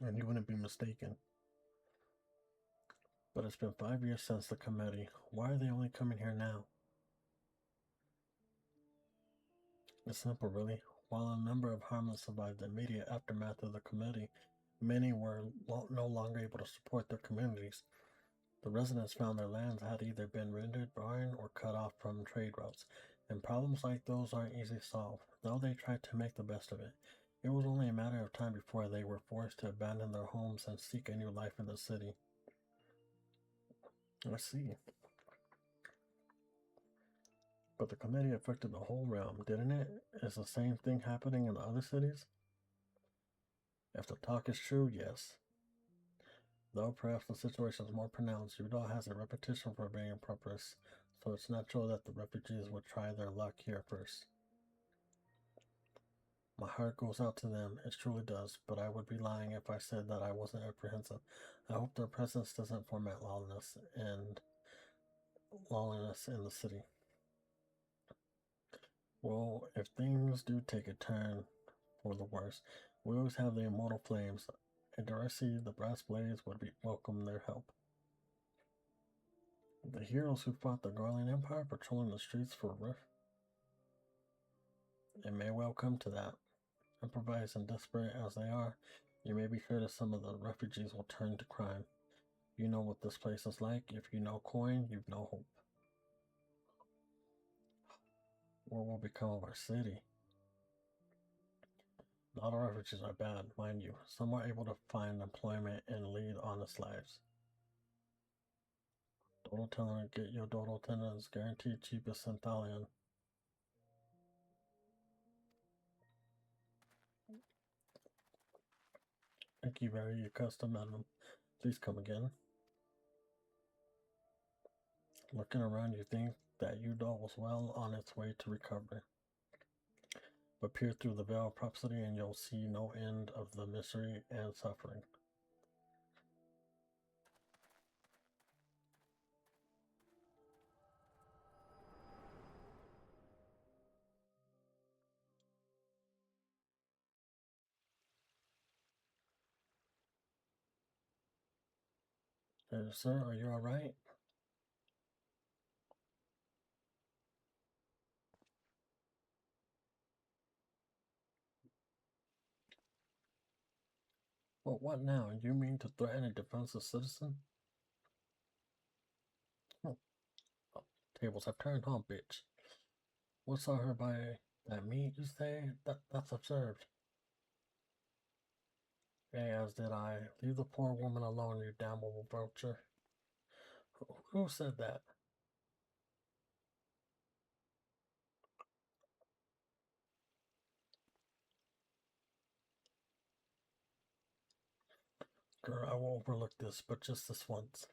And you wouldn't be mistaken. But it's been 5 years since the committee. Why are they only coming here now? It's simple, really. While a number of harmless survived the immediate aftermath of the committee, Many were no longer able to support their communities. The residents found their lands had either been rendered barren or cut off from trade routes, and problems like those aren't easy to solve, though they tried to make the best of it. It was only a matter of time before they were forced to abandon their homes and seek a new life in the city. I see. But the committee affected the whole realm, didn't it? Is the same thing happening in the other cities? If the talk is true, yes. Though perhaps the situation is more pronounced, Utah has a reputation for being prosperous, so it's natural that the refugees would try their luck here first. My heart goes out to them, it truly does, but I would be lying if I said that I wasn't apprehensive. I hope their presence doesn't foment lawlessness in the city. Well, if things do take a turn for the worse, we always have the immortal flames. And Darcy, the brass blades would welcome their help. The heroes who fought the Garland Empire patrolling the streets for Rift. It may well come to that. Improvised and desperate as they are, you may be sure that some of the refugees will turn to crime. You know what this place is like. If you know coin, you've no hope. What will become of our city? Not all refugees are bad, mind you. Some are able to find employment and lead honest lives. Dodo Teller, get your Dodo tendons, guaranteed cheapest Centhalion. Thank you, very custom madam. Please come again. Looking around, you think that Udall was well on its way to recovery. But peer through the veil of prophecy and you'll see no end of the misery and suffering. Sir, are you alright? Well, what now? You mean to threaten a defenseless citizen? Oh, tables have turned, huh, bitch? What saw her by that meat, you say? That's absurd. Hey, as did I. Leave the poor woman alone, you damnable vulture. Who said that? Girl, I will overlook this, but just this once.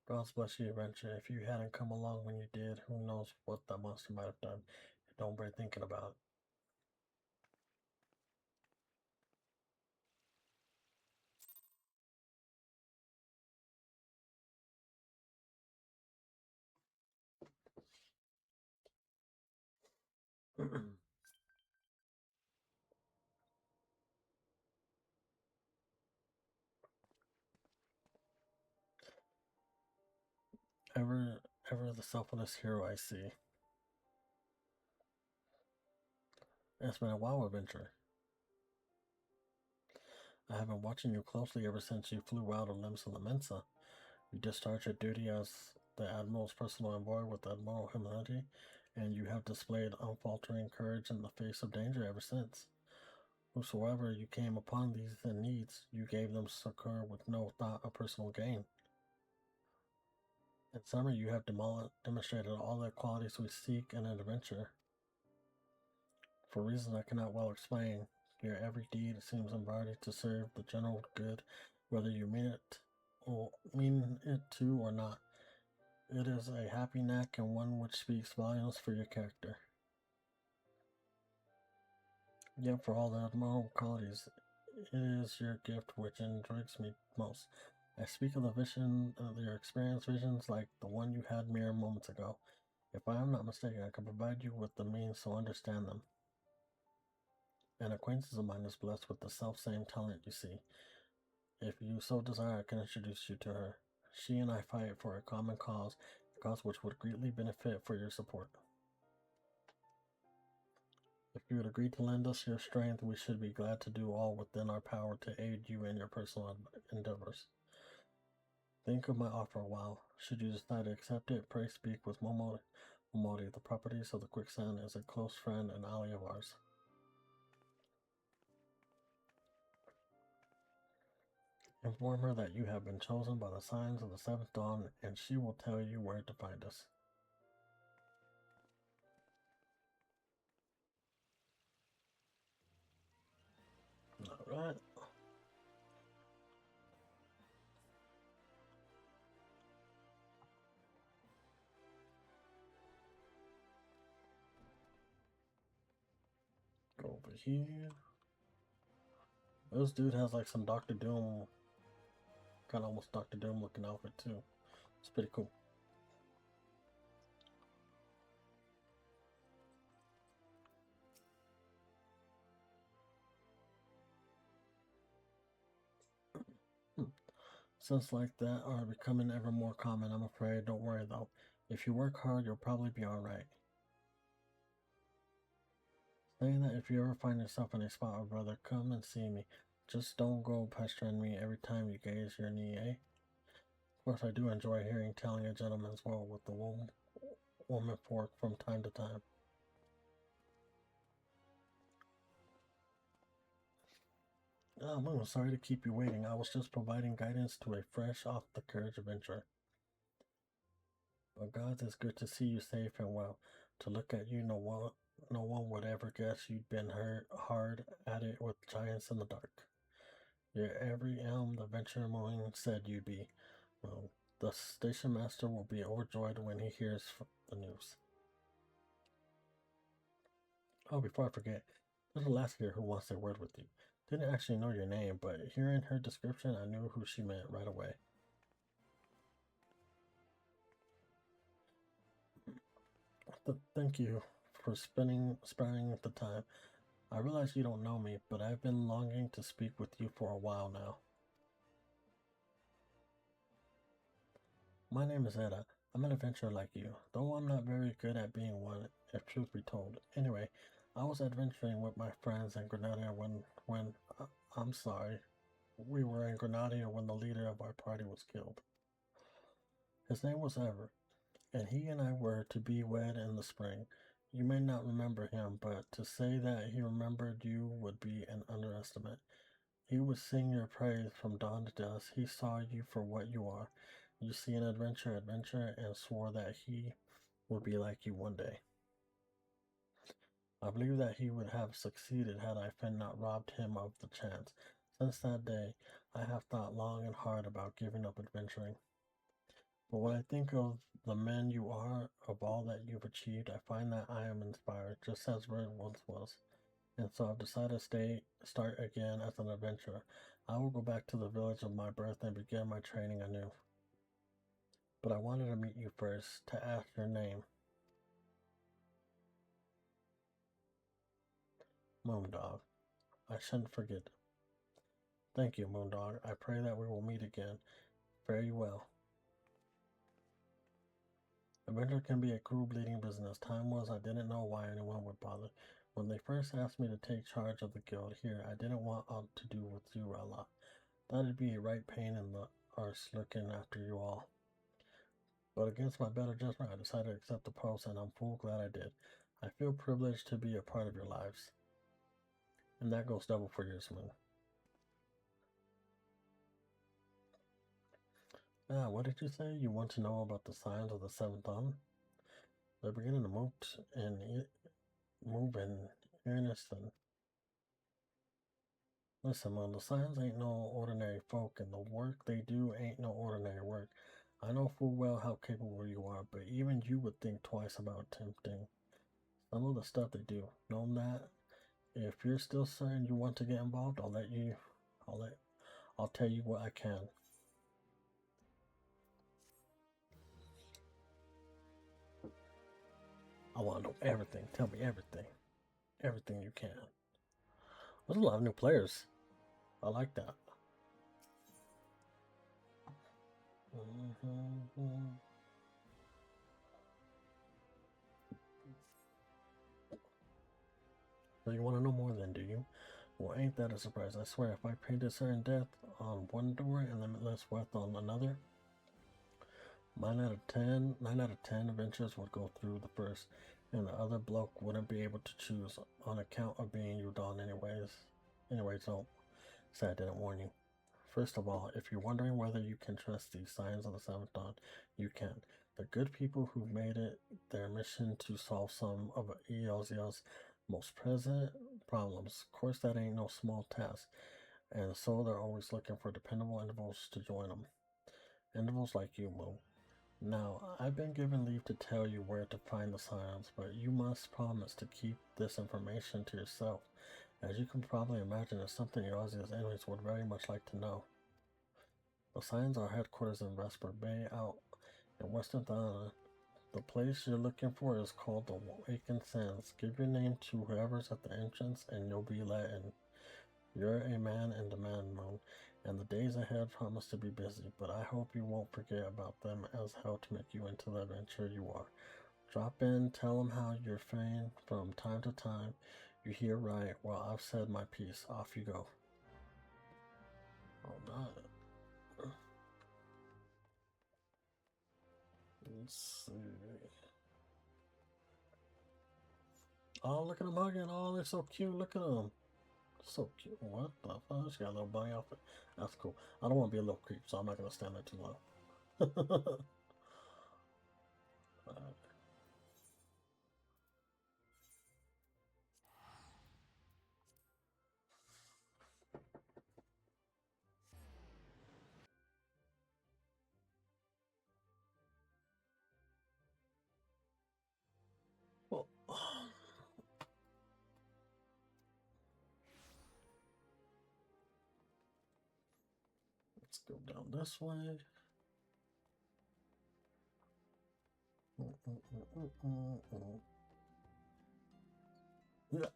God's bless you, adventure. If you hadn't come along when you did, who knows what that monster might have done. Don't bear thinking about it. ever the selfless hero I see. It's been a while, adventure. I have been watching you closely ever since you flew out of Limsa Mensa. You discharged your duty as the Admiral's personal envoy with admirable humility, and you have displayed unfaltering courage in the face of danger ever since. Whosoever you came upon these in needs, you gave them succor with no thought of personal gain. In summary, you have demonstrated all the qualities we seek in an adventure. For reasons I cannot well explain, your every deed seems embodied to serve the general good, whether you mean it to or not. It is a happy knack and one which speaks volumes for your character. Yet for all the admirable qualities, it is your gift which intrigues me most. I speak of the vision of your experienced visions like the one you had mere moments ago. If I am not mistaken, I can provide you with the means to understand them. An acquaintance of mine is blessed with the self-same talent, you see. If you so desire, I can introduce you to her. She and I fight for a common cause, a cause which would greatly benefit for your support. If you would agree to lend us your strength, we should be glad to do all within our power to aid you in your personal endeavors. Think of my offer a while. Should you decide to accept it, pray speak with Momori. Momori, the properties of the Quicksand, is a close friend and ally of ours. Inform her that you have been chosen by the signs of the seventh dawn, and she will tell you where to find us. Alright. Go over here. This dude has like some Doctor Doom, kind of almost Doctor Doom looking outfit too. It's pretty cool. Sins like that are becoming ever more common, I'm afraid. Don't worry though. If you work hard, you'll probably be alright. Saying that if you ever find yourself in a spot, oh brother, come and see me. Just don't go pestering me every time you gaze your knee, eh? Of course, I do enjoy hearing telling a gentleman's well with the woman fork from time to time. I'm sorry to keep you waiting. I was just providing guidance to a fresh off the carriage adventurer. But God, it's good to see you safe and well. To look at you, no one would ever guess you'd been hard at it with giants in the dark. You're every elm the venture mowing said you'd be. Well, the station master will be overjoyed when he hears the news. Oh, before I forget, there's a lass here who wants a word with you. Didn't actually know your name, but hearing her description, I knew who she meant right away. Thank you for sparing the time. I realize you don't know me, but I've been longing to speak with you for a while now. My name is Eda. I'm an adventurer like you, though I'm not very good at being one, if truth be told. Anyway, I was adventuring with my friends in Grenada when I'm sorry, we were in Grenada when the leader of our party was killed. His name was Ever, and he and I were to be wed in the spring. You may not remember him, but to say that he remembered you would be an underestimate. He would sing your praise from dawn to dusk. He saw you for what you are. You see an adventure, and swore that he would be like you one day. I believe that he would have succeeded had I not robbed him of the chance. Since that day, I have thought long and hard about giving up adventuring. But when I think of the man you are, of all that you've achieved, I find that I am inspired, just as Red once was. And so I've decided to start again as an adventurer. I will go back to the village of my birth and begin my training anew. But I wanted to meet you first, to ask your name. Moondog. I shouldn't forget. Thank you, Moondog. I pray that we will meet again. Fare you well. Adventure can be a cruel bleeding business. Time was I didn't know why anyone would bother. When they first asked me to take charge of the guild here, I didn't want to do with you a lot. That'd be a right pain in the arse looking after you all. But against my better judgment, I decided to accept the post, and I'm full glad I did. I feel privileged to be a part of your lives. And that goes double for yours, Moon. What did you say? You want to know about the signs of the seventh dawn? They're beginning to move in earnest. And listen, man, the signs ain't no ordinary folk, and the work they do ain't no ordinary work. I know full well how capable you are, but even you would think twice about attempting some of the stuff they do. Know that if you're still certain you want to get involved, I'll tell you what I can. I want to know everything. Tell me everything. Everything you can. There's a lot of new players. I like that. So you want to know more then, do you? Well, ain't that a surprise? I swear, if I painted certain death on one door and limitless wealth on another, 9 out of 10 adventures would go through the first, and the other bloke wouldn't be able to choose on account of being you done anyways. Anyways, don't say I didn't warn you. First of all, if you're wondering whether you can trust these signs of the seventh dawn, you can. The good people who've made it their mission to solve some of Eozia's most present problems. Of course, that ain't no small task, and so they're always looking for dependable individuals to join them. Individuals like you, Moo. Now, I've been given leave to tell you where to find the signs, but you must promise to keep this information to yourself. As you can probably imagine, it's something Eozia's enemies would very much like to know. The signs are headquarters in Vesper Bay out in Western Thailand. The place you're looking for is called the Awakened Sands. Give your name to whoever's at the entrance and you'll be let in. You're a man in demand, Moon, and the days ahead promise to be busy, but I hope you won't forget about them as how to make you into the adventurer you are. Drop in, tell them how you're feigning from time to time. You hear right. Well, I've said my piece. Off you go. Alright. Let's see. Oh, look at them hugging. Oh, they're so cute. Look at them. So cute. What the fuck? She got a little bunny outfit. That's cool. I don't want to be a little creep, so I'm not going to stand there too long. Well, let's go down this way. Yeah.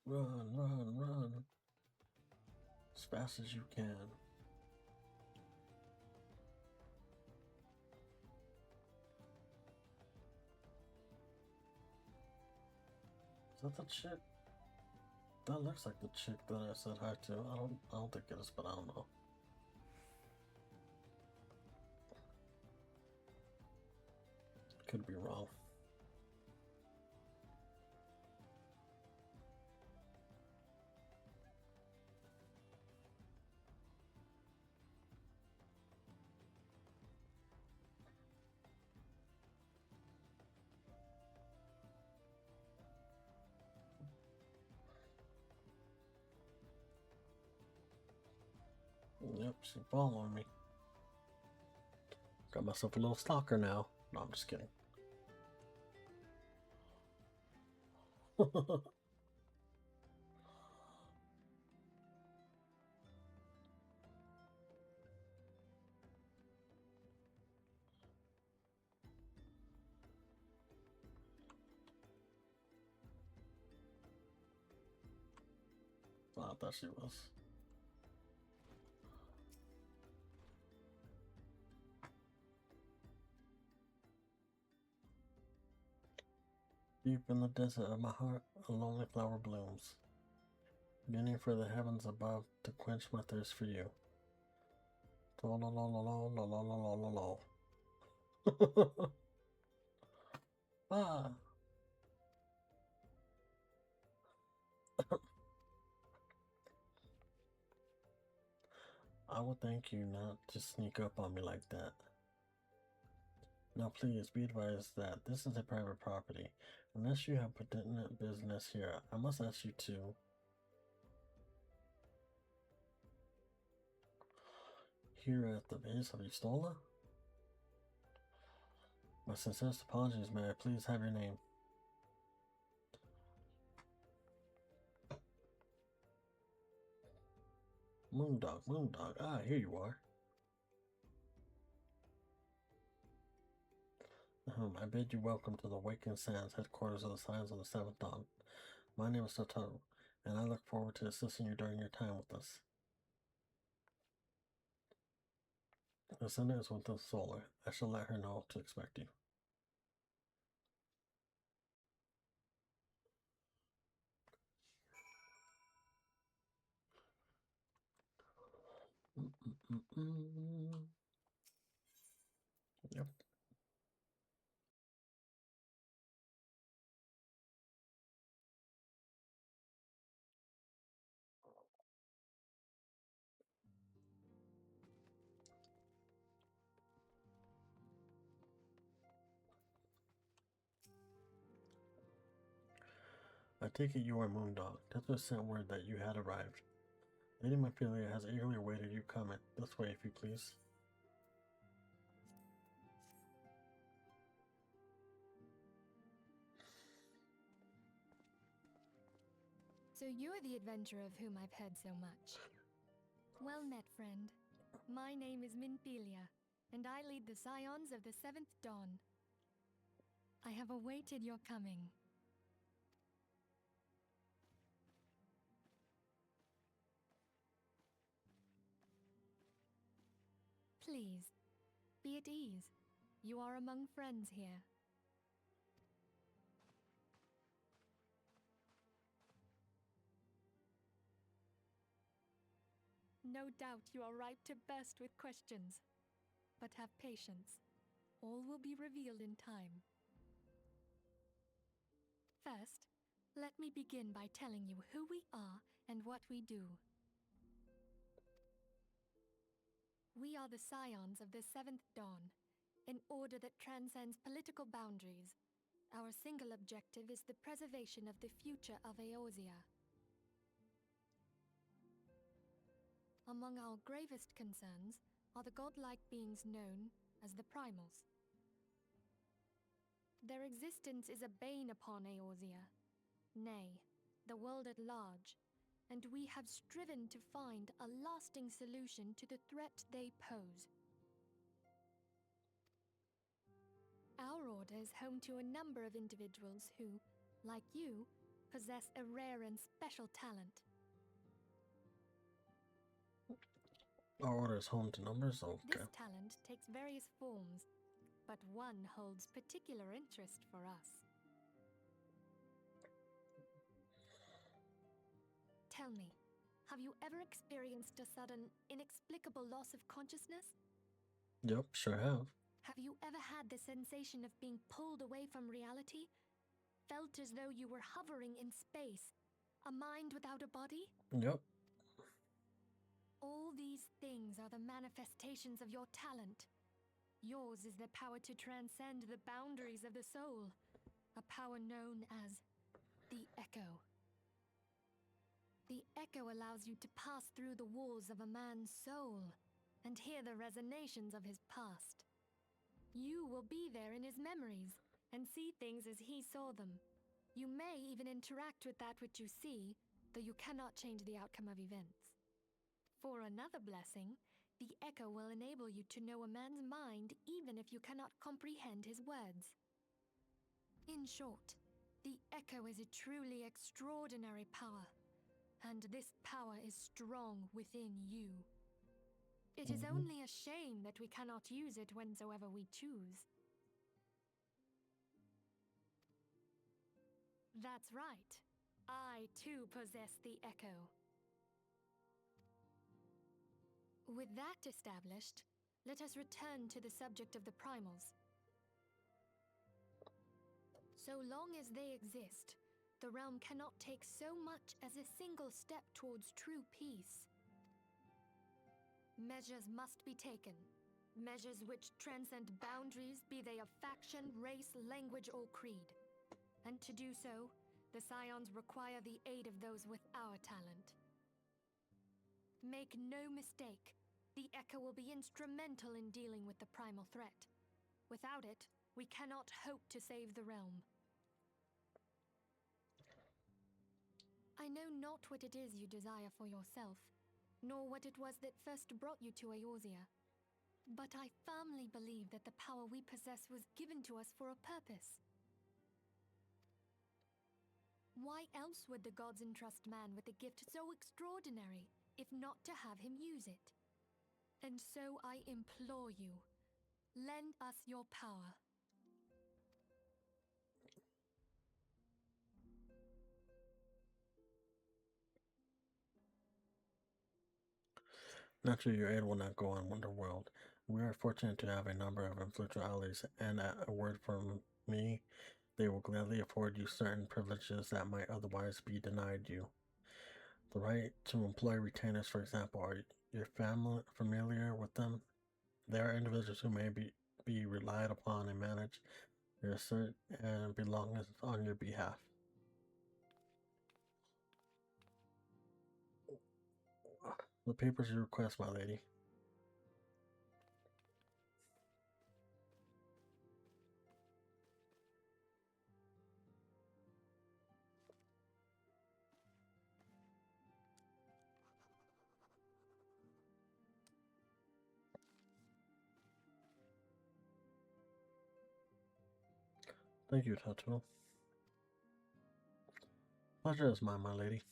Run, run, run. As fast as you can. Is that the chick? That looks like the chick that I said hi to. I don't think it is, but I don't know. Could be wrong. Yep, she's following me. Got myself a little stalker now. No, I'm just kidding. I thought she was. Deep in the desert of my heart, a lonely flower blooms, yearning for the heavens above to quench my thirst for you. La la la la la la la la la la. Ah. I would thank you not to sneak up on me like that. Now please be advised that this is a private property. Unless you have pertinent business here, I must ask you to... Here at the base of Istola? My sincerest apologies, may I please have your name? Moondog, Moondog, ah, here you are. I bid you welcome to the Awakened Sands, headquarters of the Signs of the Seventh Dawn. My name is Totoro, and I look forward to assisting you during your time with us. The Ascendant is with the Solar. I shall let her know to expect you. Mm, yep. I take it you are Moondog. Desmond sent word that you had arrived. Lady Mephilia has eagerly awaited you coming. This way, if you please.
So you're the adventurer of whom I've heard so much. Well met, friend. My name is Minfilia, and I lead the Scions of the Seventh Dawn. I have awaited your coming. Please, be at ease. You are among friends here. No doubt you are ripe to burst with questions. But have patience. All will be revealed in time. First, let me begin by telling you who we are and what we do. We are the Scions of the Seventh Dawn, an order that transcends political boundaries. Our single objective is the preservation of the future of Eorzea. Among our gravest concerns are the godlike beings known as the Primals. Their existence is a bane upon Eorzea, nay, the world at large, and we have striven to find a lasting solution to the threat they pose. Our order is home to a number of individuals who, like you, possess a rare and special talent.
Our order is home to numbers? Okay.
This talent takes various forms, but one holds particular interest for us. Tell me, have you ever experienced a sudden, inexplicable loss of consciousness?
Yep, sure have.
Have you ever had the sensation of being pulled away from reality? Felt as though you were hovering in space? A mind without a body?
Yep.
All these things are the manifestations of your talent. Yours is the power to transcend the boundaries of the soul, a power known as the Echo. The Echo allows you to pass through the walls of a man's soul and hear the resonations of his past. You will be there in his memories and see things as he saw them. You may even interact with that which you see, though you cannot change the outcome of events. For another blessing, the Echo will enable you to know a man's mind even if you cannot comprehend his words. In short, the Echo is a truly extraordinary power, and this power is strong within you. It is only a shame that we cannot use it whensoever we choose. That's right. I too possess the Echo. With that established, let us return to the subject of the Primals. So long as they exist, the realm cannot take so much as a single step towards true peace. Measures must be taken. Measures which transcend boundaries, be they of faction, race, language, or creed. And to do so, the Scions require the aid of those with our talent. Make no mistake, the Echo will be instrumental in dealing with the primal threat. Without it, we cannot hope to save the realm. I know not what it is you desire for yourself, nor what it was that first brought you to Eorzea. But I firmly believe that the power we possess was given to us for a purpose. Why else would the gods entrust man with a gift so extraordinary, if not to have him use it? And so I implore you, lend us your power.
Naturally, your aid will not go on Wonderworld. We are fortunate to have a number of influential allies, and at a word from me, they will gladly afford you certain privileges that might otherwise be denied you. The right to employ retainers, for example, are your family familiar with them? They are individuals who may be relied upon and manage your assert and belongings on your behalf. The papers you request, my lady. Thank you, Tattoo. Pleasure is mine, my lady.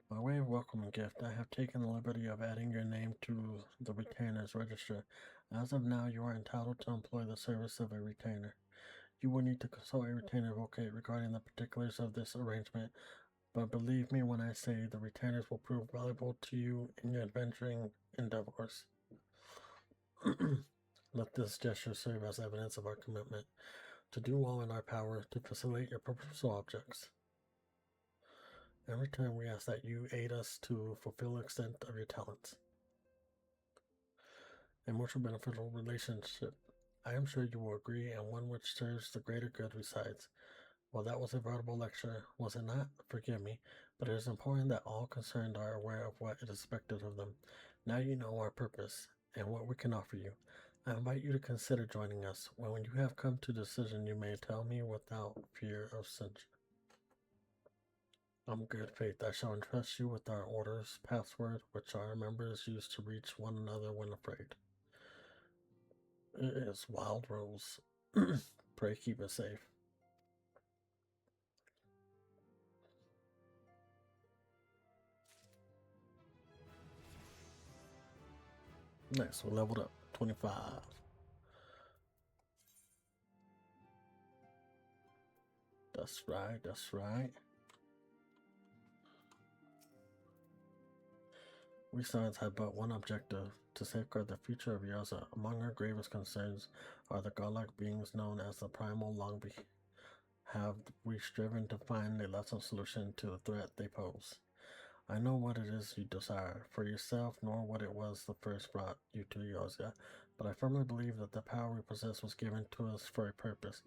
By way of welcome and gift, I have taken the liberty of adding your name to the retainer's register. As of now, you are entitled to employ the service of a retainer. You will need to consult a retainer advocate regarding the particulars of this arrangement, but believe me when I say the retainers will prove valuable to you in your adventuring endeavors. Let this gesture serve as evidence of our commitment to do all in our power to facilitate your purposeful objects. In return, we ask that you aid us to fulfill the extent of your talents. A mutual beneficial relationship, I am sure you will agree, and one which serves the greater good besides. Well, that was a valuable lecture, was it not? Forgive me, but it is important that all concerned are aware of what is expected of them. Now you know our purpose and what we can offer you. I invite you to consider joining us. When you have come to a decision, you may tell me without fear of censure. On good faith, I shall entrust you with our order's password, which our members use to reach one another when afraid. It is Wild Rose. Pray keep it safe. Nice, we leveled up. 25. That's right, that's right. We science have but one objective, to safeguard the future of Yaza. Among our gravest concerns are the godlike beings known as the Primal Longby. Have we striven to find a lasting solution to the threat they pose? I know what it is you desire for yourself, nor what it was that first brought you to Yozga, but I firmly believe that the power we possess was given to us for a purpose.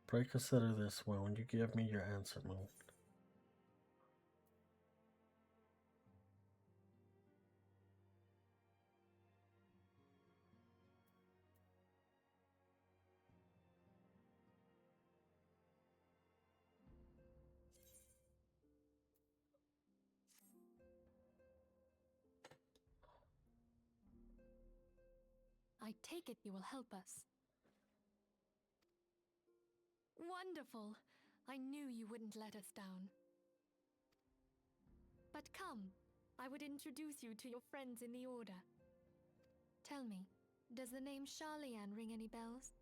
Pray consider this when you give me your answer, Moon.
I take it you will help us. Wonderful! I knew you wouldn't let us down. But come, I would introduce you to your friends in the Order. Tell me, does the name Sharlayan ring any bells?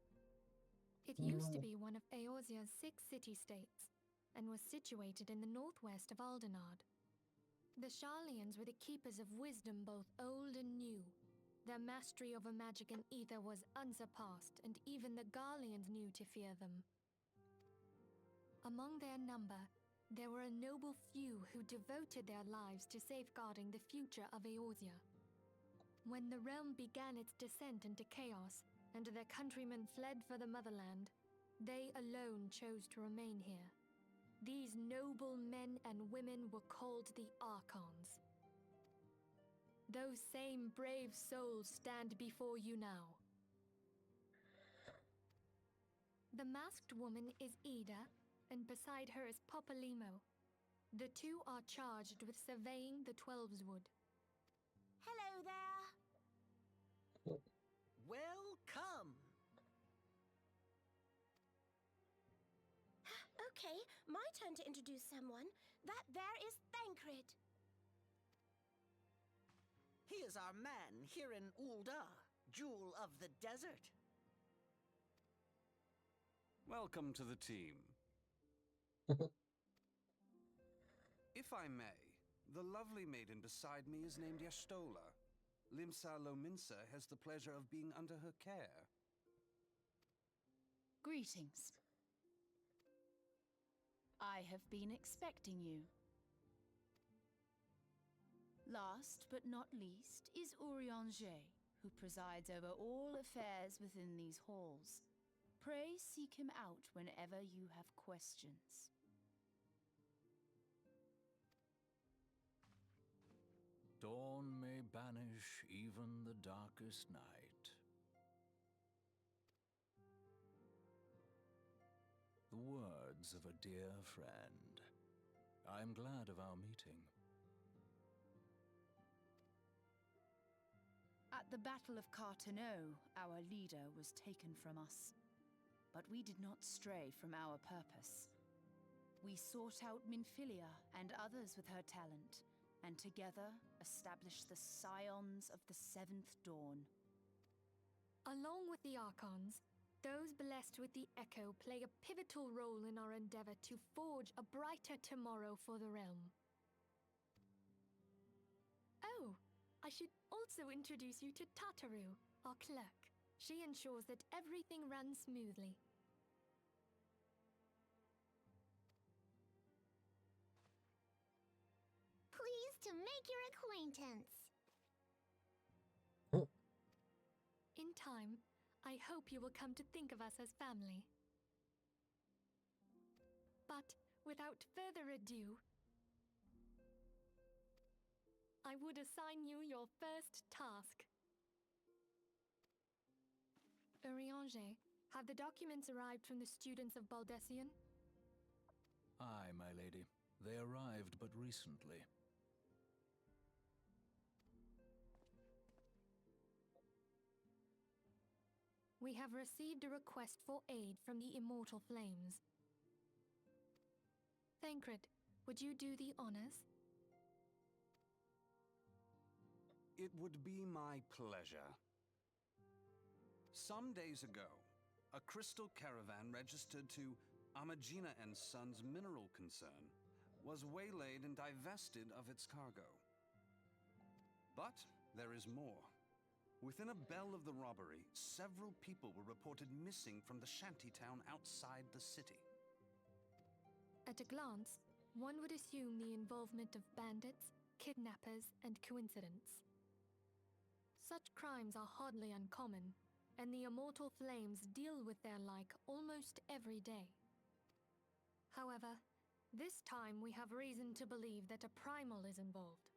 It used to be one of Eorzea's 6 city-states, and was situated in the northwest of Aldenard. The Sharlayans were the keepers of wisdom both old and new. Their mastery over magic and ether was unsurpassed, and even the Garleans knew to fear them. Among their number, there were a noble few who devoted their lives to safeguarding the future of Eorzea. When the realm began its descent into chaos, and their countrymen fled for the motherland, they alone chose to remain here. These noble men and women were called the Archons. Those same brave souls stand before you now. The masked woman is Ida, and beside her is Popolimo. The two are charged with surveying the Twelveswood.
Hello there!
Welcome!
Okay, my turn to introduce someone. That there is Thancred.
He is our man here in Ul'dah, Jewel of the Desert.
Welcome to the team. If I may, the lovely maiden beside me is named Yastola. Limsa Lominsa has the pleasure of being under her care.
Greetings. I have been expecting you. Last but not least is Urianger, who presides over all affairs within these halls. Pray seek him out whenever you have questions.
Dawn may banish even the darkest night. The words of a dear friend. I am glad of our meeting.
At the Battle of Carteneau, our leader was taken from us. But we did not stray from our purpose. We sought out Minfilia and others with her talent, and together established the Scions of the Seventh Dawn.
Along with the Archons, those blessed with the Echo play a pivotal role in our endeavor to forge a brighter tomorrow for the realm. Oh, I should also introduce you to Tataru, our clerk. She ensures that everything runs smoothly.
Pleased to make your acquaintance.
In time, I hope you will come to think of us as family. But without further ado, I would assign you your first task. Urianger, have the documents arrived from the students of Baldessian?
Aye, my lady. They arrived but recently.
We have received a request for aid from the Immortal Flames. Thancred, would you do the honors?
It would be my pleasure. Some days ago, a crystal caravan registered to Amagina and Sons mineral concern was waylaid and divested of its cargo. But there is more. Within a bell of the robbery, several people were reported missing from the shantytown outside the city.
At a glance, one would assume the involvement of bandits, kidnappers, and coincidence. Such crimes are hardly uncommon, and the Immortal Flames deal with their like almost every day. However, this time we have reason to believe that a primal is involved.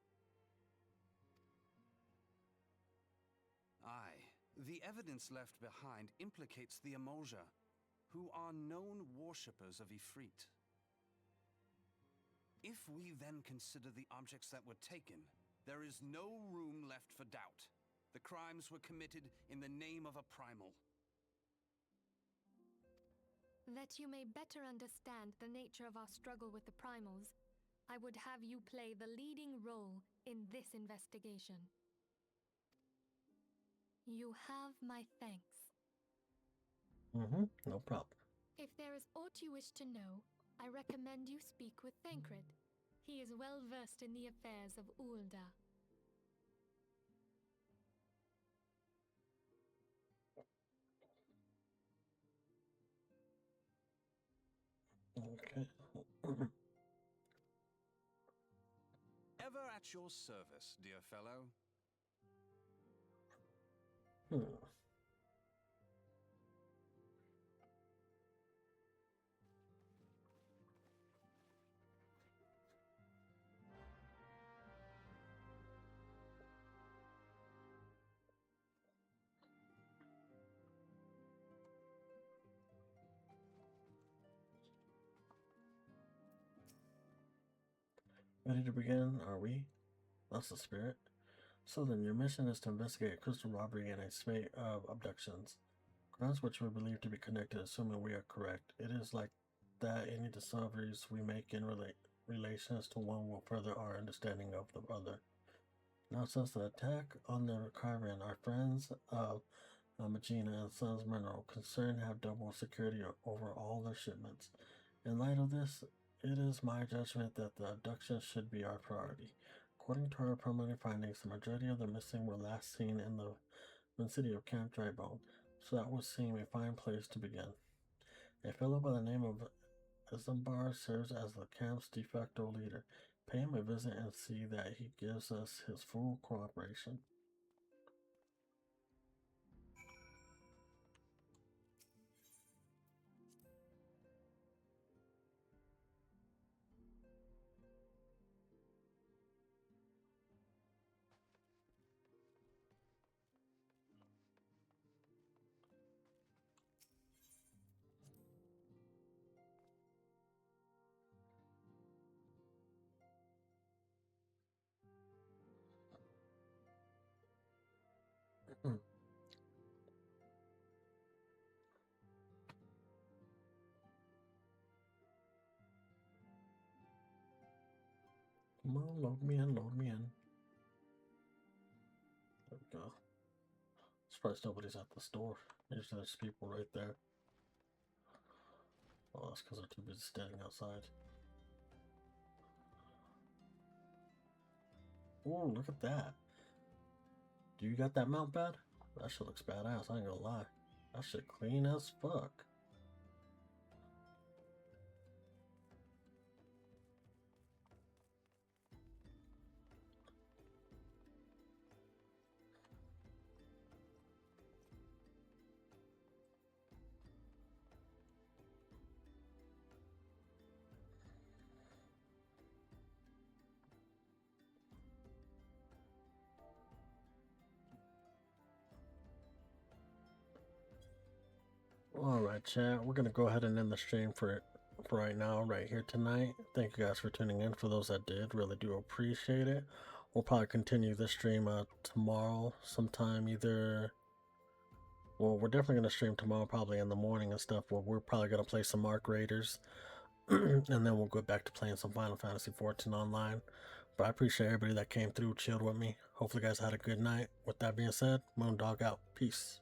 Aye, the evidence left behind implicates the Emoja, who are known worshippers of Ifrit. If we then consider the objects that were taken, there is no room left for doubt. The crimes were committed in the name of a primal.
That you may better understand the nature of our struggle with the primals, I would have you play the leading role in this investigation. You have my thanks.
No problem.
If there is aught you wish to know, I recommend you speak with Thancred. He is well versed in the affairs of Ulda.
Okay.
Ever at your service, dear fellow.
Ready to begin, are we? That's the spirit. So then, your mission is to investigate a crystal robbery and a spate of abductions. Crimes which we believe to be connected, assuming we are correct. It is like that any discoveries we make in relations to one will further our understanding of the other. Now, since the attack on the caravan, our friends of Magina and Sons Mineral Concern have double security over all their shipments. In light of this, It is my judgment that the abduction should be our priority. According to our preliminary findings, the majority of the missing were last seen in the city of Camp Drybone, so that would seem a fine place to begin. A fellow by the name of Isambard serves as the camp's de facto leader. Pay him a visit and see that he gives us his full cooperation. Come on, load me in, load me in. There we go. Surprised nobody's at the store. Usually there's people right there. Well, that's because they're too busy standing outside. Oh, look at that. Do you got that mount pad? That shit looks badass, I ain't gonna lie. That shit clean as fuck. Alright, chat, we're gonna go ahead and end the stream for right now, right here tonight. Thank you guys for tuning in. For those that did, really do appreciate it. We'll probably continue this stream tomorrow sometime, either... Well, we're definitely gonna stream tomorrow, probably in the morning and stuff, where we're probably gonna play some Arc Raiders. And then we'll go back to playing some Final Fantasy XIV online. But I appreciate everybody that came through, chilled with me. Hopefully you guys had a good night. With that being said, Moondog out. Peace.